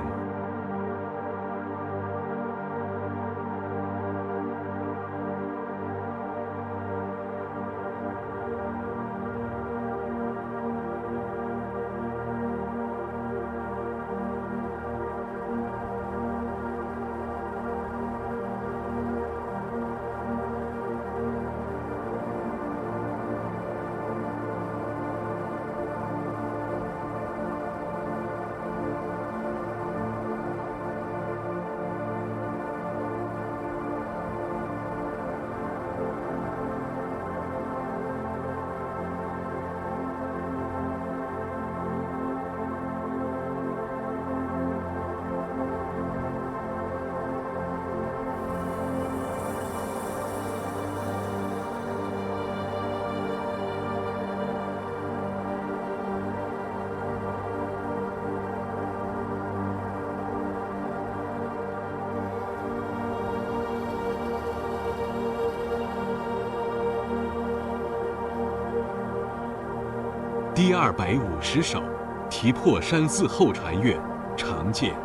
第250首，题破山寺后禅院，常见。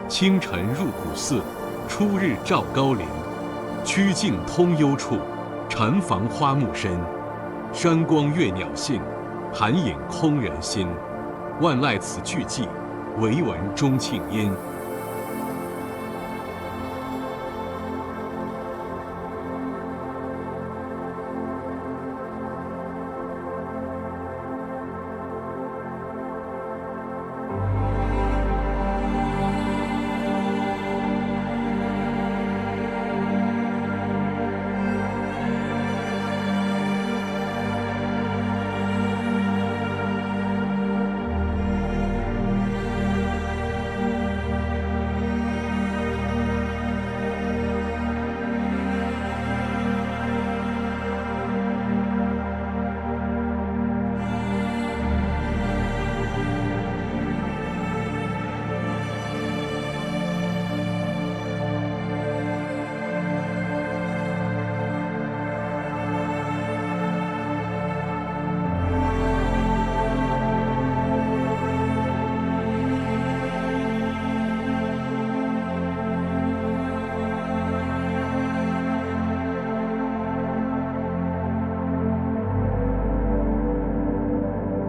清晨入古寺，初日照高林。曲径通幽处，禅房花木深。山光悦鸟性，寒影空人心。万籁此俱寂，惟闻钟磬音。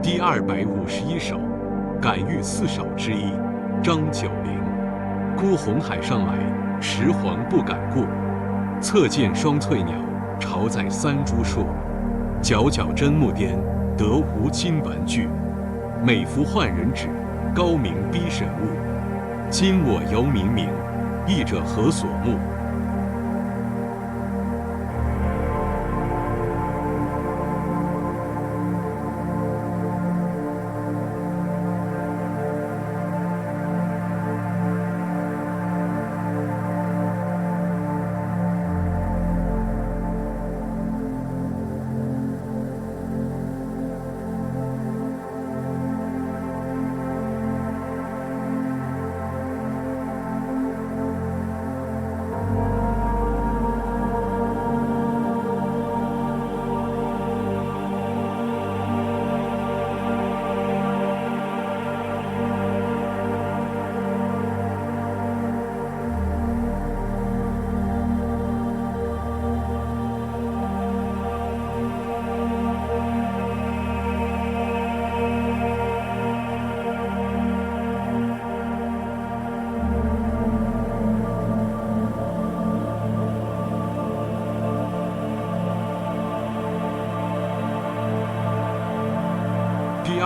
第251首，感遇4首之一，张九龄。孤鸿海上来，石黄不敢过。侧见双翠鸟，巢在三株树。皎皎真木颠，得无金玩具。美服换人指，高明逼神物。今我犹冥冥，译者何所目？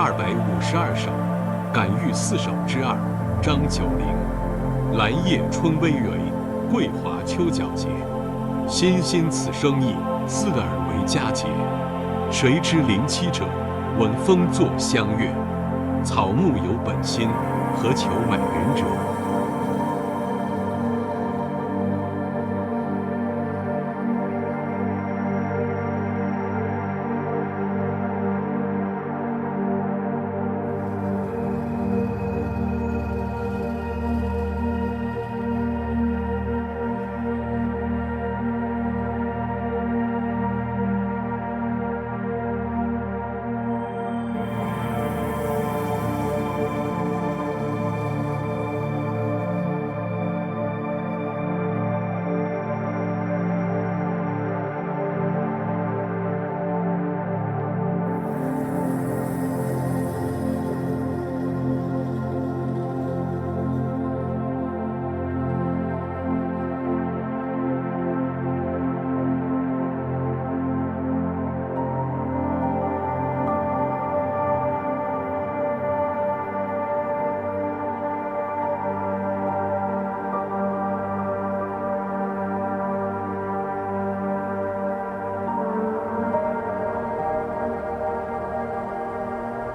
252首，感遇4首之2，张九龄。兰叶春葳蕤，桂华秋皎洁。欣欣此生意，自尔为佳节。谁知灵栖者，闻风作相悦。草木有本心，何求美人者？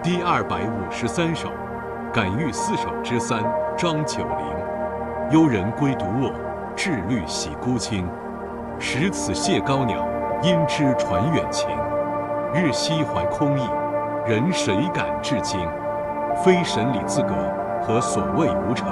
第253首，感遇4首之3，张九龄。幽人归独卧，至虑喜孤清。识此谢高鸟，因知传远情。日夕怀空意，人谁敢至今？非神理自格，何所谓无成？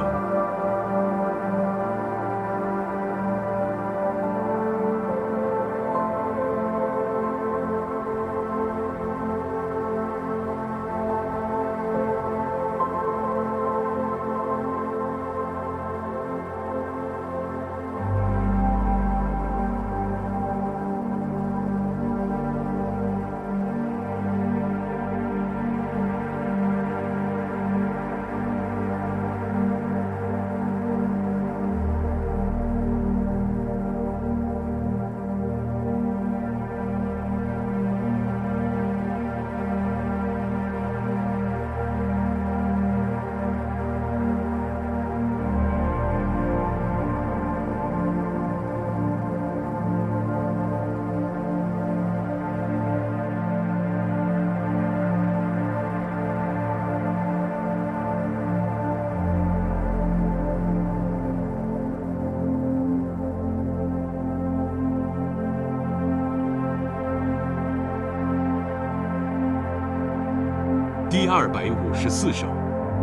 第254首，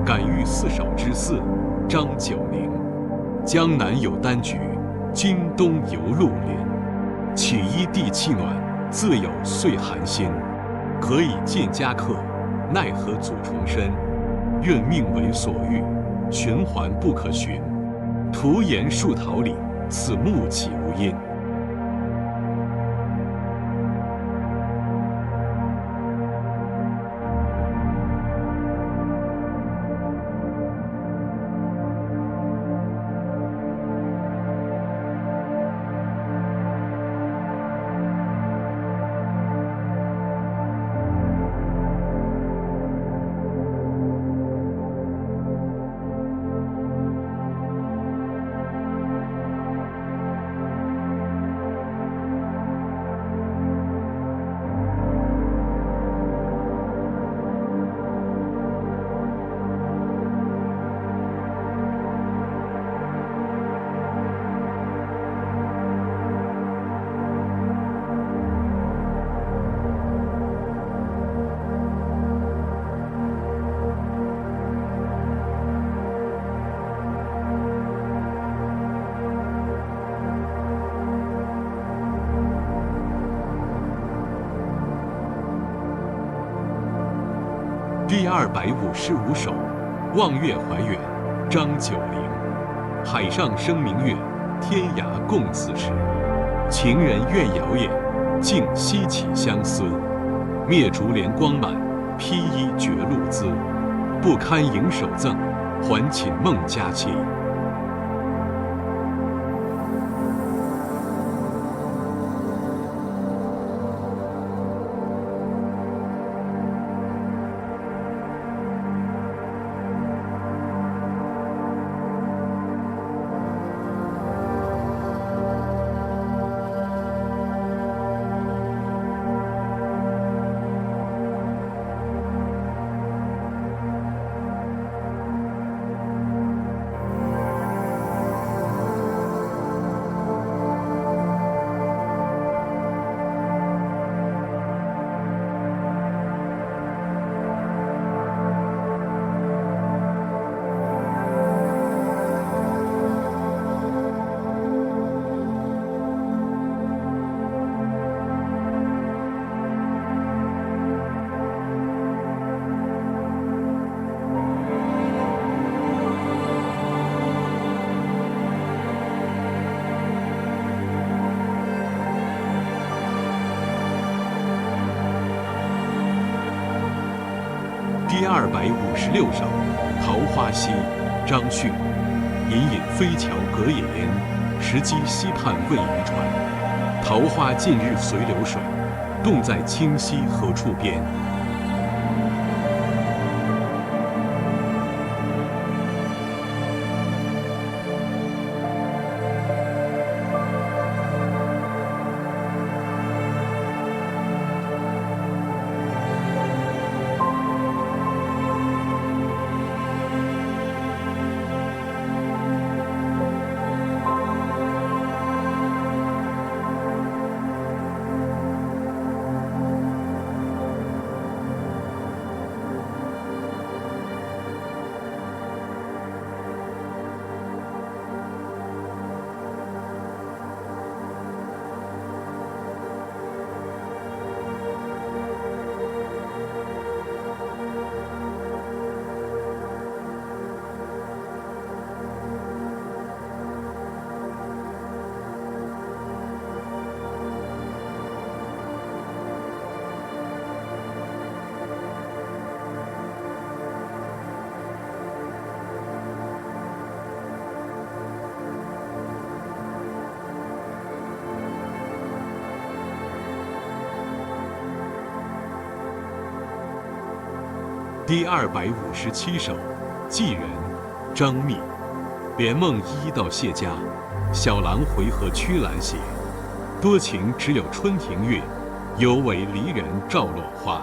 感遇4首之4，张九龄。江南有丹菊，今东犹露莲。起依地气暖，自有岁寒心。何以见家客，奈何阻重申？愿命为所欲，循环不可寻。徒言树桃李，此木岂无因？第255首，望月怀远，张九龄。海上生明月，天涯共此时。情人怨遥远，竟夕起相思。灭烛怜光满，披衣觉露滋。不堪盈手赠，还寝梦佳期。256首《桃花溪》张旭。隐隐飞桥隔野烟，时机溪畔为渔船。桃花尽日随流水，洞在清溪何处边？第257首《寄人》张密。连梦依依到谢家，小郎回合曲阑写。多情只有春庭月，犹为离人照落花。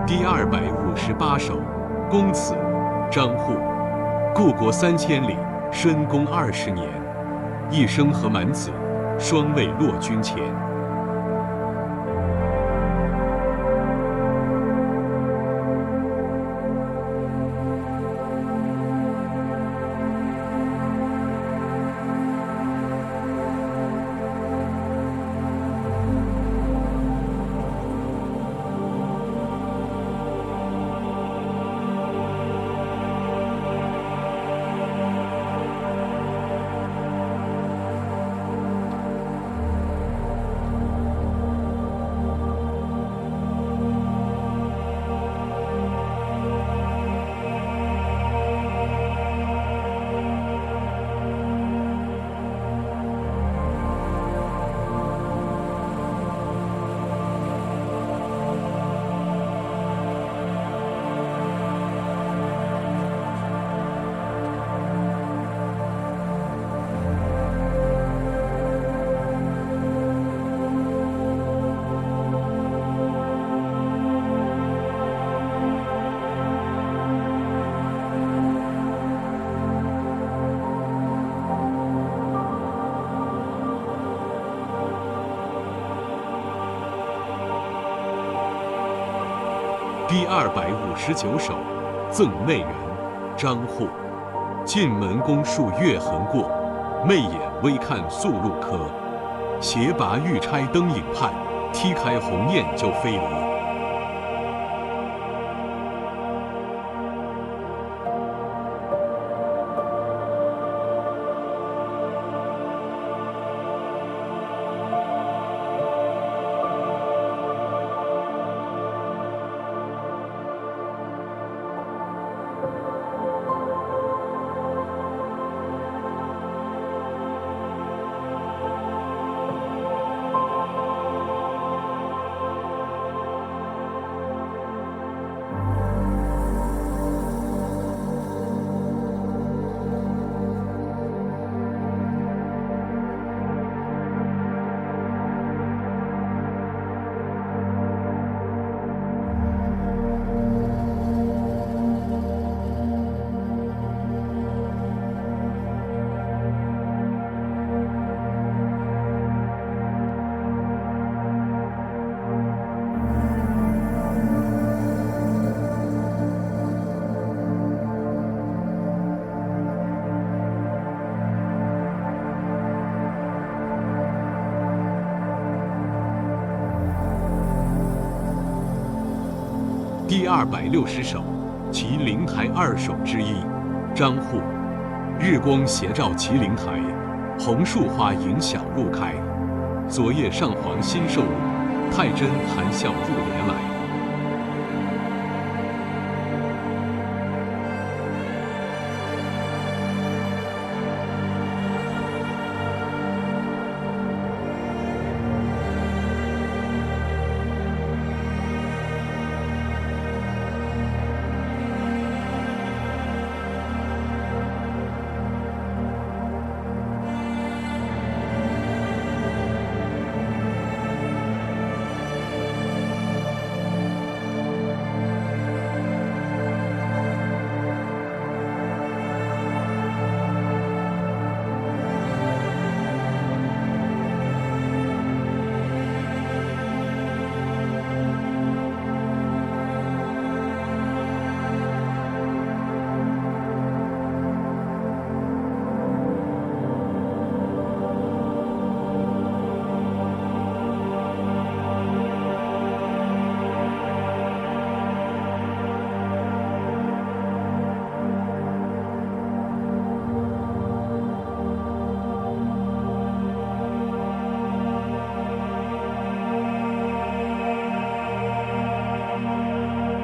第258首《公子》张祜。故国3000里，深宫20年。一生和满子，双未落君前。第259首《赠媚人》张祜。晋门宫树月横过，媚眼微看宿路柯。斜拔玉钗灯影畔，踢开鸿雁就飞蛾。260首，其灵台2首之一。张祜。日光斜照其灵台，红树花迎晓入开。昨夜上皇新受禄，太真含笑入帘来。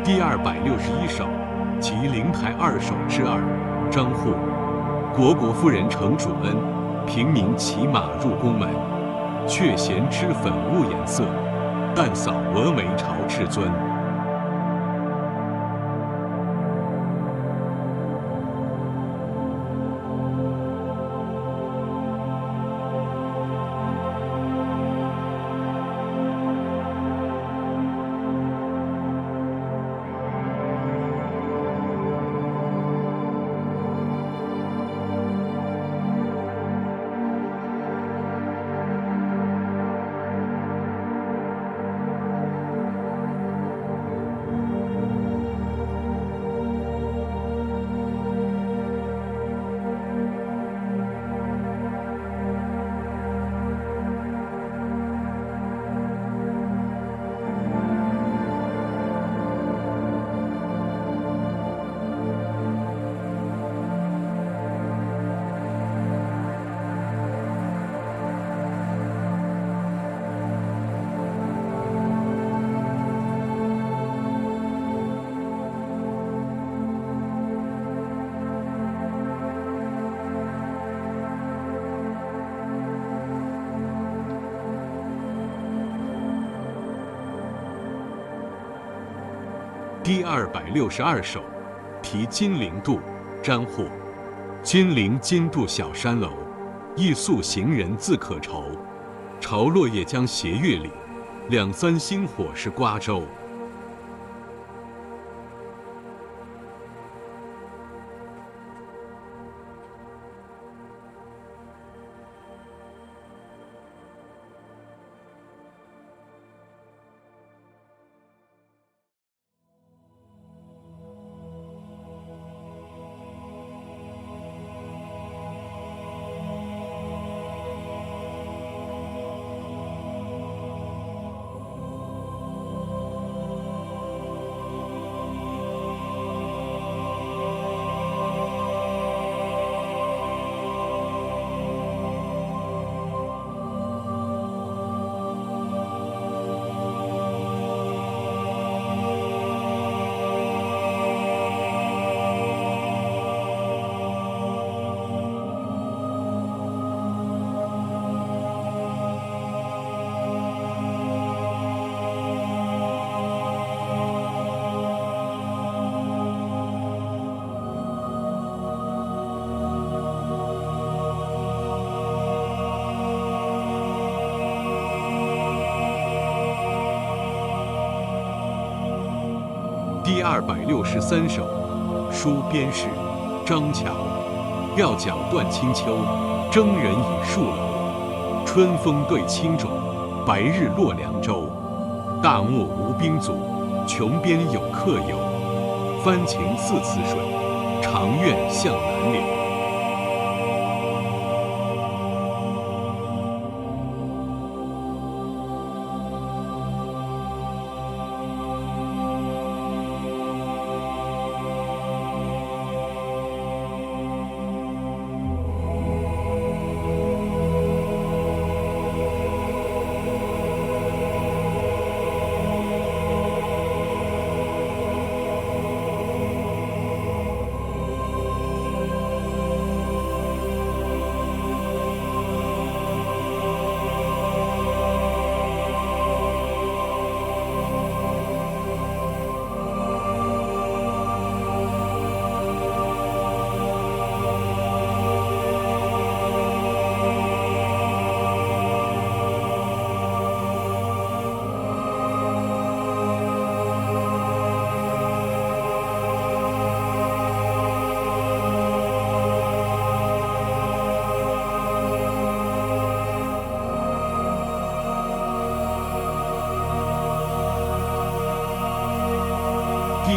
第261首，其灵台2首之2。张祜。国夫人承主恩，平民骑马入宫门，却嫌脂粉误颜色，但扫峨眉朝至尊。第262首，题金陵渡。张祜。金陵金渡小山楼，一宿行人自可愁。潮落夜将斜月里，两三星火是瓜洲。第263首，书边事。张乔。料角断清秋，征人倚戍楼。春风对青冢，白日落凉州。大漠无兵卒，穷边有客游。番情似此水，长愿向南流。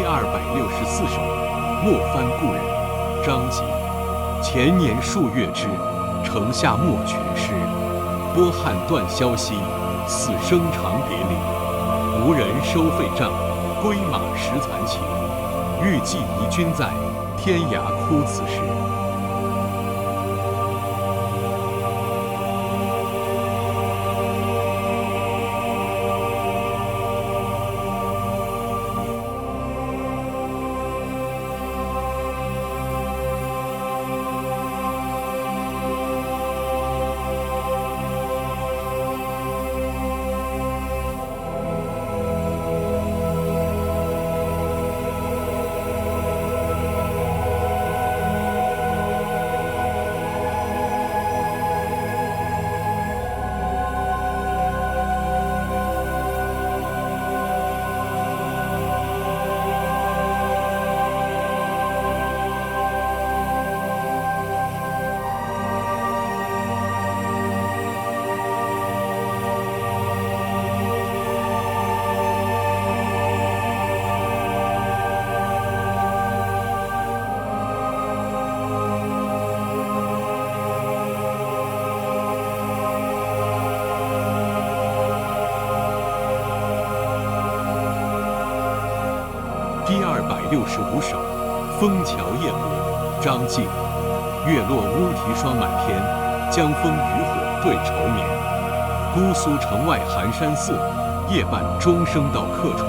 264首，莫翻故人，张籍。前年数月之，城下莫全诗。波撼断箫息，此生长别离。无人收费帐，归马食残骑。欲寄遗君在，天涯哭此时。第265首，枫桥夜泊，张继。月落乌啼霜满天，江枫渔火对愁眠。姑苏城外寒山寺，夜半钟声到客船。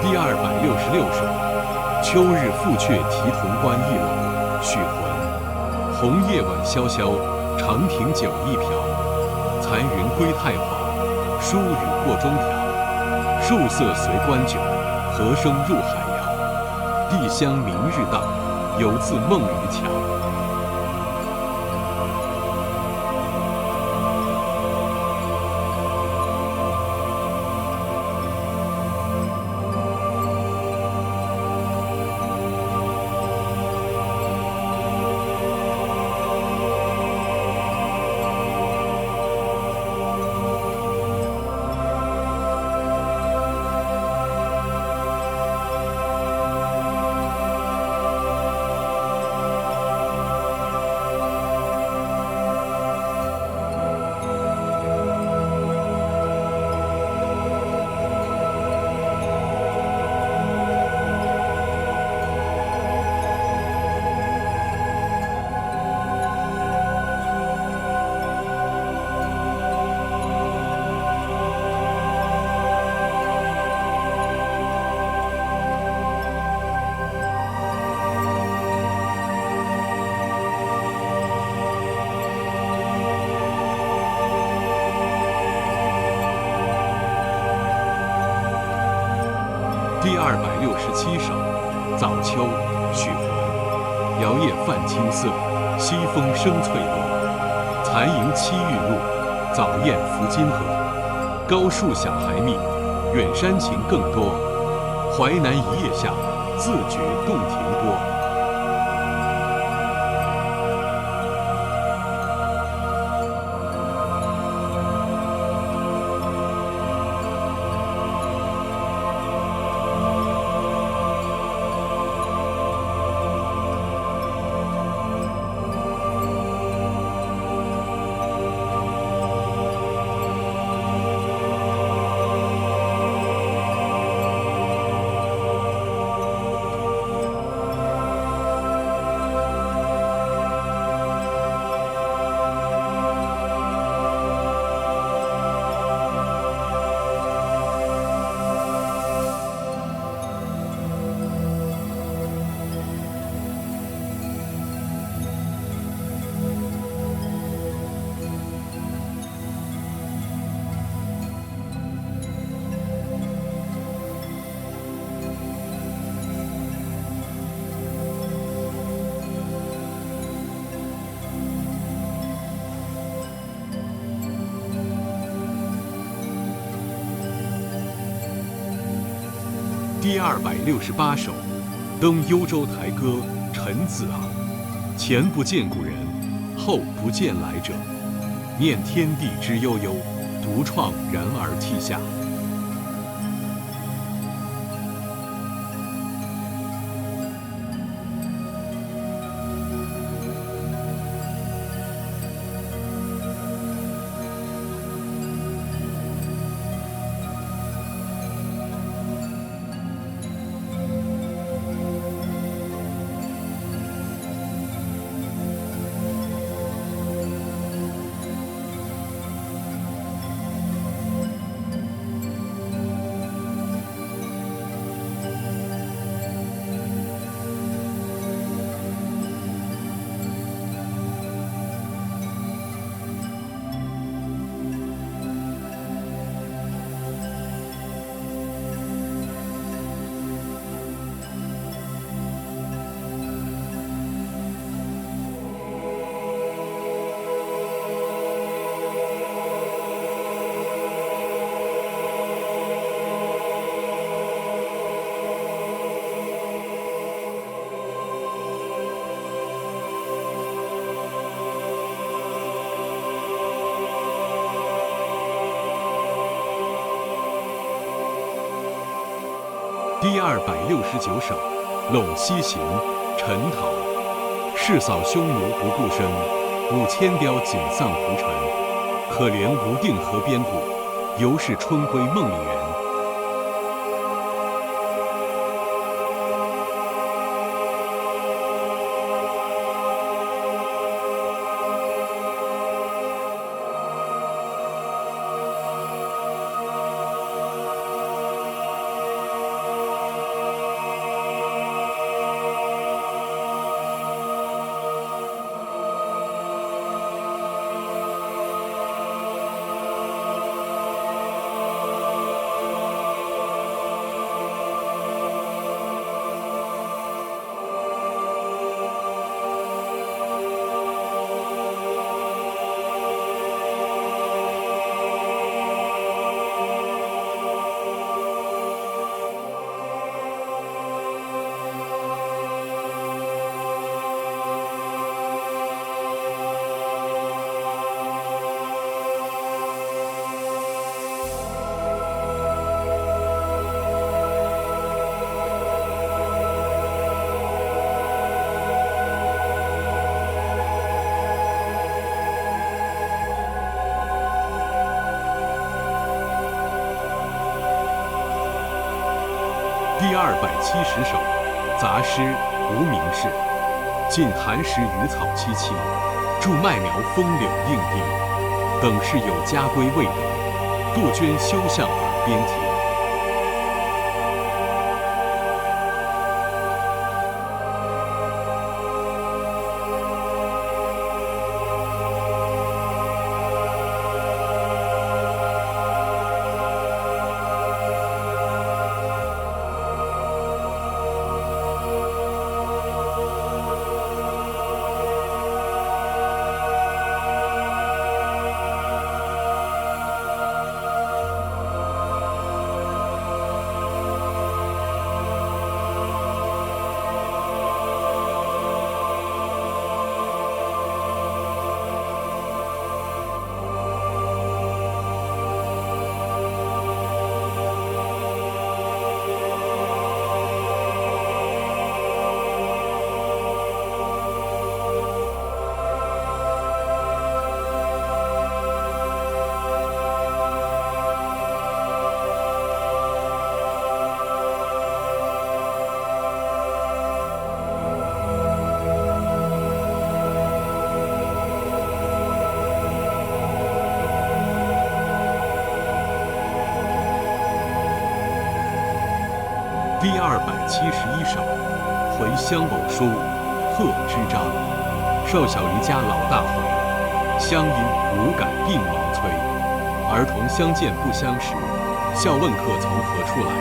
第266首，秋日复却题潼关一楼，许浑。红叶晚萧萧，长亭酒一瓢。残云归太华，疏雨过中条。树色随关酒，荷声入海洋。地香明日荡，犹自梦渔樵。第267首，早秋，许浑。摇曳泛青色，西风生翠萝。残萤栖玉露，早雁伏金河。高树响还密，远山情更多。淮南一夜下，自觉洞庭波。第268首，登幽州台歌陈子昂。前不见古人，后不见来者。念天地之悠悠，独怆然而涕下。第269首，陇西行，陈陶。誓扫匈奴不顾身，5000雕锦丧胡尘。可怜无定河边骨，犹是春归梦里人。第270首，杂诗无名氏。晋寒食渔草萋萋，驻麦苗风柳映地。等是有家归未得，杜鹃休向耳边啼。第271首，回乡偶书，贺知章。少小离家老大回，乡音无改鬓毛衰。儿童相见不相识，笑问客从何处来。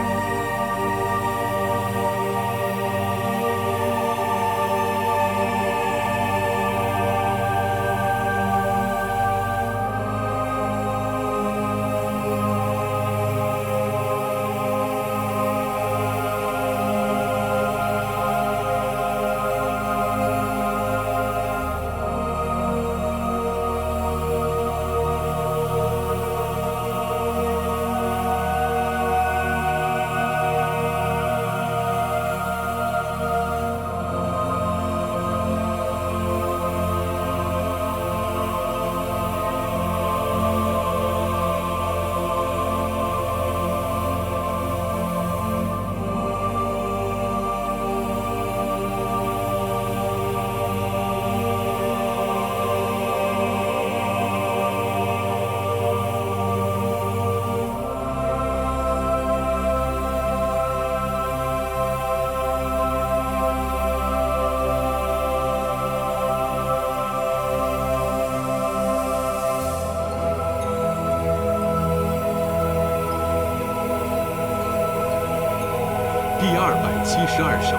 72首，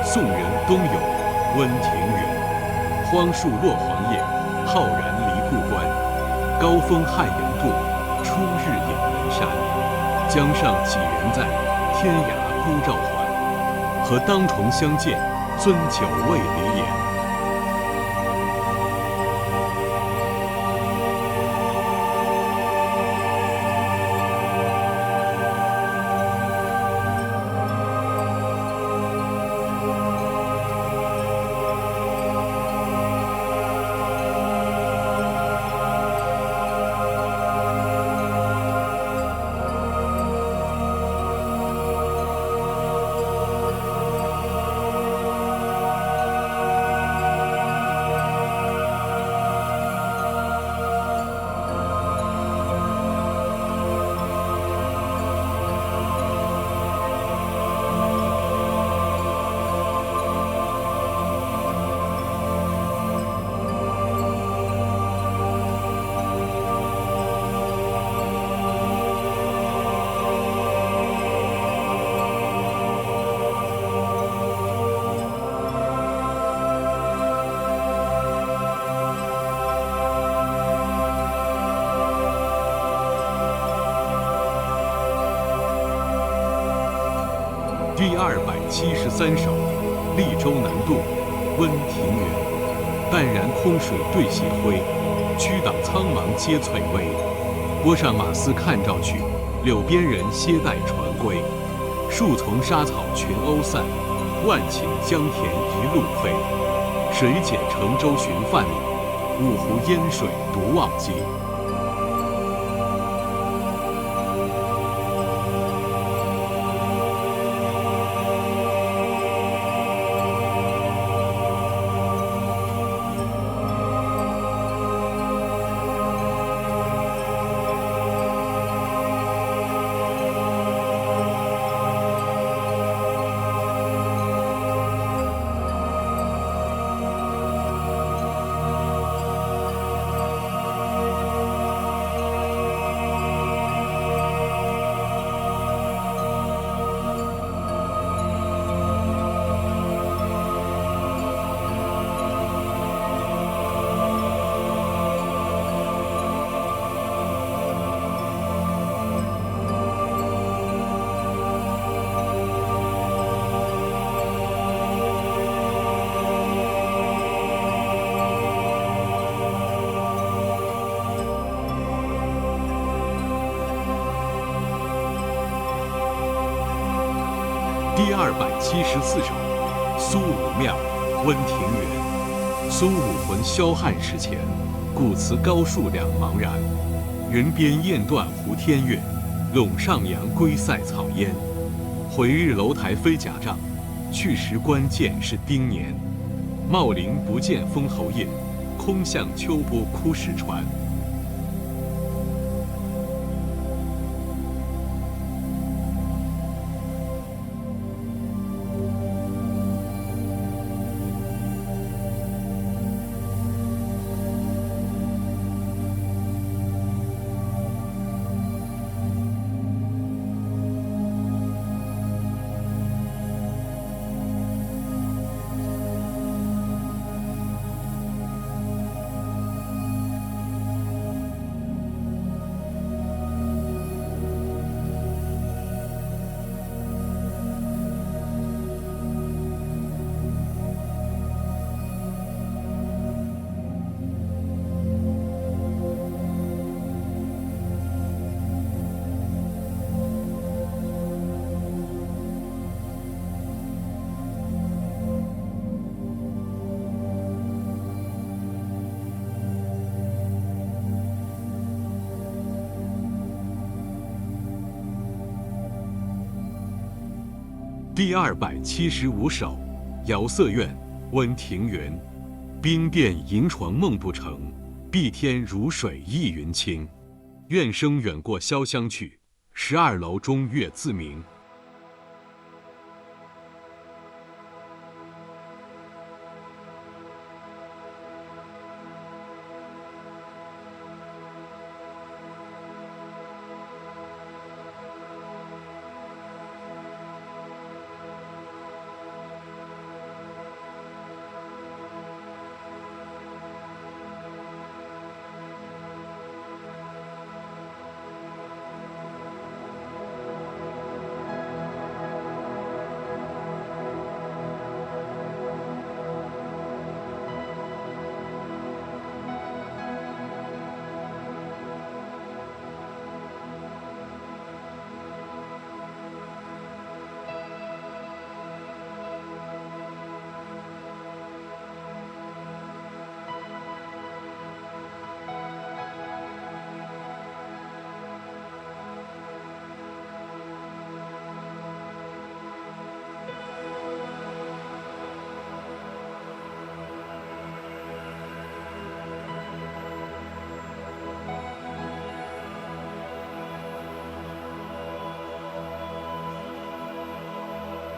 宋人冬友，温庭筠。荒树落黄叶，浩然离故关。高风汉阳渡，初日影门山。江上几人在，天涯孤照还。和当重相见，樽酒未离言。第273首，利州南渡，温庭筠。淡然空水对斜晖，驱挡苍茫皆翠微。波上马嘶看照去，柳边人歇待船归。树丛沙草群鸥散，万顷江田一路飞。水减乘舟寻范蠡，五湖烟水独望鸡。第274首，苏武庙，温庭筠。苏武魂霄汉时前，古祠高树两茫然。人边雁断胡天月，陇上阳归塞草烟。回日楼台飞甲帐，去时关键是丁年。茂林不见封侯夜，空向秋波哭石船。第275首，遥色院，温庭筠。兵变银床梦不成，碧天如水一云清。怨声远过潇湘去，12楼中月自明。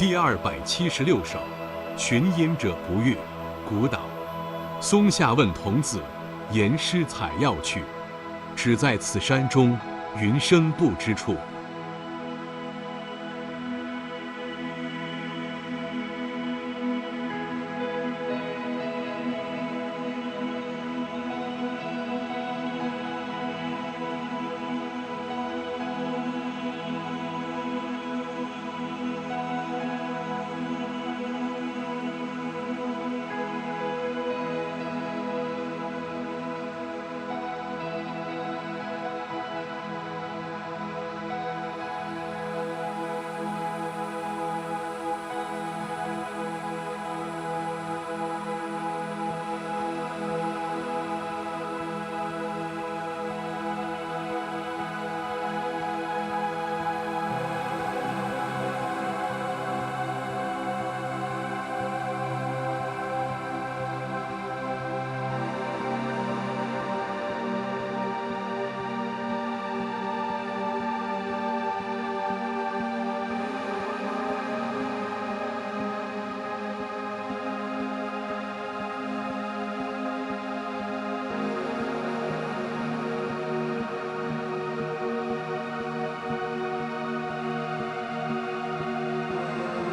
第276首，群阴者不悦，古岛。松下问童子，言师采药去，只在此山中，云生不知处。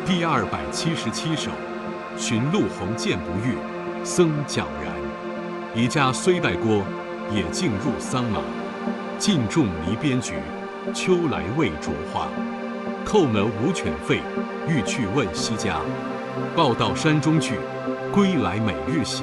第277首，寻陆鸿渐不遇，僧皎然。宜家虽带锅，也竟入桑麻。尽种泥边菊，秋来未着花。叩门无犬吠，欲去问西家。报到山中去，归来每日斜。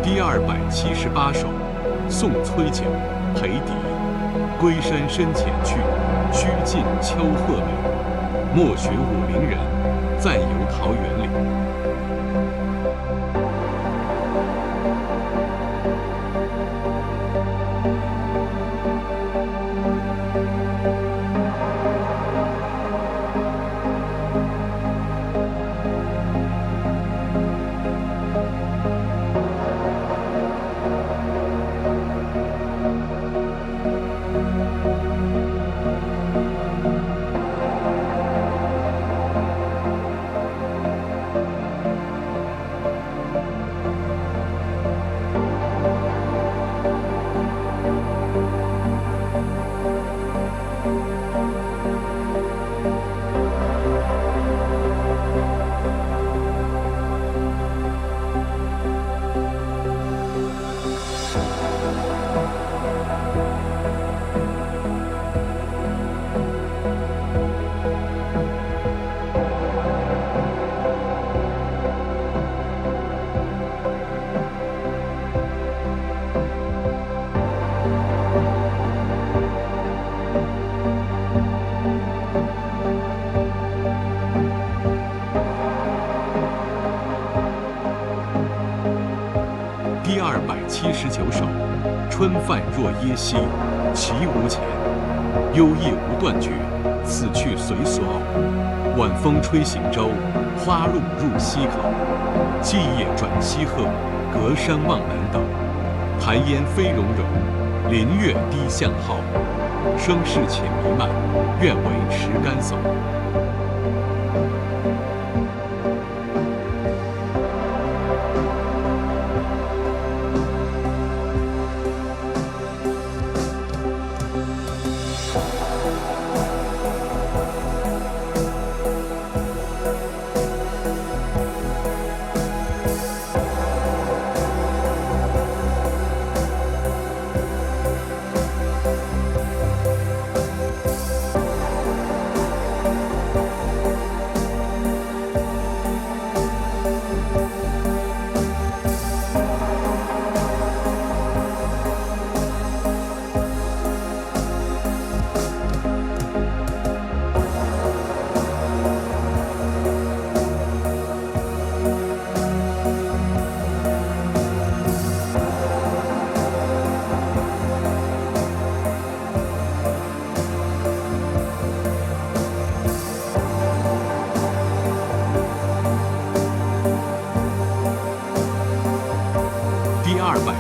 第278首，宋崔九，裴迪。归山深浅去，须尽秋鹤美。莫学武陵人，暂游桃源里。第279首，春泛若耶溪，其无前。幽夜无断绝，此去随所偶。晚风吹行舟，花路入溪口。寂夜转西壑，隔山望南斗。寒烟飞溶溶，林月低向浩。声势浅弥漫，愿为持竿叟。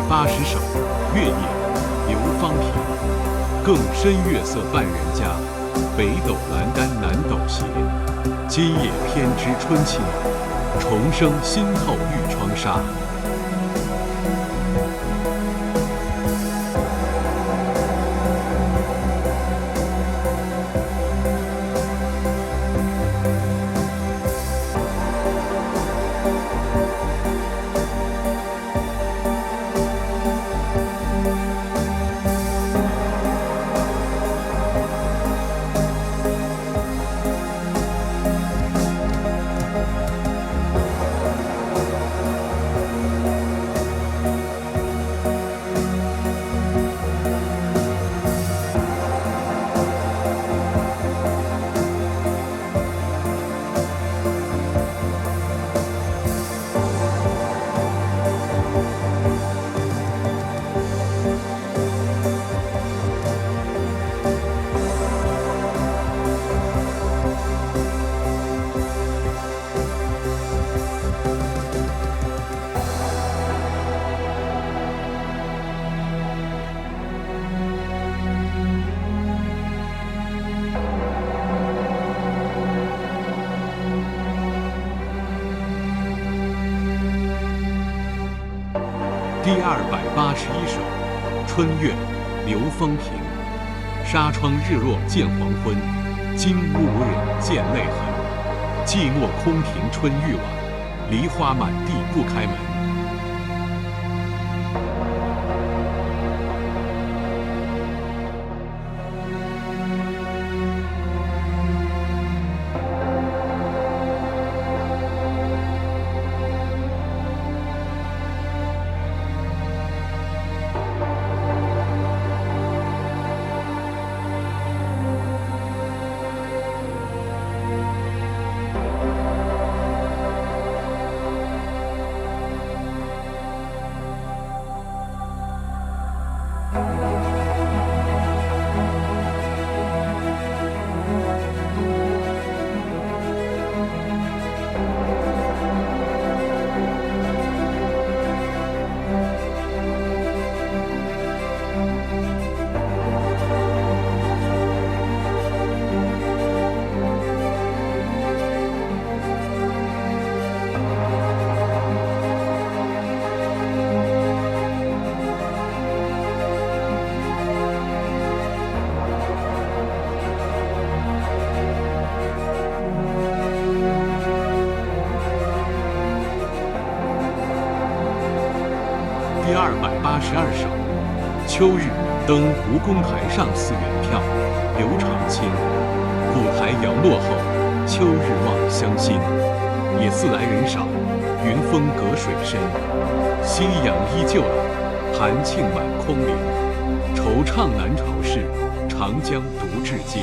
80首，月夜，刘方平。更深月色半人家，北斗阑干南斗斜。今夜偏知春情，重生心透玉窗纱。第281首，春月，刘方平。纱窗日落见黄昏，金屋无人见泪痕。寂寞空庭春欲晚，梨花满地不开门。第282首，秋日登吴公台上4元票，刘长卿。古台摇落后，秋日望乡心。也似来人少，云峰隔水深。夕阳依旧老，寒磬满空林。惆怅南朝事，长江独至今。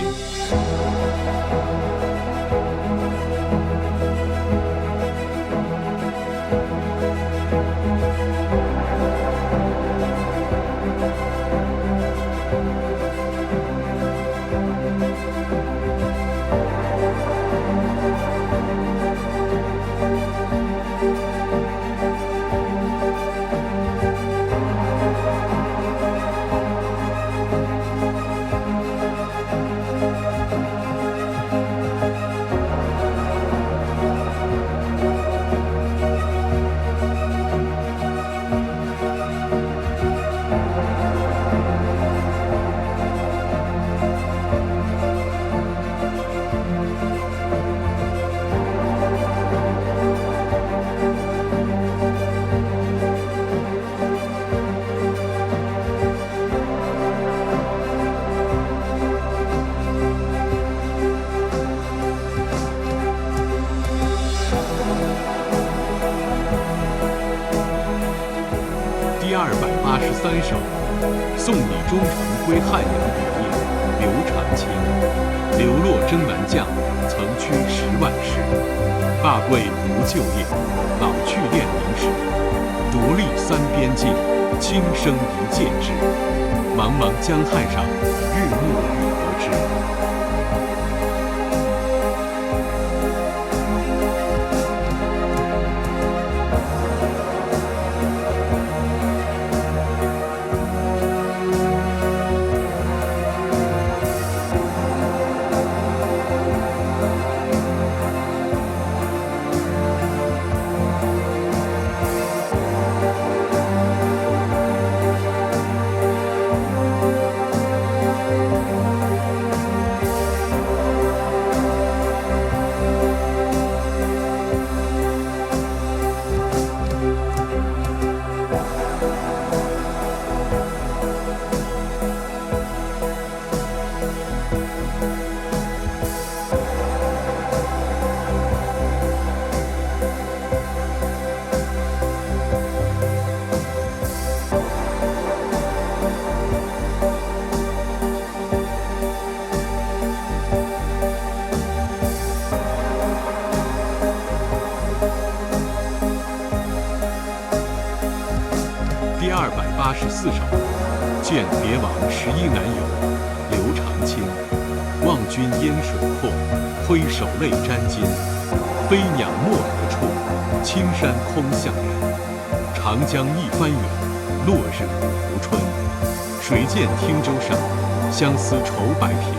第283首，送你终成归汉阳笔业，刘长卿。流落征南将，曾驱10万师。罢贵无旧业，老去练名时。独立3边境，轻生一介志。茫茫江汉上，日暮与何之？第284首，见别王11南游，刘长卿。望君烟水阔，挥手泪沾襟。飞鸟没何处，青山空向人。长江一帆远，落日五湖春。谁见汀洲上，相思愁白苹。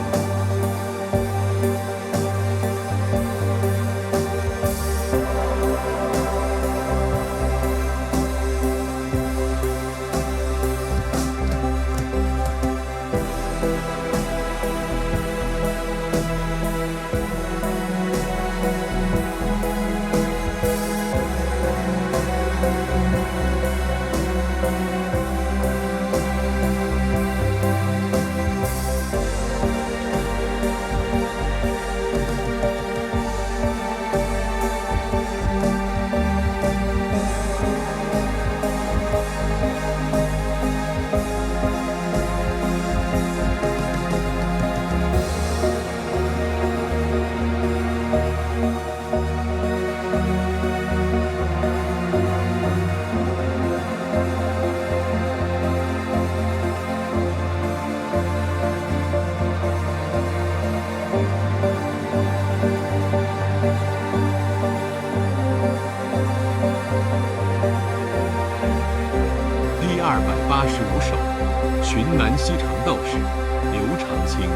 285首，寻南溪长道士，刘长卿。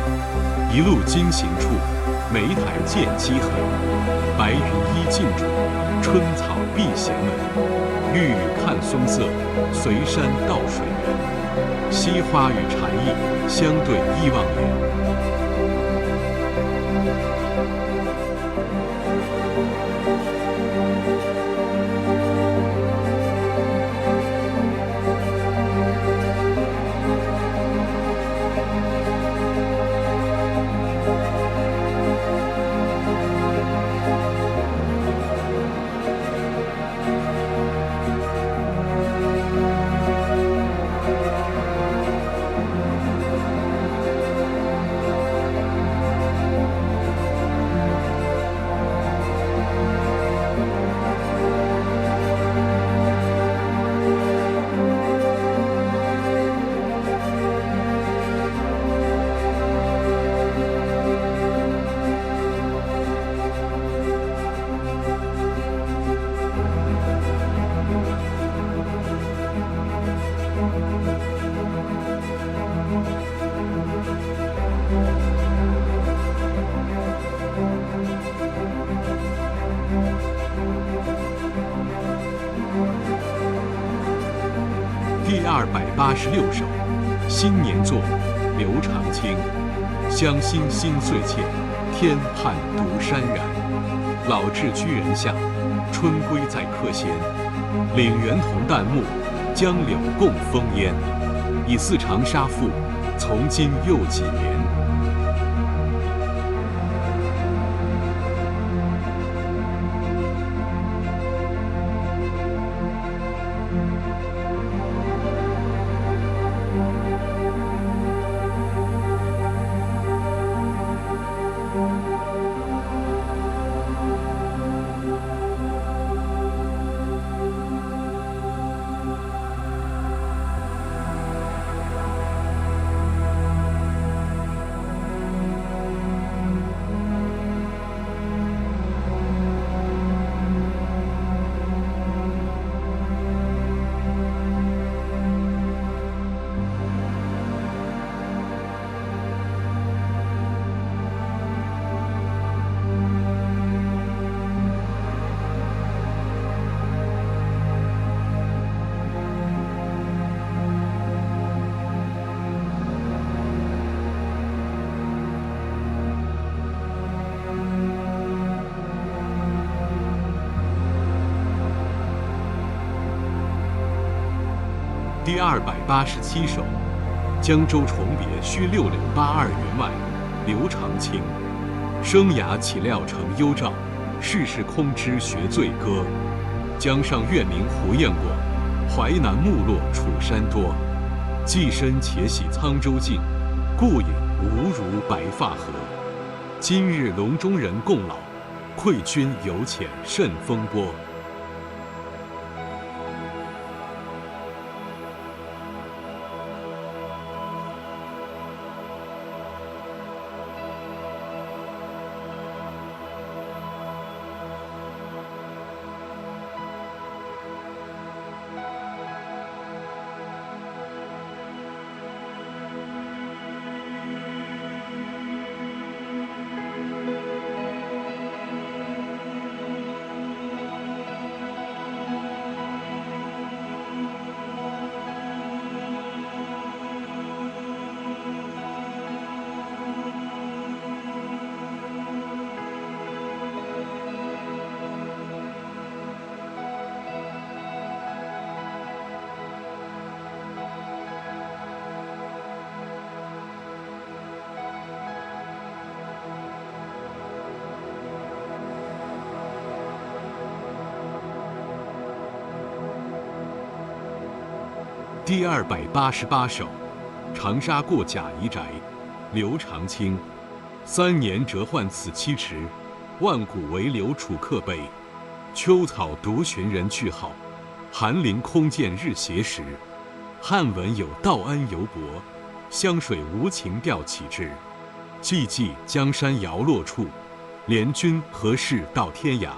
一路经行处，莓苔见积痕。白云依尽处，春草碧斜门。郁郁看松色，随山到水源。西花与禅意，相对一望眼。第286首，新年作，刘长卿。乡心心岁切，天畔独潸然。老至居人下，春归在客先。岭猿同旦暮，江柳共风烟。已似长沙赋，从今又几年？第287首，江州重别须6柳82员外，刘长卿。生涯岂料成幽兆，世事空知学醉歌。江上月明胡彦广，淮南木落楚山多。寄身且喜沧州近，故影无如白发河。今日隆中人共老，愧君犹遣甚风波。第288首，长沙过贾谊宅，刘长卿。3年折换此七池，万古为留楚客碑。秋草独寻人去好，寒林空见日斜时。汉文有道安犹薄，湘水无情调起之。寂寂江山摇落处，怜君何事到天涯。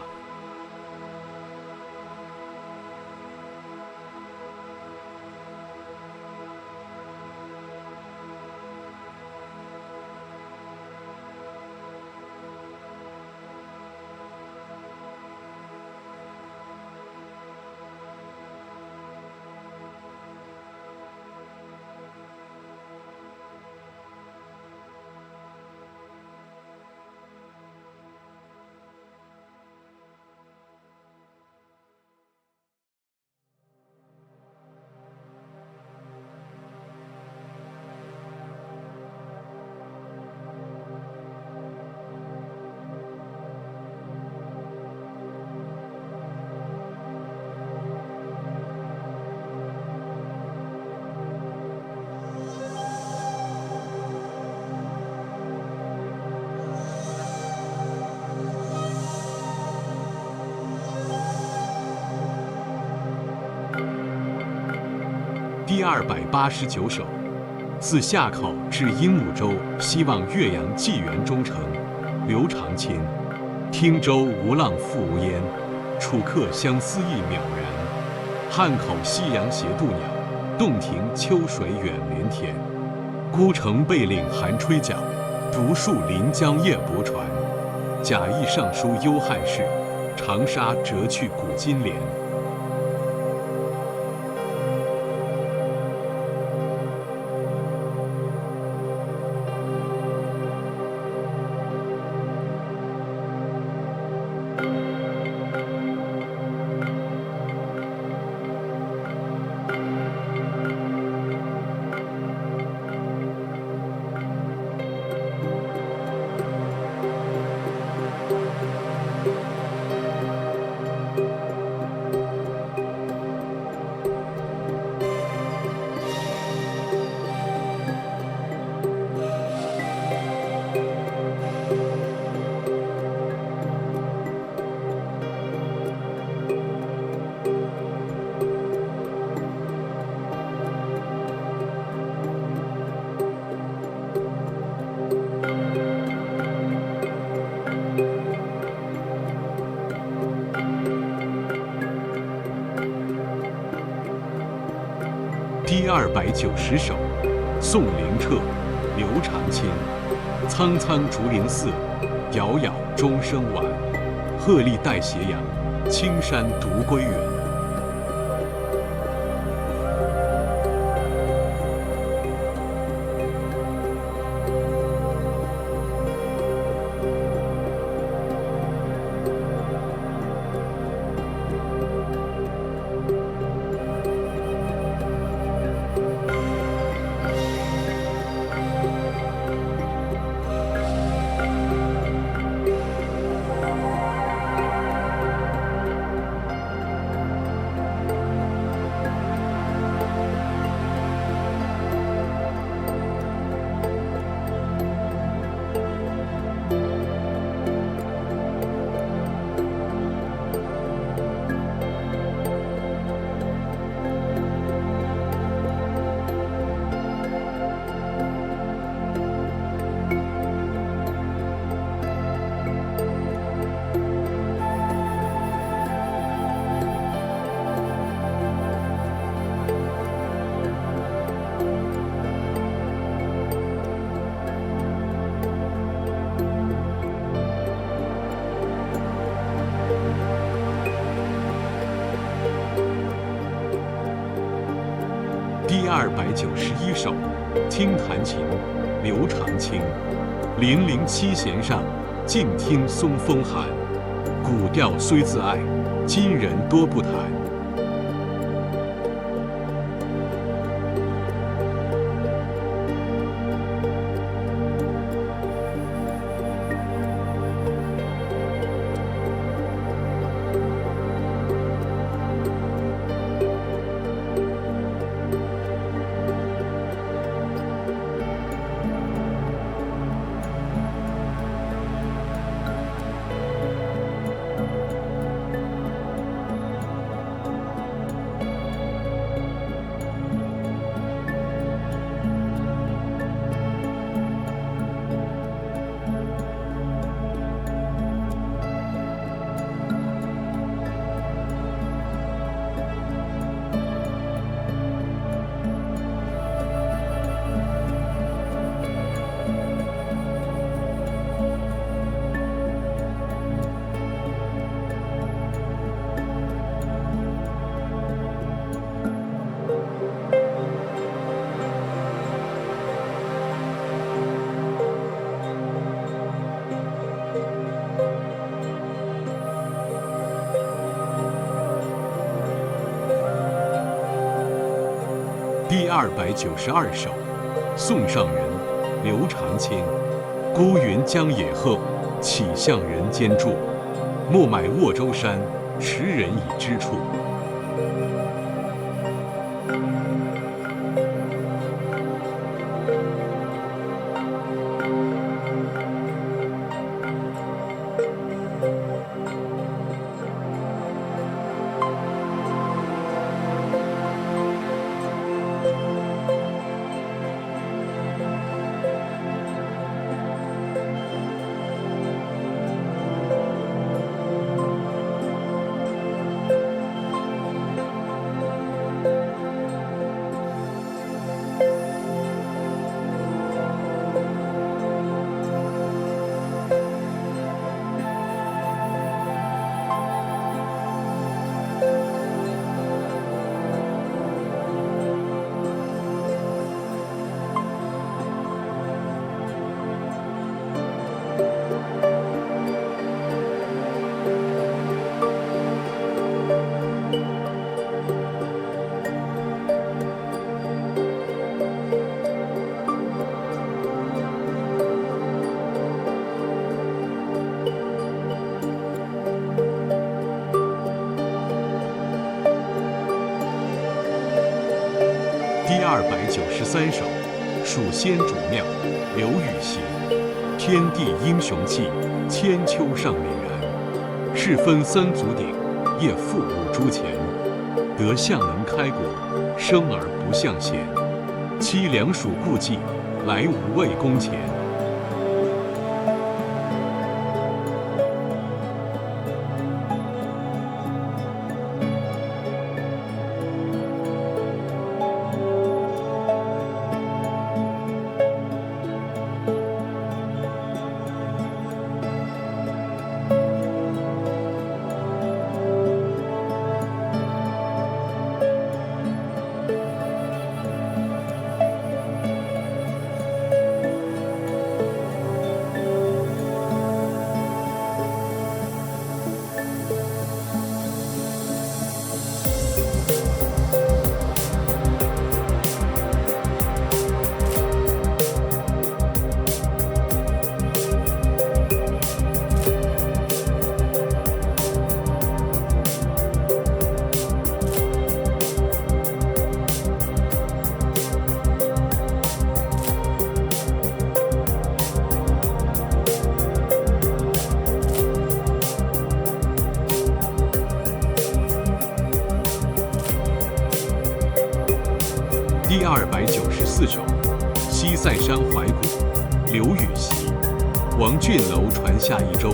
第289首，自夏考至鹦鹉洲，希望岳阳济源中城。刘长卿。汀州无浪复无烟，楚客相思意渺然。汉口夕阳斜渡鸟，洞庭秋水远连天。孤城背岭寒吹角，独树临江夜泊船。贾谊上书忧汉室，长沙折去古今联。第290首，宋灵彻，刘长卿。苍苍竹林寺，杳杳钟声晚。鹤唳带斜阳，青山独归远。291首，听弹琴，刘长卿。007弦上，静听松风寒。古调虽自爱，今人多不弹。第292首，宋上人，刘长卿。孤云江野鹤，岂向人间住？莫买沃州山，驰人已知处。第293首，蜀先主庙，刘禹锡。天地英雄气，千秋尚凛然。世分三足鼎，业复五铢钱。得向能开国，生而不向贤。凄凉属故伎，来无畏公前。第294首，西塞山怀古，刘禹锡。王浚楼传下一州，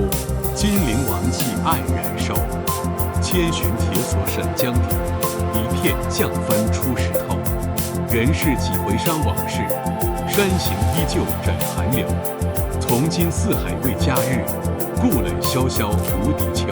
金陵王气黯然收。千寻铁锁沈江底，一片降帆出石头。人世几回伤往事，山行依旧枕寒流。从今四海为家日，故垒萧萧无敌秋。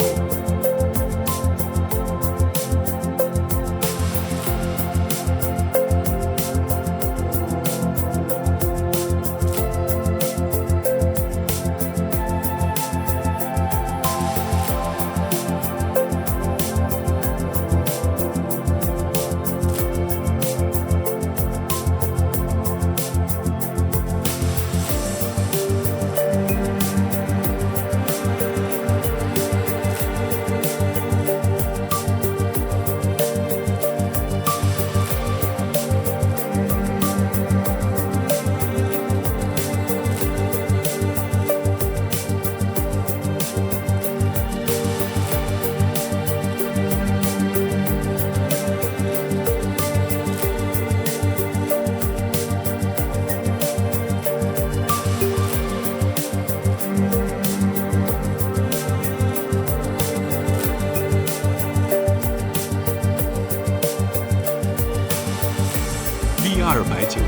首，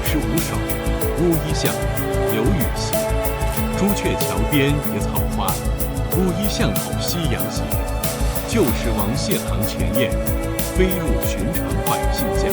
乌衣巷，刘禹锡。朱雀桥边野草花，乌衣巷口夕阳斜。旧时王谢堂前燕，飞入寻常百姓家。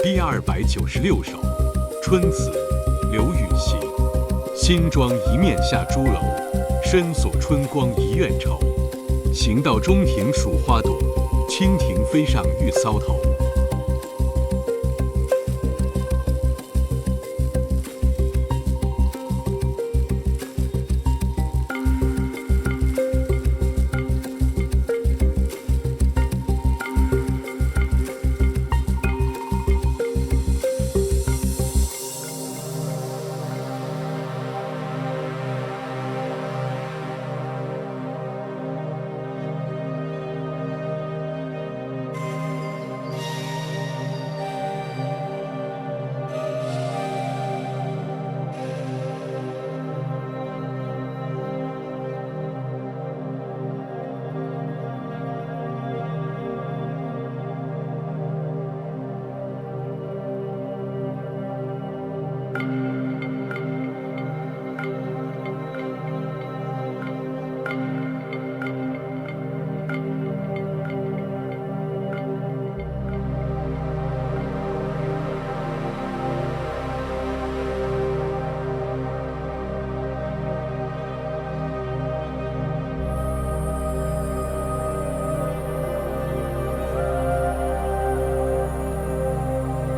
第296首，春词，刘禹锡。新妆一面下朱楼，深锁春光一院愁。行到中庭数花朵，蜻蜓飞上玉搔头。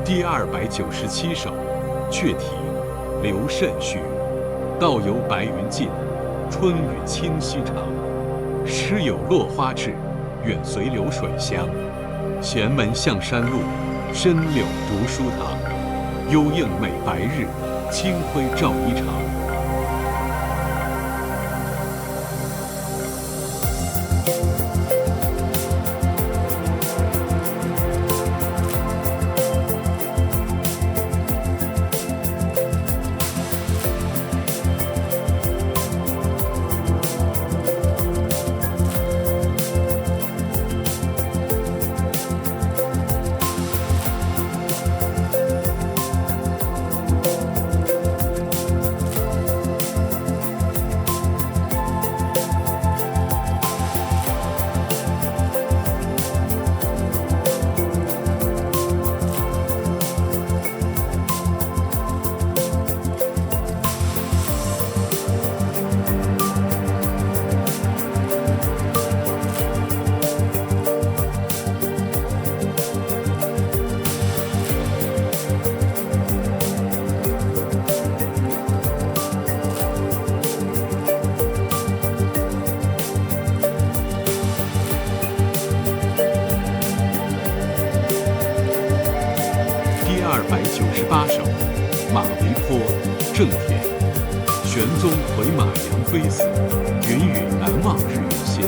第297首，雀题，刘慎绪。道有白云尽，春雨清溪长。诗有落花至，远随流水香。前门向山路，深柳读书堂。幽映美白日，清辉照衣裳。298首，马嵬坡，郑田。玄宗回马杨妃死，云雨难忘日月先。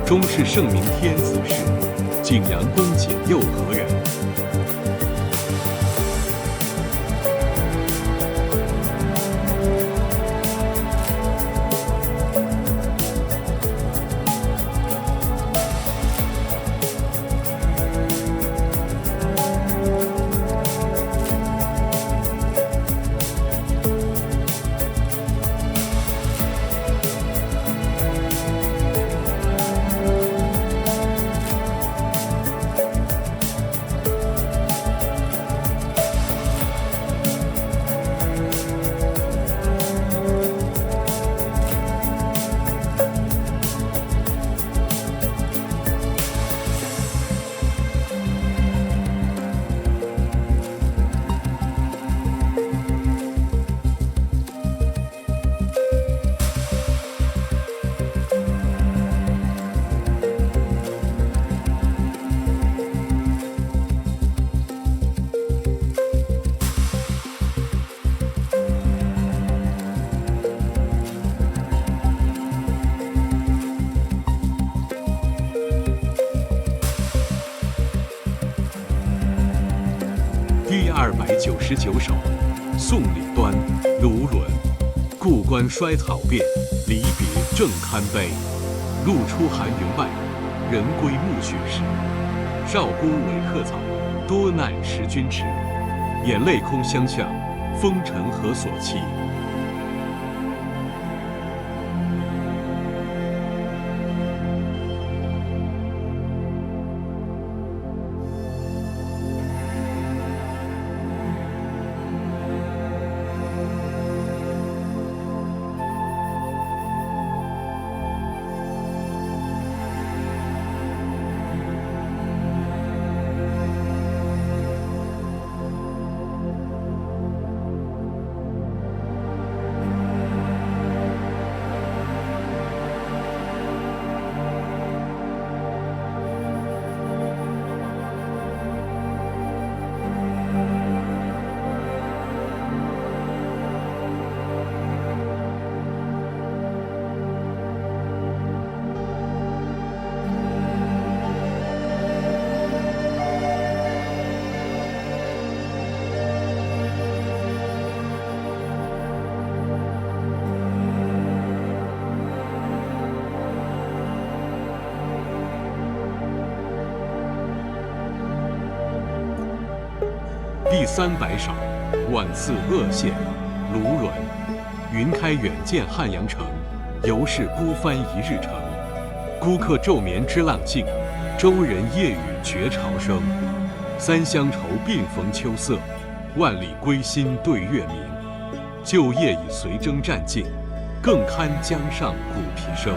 终是圣明天子事，景阳宫锦又何人？ 99首，宋李端，卢纶。故关衰草遍，离别正堪悲。露出寒云外，人归暮雪时。少孤委客草，多难识君迟。眼泪空相向，风尘何所期？第300首，晚次鄂县，卢纶。云开远见汉阳城，犹是孤帆一日程。孤客昼眠知浪静，舟人夜语觉潮生。三乡愁鬓逢秋色，万里归心对月明。旧业已随征战尽，更堪江上鼓皮声。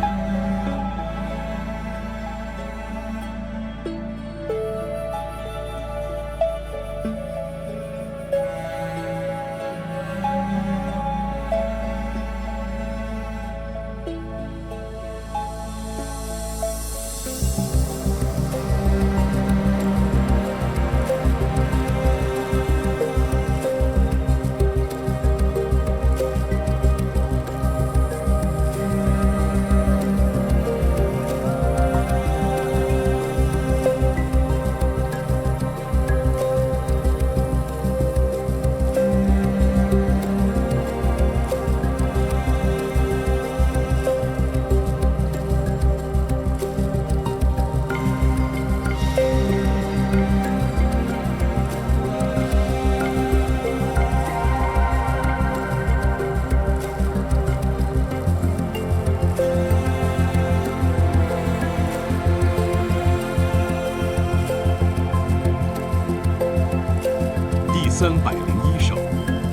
301首，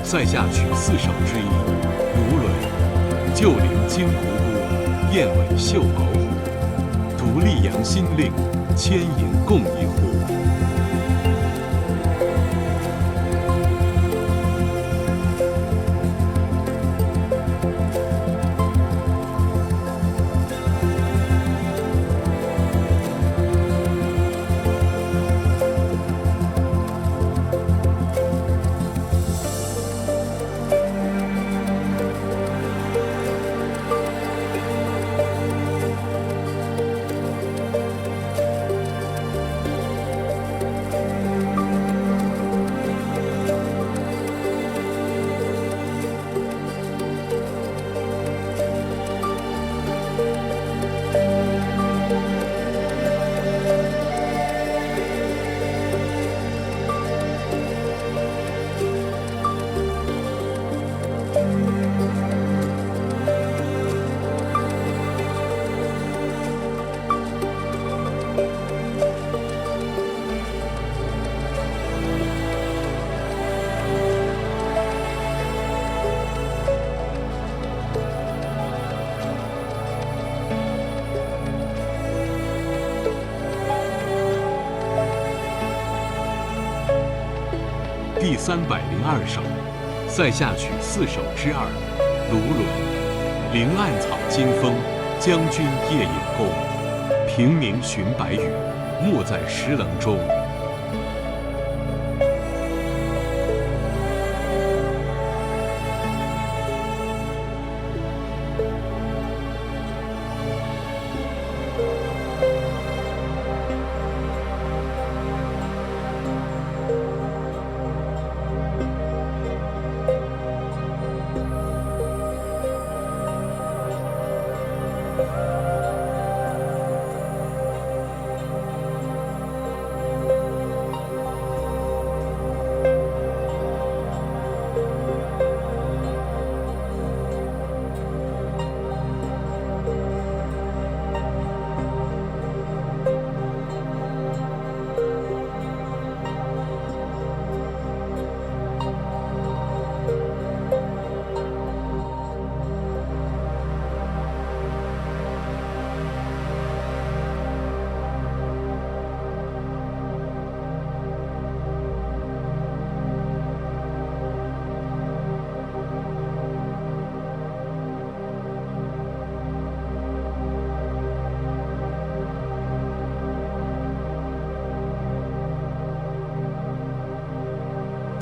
塞下曲4首之一。卢纶。旧陵金壶孤，燕尾绣鳌虎。独立扬新令，千银共一壶。第302首，塞下曲4首之2，卢纶。林暗草惊风，将军夜引弓。平明寻白羽，没在石棱中。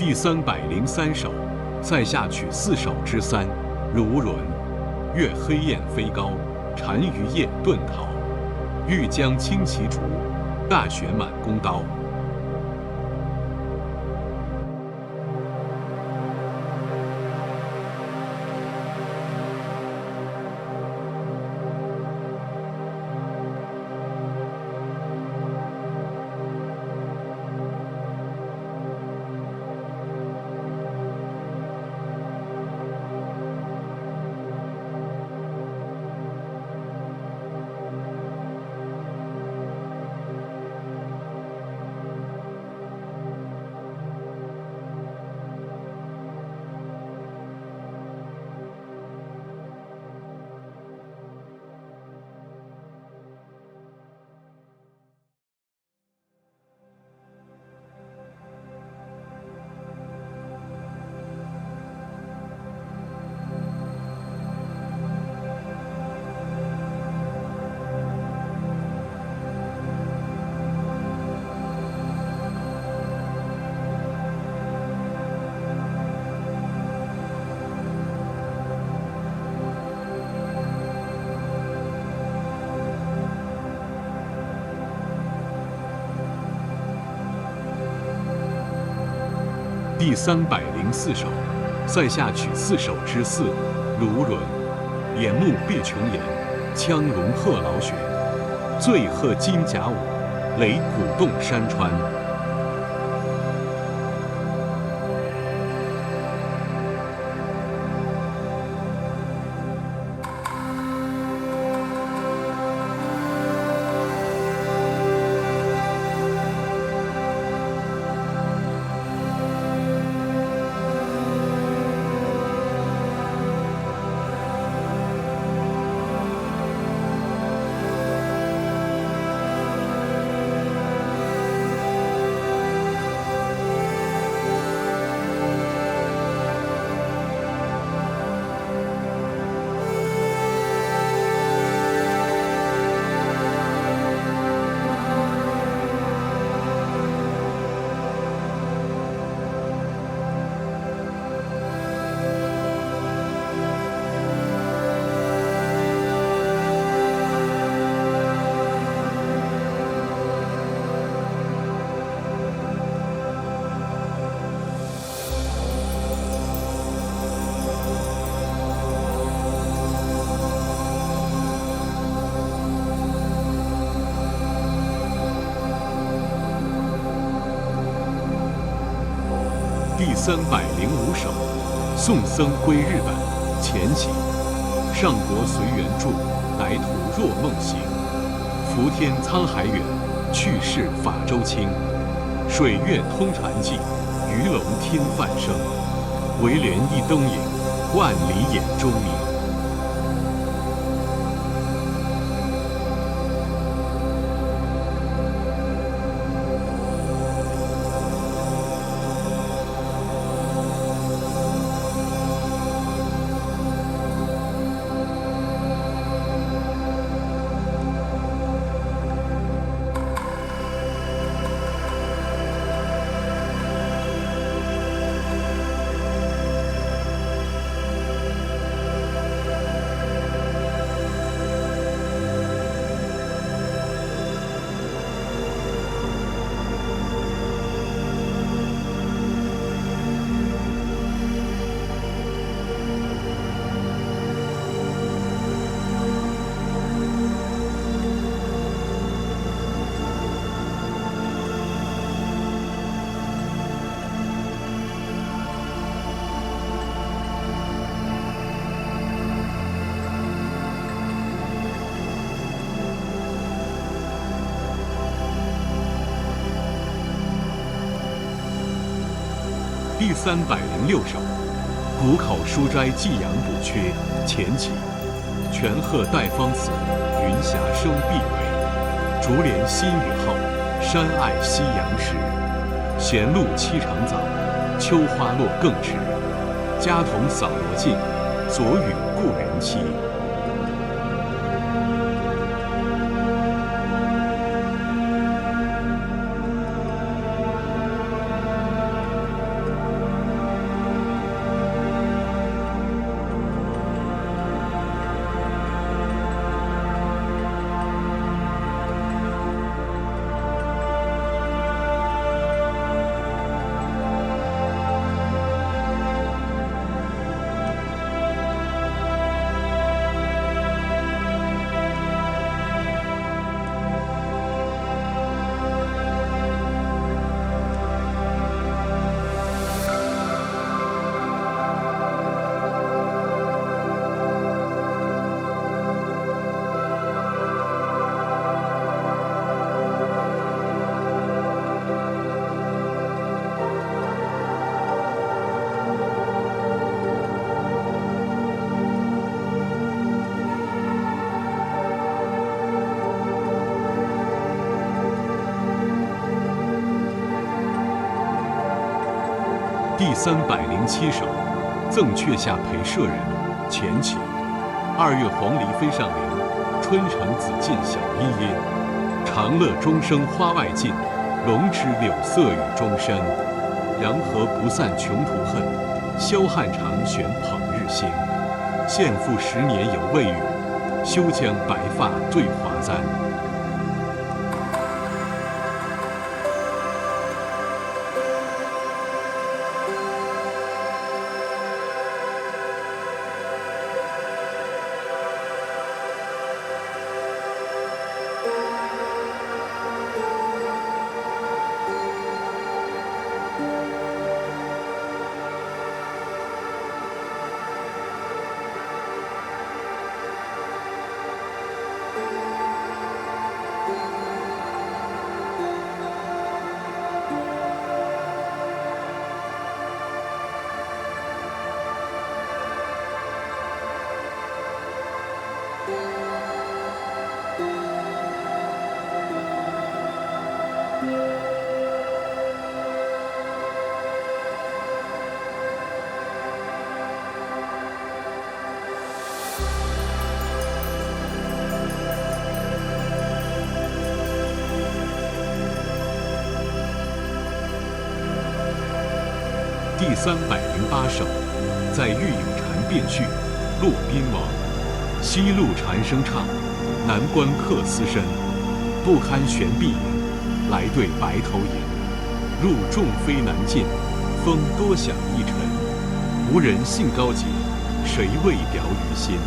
第303首，塞下曲4首之3，卢纶。月黑雁飞高，单于夜遁逃。欲将轻骑逐，大雪满弓刀。第304首，塞下曲4首之4，卢纶。眼目必穷颜，枪容贺老雪。醉贺金甲舞，擂鼓动山川。第305首，宋僧归日本，前起。上国随缘住，来途若梦行。浮天沧海远，去世法舟轻。水月通禅寂，鱼龙听梵声。唯怜一灯影，万里眼中明。第306首，谷口书斋寄阳补缺，前起。泉壑带芳寺，云霞生碧蕊。竹帘新雨后，山爱夕阳时。闲露栖长早，秋花落更迟。家童扫罗镜，昨与故人期。第307首，赠阙下裴舍人，前起。2月黄鹂飞上林，春城子尽晓阴阴。长乐钟声花外尽，龙池柳色雨中深。洋河不散穷途恨，萧汉长悬捧日新。献赋10年有未雨，休将白发对华簪。第308首，在玉影禅变序，骆宾王。西路蝉声唱，南关客思深。不堪悬臂影，来对白头吟。路众飞难进，风多响一尘。无人兴高洁，谁为表于心？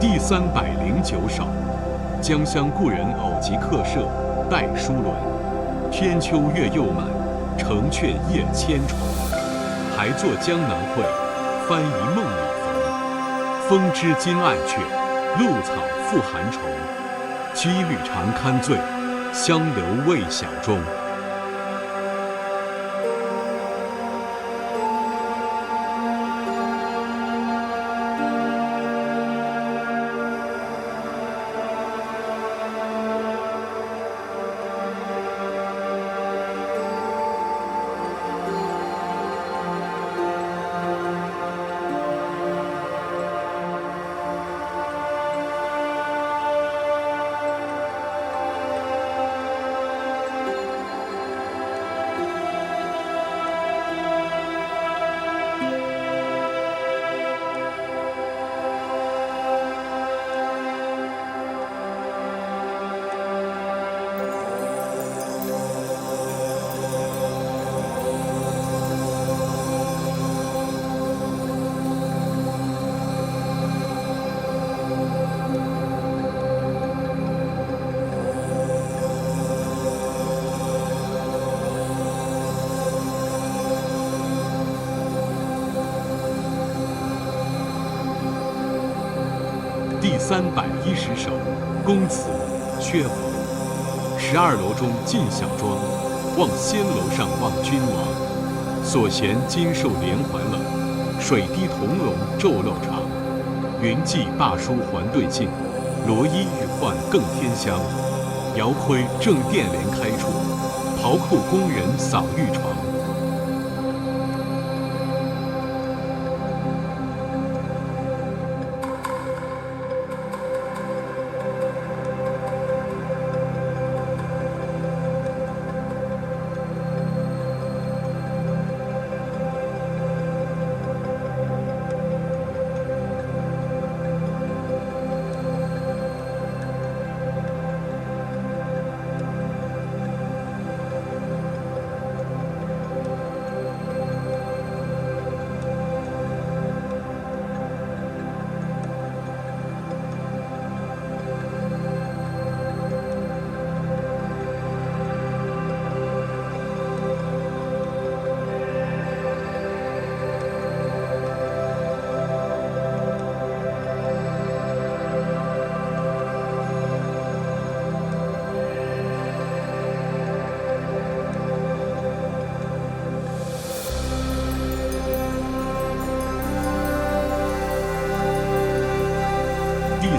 第309首，江乡故人偶集客舍，戴书轮。天秋月又满，城阙夜千重。还作江南会，翻疑梦里逢。风知今爱却，露草复寒虫。羁旅常堪醉，香留未晓钟。第310首，宫词，阙逢。12楼中尽晓妆，望仙楼上望君王。所衔金兽连环冷，水滴铜龙昼漏长。云髻罢书还对镜，罗衣玉换更添香。遥窥正殿帘开处，袍裤宫人扫玉床。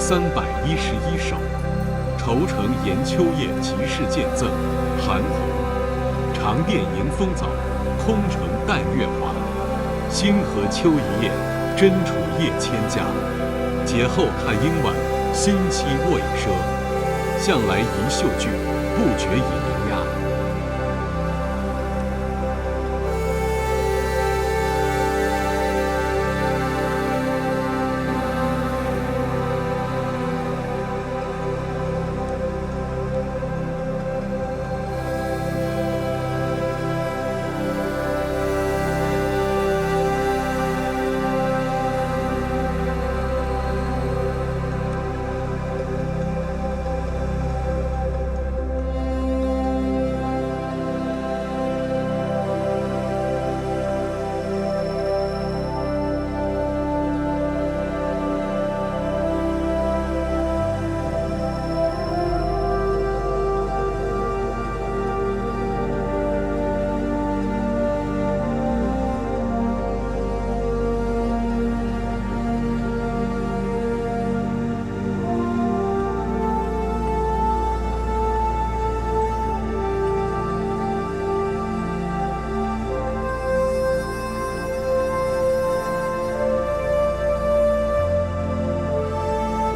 311首，愁城言秋夜即事见赠，韩翃。长殿迎风早，空城淡月华。星河秋一夜，真楚夜千家。节后看应晚，新期卧以奢。向来宜秀句，不觉以名压。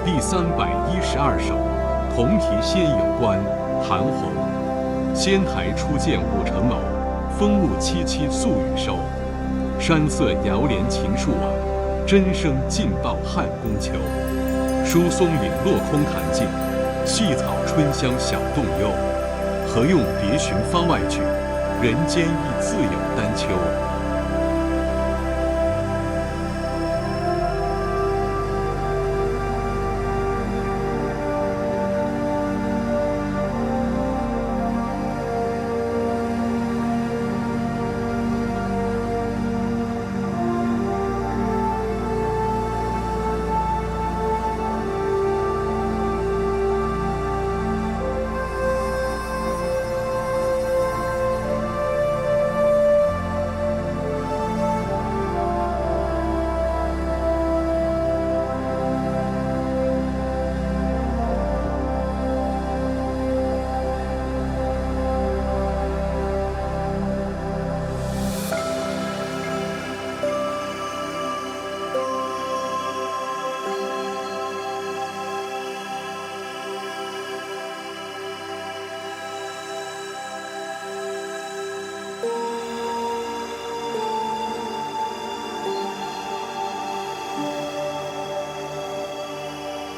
第312首，同题先有关，韩翃。仙台初见五城偶，风物萋萋宿雨收。山色遥怜秦树晚，真声尽报汉宫秋。疏松岭落空潭静，细草春香小洞幽。何用别寻方外去，人间亦自有丹丘。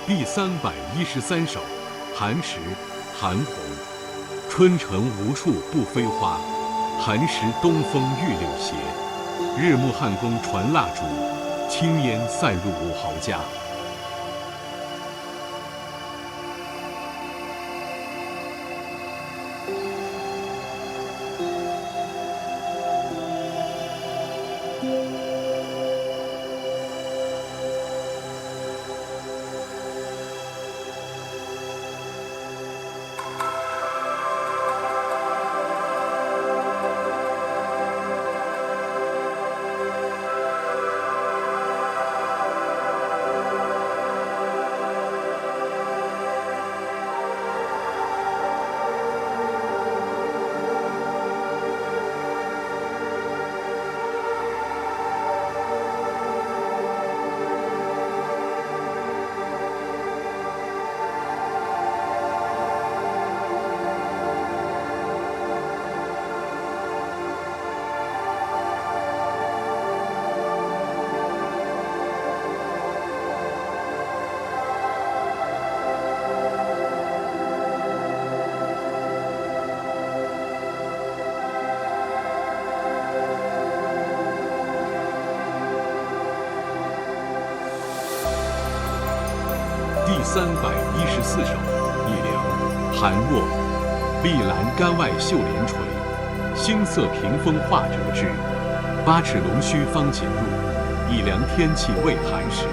第313首，寒食，韩翃。春城无处不飞花，寒食东风御柳斜。日暮汉宫传蜡烛，青烟散入五豪家。第314首，一梁，韩沃。碧栏杆外绣帘垂，星色屏风画折枝。8尺龙须方锦入，一梁天气未寒时。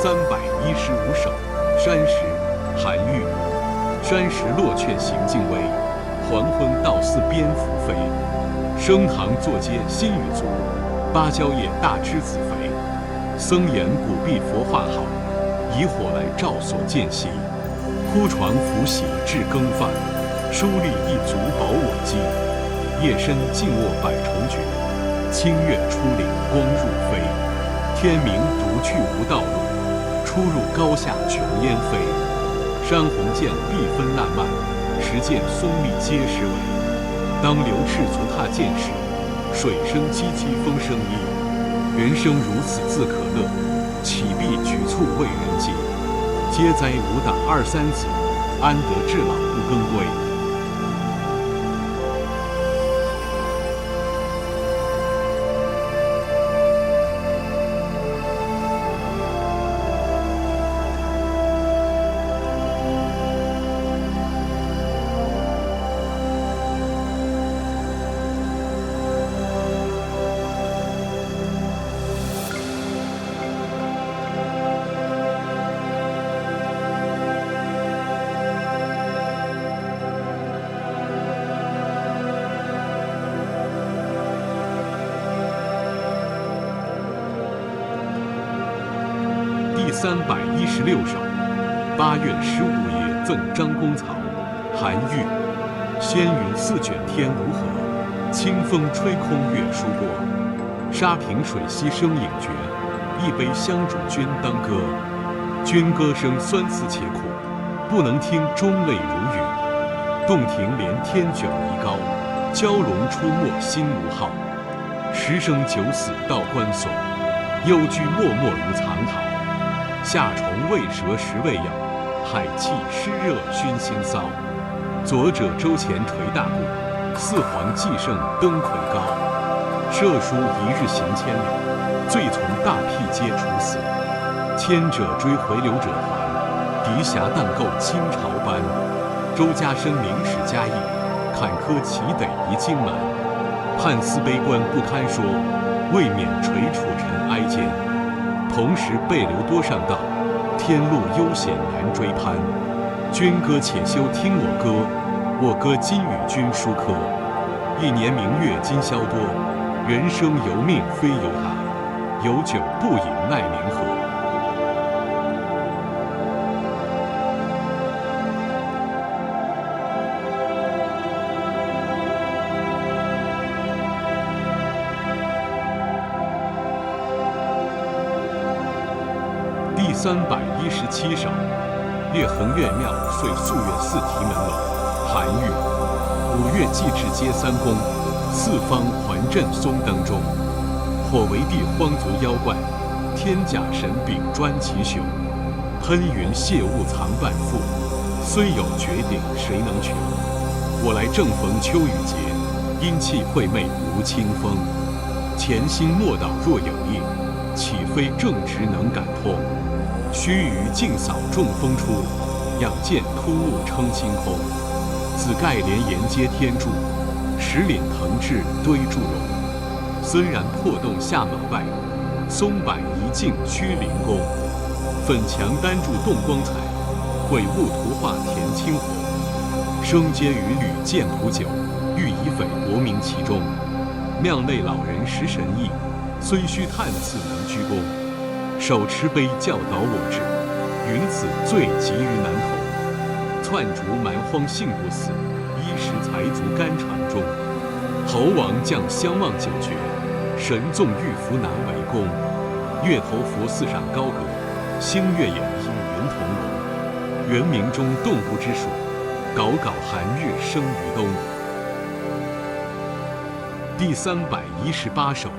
315首，山石，韩愈。山石落却行径微，黄昏到寺蝙蝠飞。升堂坐阶新雨足，芭蕉叶大栀子肥。僧言古壁佛画好，以火来照所见习。铺床拂洗至更饭，书立一足保我机。夜深静卧百重绝，清月出岭光入飞。天明独去无道路，出入高下迥烟飞。山洪涧碧分烂漫，石涧松密皆是尾。当流赤足踏涧时，水声凄凄风声依。人生如此自可乐，岂必举措为人急？嗟哉吾党23子，安得至老不更归？第316首。8月15夜赠张公曹，韩愈。仙云似卷天无合，清风吹空月疏波。沙平水溪声影绝，一杯香煮君当歌。君歌声酸辞且苦，不能听中泪如雨。洞庭连天迥夷高，蛟龙出没心无号。10生9死道关锁，幽居默默如藏桃。夏虫未蛇时未咬，海气湿热熏心骚。左者周前垂大鼓，四皇既盛登魁高。射书一日行千里，罪从大辟皆处死。牵者追回流者还，敌侠荡构倾朝班。周家生明史嘉义，坎坷岂得遗荆蛮。判司悲观不堪说，未免垂楚尘哀间。同时背流多上道，天路悠险难追攀。君歌且休听我歌，我歌今与君书科。一年明月今宵多，人生由命非由他。有酒不饮奈明何？第317首。月衡岳庙遂素月寺题门楼，韩愈。5月祭至皆三公，四方环镇松灯中。火为地荒族妖怪，天甲神柄专其雄。喷云泄雾藏半腹，虽有绝顶谁能穷？我来正逢秋雨节，阴气晦昧无清风。前心莫道若有意，岂非正直能感通？须臾尽扫众风出，仰见突兀称清空。紫盖连岩接天柱，石岭腾峙堆柱容。森然破洞下马外，松柏一径趋灵宫。粉墙丹柱动光彩，鬼物图画填青红。生阶于履见普酒，欲以匪国名其中。庙内老人识神意，虽须探次能居功。手持杯教导我志，云此罪急于南头。窜逐蛮荒幸不死，衣食财足肝肠中。猴王将相望九绝，神纵玉符难为功。月头佛寺上高阁，星月掩因云同笼。元明中动不知数，杲杲寒日生于冬。第318首。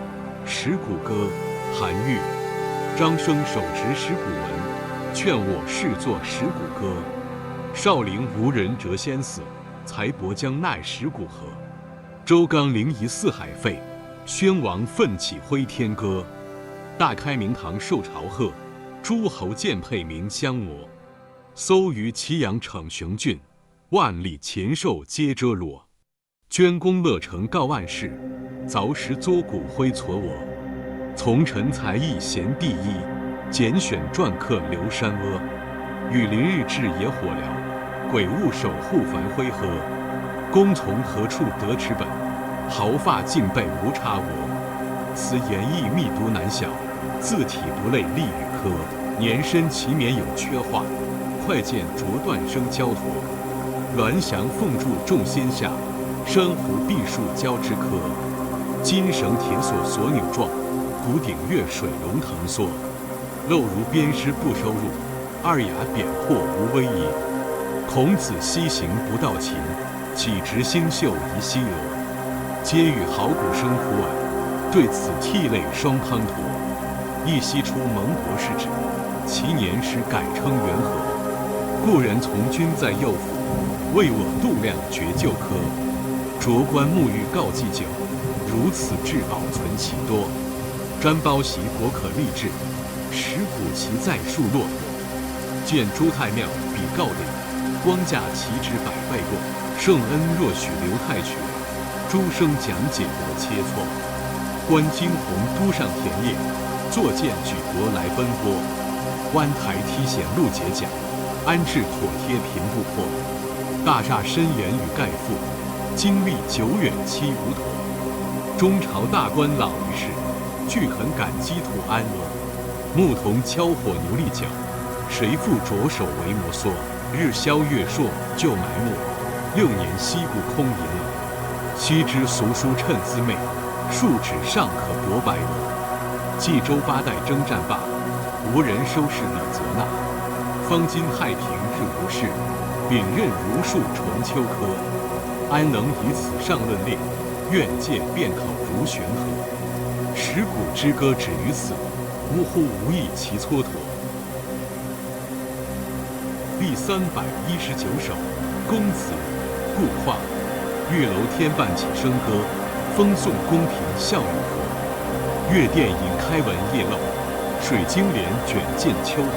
石鼓歌，韩愈。张生手持石鼓文，劝我试作石鼓歌。少陵无人谪仙死，才伯将奈石鼓何？周刚临沂四海废，宣王奋起挥天歌。大开明堂受朝贺，诸侯见佩鸣相摩。搜于祁阳逞雄峻，万里禽兽皆遮罗。捐公乐成告万世，凿石作鼓挥矬我。从臣才艺贤第一，拣选篆刻刘山阿，雨林日志野火燎，鬼物守护繁辉河。公从何处得此本？毫发尽备无差额。此言义密读难晓，字体不类立语科。年深其免有缺画，快见着断生交驼。鸾翔凤柱众仙下，珊瑚碧树交枝柯。金绳铁锁锁钮状，古鼎月水龙腾缩。漏如鞭尸不收入，二雅贬破无威仪。孔子西行不到秦，岂直星宿遗西娥。皆与好古生苦耳，对此涕泪双滂沱。一夕出蒙博士之，其年时改称元和。故人从军在右府，为我度量绝旧科。着官沐浴告祭酒，如此至宝存其多。瞻包席国可立志，石鼓其在树骆驼。见朱太庙比告典，光驾其职百倍过。圣恩若许留太曲，诸生讲解得切磋。观惊鸿都上田野，坐见举国来奔波。湾台梯险路节讲，安置妥帖平不破。大厦深檐与盖覆，经历久远期无妥。中朝大官老于世，俱肯感积土安乐。牧童敲火牛力角，谁复着手为摩挲？日消月朔就埋没，6年西部空吟了。昔之俗书趁滋味，数指尚可博百额。冀州8代征战罢，无人收拾李泽纳。方今太平日无事，秉任如数传秋科。安能以此上论列？愿借便口如悬河。石鼓之歌止于此，呜呼无益其蹉跎。第319首，公子，顾况。月楼天半起笙歌，风送宫廷笑语和。月殿引开文夜漏，水晶帘卷见秋河。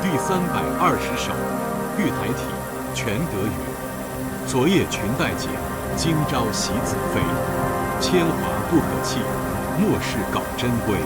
第320首，玉台体，全德语。昨夜裙带解，今朝喜子妃。铅华不可弃，莫使稿珍贵。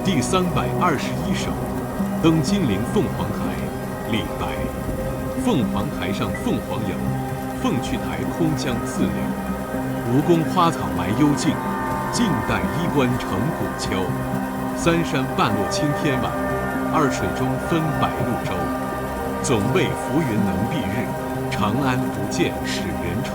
第321首，登金陵凤凰台，李白。凤凰台上凤凰游，凤去台空江自流。吴宫花草埋幽径，晋代衣冠成古丘。三山半落青天晚，二水中分白鹭洲。总为浮云能蔽日，长安不见使人愁。